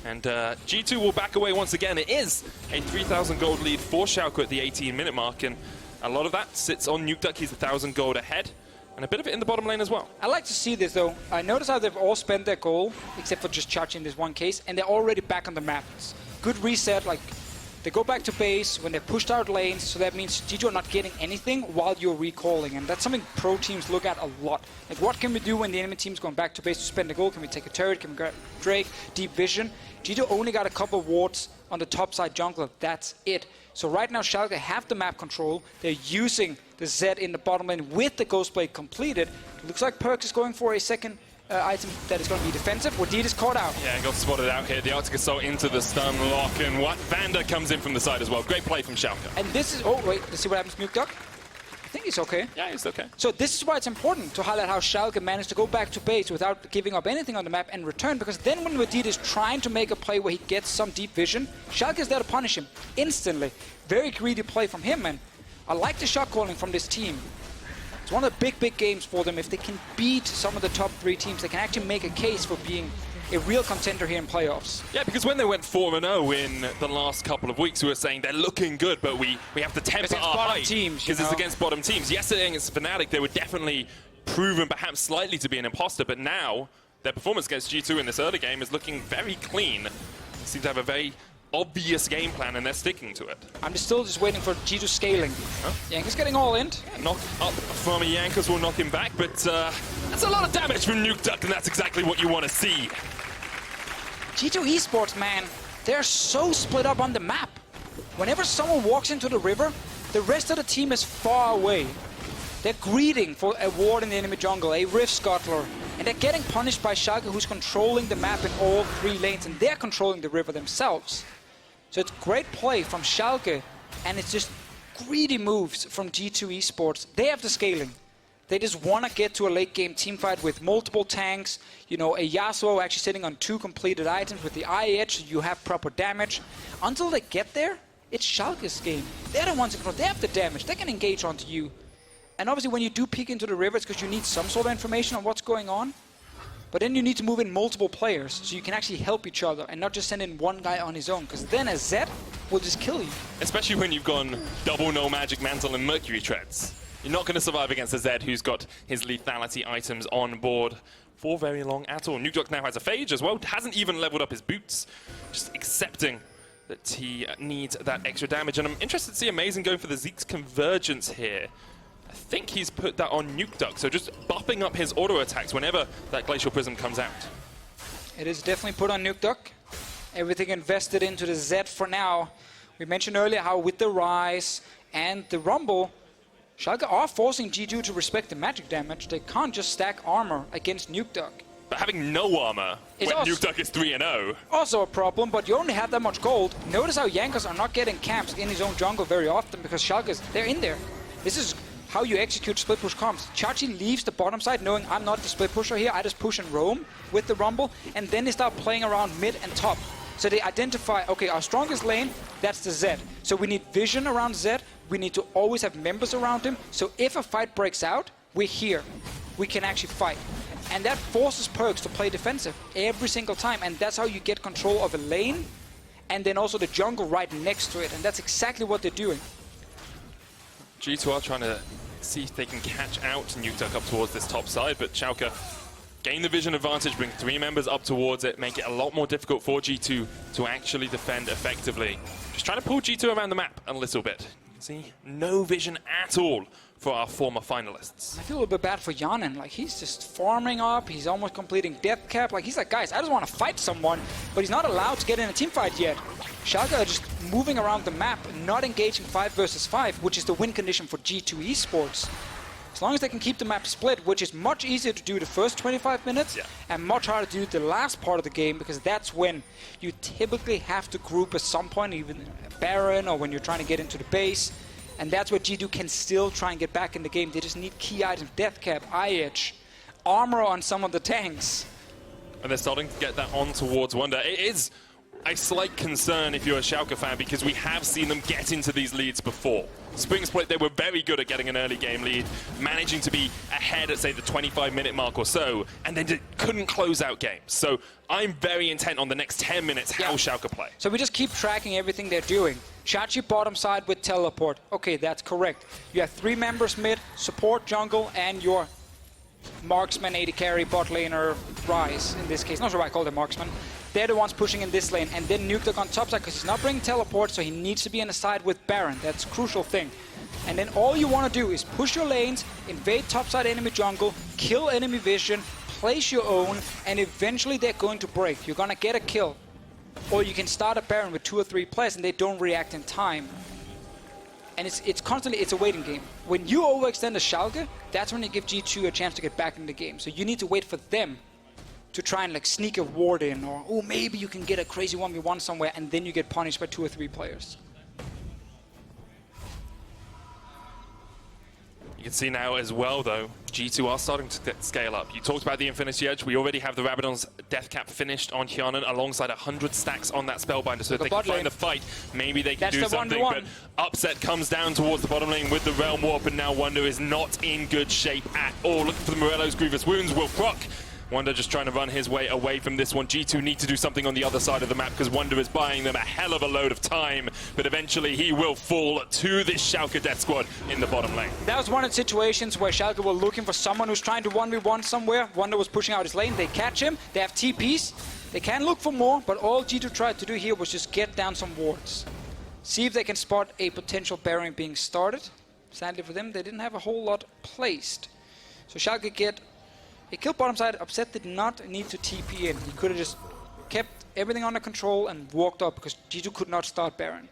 And G2 will back away once again. It is a 3,000 gold lead for Schalke at the 18-minute mark. And a lot of that sits on NukeDuck. He's 1,000 gold ahead. And a bit of it in the bottom lane as well. I like to see this, though. I notice how they've all spent their goal, except for just charging in this one case. And they're already back on the map. It's good reset, like... They go back to base when they're pushed out lanes, so that means G2 are not getting anything while you're recalling, and that's something pro teams look at a lot. Like, what can we do when the enemy team's going back to base to spend a goal? Can we take a turret? Can we grab Drake? Deep vision? G2 only got a couple of wards on the top side jungler. That's it. So right now, Schalke have the map control. They're using the Z in the bottom lane with the Ghost Blade completed. Looks like Perks is going for a second item that is going to be defensive. Wadid is caught out. Yeah, got spotted out here. The Arctic Assault into the stun lock, and Vander comes in from the side as well. Great play from Schalke. And this is... Oh, wait. Let's see what happens to NukeDuck. I think he's okay. Yeah, he's okay. So this is why it's important to highlight how Schalke managed to go back to base without giving up anything on the map and return, because then when Wadid is trying to make a play where he gets some deep vision, Schalke is there to punish him instantly. Very greedy play from him, and I like the shot calling from this team. It's one of the big games for them. If they can beat some of the top 3 teams, they can actually make a case for being a real contender here in playoffs. Yeah, because when they went 4-0 in the last couple of weeks, we were saying they're looking good, but we have to temper our hype because it's against bottom teams. Yesterday against Fnatic, they were definitely proven perhaps slightly to be an imposter, but now their performance against G2 in this early game is looking very clean. They seem to have a very obvious game plan, and they're sticking to it. I'm still just waiting for G2 scaling. Huh? Yankees getting all in. Yeah, knock up from Yankees will knock him back, but that's a lot of damage from NukeDuck, and that's exactly what you want to see. G2 Esports, man, they're so split up on the map. Whenever someone walks into the river, the rest of the team is far away. They're greeting for a ward in the enemy jungle, a Rift Scuttler, and they're getting punished by Schalke, who's controlling the map in all 3 lanes, and they're controlling the river themselves. So it's great play from Schalke, and it's just greedy moves from G2 Esports. They have the scaling. They just want to get to a late game team fight with multiple tanks, you know, a Yasuo actually sitting on 2 completed items with the eye edge, so you have proper damage. Until they get there, it's Schalke's game. They're the ones in control. They have the damage. They can engage onto you. And obviously when you do peek into the river, it's because you need some sort of information on what's going on. But then you need to move in multiple players, so you can actually help each other and not just send in one guy on his own, because then a Zed will just kill you. Especially when you've gone double no magic mantle and Mercury treads. You're not going to survive against a Zed who's got his lethality items on board for very long at all. NukeDuck now has a Phage as well, hasn't even leveled up his boots, just accepting that he needs that extra damage. And I'm interested to see Amazing going for the Zeke's Convergence here. I think he's put that on NukeDuck, so just buffing up his auto attacks whenever that Glacial Prism comes out. It is definitely put on NukeDuck. Everything invested into the Zed for now. We mentioned earlier how with the Rise and the Rumble, Schalke are forcing G2 to respect the magic damage. They can't just stack armor against NukeDuck. But having no armor when NukeDuck is 3-0. Also a problem, but you only have that much gold. Notice how Jankos are not getting camps in his own jungle very often because Schalke, they're in there. This is how you execute split push comps. Chachi leaves the bottom side knowing I'm not the split pusher here, I just push and roam with the Rumble, and then they start playing around mid and top. So they identify, okay, our strongest lane, that's the Zed. So we need vision around Zed, we need to always have members around him, so if a fight breaks out, we're here. We can actually fight. And that forces Perks to play defensive every single time, and that's how you get control of a lane, and then also the jungle right next to it, and that's exactly what they're doing. G2 are trying to see if they can catch out NukeDuck up towards this top side, but Schalke gain the vision advantage, bring 3 members up towards it, make it a lot more difficult for G2 to actually defend effectively. Just trying to pull G2 around the map a little bit. You can see no vision at all for our former finalists. I feel a little bit bad for Yanin. Like, he's just farming up, he's almost completing death cap. Like, he's like, guys, I just want to fight someone, but he's not allowed to get in a team fight yet. Schalke are just moving around the map, not engaging 5 versus 5, which is the win condition for G2 Esports. As long as they can keep the map split, which is much easier to do the first 25 minutes, and much harder to do the last part of the game, because that's when you typically have to group at some point, even a Baron, or when you're trying to get into the base. And that's where G2 can still try and get back in the game. They just need key items, Death Cap, Eye Edge, armor on some of the tanks. And they're starting to get that on towards Wonder. It is a slight concern if you're a Schalke fan, because we have seen them get into these leads before. Spring Split, they were very good at getting an early game lead, managing to be ahead at, say, the 25-minute mark or so, and then couldn't close out games. So I'm very intent on the next 10 minutes how Schalke play. So we just keep tracking everything they're doing. Chachi bottom side with teleport. Okay, that's correct. You have 3 members mid, support, jungle, and your marksman, AD carry, bot laner, Rise in this case. Not sure why I call them marksman. They're the ones pushing in this lane, and then Nuke on top side because he's not bringing teleport, so he needs to be on the side with Baron. That's a crucial thing. And then all you want to do is push your lanes, invade topside enemy jungle, kill enemy vision, place your own, and eventually they're going to break. You're going to get a kill. Or you can start a Baron with 2 or 3 players and they don't react in time. And it's constantly, it's a waiting game. When you overextend a Schalke, that's when you give G2 a chance to get back in the game. So you need to wait for them to try and like sneak a ward in, or oh, maybe you can get a crazy 1v1 somewhere, and then you get punished by 2 or 3 players. You can see now as well, though, G2 are starting to scale up. You talked about the Infinity Edge. We already have the Rabadon's death cap finished on Hyanan alongside 100 stacks on that Spellbinder. So if they can find the fight, maybe they can do something. But Upset comes down towards the bottom lane with the Realm Warp, and now Wonder is not in good shape at all. Looking for the Morello's Grievous Wounds. Will proc. Wonder just trying to run his way away from this one. G2 need to do something on the other side of the map because Wonder is buying them a hell of a load of time. But eventually he will fall to this Schalke death squad in the bottom lane. That was one of the situations where Schalke were looking for someone who's trying to 1v1 somewhere. Wonder was pushing out his lane. They catch him. They have TPs. They can look for more, but all G2 tried to do here was just get down some wards. See if they can spot a potential Baron being started. Sadly for them, they didn't have a whole lot placed. So Schalke get a kill bottom side. Upset did not need to TP in. He could have just kept everything under control and walked up because G2 could not start Baron.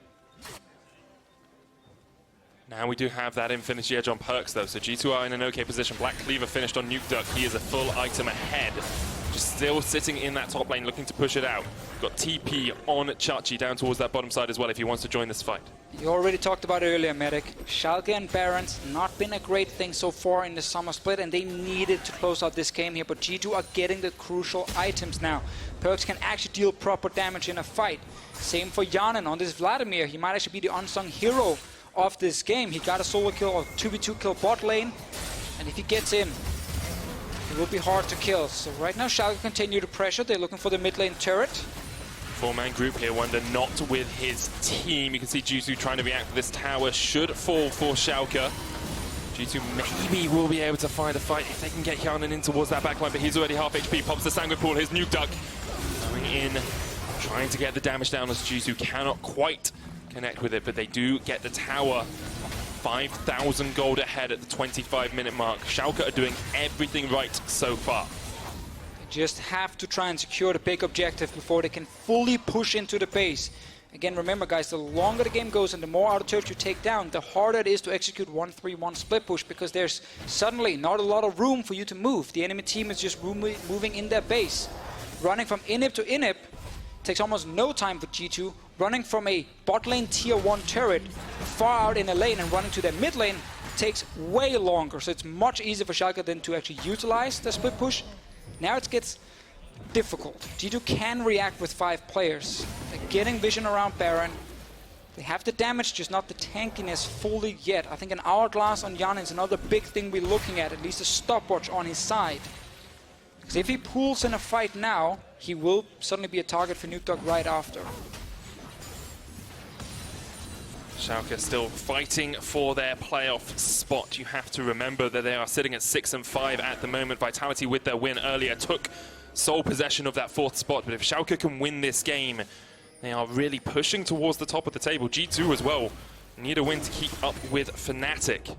Now we do have that Infinity Edge on Perks though, so G2 are in an okay position. Black Cleaver finished on Nuke Duck. He is a full item ahead. Just still sitting in that top lane looking to push it out. Got TP on Chachi down towards that bottom side as well if he wants to join this fight. You already talked about it earlier, Medic. Schalke and Barons not been a great thing so far in the summer split, and they needed to close out this game here, but G2 are getting the crucial items now. Perks can actually deal proper damage in a fight. Same for Hyanan on this Vladimir. He might actually be the unsung hero of this game. He got a solo kill or 2v2 kill bot lane, and if he gets in, it will be hard to kill. So right now Schalke continue to pressure. They're looking for the mid lane turret. 4-man group here, Wonder not with his team. You can see G2 trying to react. This tower should fall for Schalke. G2 maybe will be able to find a fight if they can get Hyanan in towards that backline, but he's already half HP. Pops the Sanguine Pool, here's Nuke Duck going in, trying to get the damage down as G2 cannot quite connect with it, but they do get the tower. 5,000 gold ahead at the 25-minute mark. Schalke are doing everything right so far. Just have to try and secure the big objective before they can fully push into the base. Again, remember guys, the longer the game goes and the more outer turrets you take down, the harder it is to execute 1-3-1 split push because there's suddenly not a lot of room for you to move. The enemy team is just moving in their base. Running from inhib to inhib takes almost no time for G2. Running from a bot lane tier 1 turret far out in a lane and running to their mid lane takes way longer. So it's much easier for Schalke than to actually utilize the split push. Now it gets difficult. G2 can react with 5 players. They're getting vision around Baron. They have the damage, just not the tankiness fully yet. I think an hourglass on Hyanan is another big thing we're looking at least a stopwatch on his side. Because if he pulls in a fight now, he will suddenly be a target for Nuke Duck right after. Schalke still fighting for their playoff spot. You have to remember that they are sitting at 6 and 5 at the moment. Vitality with their win earlier took sole possession of that 4th spot. But if Schalke can win this game, they are really pushing towards the top of the table. G2 as well need a win to keep up with Fnatic.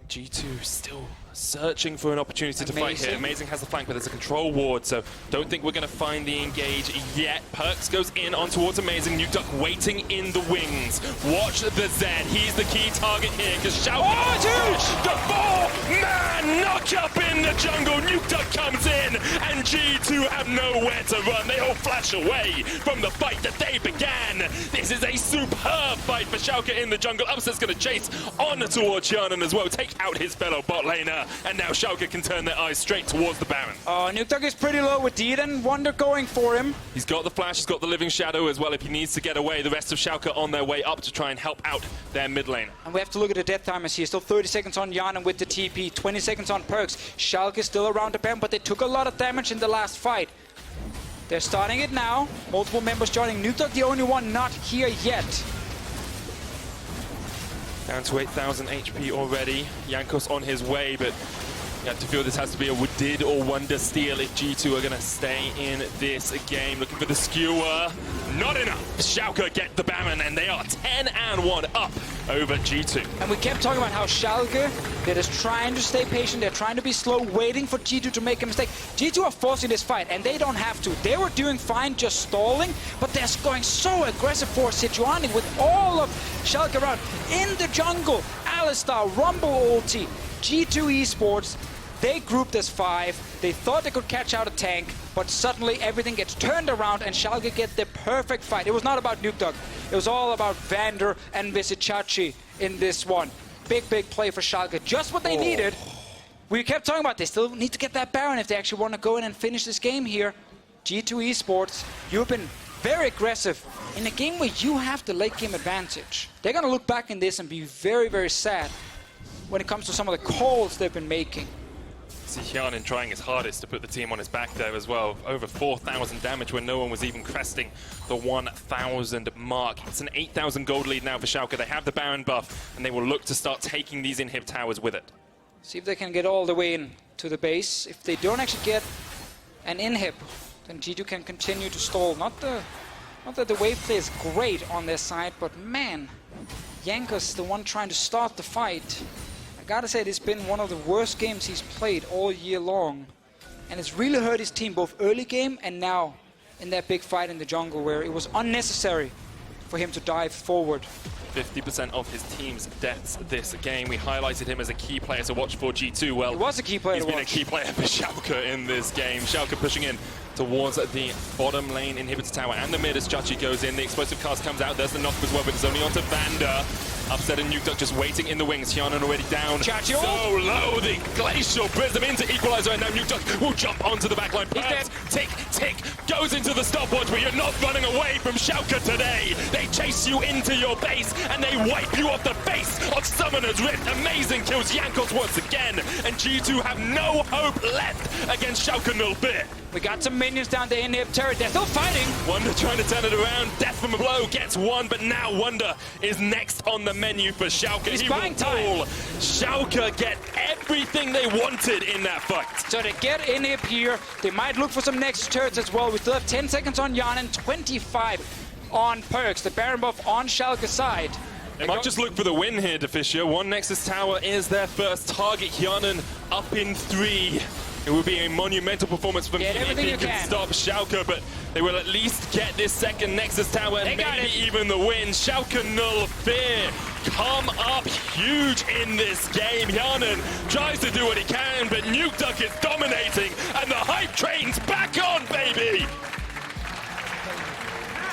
G2 still searching for an opportunity to fight here. Amazing has the flank, but there's a control ward, so don't think we're going to find the engage yet. Perks goes in on towards Amazing. Nuke Duck waiting in the wings. Watch the Zed. He's the key target here because Schalke. Oh, it's huge! The 4-man knock up in in the jungle. NukeDuck comes in, and G2 have nowhere to run. They all flash away from the fight that they began. This is a superb fight for Schalke in the jungle. Upset's going to chase on towards Hjarnan as well, take out his fellow bot laner, and now Schalke can turn their eyes straight towards the Baron. NukeDuck is pretty low with Deeden. Wunder going for him. He's got the flash, he's got the living shadow as well if he needs to get away. The rest of Schalke on their way up to try and help out their mid lane. And we have to look at the death timers here. Still 30 seconds on Hjarnan with the TP, 20 seconds on Perks. Schalke is still around the Baron, but they took a lot of damage in the last fight. They're starting it now. Multiple members joining. NukeDuck the only one not here yet. Down to 8,000 HP already. Jankos on his way, but you have to feel this has to be a did or wonder steal if G2 are going to stay in this game. Looking for the skewer. Not enough. Schalke get the Baron, and they are 10-1 up over G2. And we kept talking about how Schalke, they're just trying to stay patient. They're trying to be slow, waiting for G2 to make a mistake. G2 are forcing this fight, and they don't have to. They were doing fine just stalling, but they're going so aggressive for Sejuani with all of Schalke around. In the jungle, Alistar, Rumble ulti, G2 Esports, they grouped as 5. They thought they could catch out a tank, but suddenly everything gets turned around and Schalke get the perfect fight. It was not about NukeDuck. It was all about Vander and Visicachi in this one. Big play for Schalke. Just what they needed. We kept talking about they still need to get that Baron if they actually want to go in and finish this game here. G2 Esports, you've been very aggressive in a game where you have the late game advantage. They're going to look back in this and be very sad when it comes to some of the calls they've been making. See Hjarnan trying his hardest to put the team on his back there as well. Over 4,000 damage when no one was even cresting the 1,000 mark. It's an 8,000 gold lead now for Schalke. They have the Baron buff, and they will look to start taking these inhib towers with it. See if they can get all the way in to the base. If they don't actually get an inhib, then G2 can continue to stall. Not that the wave play is great on their side, but man, Jankos, the one trying to start the fight. I gotta say, it's been one of the worst games he's played all year long. And it's really hurt his team, both early game and now in that big fight in the jungle where it was unnecessary for him to dive forward. 50% of his team's deaths this game. We highlighted him as a key player to watch for G2. Well, he was a key player he's been a key player for Schalke in this game. Schalke pushing in towards the bottom lane inhibitor tower and the mid as Chachi goes in. The explosive cast comes out. There's the knock as well, but it's only onto Vander. Upset and NukeDuck just waiting in the wings. Hjarnan already down. Chachi so low. The glacial prism into equalizer, and now NukeDuck will jump onto the backline. Tick, goes into the stopwatch, but you're not running away from Schalke today. They chase you into your base, and they wipe you off the face of Summoner's Rift. Amazing kills Jankos once again, and G2 have no hope left against Schalke 04. We got some minions down the inhib turret. They're still fighting. Wunder trying to turn it around. Death from a blow gets one, but now Wunder is next on the menu for Schalke. He's buying time. Schalke get everything they wanted in that fight. So they get inhib here. They might look for some Nexus turrets as well. We still have 10 seconds on Hjarnan, 25 on Perks. The Baron buff on Schalke's side. They might just look for the win here, Deficia. One Nexus tower is their first target. Hjarnan up in 3. It will be a monumental performance from him if he can stop Schalke, but they will at least get this second Nexus tower and maybe even the win. Schalke 04 come up huge in this game. Hjarnan tries to do what he can, but NukeDuck is dominating, and the hype train's back on, baby!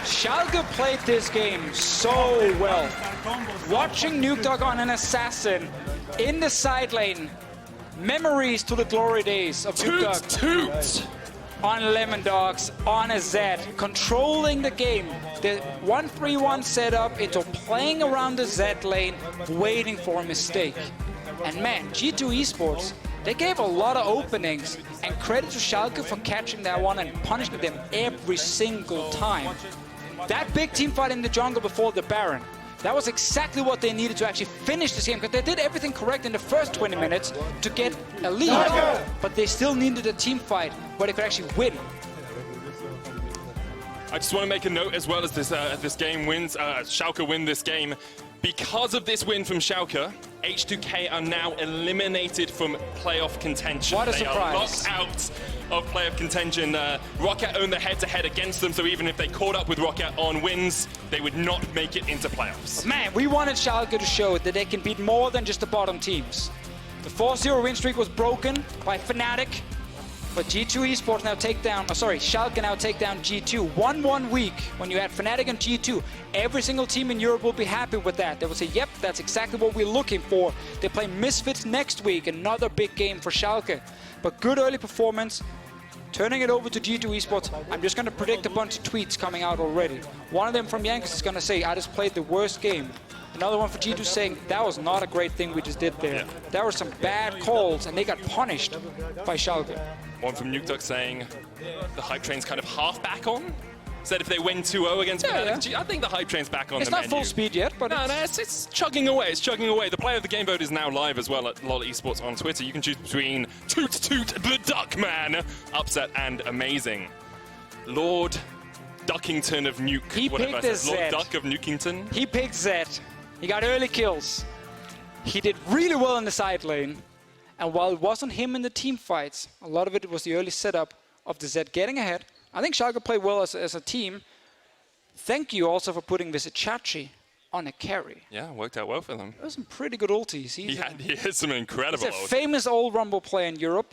Schalke played this game so well. Watching NukeDuck on an assassin in the side lane. Memories to the glory days of NukeDuck. On Lemon Dogs, on a Zed, controlling the game. The 1-3-1 setup into playing around the Zed lane, waiting for a mistake. And man, G2 Esports, they gave a lot of openings, and credit to Schalke for catching that one and punishing them every single time. That big team fight in the jungle before the Baron, that was exactly what they needed to actually finish this game, because they did everything correct in the first 20 minutes to get a lead, but they still needed a team fight where they could actually win. I just want to make a note as well as this game wins, Schalke win this game. Because of this win from Schalke, H2K are now eliminated from playoff contention. What a surprise. They are locked out of playoff contention. Roccat owned the head-to-head against them, so even if they caught up with Roccat on wins, they would not make it into playoffs. Man, we wanted Schalke to show that they can beat more than just the bottom teams. The 4-0 win streak was broken by Fnatic, but G2 Esports now take down, Schalke now take down G2. 1-1 week, when you add Fnatic and G2, every single team in Europe will be happy with that. They will say, yep, that's exactly what we're looking for. They play Misfits next week, another big game for Schalke. But good early performance. Turning it over to G2 Esports, I'm just going to predict a bunch of tweets coming out already. One of them from Yankees is going to say, I just played the worst game. Another one for G2 saying, that was not a great thing we just did there. Yeah. There were some bad calls, and they got punished by Schalke. One from Nukeduck saying, the hype train's kind of half back on. Said if they win 2-0 against Fnatic, I think the hype train's back on the menu. It's not full speed yet, but it's chugging away. It's chugging away. The player of the game vote is now live as well at LOL Esports on Twitter. You can choose between Toot Toot the Duckman, upset and amazing. Lord Duckington of Nuke. He picked a Zed. Lord Duck of Nukington. He picked Zed. He got early kills. He did really well in the side lane. And while it wasn't him in the team fights, a lot of it was the early setup of the Zed getting ahead. I think Schalke played well as a team. Thank you also for putting Visichachi on a carry. Yeah, worked out well for them. Those some pretty good ultis. He had some incredible ultis. He's a famous old Rumble player in Europe,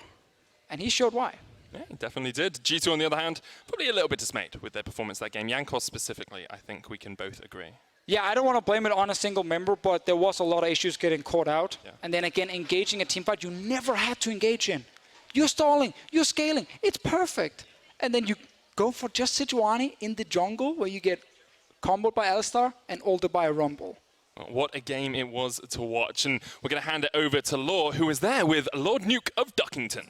and he showed why. Yeah, he definitely did. G2, on the other hand, probably a little bit dismayed with their performance that game. Jankos specifically, I think we can both agree. Yeah, I don't want to blame it on a single member, but there was a lot of issues getting caught out. Yeah. And then again, engaging a team fight you never had to engage in. You're stalling, you're scaling, it's perfect. And then you go for just Sejuani in the jungle where you get comboed by Alistar and ulted by a Rumble. What a game it was to watch. And we're going to hand it over to Law, who is there with Lord Nuke of Duckington.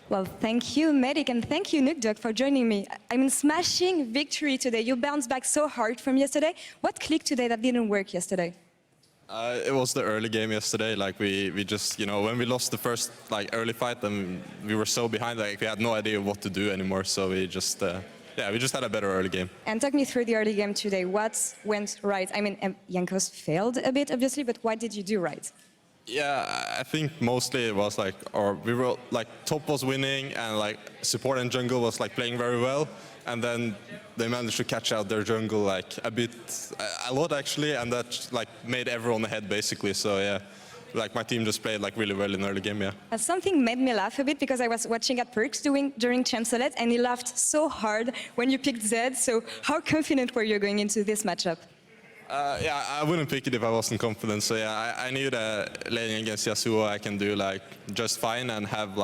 Well, thank you, Medic, and thank you, Nukeduck, for joining me. I mean, smashing victory today. You bounced back so hard from yesterday. What clicked today that didn't work yesterday? It was the early game yesterday. Like we just, you know, when we lost the first early fight, and we were so behind, like we had no idea what to do anymore. So we just, we just had a better early game. And talk me through the early game today. What went right? I mean, Jankos failed a bit, obviously, but what did you do right? Yeah, I think mostly it was we were top was winning, and support and jungle was playing very well. And then they managed to catch out their jungle a lot actually, and that made everyone ahead basically. So yeah, my team just played really well in the early game. Yeah. Something made me laugh a bit because I was watching at Perks during Chancelet, and he laughed so hard when you picked Zed. So how confident were you going into this matchup? Yeah, I wouldn't pick it if I wasn't confident. So yeah, I knew that laning against Yasuo I can do just fine and have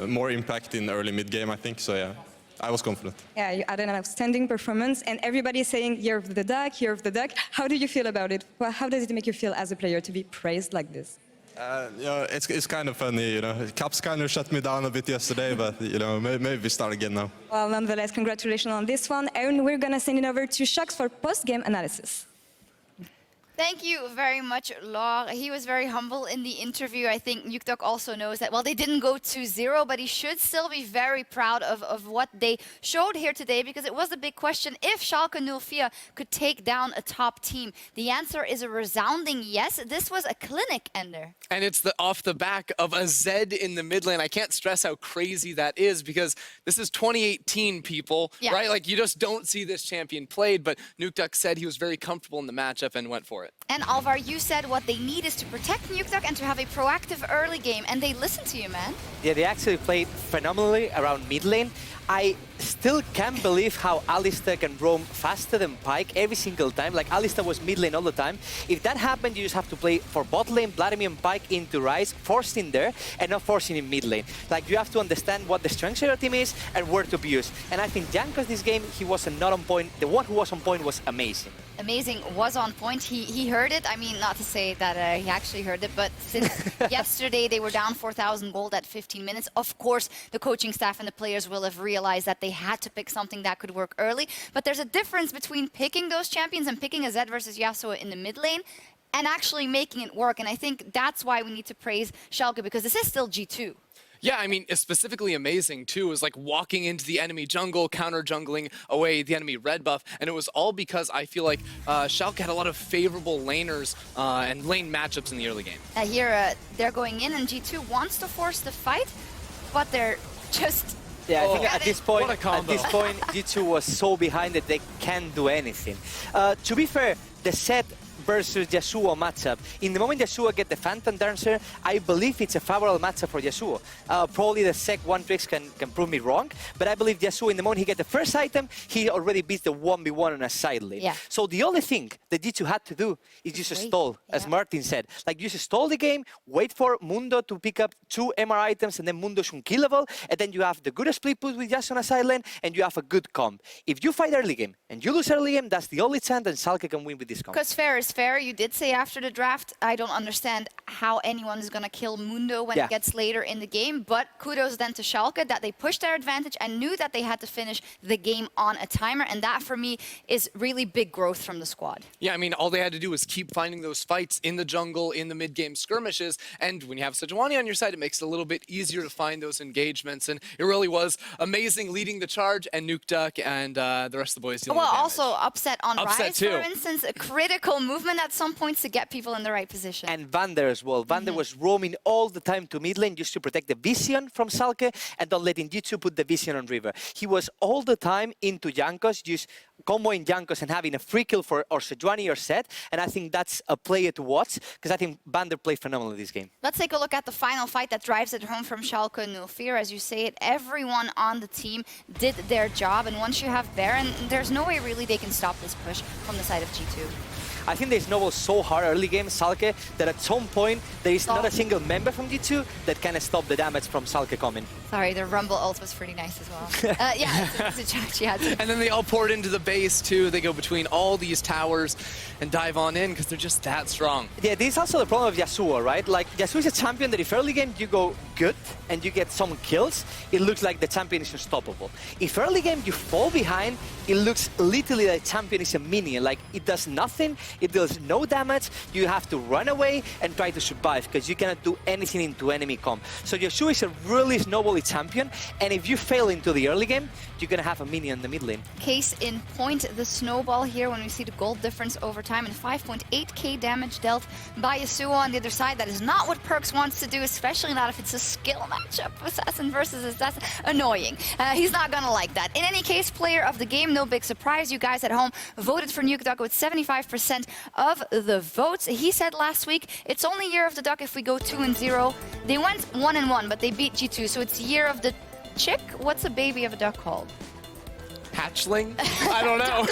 more impact in the early mid game, I think. So yeah. I was confident. Yeah, you had an outstanding performance, and everybody is saying, year of the duck, year of the duck. How do you feel about it? Well, how does it make you feel as a player to be praised like this? You know, it's kind of funny, you know. Caps kind of shut me down a bit yesterday, but, you know, maybe we start again now. Well, nonetheless, congratulations on this one. And we're going to send it over to Shucks for post-game analysis. Thank you very much, Law. He was very humble in the interview. I think Nukeduck also knows that, well, they didn't go 2-0, but he should still be very proud of what they showed here today, because it was the big question if Schalke 04 could take down a top team. The answer is a resounding yes. This was a clinic ender. And it's off the back of a Zed in the mid lane. I can't stress how crazy that is, because this is 2018, people, right? You just don't see this champion played, but Nukeduck said he was very comfortable in the matchup and went for it. And Alvar, you said what they need is to protect Nukeduck and to have a proactive early game, and they listened to you, man. Yeah, they actually played phenomenally around mid lane. I still can't believe how Alistar can roam faster than Pyke every single time. Alistar was mid lane all the time. If that happened, you just have to play for bot lane, Vladimir and Pyke into Ryze, forced in there, and not forcing in mid lane. You have to understand what the strength of your team is and where to abuse. And I think Jankos this game, he was not on point. The one who was on point was amazing. Amazing was on point. He heard it. I mean, not to say that he actually heard it, but since yesterday they were down 4,000 gold at 15 minutes. Of course, the coaching staff and the players will have realized that they had to pick something that could work early. But there's a difference between picking those champions and picking a Zed versus Yasuo in the mid lane and actually making it work. And I think that's why we need to praise Schalke, because this is still G2. Yeah, I mean, it's specifically amazing, too, is walking into the enemy jungle, counter-jungling away the enemy red buff, and it was all because I feel like Schalke had a lot of favorable laners and lane matchups in the early game. Here, they're going in, and G2 wants to force the fight, but they're just... Yeah, I think at this point, G2 was so behind that they can't do anything. To be fair, the set versus Yasuo matchup. In the moment Yasuo get the Phantom Dancer, I believe it's a favorable matchup for Yasuo. Probably the Sec 1 tricks can prove me wrong, but I believe Yasuo, in the moment he get the first item, he already beats the 1v1 on a side lane. Yeah. So the only thing that G2 had to do is just stall, as Martin said. Like, you just stall the game, wait for Mundo to pick up 2 MR items, and then Mundo's unkillable, and then you have the good split push with Yasuo on a side lane, and you have a good comp. If you fight early game, and you lose early game, that's the only chance that Schalke can win with this comp. Because fair is fair. You did say after the draft, I don't understand how anyone is going to kill Mundo when it gets later in the game, but kudos then to Schalke that they pushed their advantage and knew that they had to finish the game on a timer, and that for me is really big growth from the squad. Yeah, I mean, all they had to do was keep finding those fights in the jungle, in the mid-game skirmishes, and when you have Sejuani on your side, it makes it a little bit easier to find those engagements, and it really was amazing leading the charge, and Nuke Duck and the rest of the boys dealing with damage. Also upset on Rise, too. for instance, a critical movement at some points to get people in the right position. And Vander as well. Vander was roaming all the time to mid lane just to protect the vision from Schalke and don't letting G2 put the vision on River. He was all the time into Jankos, just comboing Jankos and having a free kill for or Sejuani or Set, and I think that's a player to watch, because I think Vander played phenomenally this game. Let's take a look at the final fight that drives it home from Schalke and Nulfear. As you say it, everyone on the team did their job, and once you have Baron, there's no way really they can stop this push from the side of G2. I think they snowball so hard early game Schalke that at some point there is not a single member from G2 that can stop the damage from Schalke coming. Sorry, the Rumble ult was pretty nice as well. Yeah, it's a chat she had to. And then they all poured into the base too. They go between all these towers and dive on in because they're just that strong. Yeah, this is also the problem of Yasuo, right? Like, Yasuo is a champion that if early game you go good and you get some kills, it looks like the champion is unstoppable. If early game you fall behind, it looks literally like the champion is a minion. Like, it does nothing, it does no damage, you have to run away and try to survive because you cannot do anything into enemy comp. So Yasuo is a really snowbally champion, and if you fail into the early game, you're gonna have a minion in the mid lane. Case in point, the snowball here when we see the gold difference over time and 5.8k damage dealt by Yasuo on the other side. That is not what Perkz wants to do, especially not if it's a skill matchup. Assassin versus Assassin. Annoying. He's not gonna like that. In any case, player of the game, no big surprise. You guys at home voted for Nuke Duck with 75% of the votes. He said last week, it's only Year of the Duck if we go 2-0. They went 1-1, but they beat G2, so it's Year of the Chick? What's a baby of a duck called? Hatchling? I don't know.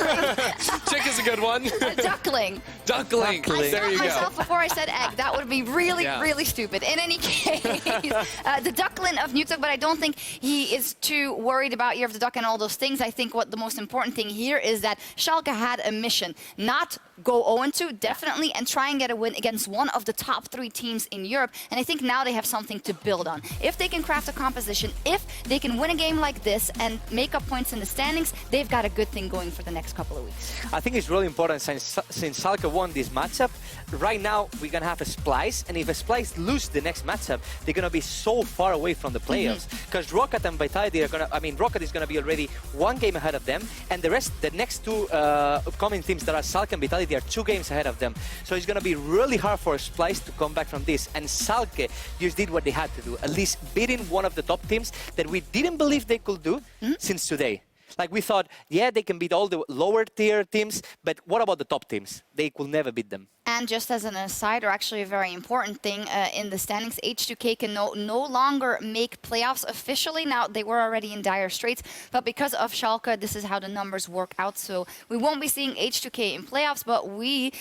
Chick is a good one. A duckling. Duckling. I There you stopped go. myself before I said egg. That would be really, really stupid. In any case, the duckling of Nuke Duck, but I don't think he is too worried about Year of the Duck and all those things. I think what the most important thing here is that Schalke had a mission. Not go 0-2, definitely, and try and get a win against one of the top 3 teams in Europe. And I think now they have something to build on. If they can craft a composition, if they can win a game like this and make up points in the standings, they've got a good thing going for the next couple of weeks. I think it's really important since Schalke won this matchup. Right now, we're going to have a Splyce, and if a Splyce lose the next matchup, they're going to be so far away from the playoffs. Because Roccat and Vitality are going to, Roccat is going to be already 1 game ahead of them, and the next 2 upcoming teams that are Schalke and Vitality are 2 games ahead of them. So it's going to be really hard for Splyce to come back from this. And Schalke just did what they had to do, at least beating one of the top teams that we didn't believe they could do since today. Like, we thought, yeah, they can beat all the lower tier teams, but what about the top teams? They could never beat them. And just as an aside, or actually a very important thing in the standings, H2K can no longer make playoffs officially. Now, they were already in dire straits, but because of Schalke, this is how the numbers work out. So we won't be seeing H2K in playoffs, but we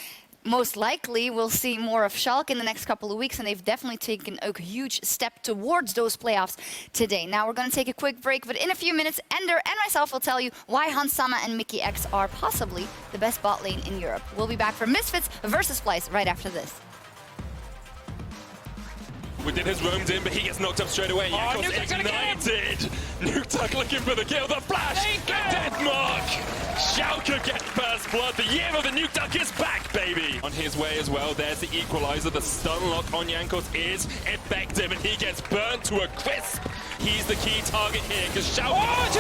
most likely we'll see more of Schalke in the next couple of weeks, and they've definitely taken a huge step towards those playoffs today. Now we're going to take a quick break, but in a few minutes, Ender and myself will tell you why Hans Sama and Mickey X are possibly the best bot lane in Europe. We'll be back for Misfits versus Splyce right after this. We did his roamed in, but he gets knocked up straight away. Oh, Nuke Nuke Duck ignited! Nuke Duck looking for the kill, the flash! The death mark! Schalke get first blood. The Year of the Nuke Duck is back, baby! On his way as well, there's the equalizer. The stun lock on Jankos is effective, and he gets burnt to a crisp. He's the key target here, because Schalke...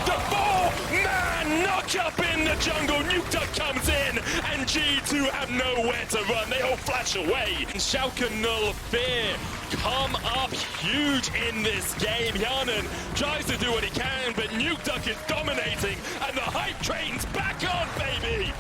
The 4-man knock-up in the jungle. Nuke Duck comes in, and G2 have nowhere to run. They all flash away. And Schalke Nulfear come up huge in this game. Janen tries to do what he can, but Nuke Duck is dominating, and the hype train's back on, baby!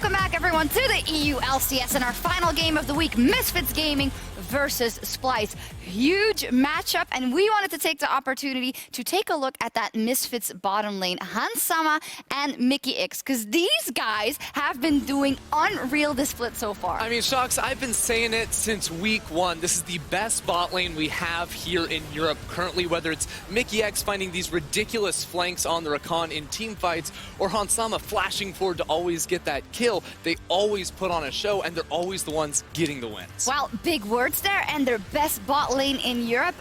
Welcome back, everyone, to the EULCS and our final game of the week, Misfits Gaming versus Splyce. Huge matchup, and we wanted to take the opportunity to take a look at that Misfits bottom lane, Hansama and Mickey X, because these guys have been doing unreal this split so far. I mean, Shocks, I've been saying it since week one. This is the best bot lane we have here in Europe currently, whether it's Mickey X finding these ridiculous flanks on the Roccat in team fights, or Hansama flashing forward to always get that kill. They always put on a show, and they're always the ones getting the wins. Well, big words there, and their best bot lane in Europe.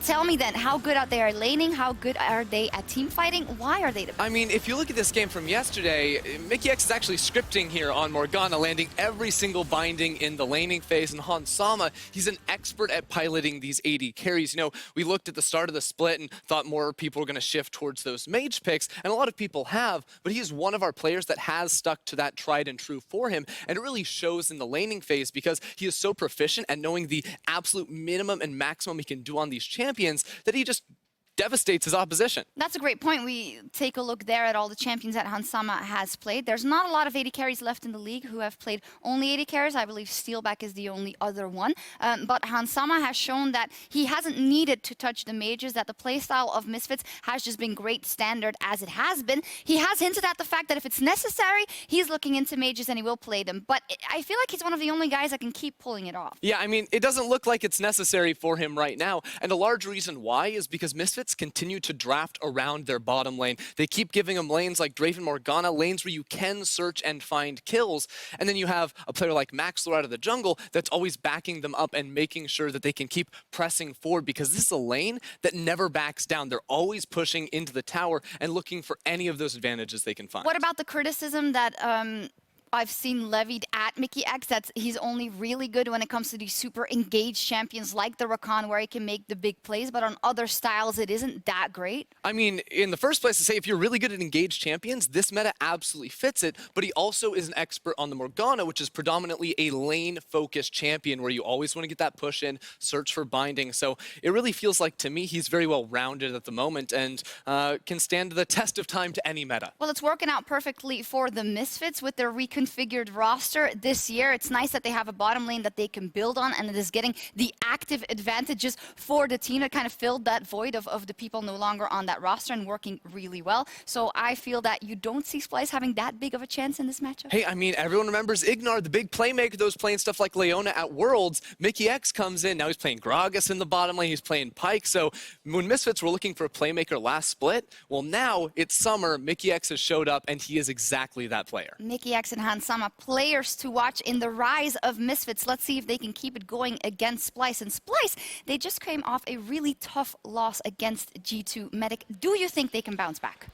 Tell me then, how good are they at laning? How good are they at team fighting? Why are they the best? I mean, if you look at this game from yesterday, Mickey X is actually scripting here on Morgana, landing every single binding in the laning phase, and Hansama, he's an expert at piloting these AD carries. You know, we looked at the start of the split and thought more people were going to shift towards those mage picks, and a lot of people have, but he is one of our players that has stuck to that tried and true for him, and it really shows in the laning phase because he is so proficient at knowing the absolute minimum and maximum he can do on these champions that he just devastates his opposition. That's a great point. We take a look there at all the champions that Hansama has played. There's not a lot of AD carries left in the league who have played only AD carries. I believe Steelback is the only other one. But Hansama has shown that he hasn't needed to touch the mages, that the playstyle of Misfits has just been great standard as it has been. He has hinted at the fact that if it's necessary, he's looking into mages and he will play them. But I feel like he's one of the only guys that can keep pulling it off. Yeah, I mean, it doesn't look like it's necessary for him right now. And a large reason why is because Misfits continue to draft around their bottom lane. They keep giving them lanes like Draven Morgana, lanes where you can search and find kills. And then you have a player like Maxlor out of the jungle that's always backing them up and making sure that they can keep pressing forward, because this is a lane that never backs down. They're always pushing into the tower and looking for any of those advantages they can find. What about the criticism that I've seen levied at Mickey X, that he's only really good when it comes to these super engaged champions like the Roccat, where he can make the big plays, but on other styles it isn't that great? I mean, in the first place, to say if you're really good at engaged champions, this meta absolutely fits it, but he also is an expert on the Morgana, which is predominantly a lane-focused champion where you always want to get that push in, search for binding. So it really feels like, to me, he's very well-rounded at the moment and can stand the test of time to any meta. Well, it's working out perfectly for the Misfits with their reconfigured roster this year. It's nice that they have a bottom lane that they can build on, and it is getting the active advantages for the team that kind of filled that void of the people no longer on that roster and working really well. So I feel that you don't see Splyce having that big of a chance in this matchup. Hey, I mean, everyone remembers Ignar, the big playmaker that was playing stuff like Leona at Worlds. Mickey X comes in. Now he's playing Gragas in the bottom lane. He's playing Pyke. So when Misfits were looking for a playmaker last split, well, now it's summer. Mickey X has showed up, and he is exactly that player. Mickey X and Hansama, players to watch in the rise of Misfits. Let's see if they can keep it going against Splyce. And Splyce, they just came off a really tough loss against G2 Medic. Do you think they can bounce back?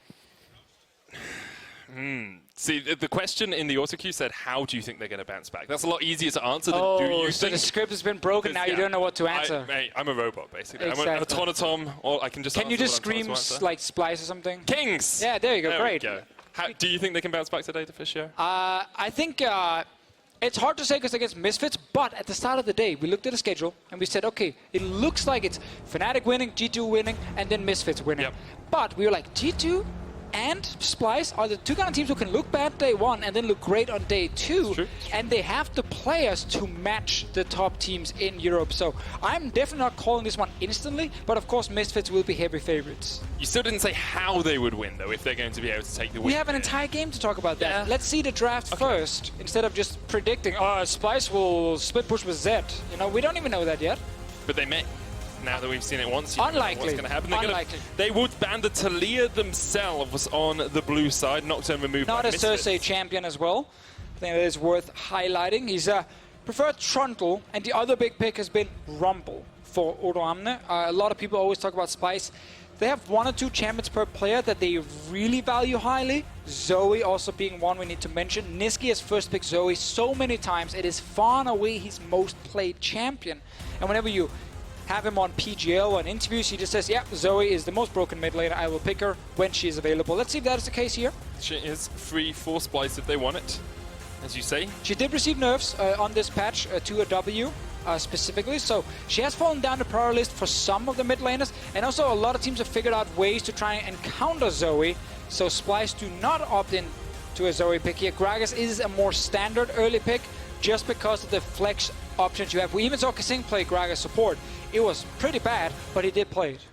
See, the question in the auto queue said, how do you think they're going to bounce back? That's a lot easier to answer than do you so think? the script has been broken, now you don't know what to answer. I'm a robot, basically. Exactly. I'm an automaton, or I can just Can you just answer what I'm scream told to answer. like Splyce or something? Kings! Yeah, there you go, There great. we go. Do you think they can bounce back today, Deficio? I think it's hard to say because against Misfits, but at the start of the day, we looked at the schedule and we said, okay, it looks like it's Fnatic winning, G2 winning, and then Misfits winning. Yep. But we were like, G2 and Splyce are the two kind of teams who can look bad day one and then look great on day two. True. And they have the players to match the top teams in Europe. So I'm definitely not calling this one instantly, but of course Misfits will be heavy favorites. You still didn't say how they would win, though, if they're going to be able to take the win. We have an entire game to talk about that. Yeah. Let's see the draft first, instead of just predicting, oh, Splyce will split push with Zed. You know, we don't even know that yet. But they may. Now that we've seen it once, you don't know Unlikely. what's going to happen. Unlikely. They would ban the Talia themselves on the blue side. Nocturne removed Not by a Misfits. Cersei champion as well. I think that is worth highlighting. He's preferred Trundle, and the other big pick has been Rumble for Odo Amne. A lot of people always talk about Splyce. They have 1 or 2 champions per player that they really value highly. Zoe also being one we need to mention. Niski has first picked Zoe so many times. It is far and away his most played champion. And whenever you have him on PGL or in interviews, he just says, yeah, Zoe is the most broken mid laner. I will pick her when she is available. Let's see if that is the case here. She is free for Splyce if they want it, as you say. She did receive nerfs on this patch to a W specifically, so she has fallen down the priority list for some of the mid laners, and also a lot of teams have figured out ways to try and counter Zoe, so Splyce do not opt in to a Zoe pick here. Gragas is a more standard early pick just because of the flex options you have. We even saw Kasing play Gragas support. It was pretty bad, but he did play it.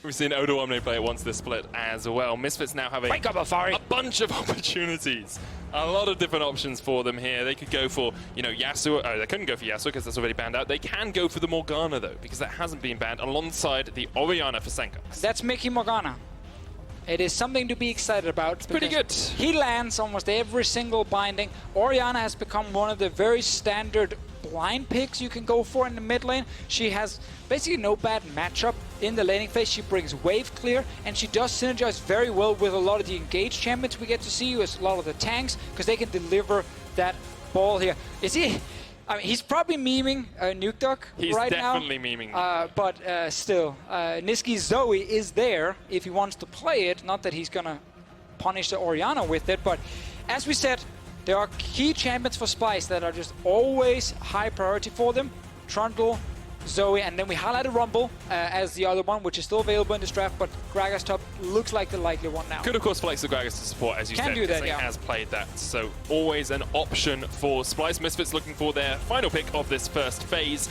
We've seen Odo Omne play it once this split as well. Misfits now have a bunch of opportunities. A lot of different options for them here. They could go for, you know, Yasuo. Oh, they couldn't go for Yasuo because that's already banned out. They can go for the Morgana, though, because that hasn't been banned, alongside the Orianna for Senka. That's Mickey Morgana. It is something to be excited about. It's pretty good. He lands almost every single binding. Orianna has become one of the very standard blind picks you can go for in the mid lane. She has basically no bad matchup in the laning phase. She brings wave clear, and she does synergize very well with a lot of the engaged champions we get to see, with a lot of the tanks, because they can deliver that ball here. Is he? I mean, he's probably memeing Nuke Duck right now. He's definitely memeing. But still, Niski's Zoe is there if he wants to play it. Not that he's gonna punish the Orianna with it, but as we said, there are key champions for Splyce that are just always high priority for them. Trundle, Zoe, and then we highlighted Rumble as the other one, which is still available in this draft, but Gragas top looks like the likely one now. Could, of course, flex the Gragas to support, as you said. Can do that, He yeah. has played that, so always an option for Splyce. Misfits looking for their final pick of this first phase.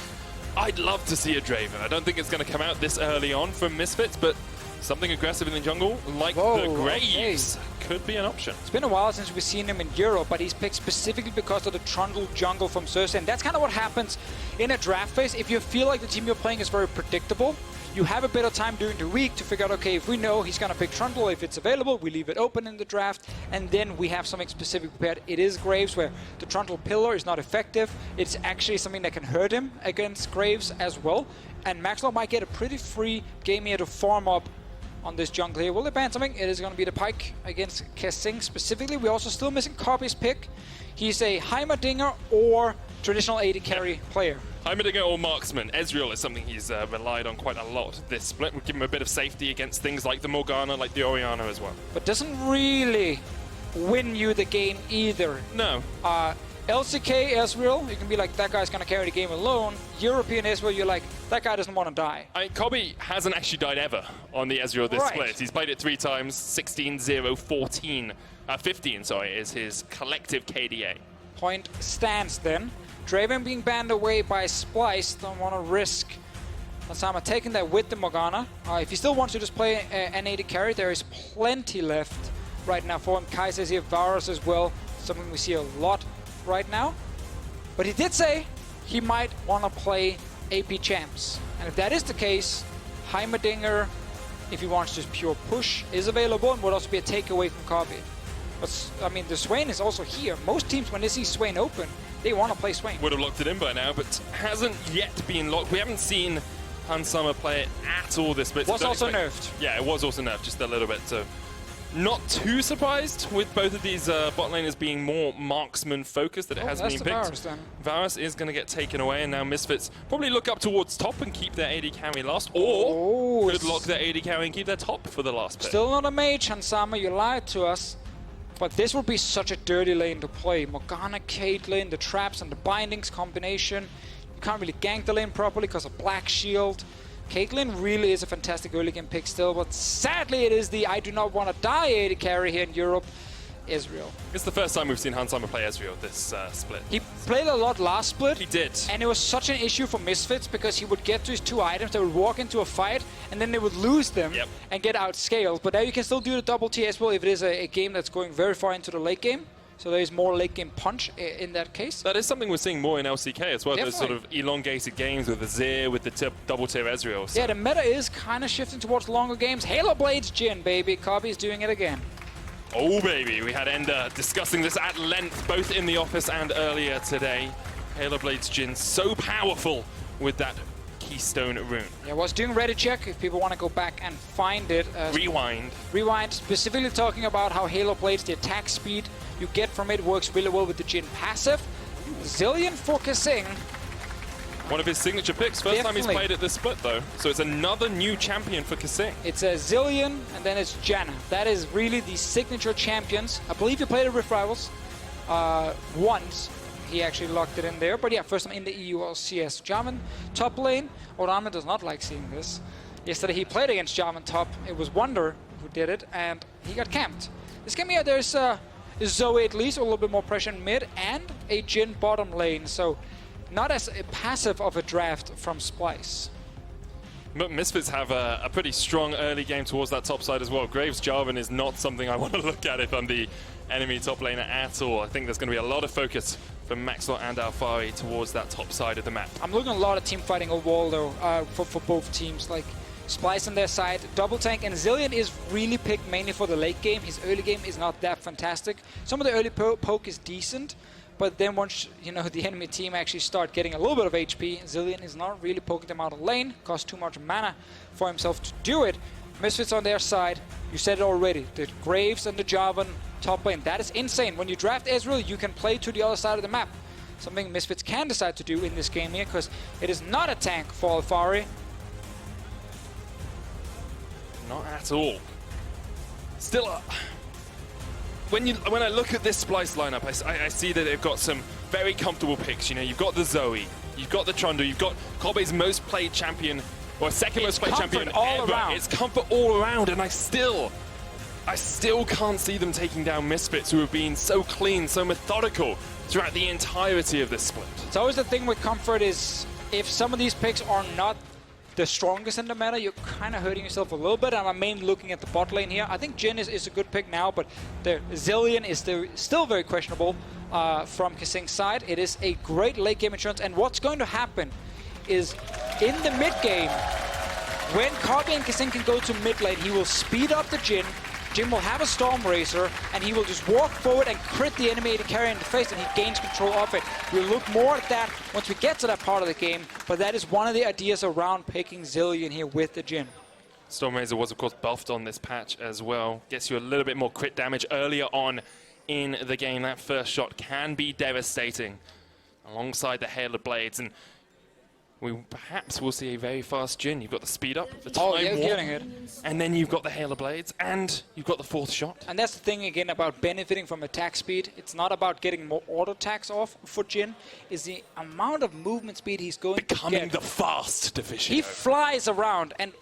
I'd love to see a Draven. I don't think it's going to come out this early on from Misfits, but something aggressive in the jungle, like the Graves, could be an option. It's been a while since we've seen him in Europe, but he's picked specifically because of the Trundle jungle from Cersei, and that's kind of what happens in a draft phase. If you feel like the team you're playing is very predictable, you have a bit of time during the week to figure out, okay, if we know he's going to pick Trundle, if it's available, we leave it open in the draft, and then we have something specific prepared. It is Graves, where the Trundle pillar is not effective. It's actually something that can hurt him against Graves as well, and Maxwell might get a pretty free game here to farm up on this jungle here. Will they ban something? It is going to be the Pike against Kasing specifically. We're also still missing Copy's pick. He's a Heimerdinger or traditional AD carry player. Heimerdinger or Marksman. Ezreal is something he's relied on quite a lot this split. Would give him a bit of safety against things like the Morgana, like the Orianna as well. But doesn't really win you the game either. No. LCK Ezreal, you can be like, that guy's going to carry the game alone. European Ezreal, you're like, that guy doesn't want to die. Kobe hasn't actually died ever on the Ezreal this split. He's played it 3 times, 16, 0, 14, 15, sorry, is his collective KDA. Point stands then. Draven being banned away by Splyce, don't want to risk Osama taking that with the Morgana. If he still wants to just play an AD carry, there is plenty left right now for him. Kai says here, Varus as well, something we see a lot right now. But he did say he might want to play AP champs. And if that is the case, Heimerdinger, if he wants just pure push, is available and would also be a takeaway from Kobe. But, I mean, the Swain is also here. Most teams, when they see Swain open, they want to play Swain. Would have locked it in by now, but hasn't yet been locked. We haven't seen Hansama play it at all this split. Was also nerfed. Yeah, it was also nerfed, just a little bit. So not too surprised with both of these bot laners being more marksman focused that it has been picked. Varus, then. Varus is going to get taken away, and now Misfits probably look up towards top and keep their AD carry last, or could lock their AD carry and keep their top for the last pick. Still not a mage, Hansama, you lied to us. But this would be such a dirty lane to play. Morgana, Caitlyn, the traps and the bindings combination. You can't really gank the lane properly because of Black Shield. Caitlyn really is a fantastic early game pick still, but sadly it is the I do not want to die AD carry here in Europe, Ezreal. It's the first time we've seen Hansama play Ezreal this split. He played a lot last split. He did. And it was such an issue for Misfits because he would get to his 2 items, they would walk into a fight, and then they would lose them and get outscaled. But now you can still do the double T as well if it is a game that's going very far into the late game. So there is more late game punch in that case. That is something we're seeing more in LCK as well. Definitely. Those sort of elongated games with the Zir, with the double tier Ezreal. So. Yeah, the meta is kind of shifting towards longer games. Halo Blades Jhin, baby. Kobe's doing it again. Oh, baby. We had Ender discussing this at length, both in the office and earlier today. Halo Blades Jhin, so powerful with that Keystone rune. Yeah, I was doing Reddit check if people want to go back and find it. Rewind. Rewind, specifically talking about how Halo Blades, the attack speed you get from it works really well with the Jhin passive. Zillion for Kasing. One of his signature picks. First time he's played it this split, though. So it's another new champion for Kasing. It's a Zillion, and then it's Janna. That is really the signature champions. I believe he played it with Rivals once. He actually locked it in there. But yeah, first time in the EULCS. Jarvan top lane. Orame does not like seeing this. Yesterday he played against Jarvan top. It was Wonder who did it, and he got camped. This game here, there's Zoe at least, a little bit more pressure in mid, and a Jhin bottom lane. So not as passive of a draft from Splyce. But Misfits have a pretty strong early game towards that top side as well. Graves Jarvan is not something I want to look at if I'm the enemy top laner at all. I think there's going to be a lot of focus from Maxwell and Alfari towards that top side of the map. I'm looking at a lot of team fighting overall though for both teams. Like Splyce on their side, Double Tank, and Zilean is really picked mainly for the late game. His early game is not that fantastic. Some of the early poke is decent, but then once the enemy team actually start getting a little bit of HP, Zilean is not really poking them out of lane, costs too much mana for himself to do it. Misfits on their side, you said it already, the Graves and the Jarvan top lane, that is insane. When you draft Ezreal, you can play to the other side of the map. Something Misfits can decide to do in this game here, because it is not a tank for Alfari. Not at all. Still when I look at this Splyce lineup, I see that they've got some very comfortable picks. You've got the Zoe, you've got the Trundle, you've got Kobe's most played champion, or second most played champion ever. It's comfort all around, and I still can't see them taking down Misfits, who have been so clean, so methodical throughout the entirety of this split. It's always the thing with comfort is if some of these picks are not the strongest in the meta, you're kind of hurting yourself a little bit. And I'm mainly looking at the bot lane here. I think Jhin is a good pick now, but the Zilean is still very questionable from Kasing's side. It is a great late game insurance, and what's going to happen is in the mid game, when Kobe and Kasing can go to mid lane, he will speed up the Jhin. Jhin will have a Storm Razor, and he will just walk forward and crit the enemy AD carry in the face, and he gains control of it. We'll look more at that once we get to that part of the game, but that is one of the ideas around picking Zilean here with the Jhin. Storm Razor was, of course, buffed on this patch as well. Gets you a little bit more crit damage earlier on in the game. That first shot can be devastating alongside the Hail of Blades, and we perhaps will see a very fast Jhin. You've got the speed up, the time warp, and then you've got the Hail of Blades, and you've got the fourth shot. And that's the thing again about benefiting from attack speed. It's not about getting more auto attacks off for Jhin. Is the amount of movement speed he's going to get. Becoming the fast division. He flies around, and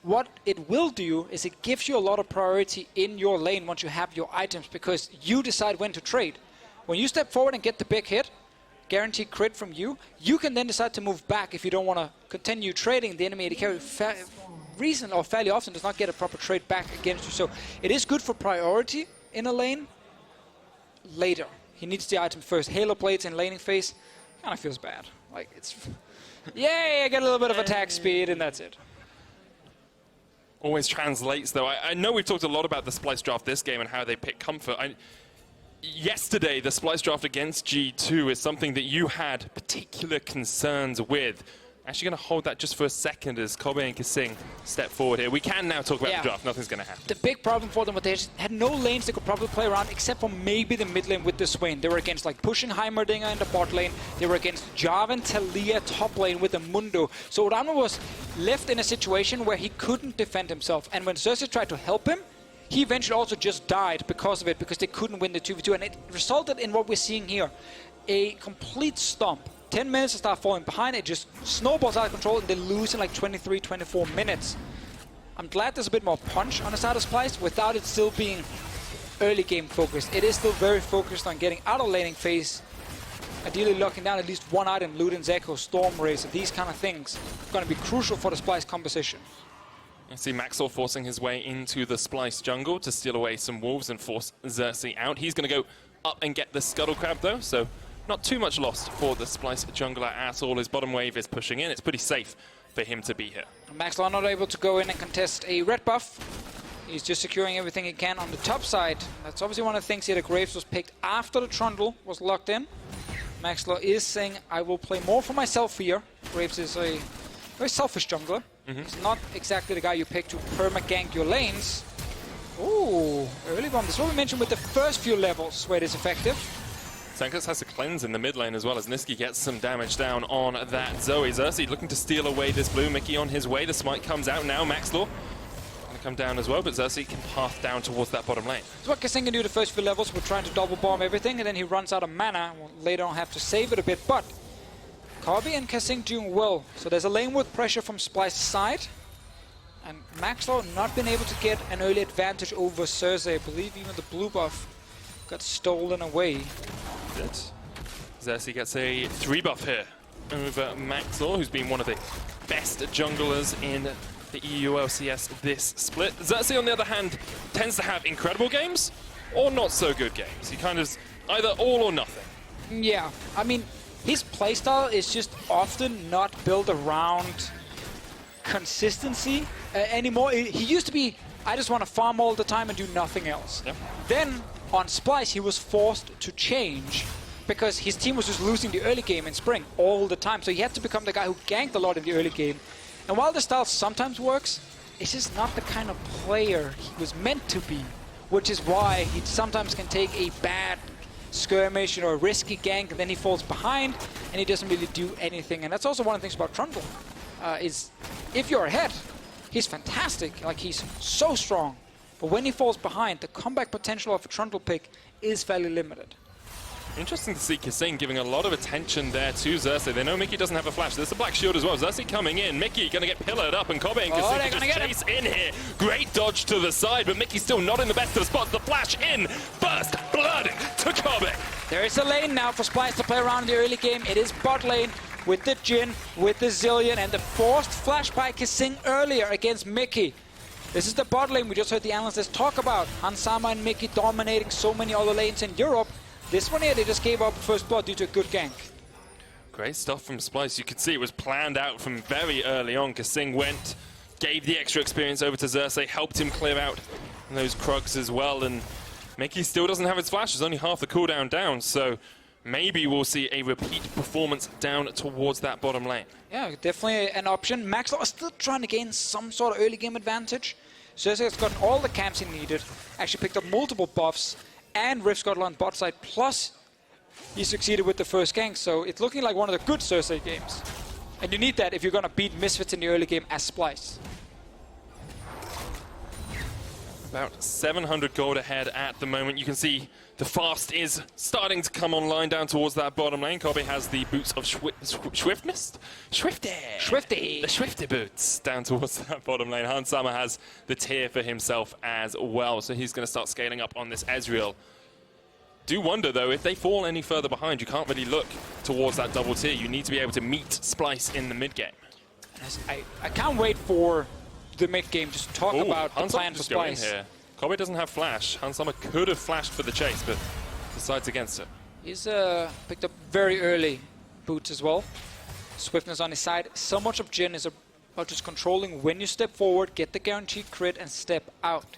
what it will do is it gives you a lot of priority in your lane once you have your items, because you decide when to trade. When you step forward and get the big hit, guaranteed crit from you, you can then decide to move back if you don't want to continue trading. The enemy AD carry fairly often does not get a proper trade back against you. So it is good for priority in a lane later. He needs the item first. Halo Blades in laning phase kind of feels bad. Like it's, yay, I get a little bit of attack speed and that's it. Always translates though. I know we've talked a lot about the Splyce draft this game and how they pick comfort. Yesterday, the Splyce draft against G2 is something that you had particular concerns with. Actually going to hold that just for a second as Kobe and Kasing step forward here. We can now talk about the draft. Nothing's going to happen. The big problem for them was they just had no lanes they could probably play around except for maybe the mid lane with the Swain. They were against like pushing Heimerdinger in the bot lane. They were against Jarvan Talia top lane with the Mundo. So Orano was left in a situation where he couldn't defend himself. And when Cersei tried to help him, he eventually also just died because of it, because they couldn't win the 2v2. And it resulted in what we're seeing here. A complete stomp. 10 minutes to start falling behind, it just snowballs out of control and they lose in like 23, 24 minutes. I'm glad there's a bit more punch on the side of Splyce without it still being early game focused. It is still very focused on getting out of laning phase, ideally locking down at least one item, Luden's Echo, Storm Razor, these kind of things are going to be crucial for the Splyce composition. You see Maxwell forcing his way into the Splyce jungle to steal away some wolves and force Xerxes out. He's going to go up and get the Scuttle Crab though, so not too much lost for the Splyce jungler at all. His bottom wave is pushing in. It's pretty safe for him to be here. Maxwell not able to go in and contest a red buff. He's just securing everything he can on the top side. That's obviously one of the things here. The Graves was picked after the Trundle was locked in. Maxwell is saying, I will play more for myself here. Graves is a very selfish jungler. He's not exactly the guy you pick to perma-gank your lanes. Ooh, early bomb. This is what we mentioned with the first few levels where it is effective. Sankas has to cleanse in the mid lane as well as Niski gets some damage down on that Zoe. Xerxes looking to steal away this blue. Mickey on his way. The smite comes out now. Maxlaw going to come down as well, but Xerxes can path down towards that bottom lane. So what Kasing can do the first few levels, we're trying to double bomb everything, and then he runs out of mana. We'll later on have to save it a bit, but Kobe and Kasing doing well. So there's a lane with pressure from Splyce's side, and Maxlaw not been able to get an early advantage over Cersei. I believe even the blue buff got stolen away. Good. Xerxes gets a 3 buff here over Maxor, who's been one of the best junglers in the EULCS this split. Xerxes, on the other hand, tends to have incredible games or not so good games. He kind of either all or nothing. Yeah, I mean, his playstyle is just often not built around consistency anymore. He used to be, I just want to farm all the time and do nothing else. Yep. Then on Splyce, he was forced to change because his team was just losing the early game in Spring all the time. So he had to become the guy who ganked a lot in the early game. And while the style sometimes works, it's just not the kind of player he was meant to be, which is why he sometimes can take a bad skirmish or a risky gank, and then he falls behind and he doesn't really do anything. And that's also one of the things about Trundle, is if you're ahead, he's fantastic, like he's so strong. But when he falls behind, the comeback potential of a Trundle pick is fairly limited. Interesting to see Kasing giving a lot of attention there to Xerxes. They know Mickey doesn't have a flash. There's a black shield as well. Xerxes coming in. Mickey going to get pillared up, and Kobe and Kasing just chase in here. Great dodge to the side, but Mickey's still not in the best of spots. The flash in. First blood to Kobe. There is a lane now for Splyce to play around in the early game. It is bot lane with the Jhin, with the Zillion, and the forced flash by Kasing earlier against Mickey. This is the bot lane we just heard the analysts talk about. Hansama and Mickey dominating so many other lanes in Europe. This one here, they just gave up first blood due to a good gank. Great stuff from Splyce. You could see it was planned out from very early on. Kasing went, gave the extra experience over to Xerxes, helped him clear out those Krugs as well. And Mickey still doesn't have his flash. There's only half the cooldown down. So maybe we'll see a repeat performance down towards that bottom lane. Yeah, definitely an option. Maxor is still trying to gain some sort of early game advantage. Xerxes has gotten all the camps he needed, actually picked up multiple buffs, and Rift's got on bot side, plus he succeeded with the first gank, so it's looking like one of the good Xerxes games. And you need that if you're going to beat Misfits in the early game as Splyce. About 700 gold ahead at the moment. You can see the fast is starting to come online down towards that bottom lane. Kobe has the boots of swiftness? Swifty! The Swifty boots down towards that bottom lane. Hansama has the tier for himself as well, so he's going to start scaling up on this Ezreal. Do wonder, though, if they fall any further behind, you can't really look towards that double tier. You need to be able to meet Splyce in the mid-game. I can't wait for the mid-game to talk about the plan for Splyce. Kobe doesn't have flash. Hansama could have flashed for the chase, but decides against it. He's picked up very early boots as well. Swiftness on his side. So much of Jhin is about just controlling when you step forward, get the guaranteed crit, and step out.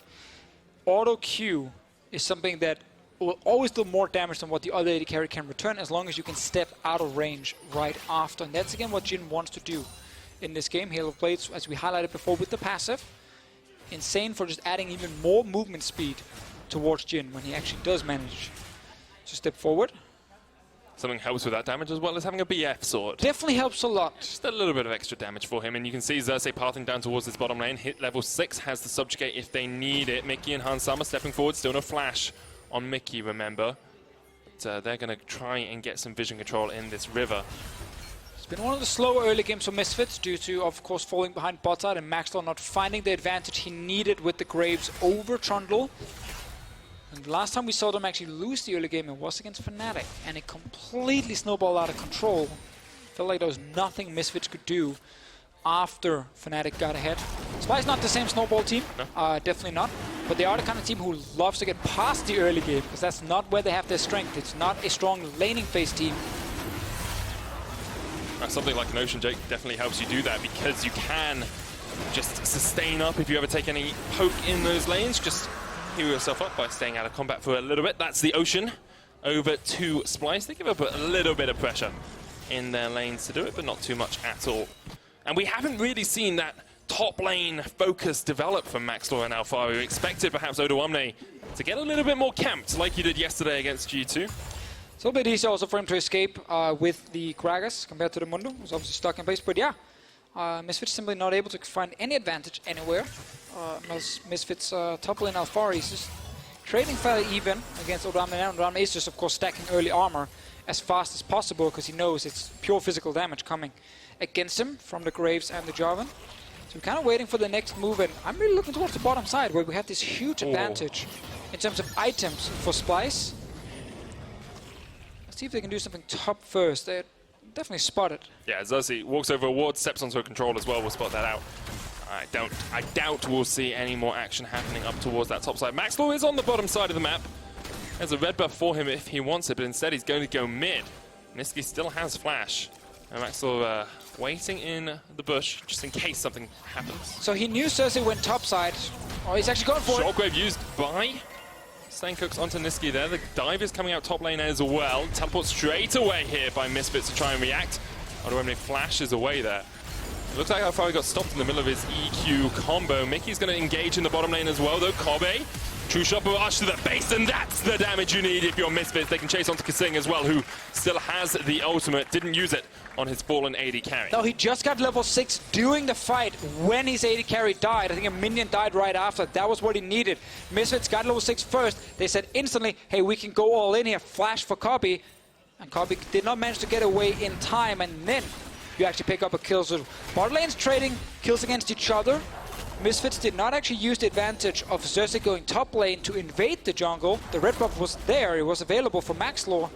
Auto Q is something that will always do more damage than what the other AD carry can return, as long as you can step out of range right after. And that's again what Jhin wants to do in this game. He'll play it, as we highlighted before, with the passive. Insane for just adding even more movement speed towards Jhin when he actually does manage to step forward. Something helps with that damage as well as having a BF sword. Definitely helps a lot. Just a little bit of extra damage for him, and you can see Xerxes pathing down towards this bottom lane. Hit level 6, has the subjugate if they need it. Mickey and Hansama stepping forward, still no flash on Mickey, remember. But they're going to try and get some vision control in this river. It's been one of the slower early games for Misfits due to, of course, falling behind bot side and Maxwell not finding the advantage he needed with the Graves over Trundle. And the last time we saw them actually lose the early game, it was against Fnatic, and it completely snowballed out of control. Felt like there was nothing Misfits could do after Fnatic got ahead. Splyce not the same snowball team, no. Definitely not, but they are the kind of team who loves to get past the early game, because that's not where they have their strength. It's not a strong laning phase team. Something like an Ocean Jake definitely helps you do that, because you can just sustain up if you ever take any poke in those lanes. Just heal yourself up by staying out of combat for a little bit. That's the Ocean over to Splyce. They give up a little bit of pressure in their lanes to do it, but not too much at all. And we haven't really seen that top lane focus develop from Maxor and Alfari. We expected perhaps Odoamne to get a little bit more camped like he did yesterday against G2. It's a little bit easier also for him to escape with the Kragas compared to the Mundo. He's obviously stuck in place, but yeah, Misfits simply not able to find any advantage anywhere. Misfits top lane Alfari is just trading fairly even against Odoamne now. Odoamne is just, of course, stacking early armor as fast as possible because he knows it's pure physical damage coming against him from the Graves and the Jarvan. So we're kind of waiting for the next move, and I'm really looking towards the bottom side where we have this huge advantage in terms of items for Splyce. See if they can do something top first. They're definitely spotted. Yeah, Xerxes walks over a ward, steps onto a control as well. We'll spot that out. I doubt we'll see any more action happening up towards that top side. Maxlaw is on the bottom side of the map. There's a red buff for him if he wants it, but instead he's going to go mid. Nisqy still has flash. And Maxlaw waiting in the bush just in case something happens. So he knew Cersei went top side. Oh, he's actually going for it. Shockwave used by Steincooks onto Nisqy there. The dive is coming out top lane as well. Teleport straight away here by Misfits to try and react. Otherwise, flashes away there. Looks like how far he got stopped in the middle of his EQ combo. Mickey's going to engage in the bottom lane as well, though. Kobe, true shot barrage to the base, and that's the damage you need if you're Misfits. They can chase onto Kasing as well, who still has the ultimate. Didn't use it on his fallen AD carry. No, he just got level 6 during the fight when his AD carry died. I think a minion died right after. That was what he needed. Misfits got level 6 first. They said instantly, hey, we can go all in here. Flash for Kobe. And Kobe did not manage to get away in time, and then you actually pick up a kill. So bot lane's trading kills against each other. Misfits did not actually use the advantage of Xerxes going top lane to invade the jungle. The red buff was there, it was available for Maxlaw,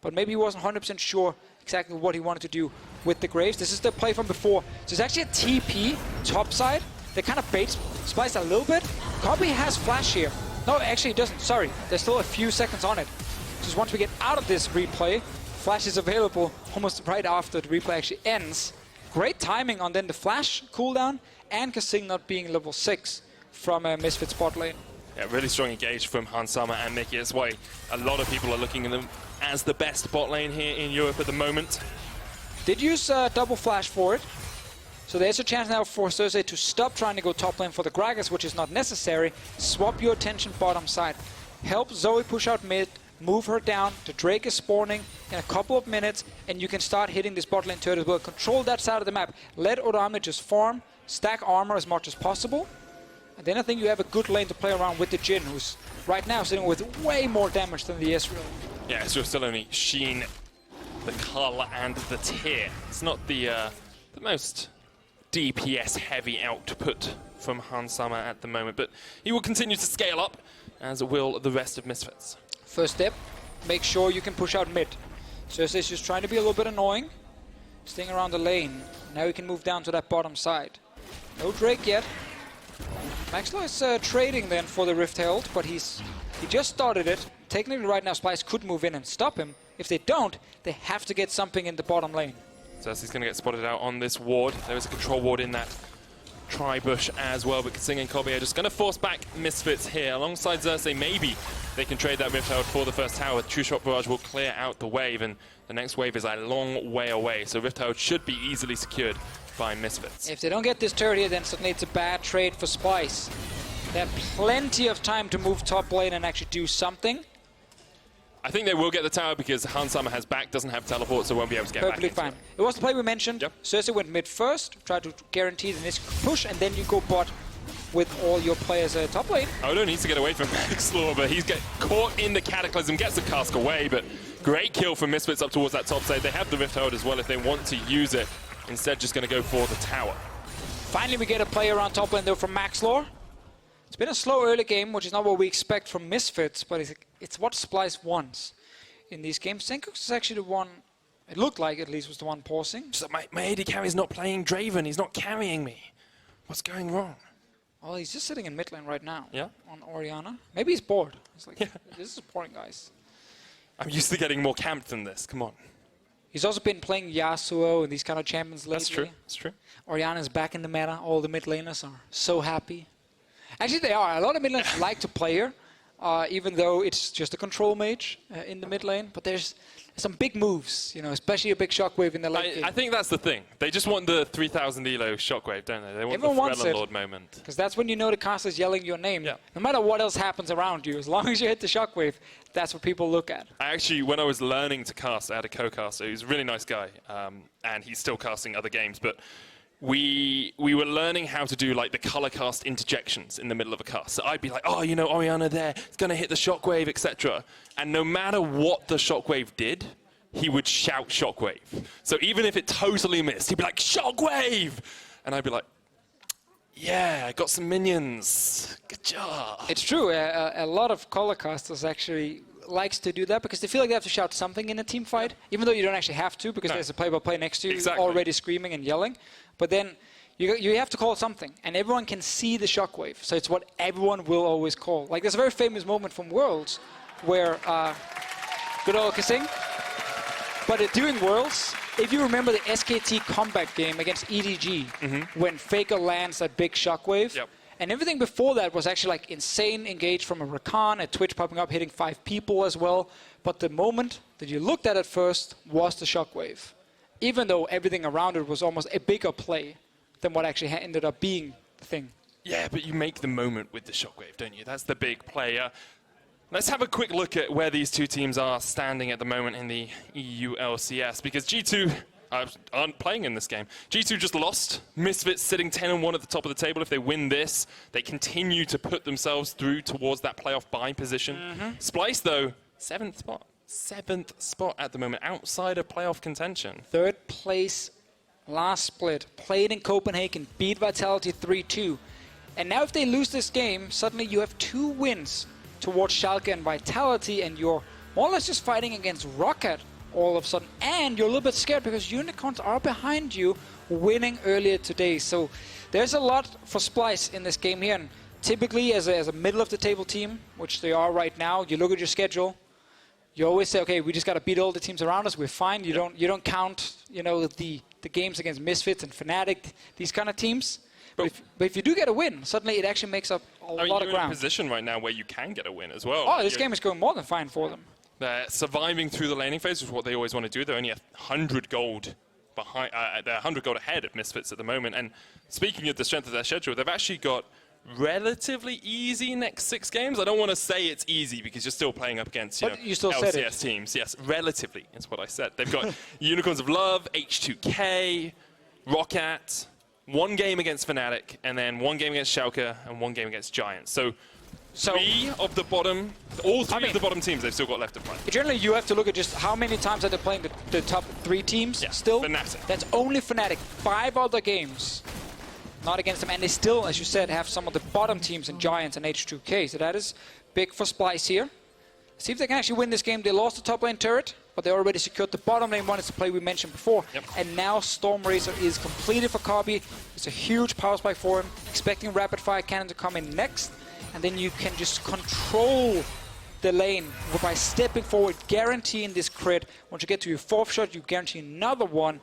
but maybe he wasn't 100% sure exactly what he wanted to do with the Graves. This is the play from before. So it's actually a TP top side. They kind of bait Splyce a little bit. Kobe has flash here. No, actually he doesn't, sorry. There's still a few seconds on it. Just once we get out of this replay, flash is available almost right after the replay actually ends. Great timing on then the flash cooldown and Kasing not being level 6 from Misfits bot lane. Yeah, really strong engage from Hansama and Mickey. That's why a lot of people are looking at them as the best bot lane here in Europe at the moment. Did use double flash for it. So there's a chance now for Cersei to stop trying to go top lane for the Gragas, which is not necessary. Swap your attention bottom side. Help Zoe push out mid. Move her down. The Drake is spawning in a couple of minutes, and you can start hitting this bot lane turret as well. Control that side of the map. Let Orame just farm, stack armor as much as possible. And then I think you have a good lane to play around with the Jhin, who's right now sitting with way more damage than the Ezreal. Yeah, Ezreal still only Sheen, the Cull, and the Tear. It's not the most DPS-heavy output from Hansama at the moment, but he will continue to scale up, as will the rest of Misfits. First step, make sure you can push out mid. Cersei's just trying to be a little bit annoying, staying around the lane. Now he can move down to that bottom side. No Drake yet. Maxlaw is trading then for the Rift Herald, but he just started it. Technically right now Splyce could move in and stop him. If they don't, they have to get something in the bottom lane. Cersei's going to get spotted out on this ward. There is a control ward in that tri-bush as well, but Kasing and Kobe are just going to force back Misfits here. Alongside Xerxes, maybe they can trade that Rift Herald for the first tower. True Shot Barrage will clear out the wave, and the next wave is a long way away, so Rift Herald should be easily secured by Misfits. If they don't get this turret here, then suddenly it's a bad trade for Splyce. They have plenty of time to move top lane and actually do something. I think they will get the tower because Hansama has back, doesn't have teleport, so won't be able to get Perfectly back. Fine. It was the play we mentioned. Yep. Cersei went mid first, tried to guarantee the next push, and then you go bot with all your players top lane. Odo needs to get away from Maxlaw, but he's caught in the Cataclysm, gets the cask away, but great kill from Misfits up towards that top side. They have the Rift Herald as well if they want to use it. Instead, just going to go for the tower. Finally, we get a play around top lane though from Maxlaw. It's been a slow early game, which is not what we expect from Misfits, but it's what Splyce wants in these games. Steincooks is actually the one, it looked like at least, was the one pausing. Just like my AD carry's not playing Draven, he's not carrying me. What's going wrong? Well, he's just sitting in mid lane right now. Yeah. On Orianna. Maybe he's bored. He's like, this is boring, guys. I'm used to getting more camped than this, come on. He's also been playing Yasuo and these kind of champions lately. That's true, that's true. Orianna's back in the meta. All the mid laners are so happy. Actually, they are. A lot of mid laners like to play her, even though it's just a control mage in the mid lane. But there's some big moves, you know, especially a big shockwave in the late game. I think that's the thing. They just want the 3000 elo shockwave, don't they? They want Everyone the Threlon Lord moment. Because that's when you know the caster's yelling your name. Yeah. No matter what else happens around you, as long as you hit the shockwave, that's what people look at. I actually, when I was learning to cast, I had a co-caster. He's a really nice guy, and he's still casting other games. But we were learning how to do like the color cast interjections in the middle of a cast. So I'd be like, oh, you know, Orianna there, it's going to hit the shockwave, etc. And no matter what the shockwave did, he would shout shockwave. So even if it totally missed, he'd be like, shockwave! And I'd be like, yeah, I got some minions. Good job. It's true. A lot of color casters actually likes to do that because they feel like they have to shout something in a team fight, even though you don't actually have to because there's a play-by-play next to you already screaming and yelling. But then you have to call something, and everyone can see the shockwave. So it's what everyone will always call. Like there's a very famous moment from Worlds where good old Kasing. But during Worlds, if you remember the SKT comeback game against EDG, when Faker lands that big shockwave, and everything before that was actually like insane engaged from a Roccat, a Twitch popping up, hitting 5 people as well. But the moment that you looked at first was the shockwave, even though everything around it was almost a bigger play than what actually ended up being the thing. Yeah, but you make the moment with the shockwave, don't you? That's the big player. Let's have a quick look at where these two teams are standing at the moment in the EULCS, because G2 aren't playing in this game. G2 just lost. Misfits sitting 10-1 at the top of the table. If they win this, they continue to put themselves through towards that playoff bye position. Splyce, though, 7th spot. 7th spot at the moment, outside of playoff contention. 3rd place, last split. Played in Copenhagen, beat Vitality 3-2. And now if they lose this game, suddenly you have 2 wins towards Schalke and Vitality, and you're more or less just fighting against Roccat all of a sudden. And you're a little bit scared because Unicorns are behind you, winning earlier today. So there's a lot for Splyce in this game here. And typically, as a middle-of-the-table team, which they are right now, you look at your schedule, you always say, okay, we just got to beat all the teams around us. We're fine. You don't count, the games against Misfits and Fnatic, these kind of teams. But if you do get a win, suddenly it actually makes up a lot of you're in a ground. position right now where you can get a win as well. Oh, this game is going more than fine for them. They're surviving through the laning phase, which is what they always want to do. They're only 100 gold behind. They're 100 gold ahead of Misfits at the moment. And speaking of the strength of their schedule, they've actually got relatively easy next 6 games. I don't want to say it's easy because you're still playing up against you still said LCS teams. Yes, relatively is what I said. They've got Unicorns of Love, H2K, Roccat, 1 game against Fnatic, and then 1 game against Schalke, and 1 game against Giants. So 3 of the bottom, all 3 of the bottom teams they've still got left to play. Generally, you have to look at just how many times are they playing the top 3 teams still. Fnatic. That's only Fnatic. 5 other games not against them, and they still, as you said, have some of the bottom teams in Giants and H2K. So that is big for Splyce here. See if they can actually win this game. They lost the top lane turret, but they already secured the bottom lane one. It's the play we mentioned before. And now Storm Razor is completed for Kobe. It's a huge power spike for him. Expecting rapid fire cannon to come in next. And then you can just control the lane by stepping forward, guaranteeing this crit. Once you get to your 4th shot, you guarantee another one.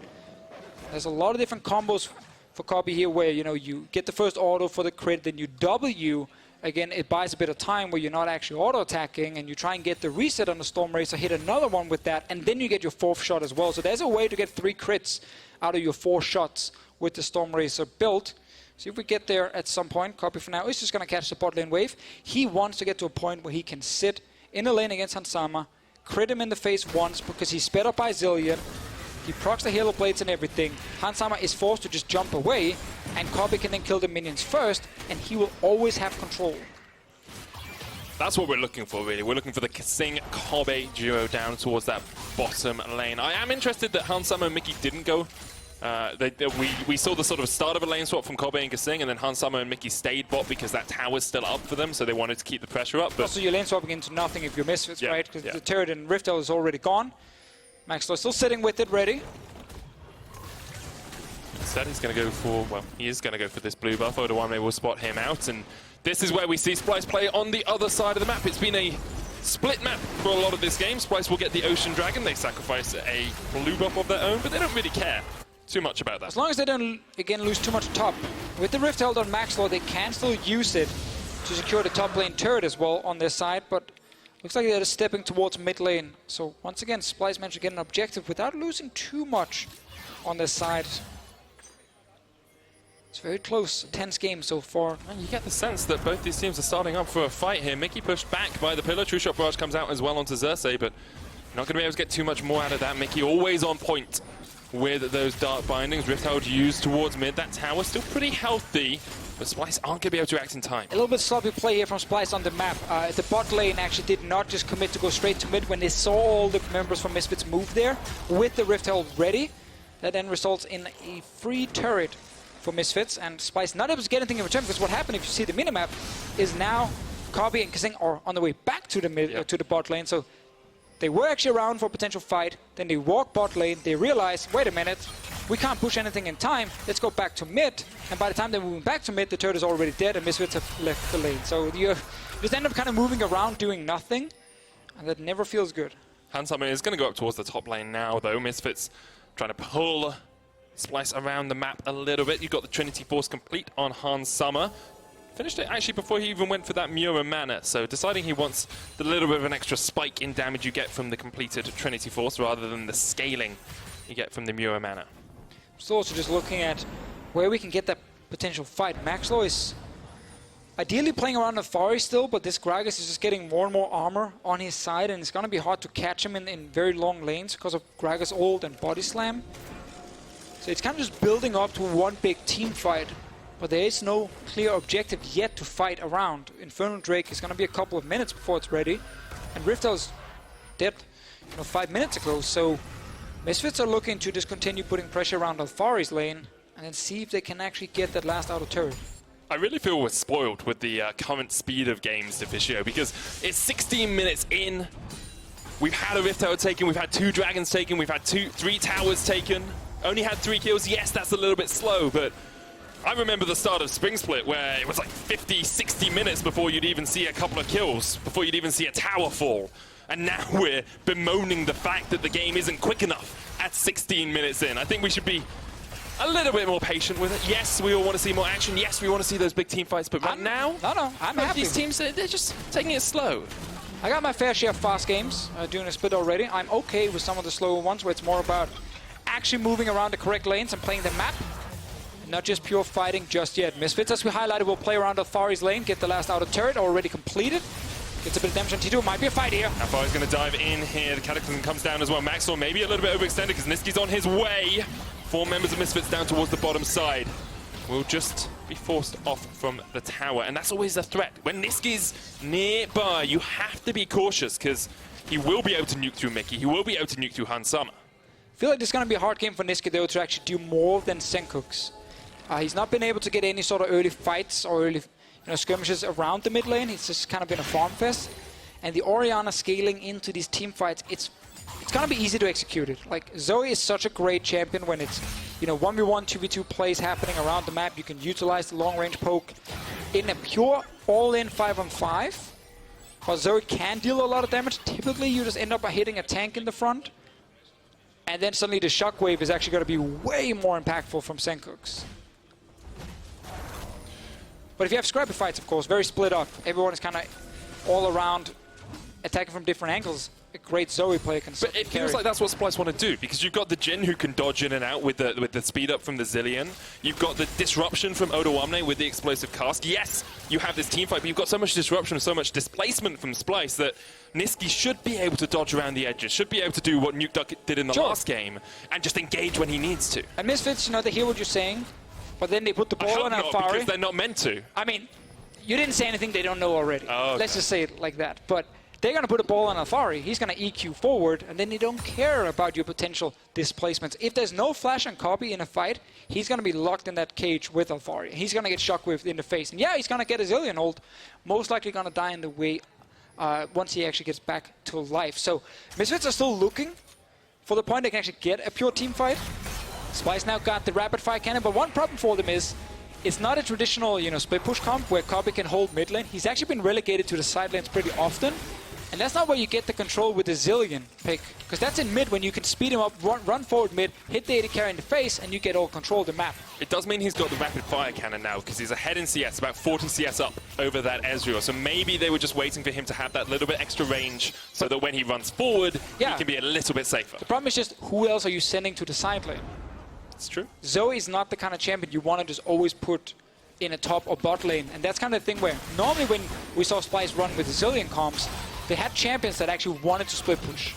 There's a lot of different combos for Kobe here where, you get the first auto for the crit, then you W. Again, it buys a bit of time where you're not actually auto-attacking, and you try and get the reset on the Storm Racer, hit another one with that, and then you get your 4th shot as well. So there's a way to get 3 crits out of your 4 shots with the Storm Racer built. See if we get there at some point. Copy for now is just going to catch the bot lane wave. He wants to get to a point where he can sit in the lane against Hansama, crit him in the face once because he's sped up by Zillion. He procs the Halo Blades and everything. Hansama is forced to just jump away, and Kobe can then kill the minions first, and he will always have control. That's what we're looking for, really. We're looking for the Kasing-Kobe duo down towards that bottom lane. I am interested that Hansama and Mickey didn't go. We saw the sort of start of a lane swap from Kobe and Kasing, and then Hansama and Mickey stayed bot because that tower's still up for them, so they wanted to keep the pressure up. But also, you're lane swapping into nothing if you're Misfits, right? Because the turret and Riftel is already gone. Maxlow still sitting with it, ready. Instead, he's going to go for, well, he is going to go for this blue buff. Odawane will spot him out, and this is where we see Splyce play on the other side of the map. It's been a split map for a lot of this game. Splyce will get the Ocean Dragon. They sacrifice a blue buff of their own, but they don't really care too much about that. As long as they don't, again, lose too much top. With the Rift held on Maxlow, they can still use it to secure the top lane turret as well on their side, but looks like they're just stepping towards mid lane. So once again, Splyce managed to get an objective without losing too much on their side. It's very close, a tense game so far. And you get the sense that both these teams are starting up for a fight here. Mickey pushed back by the pillar. True Shot Barrage comes out as well onto Xerxes, but not going to be able to get too much more out of that. Mickey always on point with those dark bindings. Rift Hold used towards mid. That tower still pretty healthy, but Splyce aren't going to be able to react in time. A little bit sloppy play here from Splyce on the map. The bot lane actually did not just commit to go straight to mid when they saw all the members from Misfits move there with the Rift Hold ready. That then results in a free turret for Misfits, and Splyce not able to get anything in return, because what happened, if you see the minimap, is now Copy and Kasing are on the way back to the mid, to the bot lane. So they were actually around for a potential fight. Then they walk bot lane. They realize, wait a minute, we can't push anything in time. Let's go back to mid. And by the time they're moving back to mid, the turret is already dead and Misfits have left the lane. So you just end up kind of moving around doing nothing. And that never feels good. Hansama is going to go up towards the top lane now, though. Misfits trying to pull Splyce around the map a little bit. You've got the Trinity Force complete on Hansama. Finished it actually before he even went for that Mura mana, so deciding he wants the little bit of an extra spike in damage you get from the completed Trinity Force rather than the scaling you get from the Mura mana. So also just looking at where we can get that potential fight. Maxlow is ideally playing around the Fari still, but this Gragas is just getting more and more armor on his side, and it's going to be hard to catch him in very long lanes because of Gragas' ult and body slam. So it's kind of just building up to one big team fight. But there is no clear objective yet to fight around. Infernal Drake is going to be a couple of minutes before it's ready. And Riftel's dead 5 minutes ago. So Misfits are looking to just continue putting pressure around Alfari's lane and then see if they can actually get that last outer turret. I really feel we're spoiled with the current speed of games, Deficio, because it's 16 minutes in. We've had a Rift Tower taken, we've had 2 Dragons taken, we've had 3 towers taken. Only had 3 kills. Yes, that's a little bit slow, but I remember the start of Spring Split where it was like 50, 60 minutes before you'd even see a couple of kills, before you'd even see a tower fall. And now we're bemoaning the fact that the game isn't quick enough at 16 minutes in. I think we should be a little bit more patient with it. Yes, we all want to see more action. Yes, we want to see those big team fights, but right now, I'm happy. These teams, they're just taking it slow. I got my fair share of fast games doing a split already. I'm okay with some of the slower ones where it's more about actually moving around the correct lanes and playing the map. Not just pure fighting just yet. Misfits, as we highlighted, will play around Alfari's lane, get the last outer turret already completed. Gets a bit of damage on T2. Might be a fight here. Alfari's going to dive in here. The Cataclysm comes down as well. Maxwell maybe a little bit overextended because Niski's on his way. 4 members of Misfits down towards the bottom side. Will just be forced off from the tower. And that's always a threat. When Niski's nearby, you have to be cautious because he will be able to nuke through Mickey. He will be able to nuke through Hansama. I feel like this is going to be a hard game for Niski, though, to actually do more than Senkooks. He's not been able to get any sort of early fights or early skirmishes around the mid lane. It's just kind of been a farm fest. And the Orianna scaling into these team fights, it's going to be easy to execute it. Like, Zoe is such a great champion when it's 1v1, 2v2 plays happening around the map. You can utilize the long-range poke in a pure all-in 5-on-5. But Zoe can deal a lot of damage. Typically, you just end up by hitting a tank in the front. And then suddenly the shockwave is actually going to be way more impactful from Senkooks. But if you have scrappy fights, of course, very split up. Everyone is kind of all around, attacking from different angles. A great Zoe player can But it feels like that's what Splyce want to do, because you've got the Jhin who can dodge in and out with the speed up from the Zillion. You've got the disruption from Odoamne with the explosive cast. Yes, you have this team fight, but you've got so much disruption, so much displacement from Splyce that Niski should be able to dodge around the edges, should be able to do what Nuke Duck did in the last game, and just engage when he needs to. And Misfits, they hear what you're saying, but then they put the ball on Alfari. Because they're not meant to. I mean, you didn't say anything they don't know already. Oh, okay. Let's just say it like that. But they're going to put a ball on Alfari. He's going to EQ forward, and then they don't care about your potential displacements. If there's no flash and copy in a fight, he's going to be locked in that cage with Alfari. He's going to get shockwaved in the face. And yeah, he's going to get a Zillion ult. Most likely going to die in the way once he actually gets back to life. So Misfits are still looking for the point they can actually get a pure team fight. Splyce now got the rapid fire cannon, but one problem for them is it's not a traditional, split push comp where Copy can hold mid lane. He's actually been relegated to the side lanes pretty often. And that's not where you get the control with the Zillion pick. Because that's in mid when you can speed him up, run forward mid, hit the AD carry in the face, and you get all control of the map. It does mean he's got the rapid fire cannon now, because he's ahead in CS, about 40 CS up over that Ezreal. So maybe they were just waiting for him to have that little bit extra range so that when he runs forward, he can be a little bit safer. The problem is just, who else are you sending to the side lane? It's true. Zoe is not the kind of champion you want to just always put in a top or bot lane. And that's kind of the thing where normally when we saw Splyce run with the Zillion comps, they had champions that actually wanted to split push.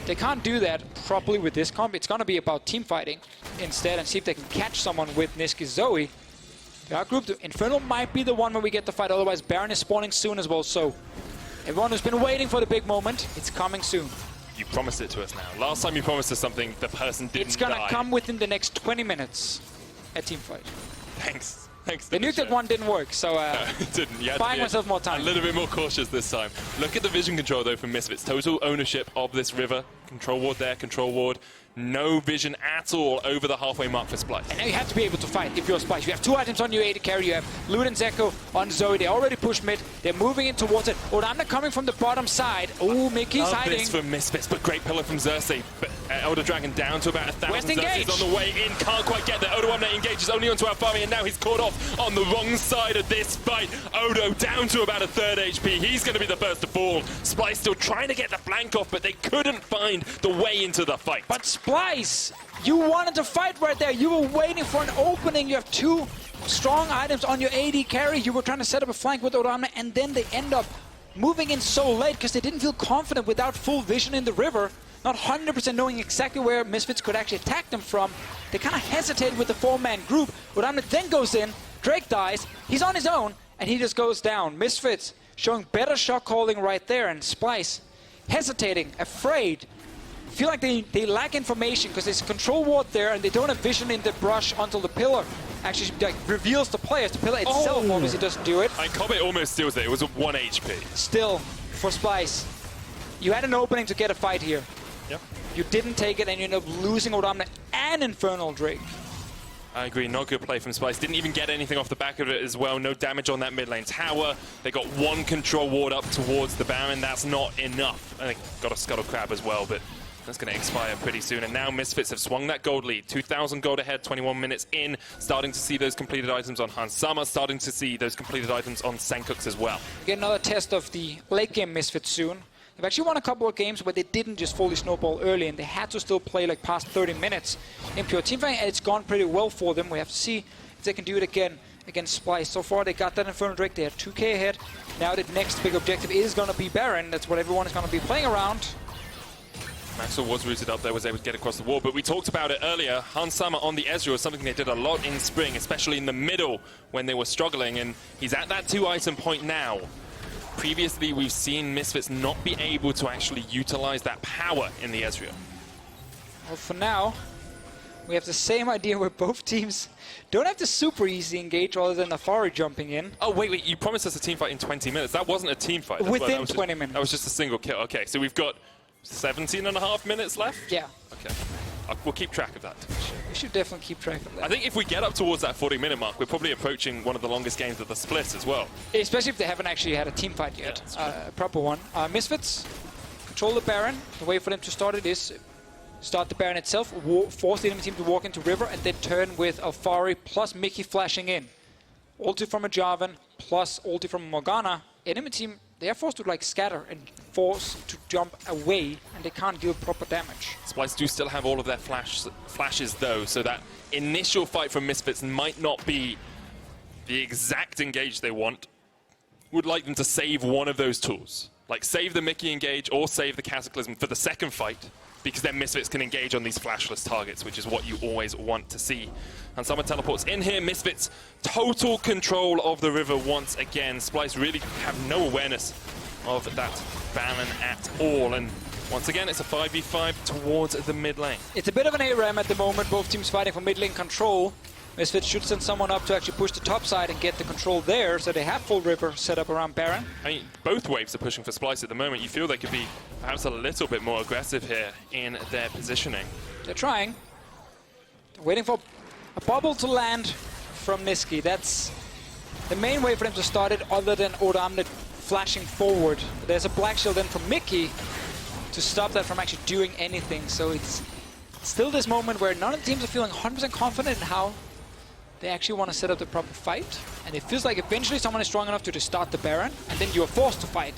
They can't do that properly with this comp. It's going to be about team fighting instead and see if they can catch someone with Niski's Zoe. They are grouped. Infernal might be the one where we get the fight. Otherwise, Baron is spawning soon as well. So everyone who's been waiting for the big moment, it's coming soon. You promised it to us now. Last time you promised us something, the person didn't die. It's going to come within the next 20 minutes. A team fight. Thanks. Thanks. The nuke that one didn't work, so It didn't. You had to buying be myself more time. A little bit more cautious this time. Look at the vision control though from Misfits. Total ownership of this river. Control ward there, control ward. No vision at all over the halfway mark for Splyce. And now you have to be able to fight if you're Splyce. You have 2 items on your AD carry. You have Lud and Zeko on Zoe. They already pushed mid. They're moving in towards it. Odamna coming from the bottom side. Oh, Mickey's hiding. This from Misfits, but great pillar from Xerxes. But Elder Dragon down to about 1,000. Xerxes on the way in. Can't quite get there. Odamna engages only onto Alfari, and now he's caught off on the wrong side of this fight. Odo down to about a 3rd HP. He's going to be the first to fall. Splyce still trying to get the flank off, but they couldn't find the way into the fight. But Splyce, you wanted to fight right there. You were waiting for an opening. You have 2 strong items on your AD carry. You were trying to set up a flank with Odamna, and then they end up moving in so late because they didn't feel confident without full vision in the river. Not 100% knowing exactly where Misfits could actually attack them from. They kind of hesitated with the 4-man group. Odamna then goes in. Drake dies. He's on his own, and he just goes down. Misfits showing better shot calling right there, and Splyce hesitating, afraid. Feel like they lack information because there's a control ward there and they don't have vision in the brush until the pillar actually like, reveals the players. The pillar itself obviously doesn't do it. And Kobe almost steals it. It was a 1 HP. Still, for Splyce, you had an opening to get a fight here. Yep. You didn't take it and you end up losing Odamna and Infernal Drake. I agree, not good play from Splyce. Didn't even get anything off the back of it as well. No damage on that mid lane tower. They got 1 control ward up towards the Baron. That's not enough. I think got a Scuttle Crab as well, but that's going to expire pretty soon. And now Misfits have swung that gold lead. 2,000 gold ahead, 21 minutes in. Starting to see those completed items on Hans Sama. Starting to see those completed items on Senkux as well. Get another test of the late game Misfits soon. They've actually won a couple of games where they didn't just fully snowball early and they had to still play like past 30 minutes in pure teamfighting, and it's gone pretty well for them. We have to see if they can do it again against Splyce. So far they got that Infernal Drake. They have 2k ahead. Now the next big objective is going to be Baron. That's what everyone is going to be playing around. Maxwell was rooted up there, was able to get across the wall, but we talked about it earlier. Hans Sama on the Ezreal is something they did a lot in spring, especially in the middle when they were struggling, and he's at that 2-item point now. Previously, we've seen Misfits not be able to actually utilize that power in the Ezreal. Well, for now, we have the same idea where both teams don't have the super easy engage rather than Alfari jumping in. Oh, wait, you promised us a team fight in 20 minutes. That wasn't a team fight. Within 20 minutes. That was just a single kill. Okay, so we've got 17.5 minutes left? Yeah. Okay. We'll keep track of that. We should definitely keep track of that. I think if we get up towards that 40-minute mark, we're probably approaching one of the longest games of the split as well. Especially if they haven't actually had a team fight yet, a proper one. Misfits control the Baron. The way for them to start it is start the Baron itself, force the enemy team to walk into river, and then turn with Alfari plus Mickey flashing in. Ulti from a Jarvan plus ulti from Morgana. Enemy team, they are forced to like scatter and forced to jump away, and they can't deal proper damage. Splyce do still have all of their flashes though, so that initial fight from Misfits might not be the exact engage they want. Would like them to save one of those tools. Like save the Mickey engage or save the Cataclysm for the second fight, because then Misfits can engage on these flashless targets, which is what you always want to see. And Summer teleports in here. Misfits, total control of the river once again. Splyce really have no awareness of that Baron at all. And once again, it's a 5v5 towards the mid lane. It's a bit of an ARAM at the moment. Both teams fighting for mid lane control. Misfits should send someone up to actually push the top side and get the control there, so they have full river set up around Baron. I mean, both waves are pushing for Splyce at the moment. You feel they could be perhaps a little bit more aggressive here in their positioning. They're trying. They're waiting for a bubble to land from Niski. That's the main way for them to start it, other than Odamna flashing forward. There's a black shield in from Mickey to stop that from actually doing anything. So it's still this moment where none of the teams are feeling 100% confident in how they actually want to set up the proper fight. And it feels like eventually someone is strong enough to just start the Baron, and then you are forced to fight.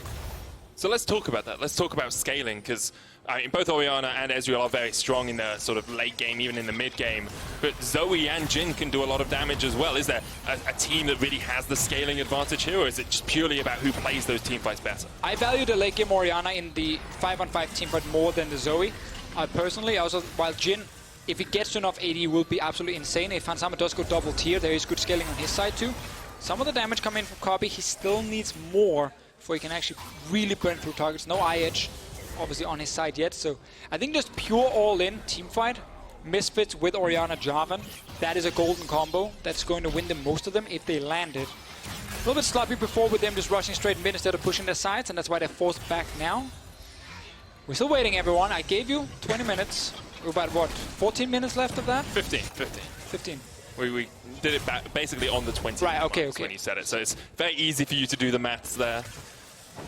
So let's talk about that. Let's talk about scaling, because I mean, both Orianna and Ezreal are very strong in the sort of late game, even in the mid game. But Zoe and Jhin can do a lot of damage as well. Is there a team that really has the scaling advantage here, or is it just purely about who plays those team fights better? I value the late game Orianna in the 5-on-5 team fight more than the Zoe. Personally, also, while Jhin, if he gets to enough AD, will be absolutely insane. If Hans Sama does go double tier, there is good scaling on his side too. Some of the damage coming in from Kobe, he still needs more before he can actually really burn through targets. No eye edge, obviously, on his side yet. So I think just pure all-in team fight, Misfits with Orianna Jarvan, that is a golden combo that's going to win them most of them if they land it. A little bit sloppy before with them just rushing straight mid instead of pushing their sides, and that's why they're forced back now. We're still waiting, everyone. I gave you 20 minutes. We're about, what, 14 minutes left of that? 15. We did it basically on the 20 right, okay, when you said it. So it's very easy for you to do the maths there.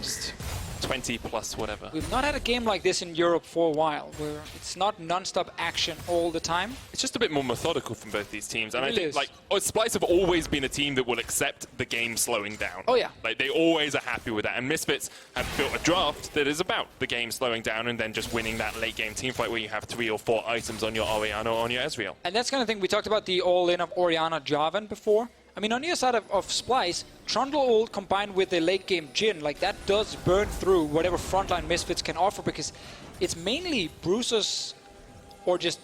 Just 20 plus whatever. We've not had a game like this in Europe for a while, where it's not non-stop action all the time. It's just a bit more methodical from both these teams. And It I really think, is. like, Splyce have always been a team that will accept the game slowing down. Oh, yeah. Like, they always are happy with that. And Misfits have built a draft that is about the game slowing down and then just winning that late game team fight where you have 3 or 4 items on your Orianna or on your Ezreal. And that's kind of thing, we talked about the all-in of Orianna Jarvan before. I mean, on the other side of Splyce, Trundle ult combined with the late game Jhin, like that does burn through whatever frontline Misfits can offer, because it's mainly bruisers or just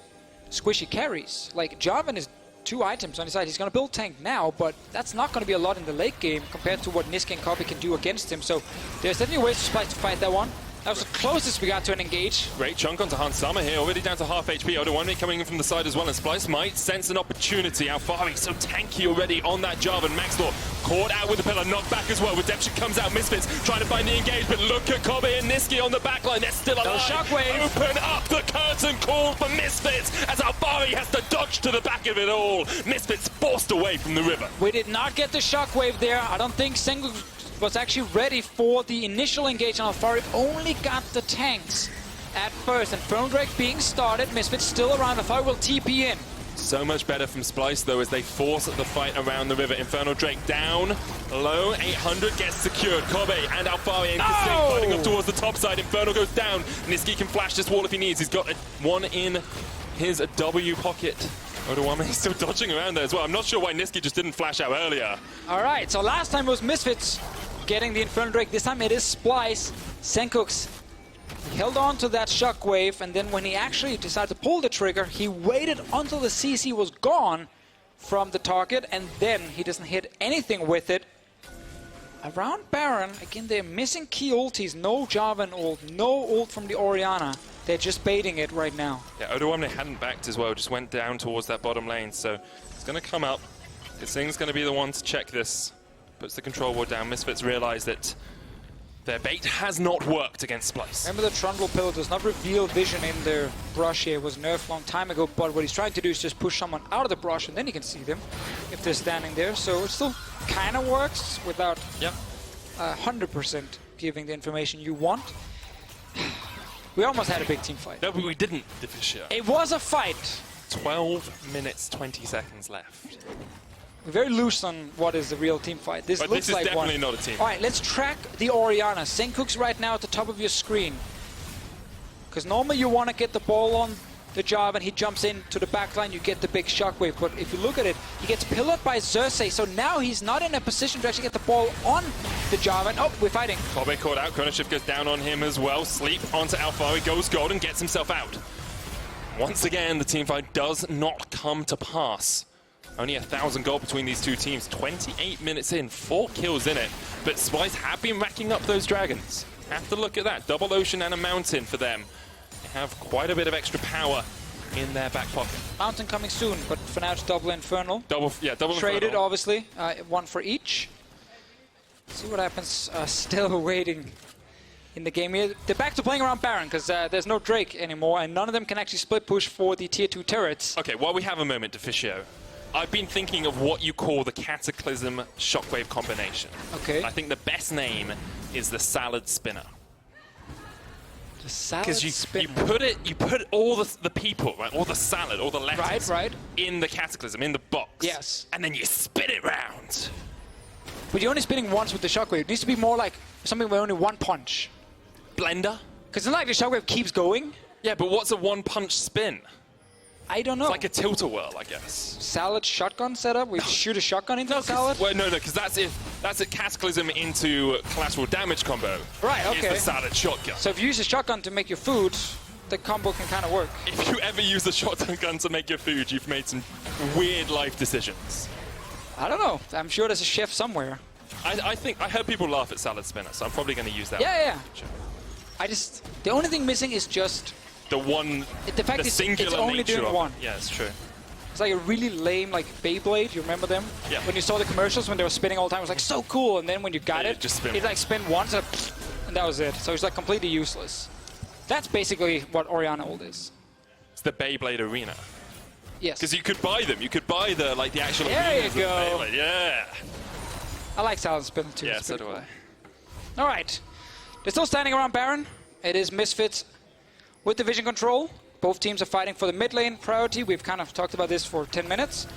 squishy carries. Like Jarvan is 2 items on his side. He's going to build tank now, but that's not going to be a lot in the late game compared to what Niski and Copy can do against him. So there's definitely ways for Splyce to fight that one. That was the closest we got to an engage. Great chunk onto Hans Sama here, already down to half HP. Odoamne coming in from the side as well, and Splyce might sense an opportunity. Alfari so tanky already on that Jarvan. Maxlaw caught out with the pillar, knocked back as well. Redemption comes out, Misfits trying to find the engage, but look at Kobe and Niski on the backline. They're still alive. Shockwave. Open up the curtain call for Misfits as Alfari has to dodge to the back of it all. Misfits forced away from the river. We did not get the shockwave there. I don't think Sengu was actually ready for the initial engage, and Alfari only got the tanks at first. Infernal Drake being started, Misfits still around. Alfari will TP in. So much better from Splyce, though, as they force the fight around the river. Infernal Drake down low, 800 gets secured. Kobe and Alfari and Kasink fighting up towards the top side. Infernal goes down. Niski can flash this wall if he needs. He's got one in his W pocket. Odoamne is still dodging around there as well. I'm not sure why Niski just didn't flash out earlier. All right, so last time it was Misfits getting the Infernal Drake. This time it is Splyce. Senkux held on to that shockwave, and then when he actually decided to pull the trigger, he waited until the CC was gone from the target, and then he doesn't hit anything with it. Around Baron, again, they're missing key ultis. No Jarvan ult, no ult from the Orianna. They're just baiting it right now. Yeah, Odoamne hadn't backed as well, just went down towards that bottom lane, so it's going to come up. Kasing's going to be the one to check this. Puts the control ward down. Misfits realize that their bait has not worked against Splyce. Remember, the Trundle pillar does not reveal vision in their brush here. It was nerfed a long time ago, but what he's trying to do is just push someone out of the brush, and then you can see them if they're standing there. So it still kind of works without 100% giving the information you want. We almost had a big team fight. No, but we didn't, Deficio. It was a fight. 12 minutes, 20 seconds left. We're very loose on what is the real team fight. This But looks this is like definitely one. not a team. All right, let's track the Orianna. Senkuk's right now at the top of your screen. Because normally you want to get the ball on the job and he jumps in to the backline, you get the big shockwave. But if you look at it, he gets pillared by Xerxes, so now he's not in a position to actually get the ball on the job. And oh, we're fighting. Kobe caught out, Chronoshift goes down on him as well. Sleep onto Alfari, goes gold and gets himself out. Once again, the team fight does not come to pass. Only 1,000 gold between these two teams. 28 minutes in, 4 kills in it. But Splyce have been racking up those dragons. Have to look at that. Double ocean and a mountain for them. They have quite a bit of extra power in their back pocket. Mountain coming soon, but for now it's double Infernal. Double Traded, Infernal. obviously. One for each. See what happens. Still waiting in the game here. They're back to playing around Baron because there's no Drake anymore, and none of them can actually split push for the tier 2 turrets. Okay, while we have a moment, Deficio, I've been thinking of what you call the Cataclysm Shockwave combination. Okay. I think the best name is the Salad Spinner. The Salad Spinner. Because you put all the people, right, all the salad, all the letters in the Cataclysm, in the box. Yes. And then you spin it round. But you're only spinning once with the Shockwave. It needs to be more like something with only one punch. Blender? Because it's not like the Shockwave keeps going. Yeah, but what's a one-punch spin? I don't know. It's like a tilt-a-whirl, I guess. Salad shotgun setup? We shoot a shotgun into the salad? Well, no, because that's a Cataclysm into collateral damage combo. Right, okay. It's the salad shotgun. So if you use a shotgun to make your food, the combo can kind of work. If you ever use a shotgun gun to make your food, you've made some weird life decisions. I don't know. I'm sure there's a chef somewhere. I heard people laugh at Salad Spinner, so I'm probably going to use that Yeah, one. Yeah. The only thing missing is just the one, the fact the it's singular only nature doing of one. it. Yeah, it's true. It's like a really lame, like, Beyblade. You remember them? Yeah. When you saw the commercials when they were spinning all the time, it was like so cool. And then when you got it, just spin. it like spin once and that was it. So it's like completely useless. That's basically what Orianna ult is. It's the Beyblade Arena. Yes. Because you could buy them. You could buy the actual. There you arenas of go. Beyblade. Yeah. I like Silent Spinner too. Yeah, It's so pretty do cool. I. All right. They're still standing around Baron. It is Misfits with division control. Both teams are fighting for the mid lane priority. We've kind of talked about this for 10 minutes.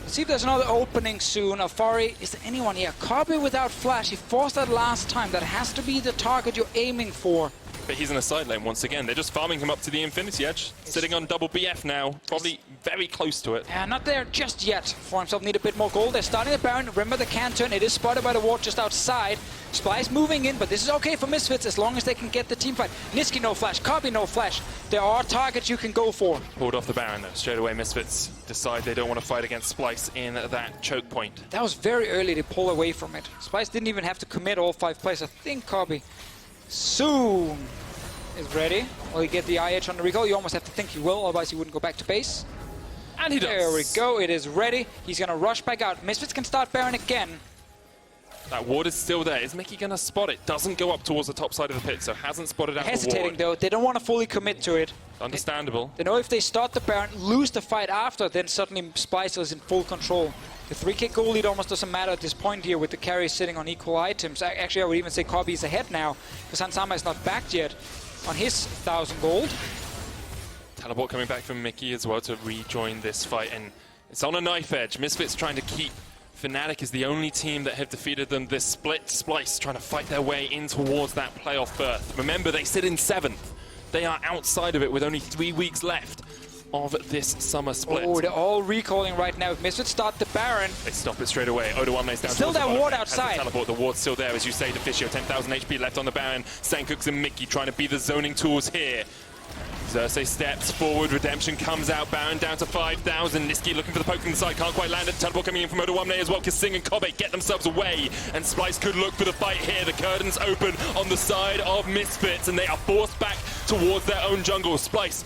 Let's see if there's another opening soon. Afari, is there anyone here? Copy without flash. He forced that last time. That has to be the target you're aiming for. But he's in a side lane once again. They're just farming him up to the Infinity Edge. Sitting on double BF now. Probably very close to it. Yeah, not there just yet. For himself, need a bit more gold. They're starting the Baron. Remember the can turn. It is spotted by the ward just outside. Splyce moving in, but this is okay for Misfits as long as they can get the team fight. Niski no flash. Copy no flash. There are targets you can go for. Pulled off the Baron though. Straight away Misfits decide they don't want to fight against Splyce in that choke point. That was very early to pull away from it. Splyce didn't even have to commit all 5 plays. I think Copy soon is ready. Will he get the IH on the recall? You almost have to think he will, otherwise he wouldn't go back to base. And he does. There we go. It is ready. He's going to rush back out. Misfits can start Baron again. That ward is still there. Is Mickey going to spot it? Doesn't go up towards the top side of the pit, so hasn't spotted out the Hesitating ward. though. They don't want to fully commit to it. Understandable. They know if they start the Baron, lose the fight after, then suddenly Splyce is in full control. The 3k goal lead almost doesn't matter at this point here with the carry sitting on equal items. Actually, I would even say Kobe is ahead now because Hansama is not backed yet on his 1,000 gold. Teleport coming back from Mickey as well to rejoin this fight, and it's on a knife edge. Misfits trying to keep. Fnatic is the only team that have defeated them this split. Splyce trying to fight their way in towards that playoff berth. Remember, they sit in 7th. They are outside of it with only 3 weeks left of this summer split. Oh, they're all recalling right now. If Misfits start the Baron, they stop it straight away. Odoamne's down. Still that ward outside. Teleport. The ward's still there, as you say. Deficio, 10,000 HP left on the Baron. Sankooks and Mickey trying to be the zoning tools here. Xerxes steps forward, Redemption comes out, Baron down to 5,000. Niski looking for the poke from the side, can't quite land it. Teleport coming in from Odoamne as well. Kasing and Kobe get themselves away, and Splyce could look for the fight here. The curtains open on the side of Misfits, and they are forced back towards their own jungle. Splyce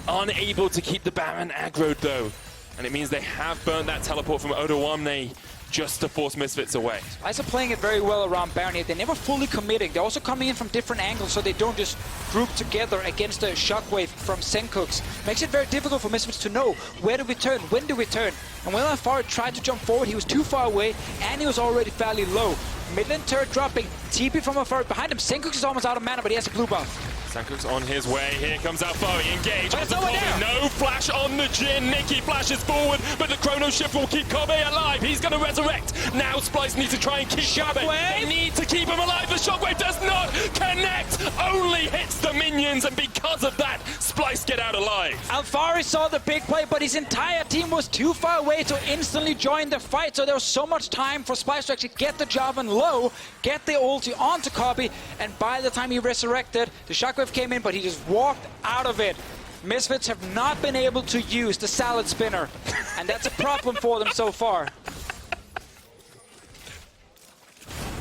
unable to keep the Baron aggroed though, and it means they have burnt that teleport from Odoamne just to force Misfits away. Splyce are playing it very well around Baron here. They're never fully committing. They're also coming in from different angles so they don't just group together against a shockwave from Sankooks. Makes it very difficult for Misfits to know where do we turn, when do we turn. And when Afar tried to jump forward, he was too far away and he was already fairly low. Midland turret dropping, TP from Afar behind him. Sankooks is almost out of mana, but he has a blue buff. Sankooks on his way. Here comes Alfari. Engage. But no one there. No flash on the Jhin. Nicky flashes forward, but the Chrono Shift will keep Kobe alive. He's going to resurrect. Now Splyce needs to try and keep Kobe. They need to keep him alive. The Shockwave does not connect. Only hits the minions, and because of that, Splyce get out alive. Alfari saw the big play, but his entire team was too far away to instantly join the fight. So there was so much time for Splyce to actually get the Jarvan low, get the ulti onto Kobe, and by the time he resurrected, the Shockwave came in, but he just walked out of it. Misfits have not been able to use the salad spinner, and that's a problem for them so far.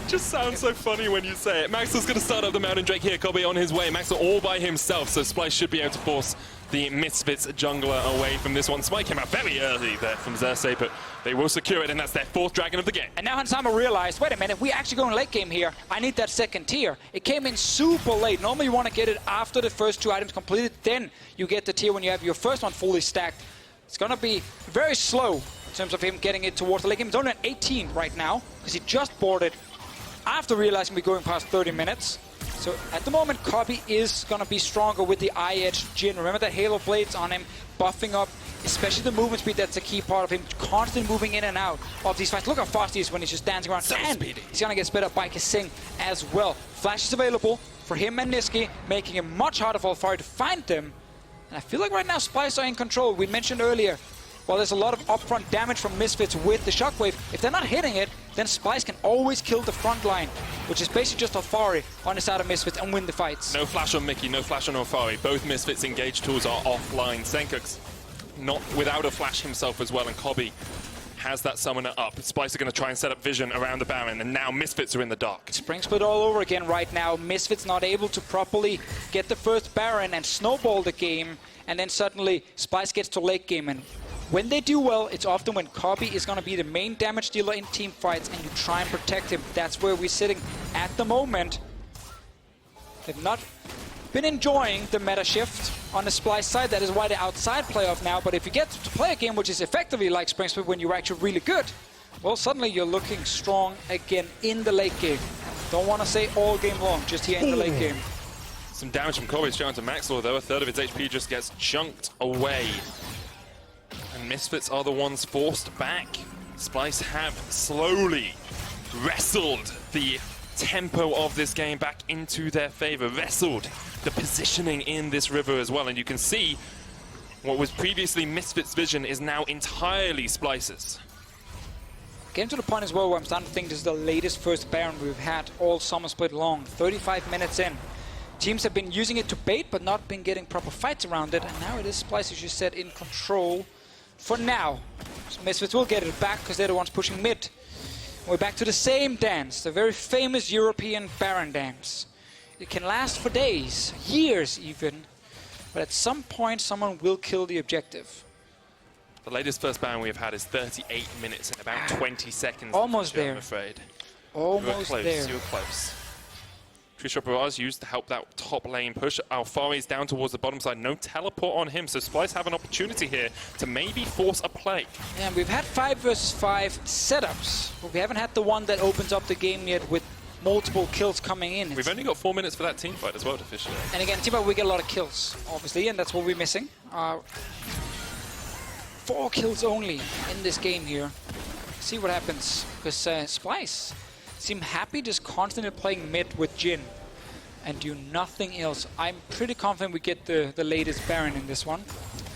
Just sounds so funny when you say it. Maxwell's going to start up the Mountain Drake here. Kobe on his way. Maxwell all by himself, so Splyce should be able to force the Misfits jungler away from this one. Spike came out very early there from Xerxes, but they will secure it, and that's their 4th dragon of the game. And now Hansama realized, wait a minute, we actually going late game here. I need that 2nd tier. It came in super late. Normally you want to get it after the first 2 items completed, then you get the tier when you have your first one fully stacked. It's going to be very slow in terms of him getting it towards the late game. He's only at 18 right now, because he just boarded after realizing we're going past 30 minutes. So at the moment, Kobe is going to be stronger with the IH Jhin. Remember that Halo Blades on him, buffing up, especially the movement speed. That's a key part of him, constantly moving in and out of these fights. Look how fast he is when he's just dancing around. So and speedy. He's going to get sped up by Kasing as well. Flash is available for him and Niski, making it much harder for Alfari to find them. And I feel like right now Splyce are in control. We mentioned earlier, while there's a lot of upfront damage from Misfits with the Shockwave, if they're not hitting it, then Splyce can always kill the front line, which is basically just Alfari on the side of Misfits, and win the fights. No flash on Mickey, no flash on Alfari. Both Misfits engage tools are offline. Sankooks not without a flash himself as well, and Kobe has that summoner up. Splyce are going to try and set up vision around the Baron, and now Misfits are in the dark. Spring split all over again right now. Misfits not able to properly get the first Baron and snowball the game, and then suddenly Splyce gets to late game, and When they do well, it's often when Copy is going to be the main damage dealer in team fights and you try and protect him. That's where we're sitting at the moment. They've not been enjoying the meta shift on the Splyce side. That is why they're outside playoff now. But if you get to play a game which is effectively like Spring Split when you're actually really good, well, suddenly you're looking strong again in the late game. Don't want to say all game long, just here in the late game. Some damage from Kobe straight onto Maxwell, though. A third of his HP just gets chunked away. And Misfits are the ones forced back. Splyce have slowly wrestled the tempo of this game back into their favor, wrestled the positioning in this river as well. And you can see what was previously Misfits' vision is now entirely Splyce's. Getting to the point as well where I'm starting to think this is the latest first Baron we've had all summer split long. 35 minutes in. Teams have been using it to bait, but not been getting proper fights around it. And now it is Splyce, as you said, in control for now. So Misfits will get it back because they're the ones pushing mid. We're back to the same dance, the very famous European Baron dance. It can last for days, years even, but at some point someone will kill the objective. The latest first Baron we've had is 38 minutes and about 20 seconds. Almost there. I'm afraid. Almost you were close, there. You were close. Trisha Barrage used to help that top lane push. Alfari's down towards the bottom side. No teleport on him, so Splyce have an opportunity here to maybe force a play. Yeah, we've had 5 versus 5 setups, but we haven't had the one that opens up the game yet with multiple kills coming in. We've only got 4 minutes for that team fight as well to fish. And again, team fight, we get a lot of kills, obviously, and that's what we're missing. 4 kills only in this game here. See what happens, because Splyce seem happy just constantly playing mid with Jhin and do nothing else. I'm pretty confident we get the latest Baron in this one.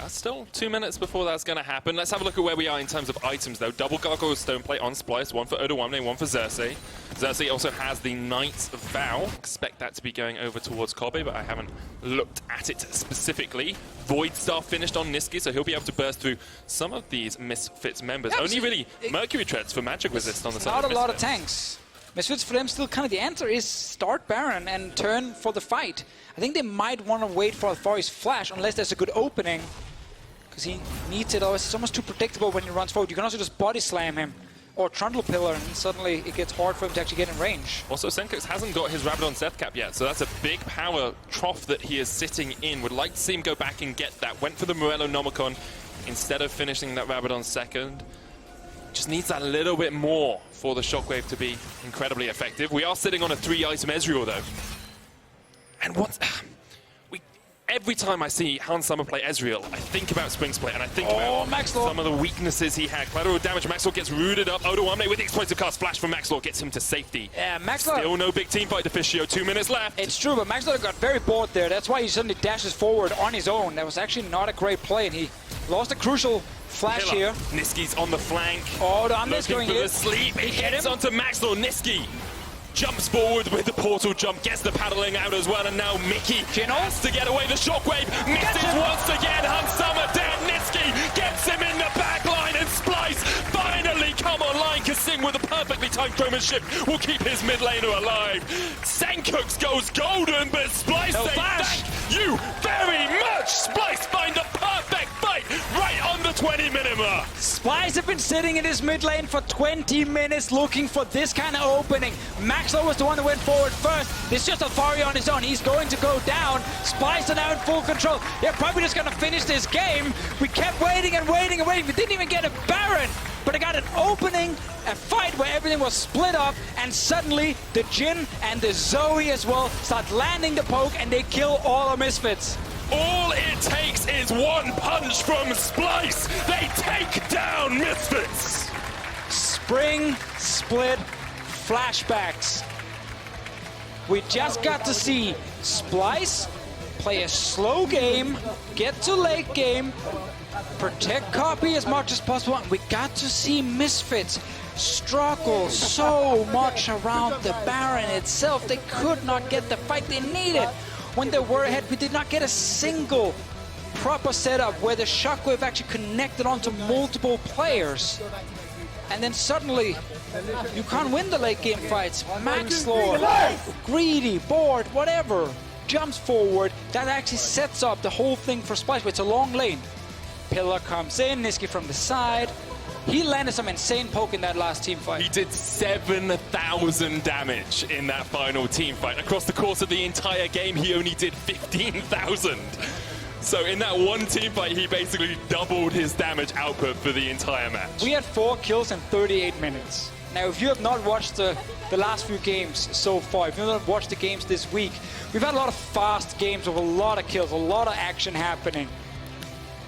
Still 2 minutes before that's going to happen. Let's have a look at where we are in terms of items, though. Double Gargoyle Stoneplate on Splyce, one for Odoamne, one for Xerxes. Xerxes also has the Knight's Vow. Expect that to be going over towards Kobe, but I haven't looked at it specifically. Void Star finished on Niski, so he'll be able to burst through some of these Misfits members. Yeah, only really Mercury Treads for magic resist on the side Not of a lot of Misfits. tanks. Misfits for them still kind of the answer is start Baron and turn for the fight. I think they might want to wait for Alfari's flash unless there's a good opening. Because he needs it, otherwise it's almost too predictable when he runs forward. You can also just body slam him or Trundle Pillar and suddenly it gets hard for him to actually get in range. Also, Senkox hasn't got his Rabadon's Death Cap yet, so that's a big power trough that he is sitting in. Would like to see him go back and get that. Went for the Morello Nomicon instead of finishing that Rabadon second. Just needs that little bit more for the Shockwave to be incredibly effective. We are sitting on a 3-item Ezreal, though. And what... Every time I see Hans Summer play Ezreal, I think about Spring Split and I think about Maxlord. Some of the weaknesses he had. Collateral damage, Maxlord gets rooted up. Odoamne with the explosive cast flash from Maxlord gets him to safety. Yeah, Maxlord. Still no big team fight to Fischio, 2 minutes left. It's true, but Maxlord got very bored there. That's why he suddenly dashes forward on his own. That was actually not a great play, and he lost a crucial flash here. Niski's on the flank. Oh, I'm just going for in. the sleep. He It hit gets him. onto Maxlord. Niski jumps forward with the portal jump, gets the paddling out as well, and now Mickey has to get away. The Shockwave misses once again. Hans Summer down. Niski gets him in the back line, and Splyce finally come online. Kassim with a perfectly timed Chroman shift will keep his mid laner alive. Senkox goes golden, but Splyce says thank you very much. Splyce find the perfect fight right on the 20-minute mark. Splyce have been sitting in his mid lane for 20 minutes looking for this kind of opening. Maxwell was the one that went forward first. It's just Alfari on his own. He's going to go down. Splyce are now in full control. They're probably just going to finish this game. We kept waiting and waiting and waiting. We didn't even get a Baron, but it got an opening, a fight where everything was split up, and suddenly the Jhin and the Zoe as well start landing the poke, and they kill all our Misfits. All it takes is one punch from Splyce. They take down Misfits. Spring Split flashbacks. We just got to see Splyce play a slow game, get to late game, protect Copy as much as possible, and we got to see Misfits struggle so much around the Baron itself. They could not get the fight they needed. When they were ahead, we did not get a single proper setup where the Shockwave actually connected onto multiple players. And then suddenly, you can't win the late game fights. Maxlord, greedy, bored, whatever, jumps forward. That actually sets up the whole thing for Splyce. It's a long lane. Pillar comes in, Nisqy from the side. He landed some insane poke in that last team fight. He did 7,000 damage in that final team fight. Across the course of the entire game, he only did 15,000. So in that one team fight, he basically doubled his damage output for the entire match. We had 4 kills in 38 minutes. Now, if you have not watched the last few games so far, if you have not watched the games this week, we've had a lot of fast games with a lot of kills, a lot of action happening.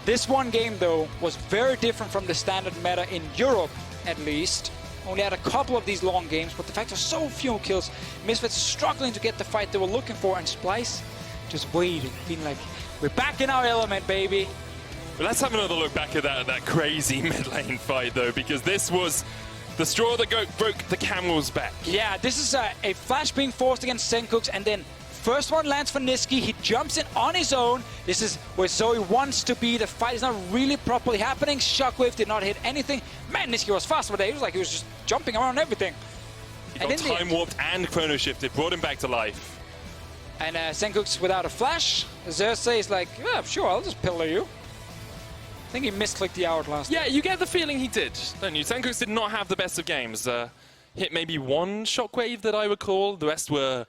This one game, though, was very different from the standard meta in Europe, at least. Only had a couple of these long games, but the fact there's so few kills, Misfits struggling to get the fight they were looking for, and Splyce just waiting, being like, we're back in our element, baby. But let's have another look back at that crazy mid lane fight, though, because this was the straw that broke the camel's back. Yeah, this is a flash being forced against Sencooks, and then first one lands for Nisqy. He jumps in on his own. This is where Zoe wants to be. The fight is not really properly happening. Shockwave did not hit anything. Man, Nisqy was fast today. It was like he was just jumping around everything. He got time warped and chrono shifted, brought him back to life. And Sencooks without a flash. Xerxes is like, yeah, sure, I'll just pillar you. I think he misclicked the hourglass. Yeah, you get the feeling he did, don't you? Sencooks did not have the best of games. Hit maybe one shockwave that I recall. The rest were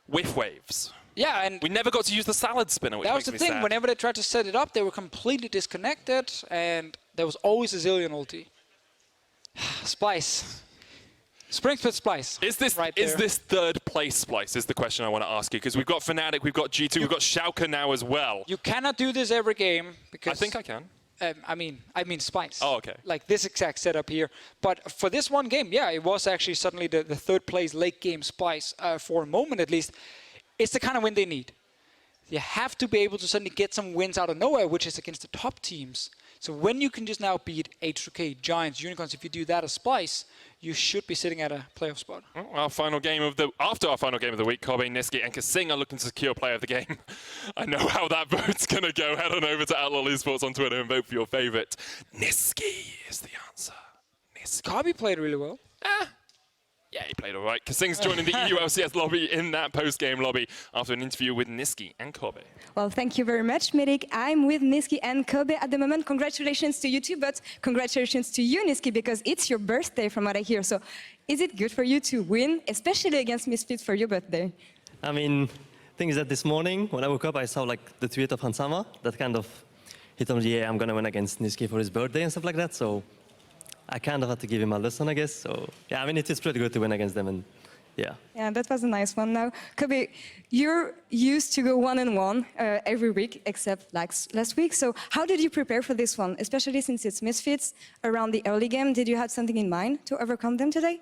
whiff waves. Yeah, and we never got to use the salad spinner, which that was makes the me thing. sad. Whenever they tried to set it up, they were completely disconnected, and there was always a zillion ulti. Splyce. Spring Split Splyce. Is this third place Splyce is the question I want to ask you, because we've got Fnatic, we've got G2, we've got Schalke now as well. You cannot do this every game because I think I can. I mean Splyce. Oh, okay. Like this exact setup here. But for this one game, yeah, it was actually suddenly the third place late game Splyce for a moment at least. It's the kind of win they need. You have to be able to suddenly get some wins out of nowhere, which is against the top teams. So when you can just now beat H2K, Giants, Unicorns, if you do that as Splyce, you should be sitting at a playoff spot. Well, after our final game of the week, Kobe, Nisqy, and Kasing are looking to secure player of the game. I know how that vote's going to go. Head on over to Outlaw Esports on Twitter and vote for your favorite. Nisqy is the answer. Nisqy. Kobe played really well. Yeah, he played all right. Kasing's joining the EULCS lobby in that post-game lobby after an interview with Nisqy and Kobe. Well, thank you very much, Medic. I'm with Nisqy and Kobe at the moment. Congratulations to you two, but congratulations to you, Nisqy, because it's your birthday from what I hear. So is it good for you to win, especially against Misfits for your birthday? I mean, the thing is that this morning, when I woke up, I saw like the tweet of Hansama that kind of, he told me, yeah, I'm going to win against Nisqy for his birthday and stuff like that. So I kind of had to give him a lesson, I guess. So, yeah, I mean, it is pretty good to win against them, and yeah. Yeah, that was a nice one. Now, Kobe, you're used to go 1-1 every week, except like last week. So how did you prepare for this one, especially since it's Misfits around the early game? Did you have something in mind to overcome them today?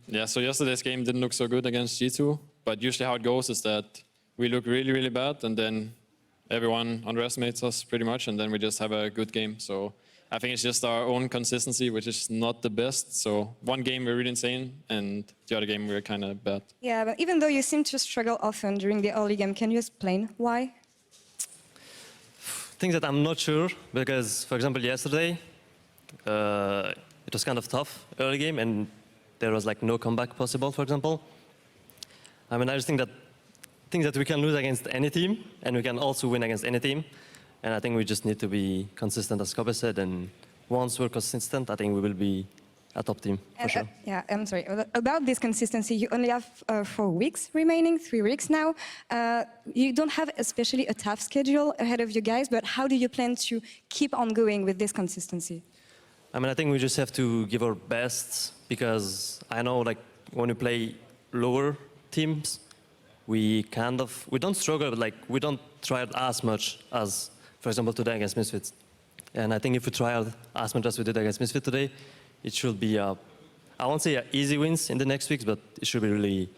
Yeah, so yesterday's game didn't look so good against G2, but usually how it goes is that we look really, really bad, and then everyone underestimates us pretty much, and then we just have a good game. So I think it's just our own consistency, which is not the best. So one game we're really insane, and the other game we're kind of bad. Yeah, but even though you seem to struggle often during the early game, can you explain why? Things that I'm not sure, because, for example, yesterday, it was kind of tough early game, and there was like no comeback possible, for example. I mean, I just think that we can lose against any team, and we can also win against any team. And I think we just need to be consistent, as Kobe said, and once we're consistent, I think we will be a top team, for sure. Yeah, I'm sorry. About this consistency, you only have 4 weeks remaining, 3 weeks now. You don't have especially a tough schedule ahead of you guys, but how do you plan to keep on going with this consistency? I mean, I think we just have to give our best, because I know, like, when we play lower teams, we don't struggle, but like, we don't try it as much as, for example, today against Misfits. And I think if we try out as much as we did against Misfits today, it should be, I won't say easy wins in the next weeks, but it should be really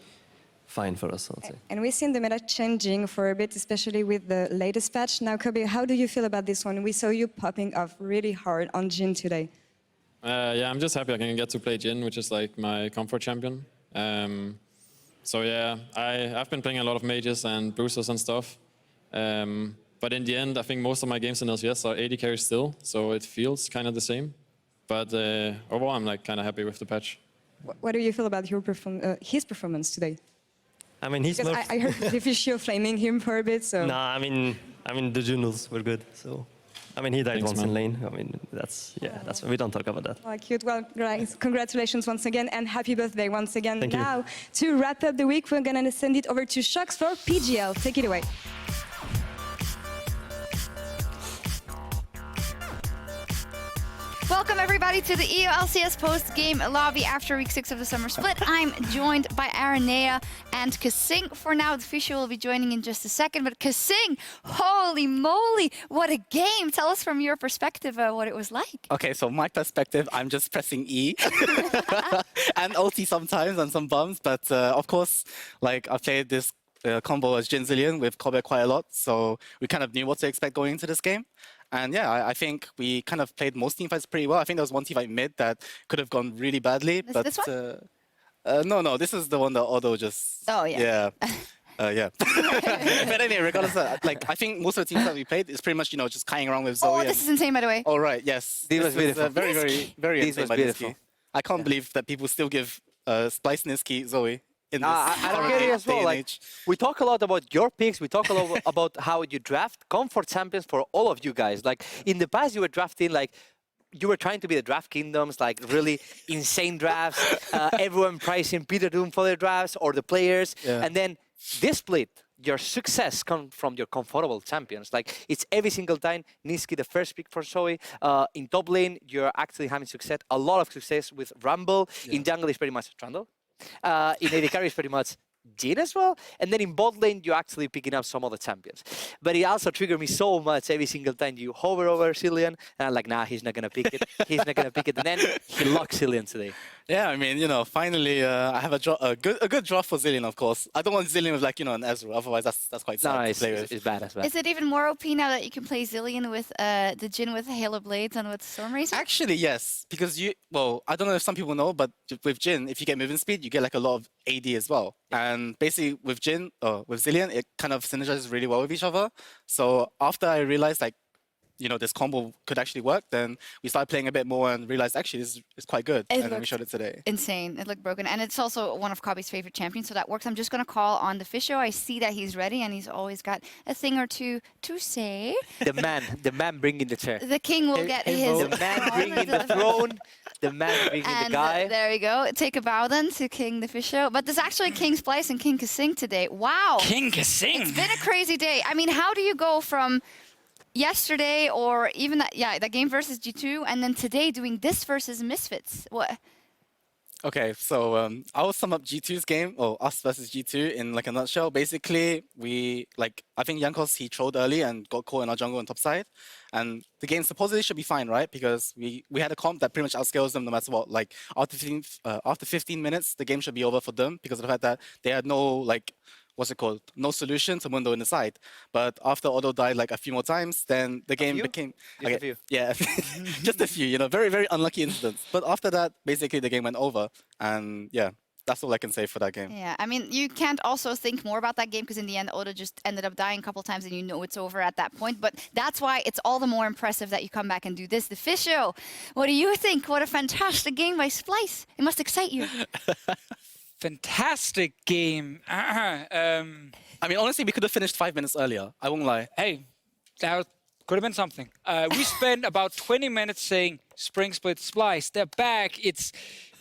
fine for us, I'd say. And we've seen the meta changing for a bit, especially with the latest patch. Now, Kobe, how do you feel about this one? We saw you popping off really hard on Jhin today. Yeah, I'm just happy I can get to play Jhin, which is like my comfort champion. So yeah, I've been playing a lot of mages and boosters and stuff. But in the end, I think most of my games in LCS are AD carries still, so it feels kind of the same. But overall, I'm like kind of happy with the patch. What do you feel about your his performance today? I mean, he's because I heard Diffusion flaming him for a bit, so. No, I mean the Junos were good, so. I mean, he died Thanks, once in man. lane. I mean, that's we don't talk about that. Oh, cute. Well, guys, congratulations once again and happy birthday once again. Thank you. Now, to wrap up the week, we're going to send it over to Schalke for PGL. Take it away. Welcome everybody to the EULCS post-game lobby after week 6 of the summer split. I'm joined by Aranea and Kasing. For now, the Fisher will be joining in just a second. But Kasing, holy moly, what a game! Tell us from your perspective what it was like. Okay, so my perspective, I'm just pressing E and ulti sometimes and some bumps. But of course, like I've played this combo as Jhin Zilean with Colbert quite a lot, so we kind of knew what to expect going into this game. And yeah, I think we kind of played most teamfights pretty well. I think there was one teamfight mid that could have gone really badly. But this one? No, this is the one that Odo just... Oh, yeah. Yeah. But anyway, regardless of, like, I think most of the teams that we played is pretty much, you know, just kiting around with Zoe. Oh, this is insane, by the way. Oh, right, yes. This was beautiful. Very This insane was by beautiful. Niski. I can't believe that people still give Splyce, Niski, Zoe in this I don't get it as well. Like, we talk a lot about your picks. We talk a lot about how you draft. Comfort champions for all of you guys. Like in the past, you were drafting like you were trying to be the draft kingdoms, like really insane drafts. Everyone pricing Peter Doom for their drafts or the players, and then this split. Your success comes from your comfortable champions. Like it's every single time Niski the first pick for Zoe. In top lane, you're actually having success. A lot of success with Rumble. In jungle, is pretty much Trundle. In AD carry is pretty much Jhin as well. And then in bot lane, you're actually picking up some other champions. But it also triggered me so much every single time you hover over Zilean. And I'm like, nah, he's not going to pick it. He's not going to pick it. And then he locked Zilean today. Yeah, I mean, you know, finally I have a good draw for Zilean, of course. I don't want Zilean with, like, you know, an Ezreal. Otherwise, that's quite sad to play with. It's bad as well. Is it even more OP now that you can play Zilean with the Jhin with Halo Blades and with Stormracer? Actually, yes. Because well, I don't know if some people know, but with Jhin, if you get movement speed, you get like a lot of AD as well. And basically with Jhin, with Zilean, it kind of synergizes really well with each other. So after I realized, like, you know, this combo could actually work, then we started playing a bit more and realized actually this is quite good. And then we showed it today. Insane. It looked broken. And it's also one of Kobe's favorite champions, so that works. I'm just going to call on the Fisho. I see that he's ready, and he's always got a thing or two to say. The man bringing the chair. The king will get his... The man bringing the throne. The man bringing the guy. There we go. Take a bow then to King the Fisho. But there's actually King Splyce and King Kasing today. Wow. King Kasing. It's been a crazy day. I mean, how do you go from yesterday or even that game versus G2 and then today doing this versus Misfits? What? Okay, so I will sum up G2's game, or us versus G2, in like a nutshell. Basically, I think Jankos, he trolled early and got caught in our jungle on top side. And the game supposedly should be fine, right? Because we had a comp that pretty much outscales them no matter what. Like, after 15 minutes, the game should be over for them because of the fact that they had no, like, no solution to Mundo in the side. But after Odo died like a few more times, then the game became... Just a few. Yeah, just a few, you know, very, very unlucky incidents. But after that, basically the game went over. And yeah, that's all I can say for that game. Yeah, I mean, you can't also think more about that game because in the end, Odo just ended up dying a couple times and you know it's over at that point. But that's why it's all the more impressive that you come back and do this. The Fisho, what do you think? What a fantastic game by Splyce. It must excite you. Fantastic game. I mean, honestly, we could have finished 5 minutes earlier. I won't lie. Hey, that could have been something. We spent about 20 minutes saying Spring Split Splyce. They're back. It's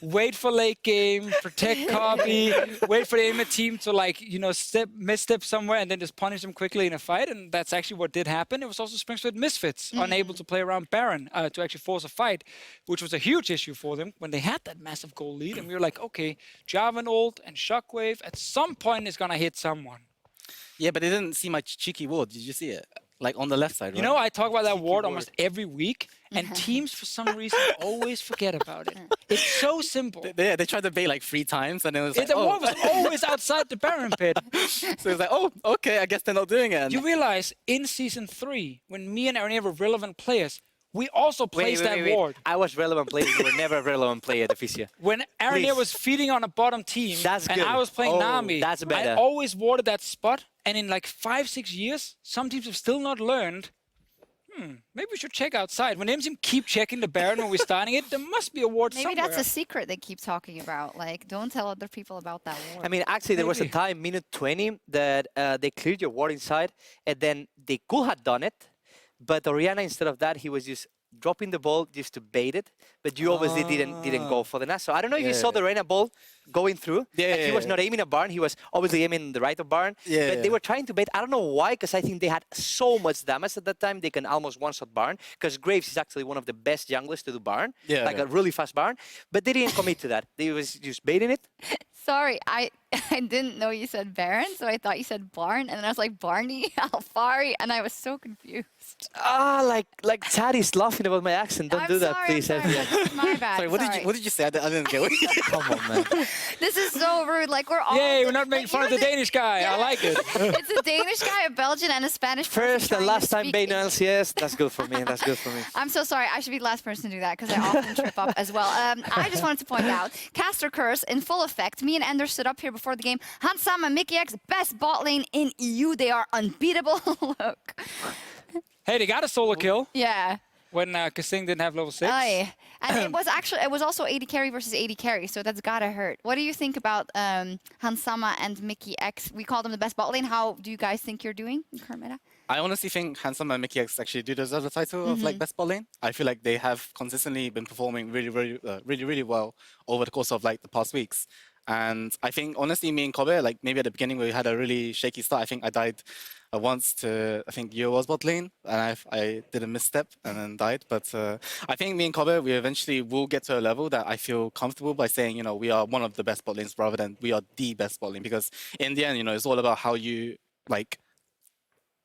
wait for late game, protect Kobe, wait for the enemy team to, like, you know, misstep somewhere and then just punish them quickly in a fight. And that's actually what did happen. It was also Spring Split Misfits, unable to play around Baron to actually force a fight, which was a huge issue for them when they had that massive goal lead. And we were like, okay, Jarvan ult and Shockwave at some point is going to hit someone. Yeah, but it didn't see my cheeky ward. Did you see it? Like on the left side, right? You know, I talk about that ward almost every week, and teams, for some reason, always forget about it. It's so simple. They tried to bait like 3 times, and it was like, the ward was always outside the Baron pit. So it's like, oh, okay, I guess they're not doing it. You realize, in Season 3, when me and Aranea were relevant players, we also placed that ward. I was relevant player. You were never a relevant player, Deficia. When Aranea was feeding on a bottom team, and I was playing Nami, that's better. I always warded that spot. And in like 5-6 years, some teams have still not learned. Maybe we should check outside. When team keep checking the Baron when we're starting it, there must be a ward somewhere. Maybe that's a secret they keep talking about. Like, don't tell other people about that ward. I mean, actually, there was a time, minute 20, that they cleared your ward inside, and then they could have done it. But Oriana, instead of that, he was just dropping the ball just to bait it, but you obviously didn't go for the net. So I don't know if you saw the Reina ball going through. He was not aiming at Barn. He was obviously aiming the right of Barn. But they were trying to bait. I don't know why, because I think they had so much damage at that time. They can almost one-shot Barn, because Graves is actually one of the best junglers to do Barn, a really fast Barn. But they didn't commit to that. They was just baiting it. Sorry, I didn't know you said Baron, so I thought you said Barn, and then I was like Barney, Alfari, and I was so confused. Like Chad is laughing about my accent. Don't do that, please. My bad. Sorry, what did you say? I didn't get what you Come on, man. This is so rude. Like we're all. Yay, we're not making fun of the Danish guy. I like it. It's a Danish guy, a Belgian, and a Spanish person. First and last time baiting LCS. That's good for me. That's good for me. I'm so sorry. I should be the last person to do that because I often trip up as well. I just wanted to point out, Caster Curse in full effect. Me and Ender stood up here before the game. Hansam and Mickey X, best bot lane in EU. They are unbeatable. Look. Hey, they got a solo kill. Yeah. When Kasing didn't have level 6. Aye. And it was also 80 carry versus 80 carry, so that's gotta hurt. What do you think about Hansama and Mickey X? We call them the best bot lane. How do you guys think you're doing in current meta? I honestly think Handsome and Mickey X actually do deserve the title of like best bot lane. I feel like they have consistently been performing really well over the course of like the past weeks. And I think honestly, me and Kobe, like maybe at the beginning we had a really shaky start. I think I died once to EULCS bot lane, and I did a misstep and then died. But I think me and Kobe, we eventually will get to a level that I feel comfortable by saying, you know, we are one of the best bot lanes rather than we are the best bot lane. Because in the end, you know, it's all about how you like.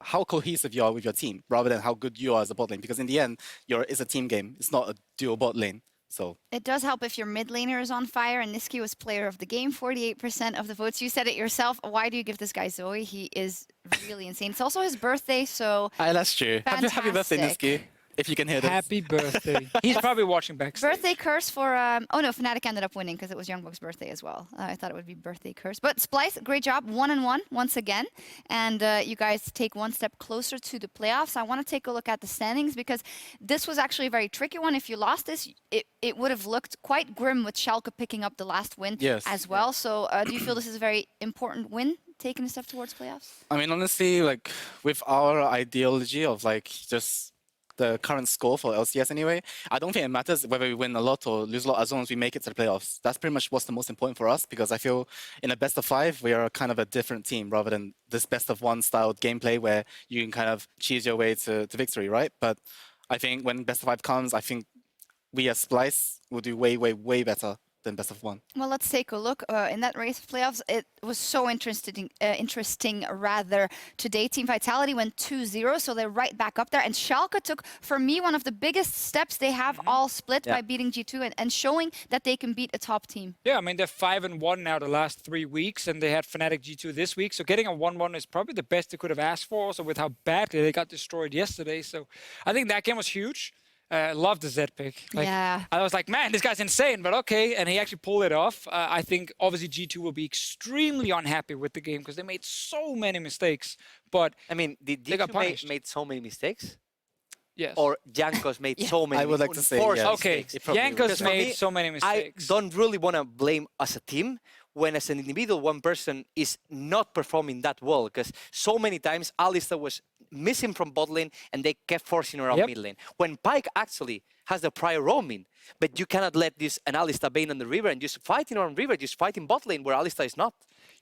How cohesive you are with your team rather than how good you are as a bot lane. Because in the end, it's a team game. It's not a dual bot lane. So it does help if your mid laner is on fire, and Niski was player of the game, 48% of the votes. You said it yourself. Why do you give this guy Zoe? He is really insane. It's also his birthday, so that's true. Happy birthday, Niski. If you can hear this. Happy birthday. He's probably watching backstage. Birthday curse for... oh no, Fnatic ended up winning because it was Youngbook's birthday as well. I thought it would be birthday curse. But Splyce, great job. 1-1 once again. And you guys take one step closer to the playoffs. I want to take a look at the standings because this was actually a very tricky one. If you lost this, it would have looked quite grim with Schalke picking up the last win as well. So do you feel this is a very important win? Taking a step towards playoffs? I mean, honestly, like with our ideology of like just the current score for LCS anyway, I don't think it matters whether we win a lot or lose a lot as long as we make it to the playoffs. That's pretty much what's the most important for us because I feel in a best of 5, we are kind of a different team rather than this best of 1 styled gameplay where you can kind of cheese your way to victory, right? But I think when best of 5 comes, I think we as Splyce will do way better than best of 1. Well, let's take a look. In that race of playoffs, it was so interesting today. Team Vitality went 2-0, so they're right back up there. And Schalke took, for me, one of the biggest steps they have all split by beating G2 and showing that they can beat a top team. Yeah, I mean, they're 5-1 now the last 3 weeks, and they had Fnatic G2 this week. So getting a 1-1 is probably the best they could have asked for, also with how badly they got destroyed yesterday. So I think that game was huge. Love the Z pick. Like, yeah. I was like, man, this guy's insane, but okay. And he actually pulled it off. I think obviously G2 will be extremely unhappy with the game because they made so many mistakes. But I mean, did G2 made so many mistakes? Yes. Or Jankos made so many mistakes? I would like to say yes. Okay, Jankos made so many mistakes. I don't really want to blame as a team when as an individual one person is not performing that well because so many times Alistar was missing from bot lane and they kept forcing around mid lane. When Pyke actually has the prior roaming, but you cannot let this an Alistar bane on the river and just fighting around river, just fighting bot lane where Alistar is not.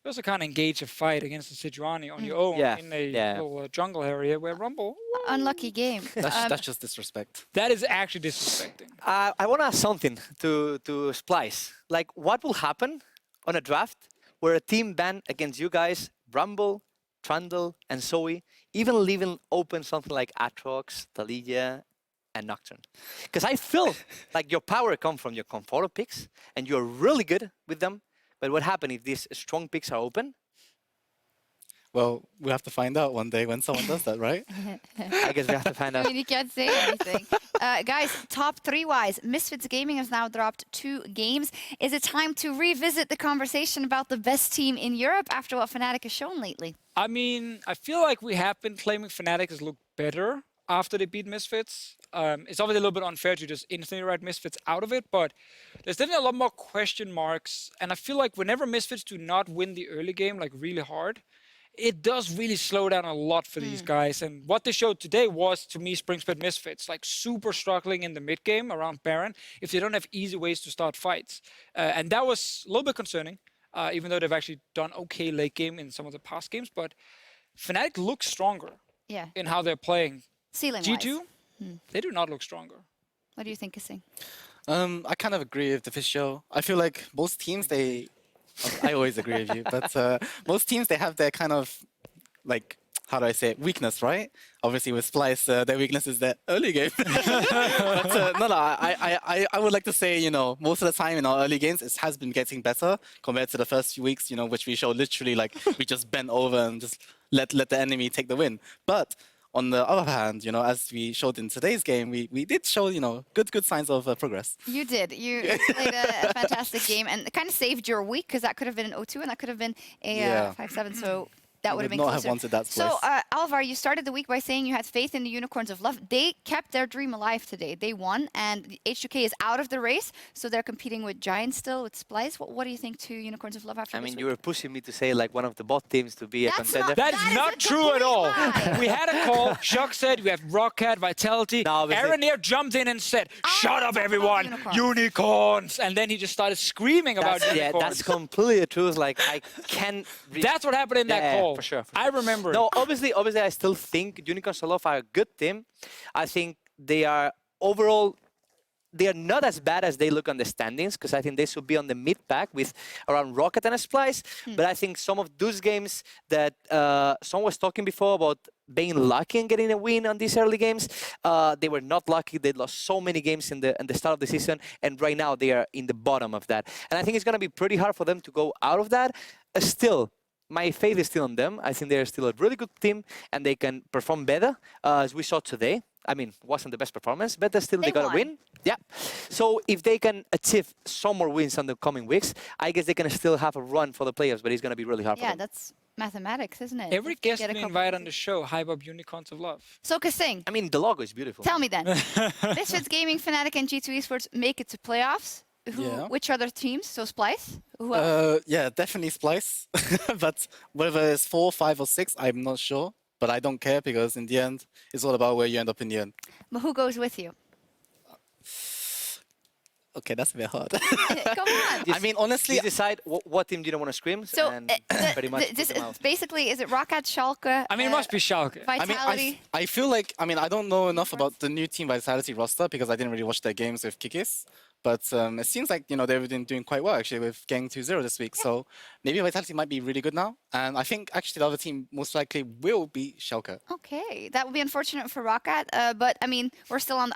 You also can't engage a fight against the Sejuani on your own in a little jungle area where Rumble... Unlucky game. That's just disrespect. That is actually disrespecting. I want to ask something to Splyce. Like, what will happen on a draft where a team banned against you guys, Rumble, Trundle, and Zoe, even leaving open something like Aatrox, Taliyah, and Nocturne? Because I feel like your power comes from your comfortable picks, and you're really good with them. But what happens if these strong picks are open? Well, we have to find out one day when someone does that, right? I guess we have to find out. I mean, you can't say anything. Guys, top 3-wise, Misfits Gaming has now dropped 2 games. Is it time to revisit the conversation about the best team in Europe after what Fnatic has shown lately? I mean, I feel like we have been claiming Fnatic has looked better after they beat Misfits. It's obviously a little bit unfair to just instantly write Misfits out of it, but there's definitely a lot more question marks. And I feel like whenever Misfits do not win the early game, like really hard, it does really slow down a lot for these guys. And what they showed today was, to me, Springsplit Misfits, like super struggling in the mid game around Baron if they don't have easy ways to start fights. And that was a little bit concerning, even though they've actually done okay late game in some of the past games. But Fnatic looks stronger in how they're playing. Ceiling G2, they do not look stronger. What do you think, Kissing? I kind of agree with the Fish Show. I feel like most teams, I always agree with you, but most teams, they have their kind of, like, how do I say it, weakness, right? Obviously with Splyce, their weakness is their early game. But I would like to say, you know, most of the time in our early games, it has been getting better compared to the first few weeks, you know, which we showed literally like we just bent over and just let the enemy take the win. But on the other hand, you know, as we showed in today's game, we did show, you know, good signs of progress. You did. You played a fantastic game and kind of saved your week, because that could have been an 0-2 and that could have been a 5-7. So that would have been not closer. have wanted that So, Splyce. Alvar, you started the week by saying you had faith in the Unicorns of Love. They kept their dream alive today. They won, and H2K is out of the race, so they're competing with Giants still, with Splyce. What do you think to Unicorns of Love after I this mean, week? you were pushing me to say like one of the bot teams to be a contender. That is not true at all. We had a call. Shock said we have Roccat, Vitality. Aaron here jumped in and said, "Shut up, everyone! Unicorns!" And then he just started screaming about unicorns. Yeah, that's completely the truth. Like, I can't... That's what happened in that call. For sure. I remember. No, obviously, I still think Unicorns of Love are a good team. I think they are overall... They are not as bad as they look on the standings, because I think they should be on the mid-pack with around Roccat and a Splyce. But I think some of those games that someone was talking before about being lucky and getting a win on these early games, they were not lucky. They lost so many games in the start of the season, and right now they are in the bottom of that. And I think it's going to be pretty hard for them to go out of that. Still, my faith is still on them. I think they're still a really good team, and they can perform better, as we saw today. I mean, wasn't the best performance, but still they got a win. Yeah. So if they can achieve some more wins in the coming weeks, I guess they can still have a run for the playoffs, but it's going to be really hard for them. Yeah, that's mathematics, isn't it? Every guest we invite on the show hype up Unicorns of Love. So, Kissing. I mean, the logo is beautiful. Tell me then. Misfits Gaming, Fnatic, and G2 Esports make it to playoffs. Which other teams? So Splyce? Who else? Yeah, definitely Splyce. But whether it's 4, 5, or 6, I'm not sure. But I don't care, because in the end, it's all about where you end up in the end. But who goes with you? Okay, that's a bit hard. Come on. I mean, honestly, you decide what team do you don't want to scream. So and pretty much this is basically, is it Roccat, Schalke? I mean, it must be Schalke. Vitality. I feel like, I mean, I don't know enough about the new Team Vitality roster, because I didn't really watch their games with Kikis. But it seems like, you know, they've been doing quite well, actually, with getting 2-0 this week. So maybe Vitality might be really good now. And I think, actually, the other team most likely will be Schalke. Okay, that would be unfortunate for Roccat. But, I mean, I'm still on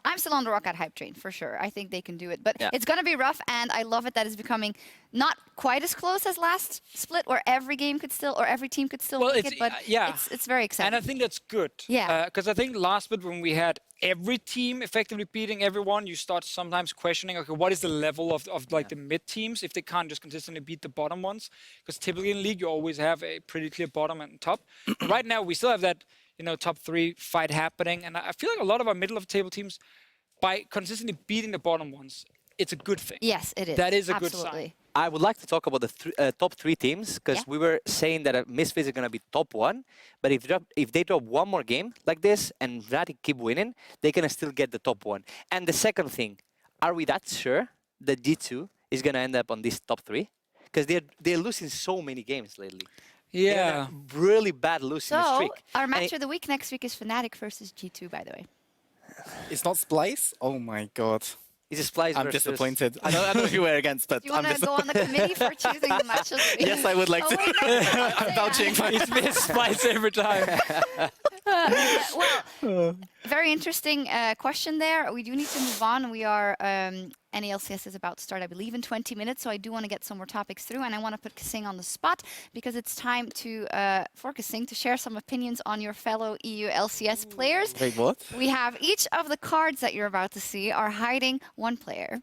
the Roccat hype train, for sure. I think they can do it. But it's going to be rough, and I love it that it's becoming not quite as close as last split, where every game could still, or every team could still make it. But it's very exciting. And I think that's good. Yeah. Because I think last split, when we had every team effectively beating everyone, you start sometimes questioning, okay, what is the level of like the mid teams if they can't just consistently beat the bottom ones? Because typically in League, you always have a pretty clear bottom and top. Right now, we still have that, you know, top 3 fight happening. And I feel like a lot of our middle of the table teams, by consistently beating the bottom ones, it's a good thing. Yes, it is. That is a good Absolutely. sign. I would like to talk about the top 3 teams, because we were saying that Misfits is going to be top 1. But if they drop one more game like this and Fnatic keep winning, they can still get the top 1. And the second thing, are we that sure that G2 is going to end up on this top 3? Because they're losing so many games lately. Yeah. Really bad losing streak. So, our match of the week next week is Fnatic versus G2, by the way. It's not Splyce? Oh my god. It's a Splyce I'm versus... disappointed. I don't know if you were against, but Do you want to go on the committee for choosing the match of the week? Yes, I would like to. I'm vouching for It's Splyce every time. Well, very interesting question there. We do need to move on. We are, any LCS is about to start, I believe, in 20 minutes. So I do want to get some more topics through. And I want to put Kissing on the spot, because it's time for Kissing to share some opinions on your fellow EU LCS players. Wait, what? We have each of the cards that you're about to see are hiding one player.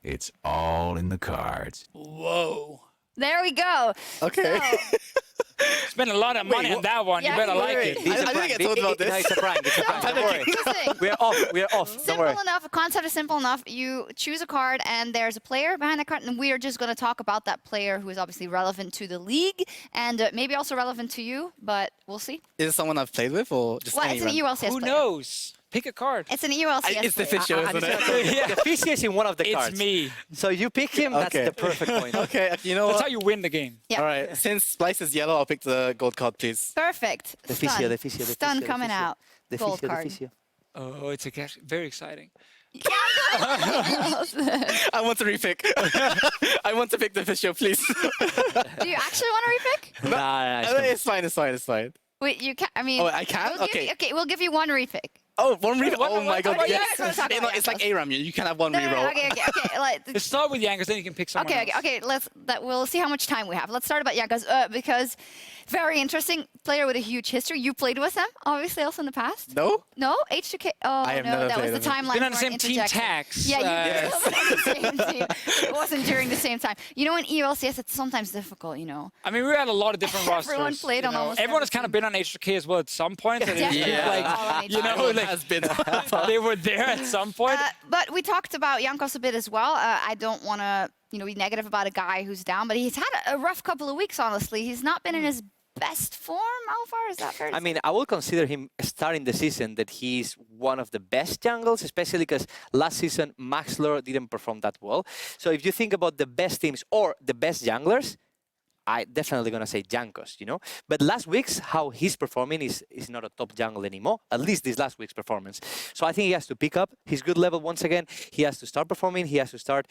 It's all in the cards. Whoa. There we go. Okay. So, Spent a lot of money on that one. Yeah, you better like Wait, it. this is a I didn't prank. get told about No, this. it's a prank. It's a prank. Don't worry. Listen, We're off. We're off. Don't simple worry. enough. A concept is simple enough. You choose a card, and there's a player behind the card, and we are just going to talk about that player who is obviously relevant to the league and maybe also relevant to you, but we'll see. Is it someone I've played with or just Well, it's an anyone? EULCS Who player. knows? Pick a card. It's an EULCS It's the player. official, isn't it? The Fizzy is in one of the It's cards. me. So you pick him, that's Okay. the perfect point. Okay, you know That's what? how you win the game. Yeah. All right, since Splyce is yellow, I'll pick the gold card, please. Perfect. The Stun. Fizzy, the Fizzy, the Stun Fizzy, coming the Fizzy. out. The Gold Fizzy, the card. Fizzy. Oh, it's very exciting. I want to repick. I want to pick the official, please. Do you actually want to repick? Nah, It's fine, it's fine, it's fine. Wait, you can. I mean, Oh, I can? We'll give Okay. you, okay, we'll give you one repick. Oh, one repick? Oh my god, what- yes. yeah, let's talk about It's like Yankos. ARAM, you can have one No, no, no, reroll. okay. Like, Let's start with Yankos, then you can pick someone okay, else. okay. We'll see how much time we have. Let's start about Yankos because very interesting player with a huge history. You played with him, obviously, also in the past. No? No, H2K. Oh I have no, never that was played the with him. timeline. Been on the for an same team interjection. tax. Yeah, you Yes. were on the same team. It wasn't during the same time. You know, in EULCS, it's sometimes difficult. You know. I mean, we had a lot of different rosters. Everyone played you on know. almost Everyone has every kind of been on H2K as well at some point. And it's Yeah. like, All on you know, H2K. like Has been. they were there at some point. But we talked about Yankos a bit as well. I don't want to, be negative about a guy who's down, but he's had a rough couple of weeks. Honestly, he's not been in his best form. How far is that fair to I mean, I will consider him starting the season that he's one of the best jungles, especially because last season Maxlor didn't perform that well. So if you think about the best teams or the best junglers, I definitely gonna say Jankos, But last week's how he's performing is not a top jungle anymore. At least this last week's performance. So I think he has to pick up his good level once again. He has to start performing. He has to start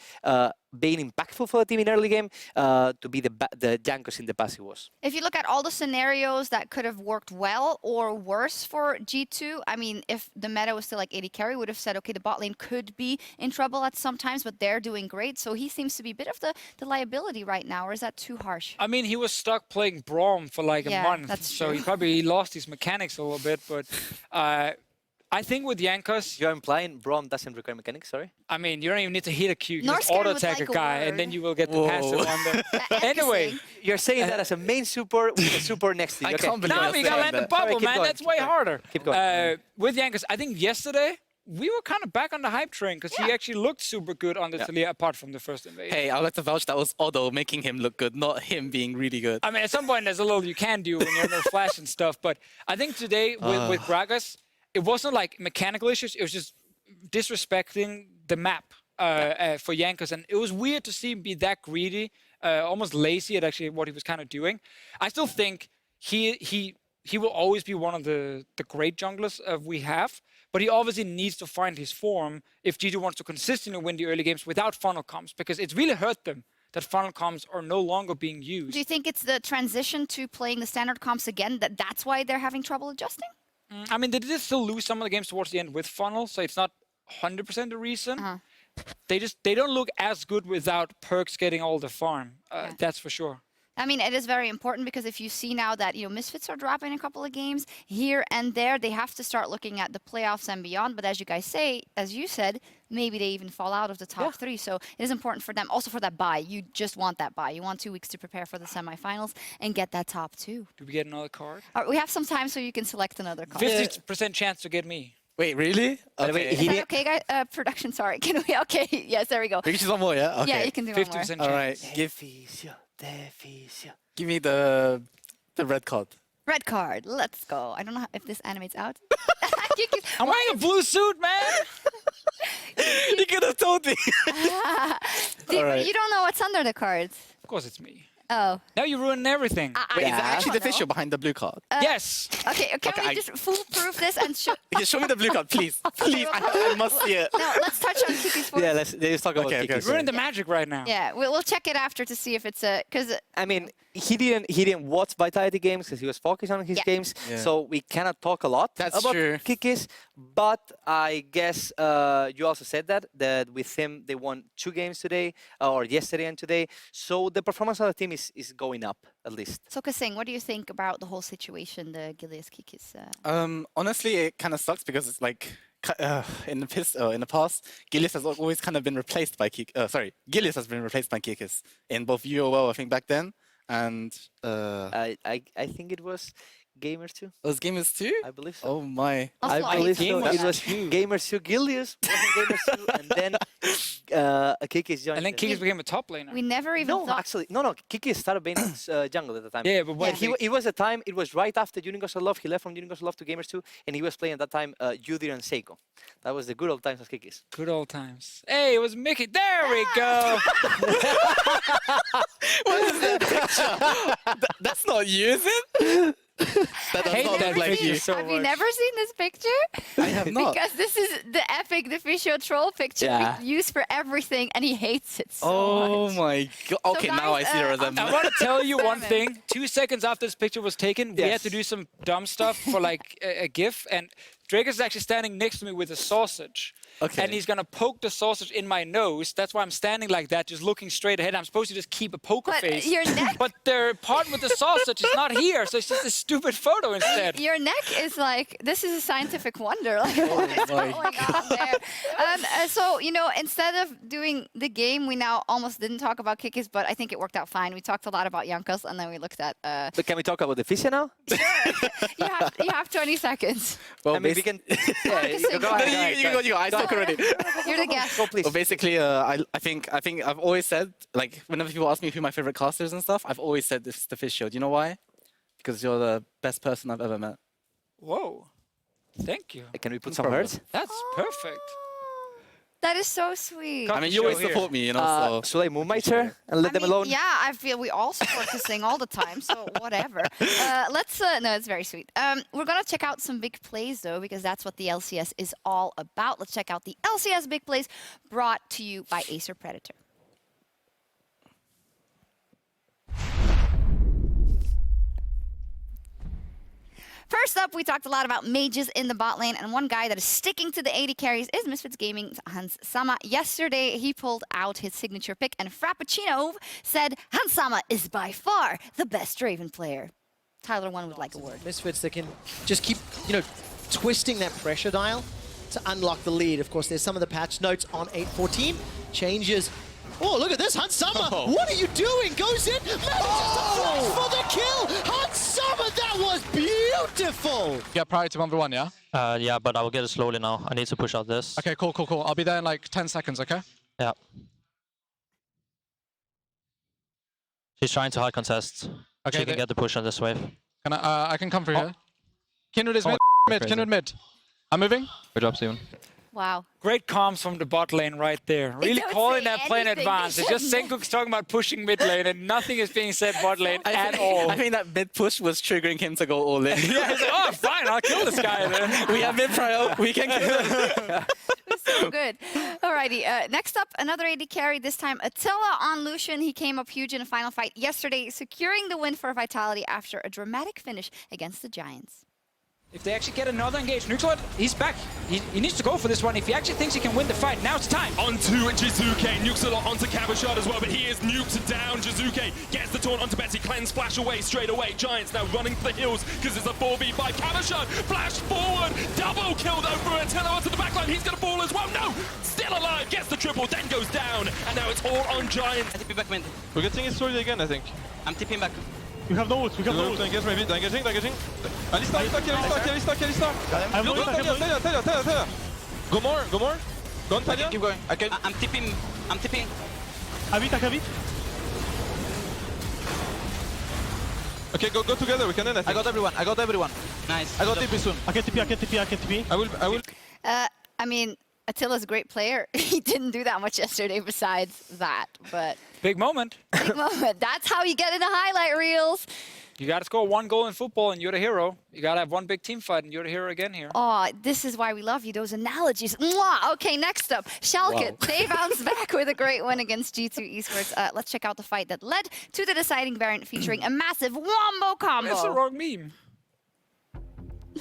being impactful for the team in early game to be the Jankos in the past he was. If you look at all the scenarios that could have worked well or worse for G2, I mean, if the meta was still like 80 carry, would have said, okay, the bot lane could be in trouble at some times, but they're doing great. So he seems to be a bit of the liability right now, or is that too harsh? I mean, he was stuck playing Braum for like Yeah, a month, that's so true. he probably lost his mechanics a little bit. But I think with Yankos, You're implying Braum doesn't require mechanics, sorry? I mean, you don't even need to hit a Q. You Nor just scared auto with, attack like, a a guy, word. and then you will get the passive on them. And Anyway, kissing. You're saying that as a main support with a support next to you. I Okay. can't believe now you're we gotta saying land the that. bubble, Sorry, keep man. going, That's keep way going. harder. Keep going. With Yankos, I think yesterday we were kind of back on the hype train because he actually looked super good on the Talia apart from the first invasion. Hey, I'd like to vouch that was Odo making him look good, not him being really good. I mean, at some point, there's a little you can do when you're no flash and stuff. But I think today with Gragas, it wasn't like mechanical issues. It was just disrespecting the map for Yankos. And it was weird to see him be that greedy, almost lazy at actually what he was kind of doing. I still think he will always be one of the great junglers we have. But he obviously needs to find his form if G2 wants to consistently win the early games without funnel comms. Because it's really hurt them that funnel comms are no longer being used. Do you think it's the transition to playing the standard comps again that's why they're having trouble adjusting? I mean, they did still lose some of the games towards the end with funnel, so it's not 100% the reason. They don't look as good without Perks getting all the farm. That's for sure. I mean, it is very important because if you see now that, Misfits are dropping a couple of games here and there, they have to start looking at the playoffs and beyond. But as you guys say, as you said, maybe they even fall out of the top three. So it is important for them, also for that bye. You just want that bye. You want 2 weeks to prepare for the semifinals and get that top two. Do we get another card? We have some time so you can select another card. 50% chance to get me. Wait, really? By the way, Okay. Is that okay, guys? Production, sorry. Can we? Okay, yes, there we go. We can choose one more, yeah? Okay. Yeah, you can do one more. 50% chance. All right, give me the red card. Red card, let's go. I don't know if this animates out. I'm wearing a blue suit, man! You could have told me. right. You don't know what's under the cards. Of course it's me. Oh. Now you ruined everything. Wait, is that I actually don't the official know. behind the blue card? Yes! Okay, can we I- just foolproof this and show? Okay, show me the blue card, please. Please, I must see it. No, let's touch on Kiki Sports. Yeah, let's talk about Okay, Kiki. okay. Ruined the magic right now. Yeah, we'll check it after to see if it's a because I mean, he didn't watch Vitality games because he was focused on his games. Yeah. So we cannot talk a lot That's about true. Kikis. But I guess you also said that with him they won 2 games today or yesterday and today. So the performance of the team is going up at least. So Kasing, what do you think about the whole situation, the Gilius Kikis? Honestly, it kind of sucks because it's like in the past, Gilius has always kind of been replaced by Gilius has been replaced by Kikis in both UOL, I think back then, and I think it was Gamers 2. it was Gamers 2? I believe so. Oh my. I believe so. Gamers It was 2. Gamers 2. Gilius wasn't Gamers 2, and then Kiki joined. And then them. Kiki became a top laner. We never even No, thought. actually, no. Kiki started being jungle at the time. Yeah, but when It was a time. It was right after Unicorns of Love. He left from Unicorns of Love to Gamers 2, and he was playing at that time Yudir and Seiko. That was the good old times of Kikis. Good old times. Hey, it was Mickey. There we go. What is that picture? That's not you, is it? That does Hate not that look like picture you. so Have you much. never seen this picture? I have not. Because this is the epic, the official troll picture Yeah. we use for everything, and he hates it so Oh much. my god. Okay, now I guys, see the I resemblance. want to tell you one Experiment. thing. 2 seconds after this picture was taken, we had to Yes. do some dumb stuff for like a GIF, and Drake is actually standing next to me with a sausage. Okay. And he's gonna poke the sausage in my nose. That's why I'm standing like that, just looking straight ahead. I'm supposed to just keep a poker But face. your neck, But the part with the sausage is not here, so it's just a stupid photo instead. your neck is like, this is a scientific wonder. Like, what is my going on there? So, you know, instead of doing the game, we now almost didn't talk about Kikis, but I think it worked out fine. We talked a lot about Jankos, and then we looked at. But can we talk about the Fisher now? You have 20 seconds. Well, I mean, we can. Yeah, Marcus, go go ahead, ahead. you go. I talk already. You're the guest. Go, please. Well, basically, I think I've always said, like, whenever people ask me who my favorite caster is and stuff, I've always said this is the Fish Show. Do you know why? Because you're the best person I've ever met. Whoa. Thank you. Can we put No some problem. words? That's perfect. That is so sweet. I mean, you always Show here. support me, you know, so. Should I move my chair and let I them mean, alone? Yeah, I feel we all support to sing all the time, so whatever. Let's, no, it's very sweet. We're gonna check out some big plays though, because that's what the LCS is all about. Let's check out the LCS big plays brought to you by Acer Predator. First up, we talked a lot about mages in the bot lane, and one guy that is sticking to the 80 carries is Misfits Gaming's Hans Sama. Yesterday, he pulled out his signature pick, and Frappuccino said Hans Sama is by far the best Draven player. Tyler One would like a word. Misfits that can just keep, twisting that pressure dial to unlock the lead. Of course, there's some of the patch notes on 8:14. Changes. Oh, look at this, Hans Sama! Oh. What are you doing? Goes in, manages to flash for the kill! Hans Sama, that was beautiful! Get priority to #1, yeah? Yeah, but I will get it slowly now. I need to push out this. Okay, cool. I'll be there in like 10 seconds, okay? Yeah. She's trying to high contest. Okay, She can get the push on this wave. Can I can come through here. Kindred is mid, crazy. Kindred mid. I'm moving. Good job, Steven. Wow. Great comms from the bot lane right there. Really don't calling say that play in anything. advance. It's just Senkuk's talking about pushing mid lane and nothing is being said bot lane at all. I think that mid push was triggering him to go all in. Yeah, he's like, oh, fine, I'll kill this guy then. We have mid prio. We can kill him. So good. Alrighty, next up, another AD carry, this time Attila on Lucian. He came up huge in a final fight yesterday, securing the win for Vitality after a dramatic finish against the Giants. If they actually get another engage, Neutral, he's back. He needs to go for this one. If he actually thinks he can win the fight, now it's time. Onto Jizuke, nukes a lot onto Cabashard as well, but he is nuked down. Jizuke gets the taunt onto Betsy, cleanse, flash away straight away. Giants now running for the hills because it's a 4v by Cabashard. Flash forward, double kill though for Attila onto the backline. He's gonna fall as well. No, still alive, gets the triple, then goes down, and now it's all on Giants. I TP back mid. We're getting it slowly again, I think. I'm TPing back. We have no ult, we have no ult. Engage maybe, engaging. Alistar. Talia. Go more. Go on, Talia. Keep going. I'm TPing. Avit. Okay, go together, we can end, I think. I got everyone. Nice. I got TP soon. I can TP. I will. I mean, Attila's a great player. He didn't do that much yesterday besides that, but Big moment. big moment. That's how you get into highlight reels. You got to score 1 goal in football and you're the hero. You got to have 1 big team fight and you're the hero again here. Oh, this is why we love you, those analogies. Mwah! Okay, next up, Schalke. Wow. They bounced back with a great win against G2 Esports. Let's check out the fight that led to the deciding variant featuring a massive wombo combo. That's the wrong meme.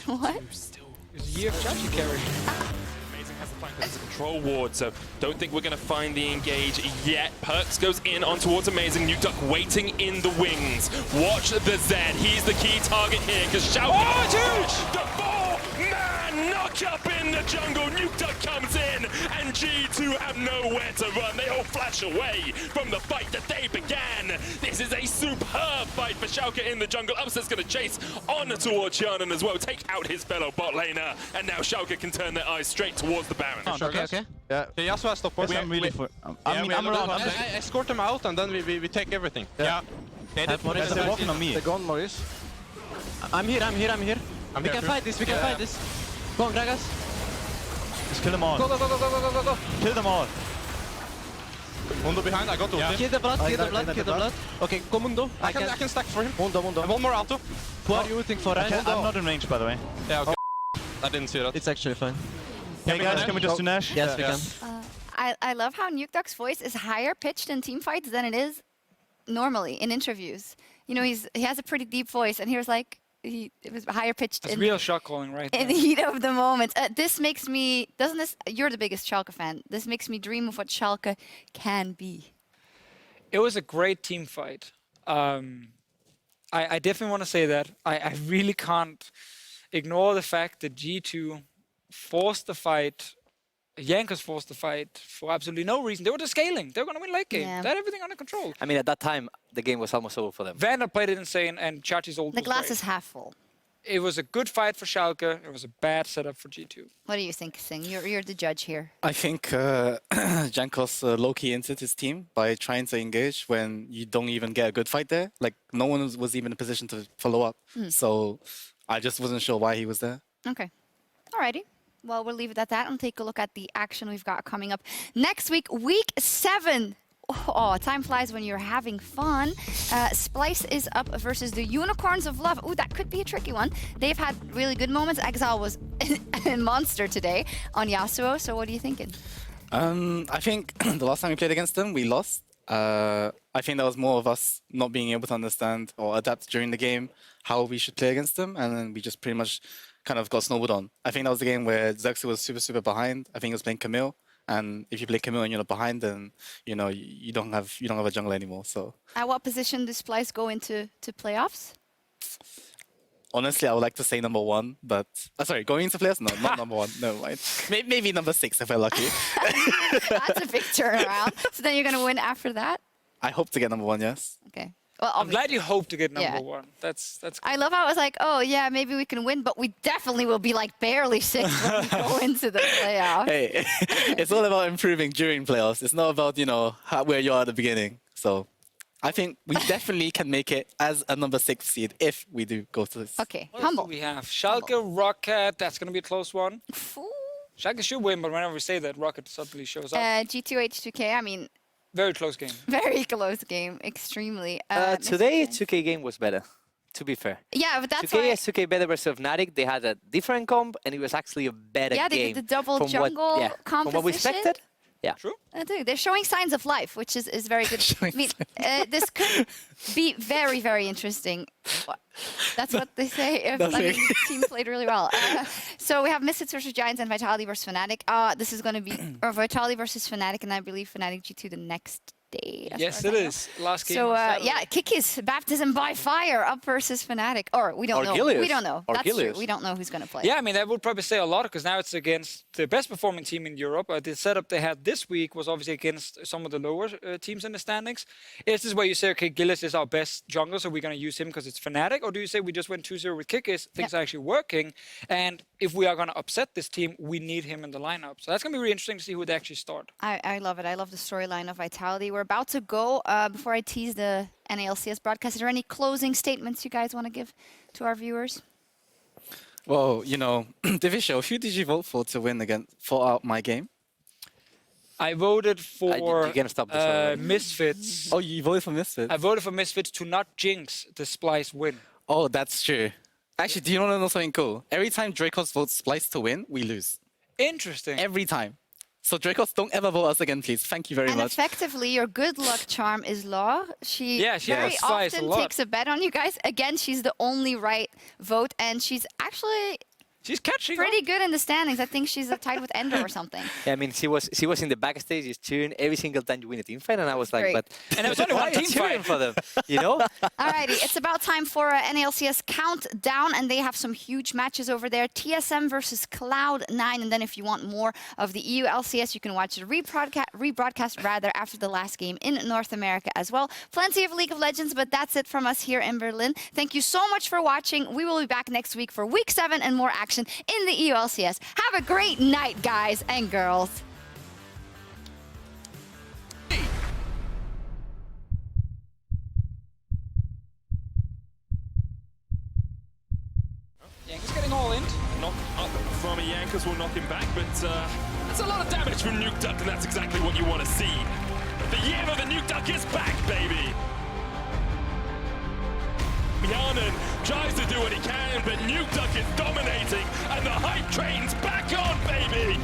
What? It's a year of Chachi carry. There's a control ward, so don't think we're going to find the engage yet. Perks goes in on towards Amazing. Nuke Duck waiting in the wings. Watch the Zed. He's the key target here because Schalke. Oh, it's huge! The 4-man knock up in the jungle. Nuke Duck comes in and G2 have nowhere to run. They all flash away from the fight that they began. This is a superb fight for Schalke in the jungle. Upset's going to chase on towards Shannon as well, take out his fellow bot laner, and now Schalke can turn their eyes straight towards the Baron. Okay. Yeah. Yasuo has stop us. I'm really for. I'm around. I escort them out and then we take everything. Yeah. They're walking on me. They're gone, Maurice. I'm here. We can fight this. Go on, Gragas. Just kill them all. Go. Kill them all. Mundo behind, I got ulti. Kill the blood. Okay, go Mundo. I can stack for him. Mundo. And one more auto. Who are you rooting for? I'm not in range, by the way. Yeah, okay. I didn't see that. It's actually fine. Hey guys, can we just do Nash? Yes, we can. I love how NukeDuck's voice is higher pitched in team fights than it is normally in interviews. You know, he has a pretty deep voice, and he was like, it was higher pitched. It's real shot calling, right? In the heat of the moment. This makes me, you're the biggest Schalke fan. This makes me dream of what Schalke can be. It was a great team fight. I definitely want to say that. I really can't ignore the fact that G2 forced the fight. Jankos forced the fight for absolutely no reason. They were just scaling. They were going to win late game. Yeah. They had everything under control. I mean, at that time, the game was almost over for them. Vander played it insane, and Chachi's ult The was glass great. is half full. It was a good fight for Schalke. It was a bad setup for G2. What do you think, Singh? You're the judge here. I think Jankos low-key entered his team by trying to engage when you don't even get a good fight there. Like, no one was even in a position to follow up. So I just wasn't sure why he was there. Okay. Alrighty. Well, we'll leave it at that and take a look at the action we've got coming up next week, week 7. Oh, time flies when you're having fun. Splyce is up versus the Unicorns of Love. Ooh, that could be a tricky one. They've had really good moments. Exile was a monster today on Yasuo. So what are you thinking? I think the last time we played against them, we lost. I think that was more of us not being able to understand or adapt during the game how we should play against them, and then we just pretty much kind of got snowballed on. I think that was the game where Xerxes was super behind. I think he was playing Camille, and if you play Camille and you're not behind, then you know you don't have a jungle anymore. So At what position does Splyce go into playoffs? honestly, I would like to say number 1, but sorry, going into playoffs, no, not number 1. No mind. Maybe number 6 if we're lucky. That's a big turnaround. So then you're going to win after that? I hope to get number 1, yes. Okay. Well, I'm glad you hope to get number Yeah. 1. That's cool. I love how it was like, oh, yeah, maybe we can win, but we definitely will be like barely 6 when we go into the playoffs. Hey, it's all about improving during playoffs. It's not about, where you are at the beginning. So I think we definitely can make it as a number 6 seed if we do go to this. Okay, What else do we have Schalke, Roccat. That's going to be a close one. Schalke should win, but whenever we say that, Roccat suddenly shows up. G2 H2K, I mean, Very close game. very close game, extremely. Today, 2K game was better, to be fair. Yeah, but that's 2K why... is 2K better versus Fnatic. They had a different comp, and it was actually a better game. Yeah, they did the double from jungle from what we composition. expected. Yeah. True. They're showing signs of life, which is very good. I mean, this could be very, very interesting. That's what they say. If the team played really well. So we have Misfits versus Giants and Vitality versus Fnatic. This is going to be Vitality versus Fnatic, and I believe Fnatic G2 the next day. Yes, it is. Last game. So on Saturday. yeah, Kikis baptism by fire up versus Fnatic. Or we don't know. Gilius. We don't know. Or That's true. Gilius. We don't know who's going to play. Yeah, I mean, that would probably say a lot because now it's against the best performing team in Europe. The setup they had this week was obviously against some of the lower teams in the standings. Is this where you say, okay, Gillis is our best jungler, so we're going to use him because it's Fnatic? Or do you say we just went 2-0 with Kikis, things are actually working, and if we are going to upset this team, we need him in the lineup? So that's going to be really interesting to see who they actually start. I love it. I love the storyline of Vitality. We're about to go. Before I tease the LCS broadcast, is there any closing statements you guys want to give to our viewers? Well, Divisho, who did you vote for to win for my game? I voted for you can stop this already. Misfits. Oh, you voted for Misfits? I voted for Misfits to not jinx the Splyce win. Oh, that's true. Actually, do you want to know something cool? Every time Dracos votes Splyce to win, we lose. Interesting. Every time. So Dracos, don't ever vote us again, please. Thank you very And much. effectively, your good luck charm is Law. She she very loves Splyce a often lot. takes a bet on you guys. Again, she's the only right vote, and she's actually She's catching pretty good in the standings. I think she's tied with Ender or something. Yeah, I mean, she was in the backstage, just cheering every single time you win a team fight, and I was like, Great. but And it was only why one are you team cheering fight for them? You know? Alrighty, it's about time for NALCS Countdown, and they have some huge matches over there. TSM versus Cloud9, and then if you want more of the EULCS, you can watch it rebroadcast rather after the last game in North America as well. Plenty of League of Legends, but that's it from us here in Berlin. Thank you so much for watching. We will be back next week for Week 7 and more action in the EULCS. Have a great night, guys and girls. Yankees getting all in. Knock up from a Yankers will knock him back, but that's a lot of damage from Nuke Duck, and that's exactly what you want to see. The year of the Nuke Duck is back, baby! Yanan tries to do what he can, but Nuke Duck is dominating, and the hype train's back on, baby!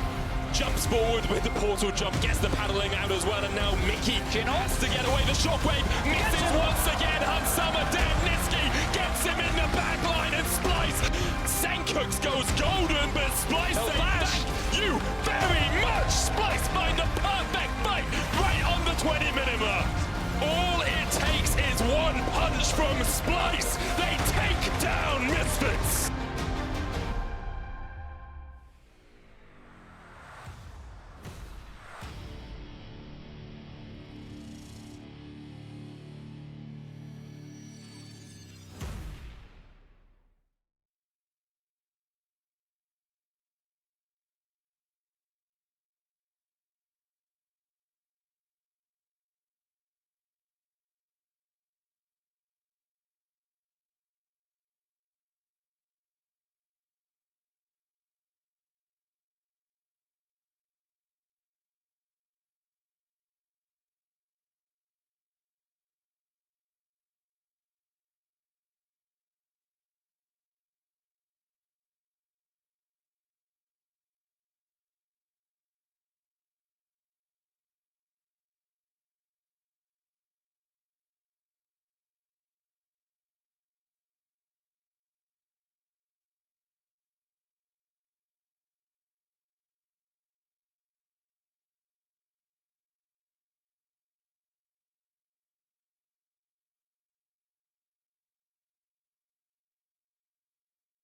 Jumps forward with the portal jump, gets the paddling out as well, and now Mickey has to get away. The shockwave misses once again. Hunsummer dead. Niski gets him in the back line, and Splyce. Senkux goes golden, but Splyce says thank you very much. Splyce find the perfect fight right on the 20-minute mark. All it takes is one punch from Splyce. They take down Misfits.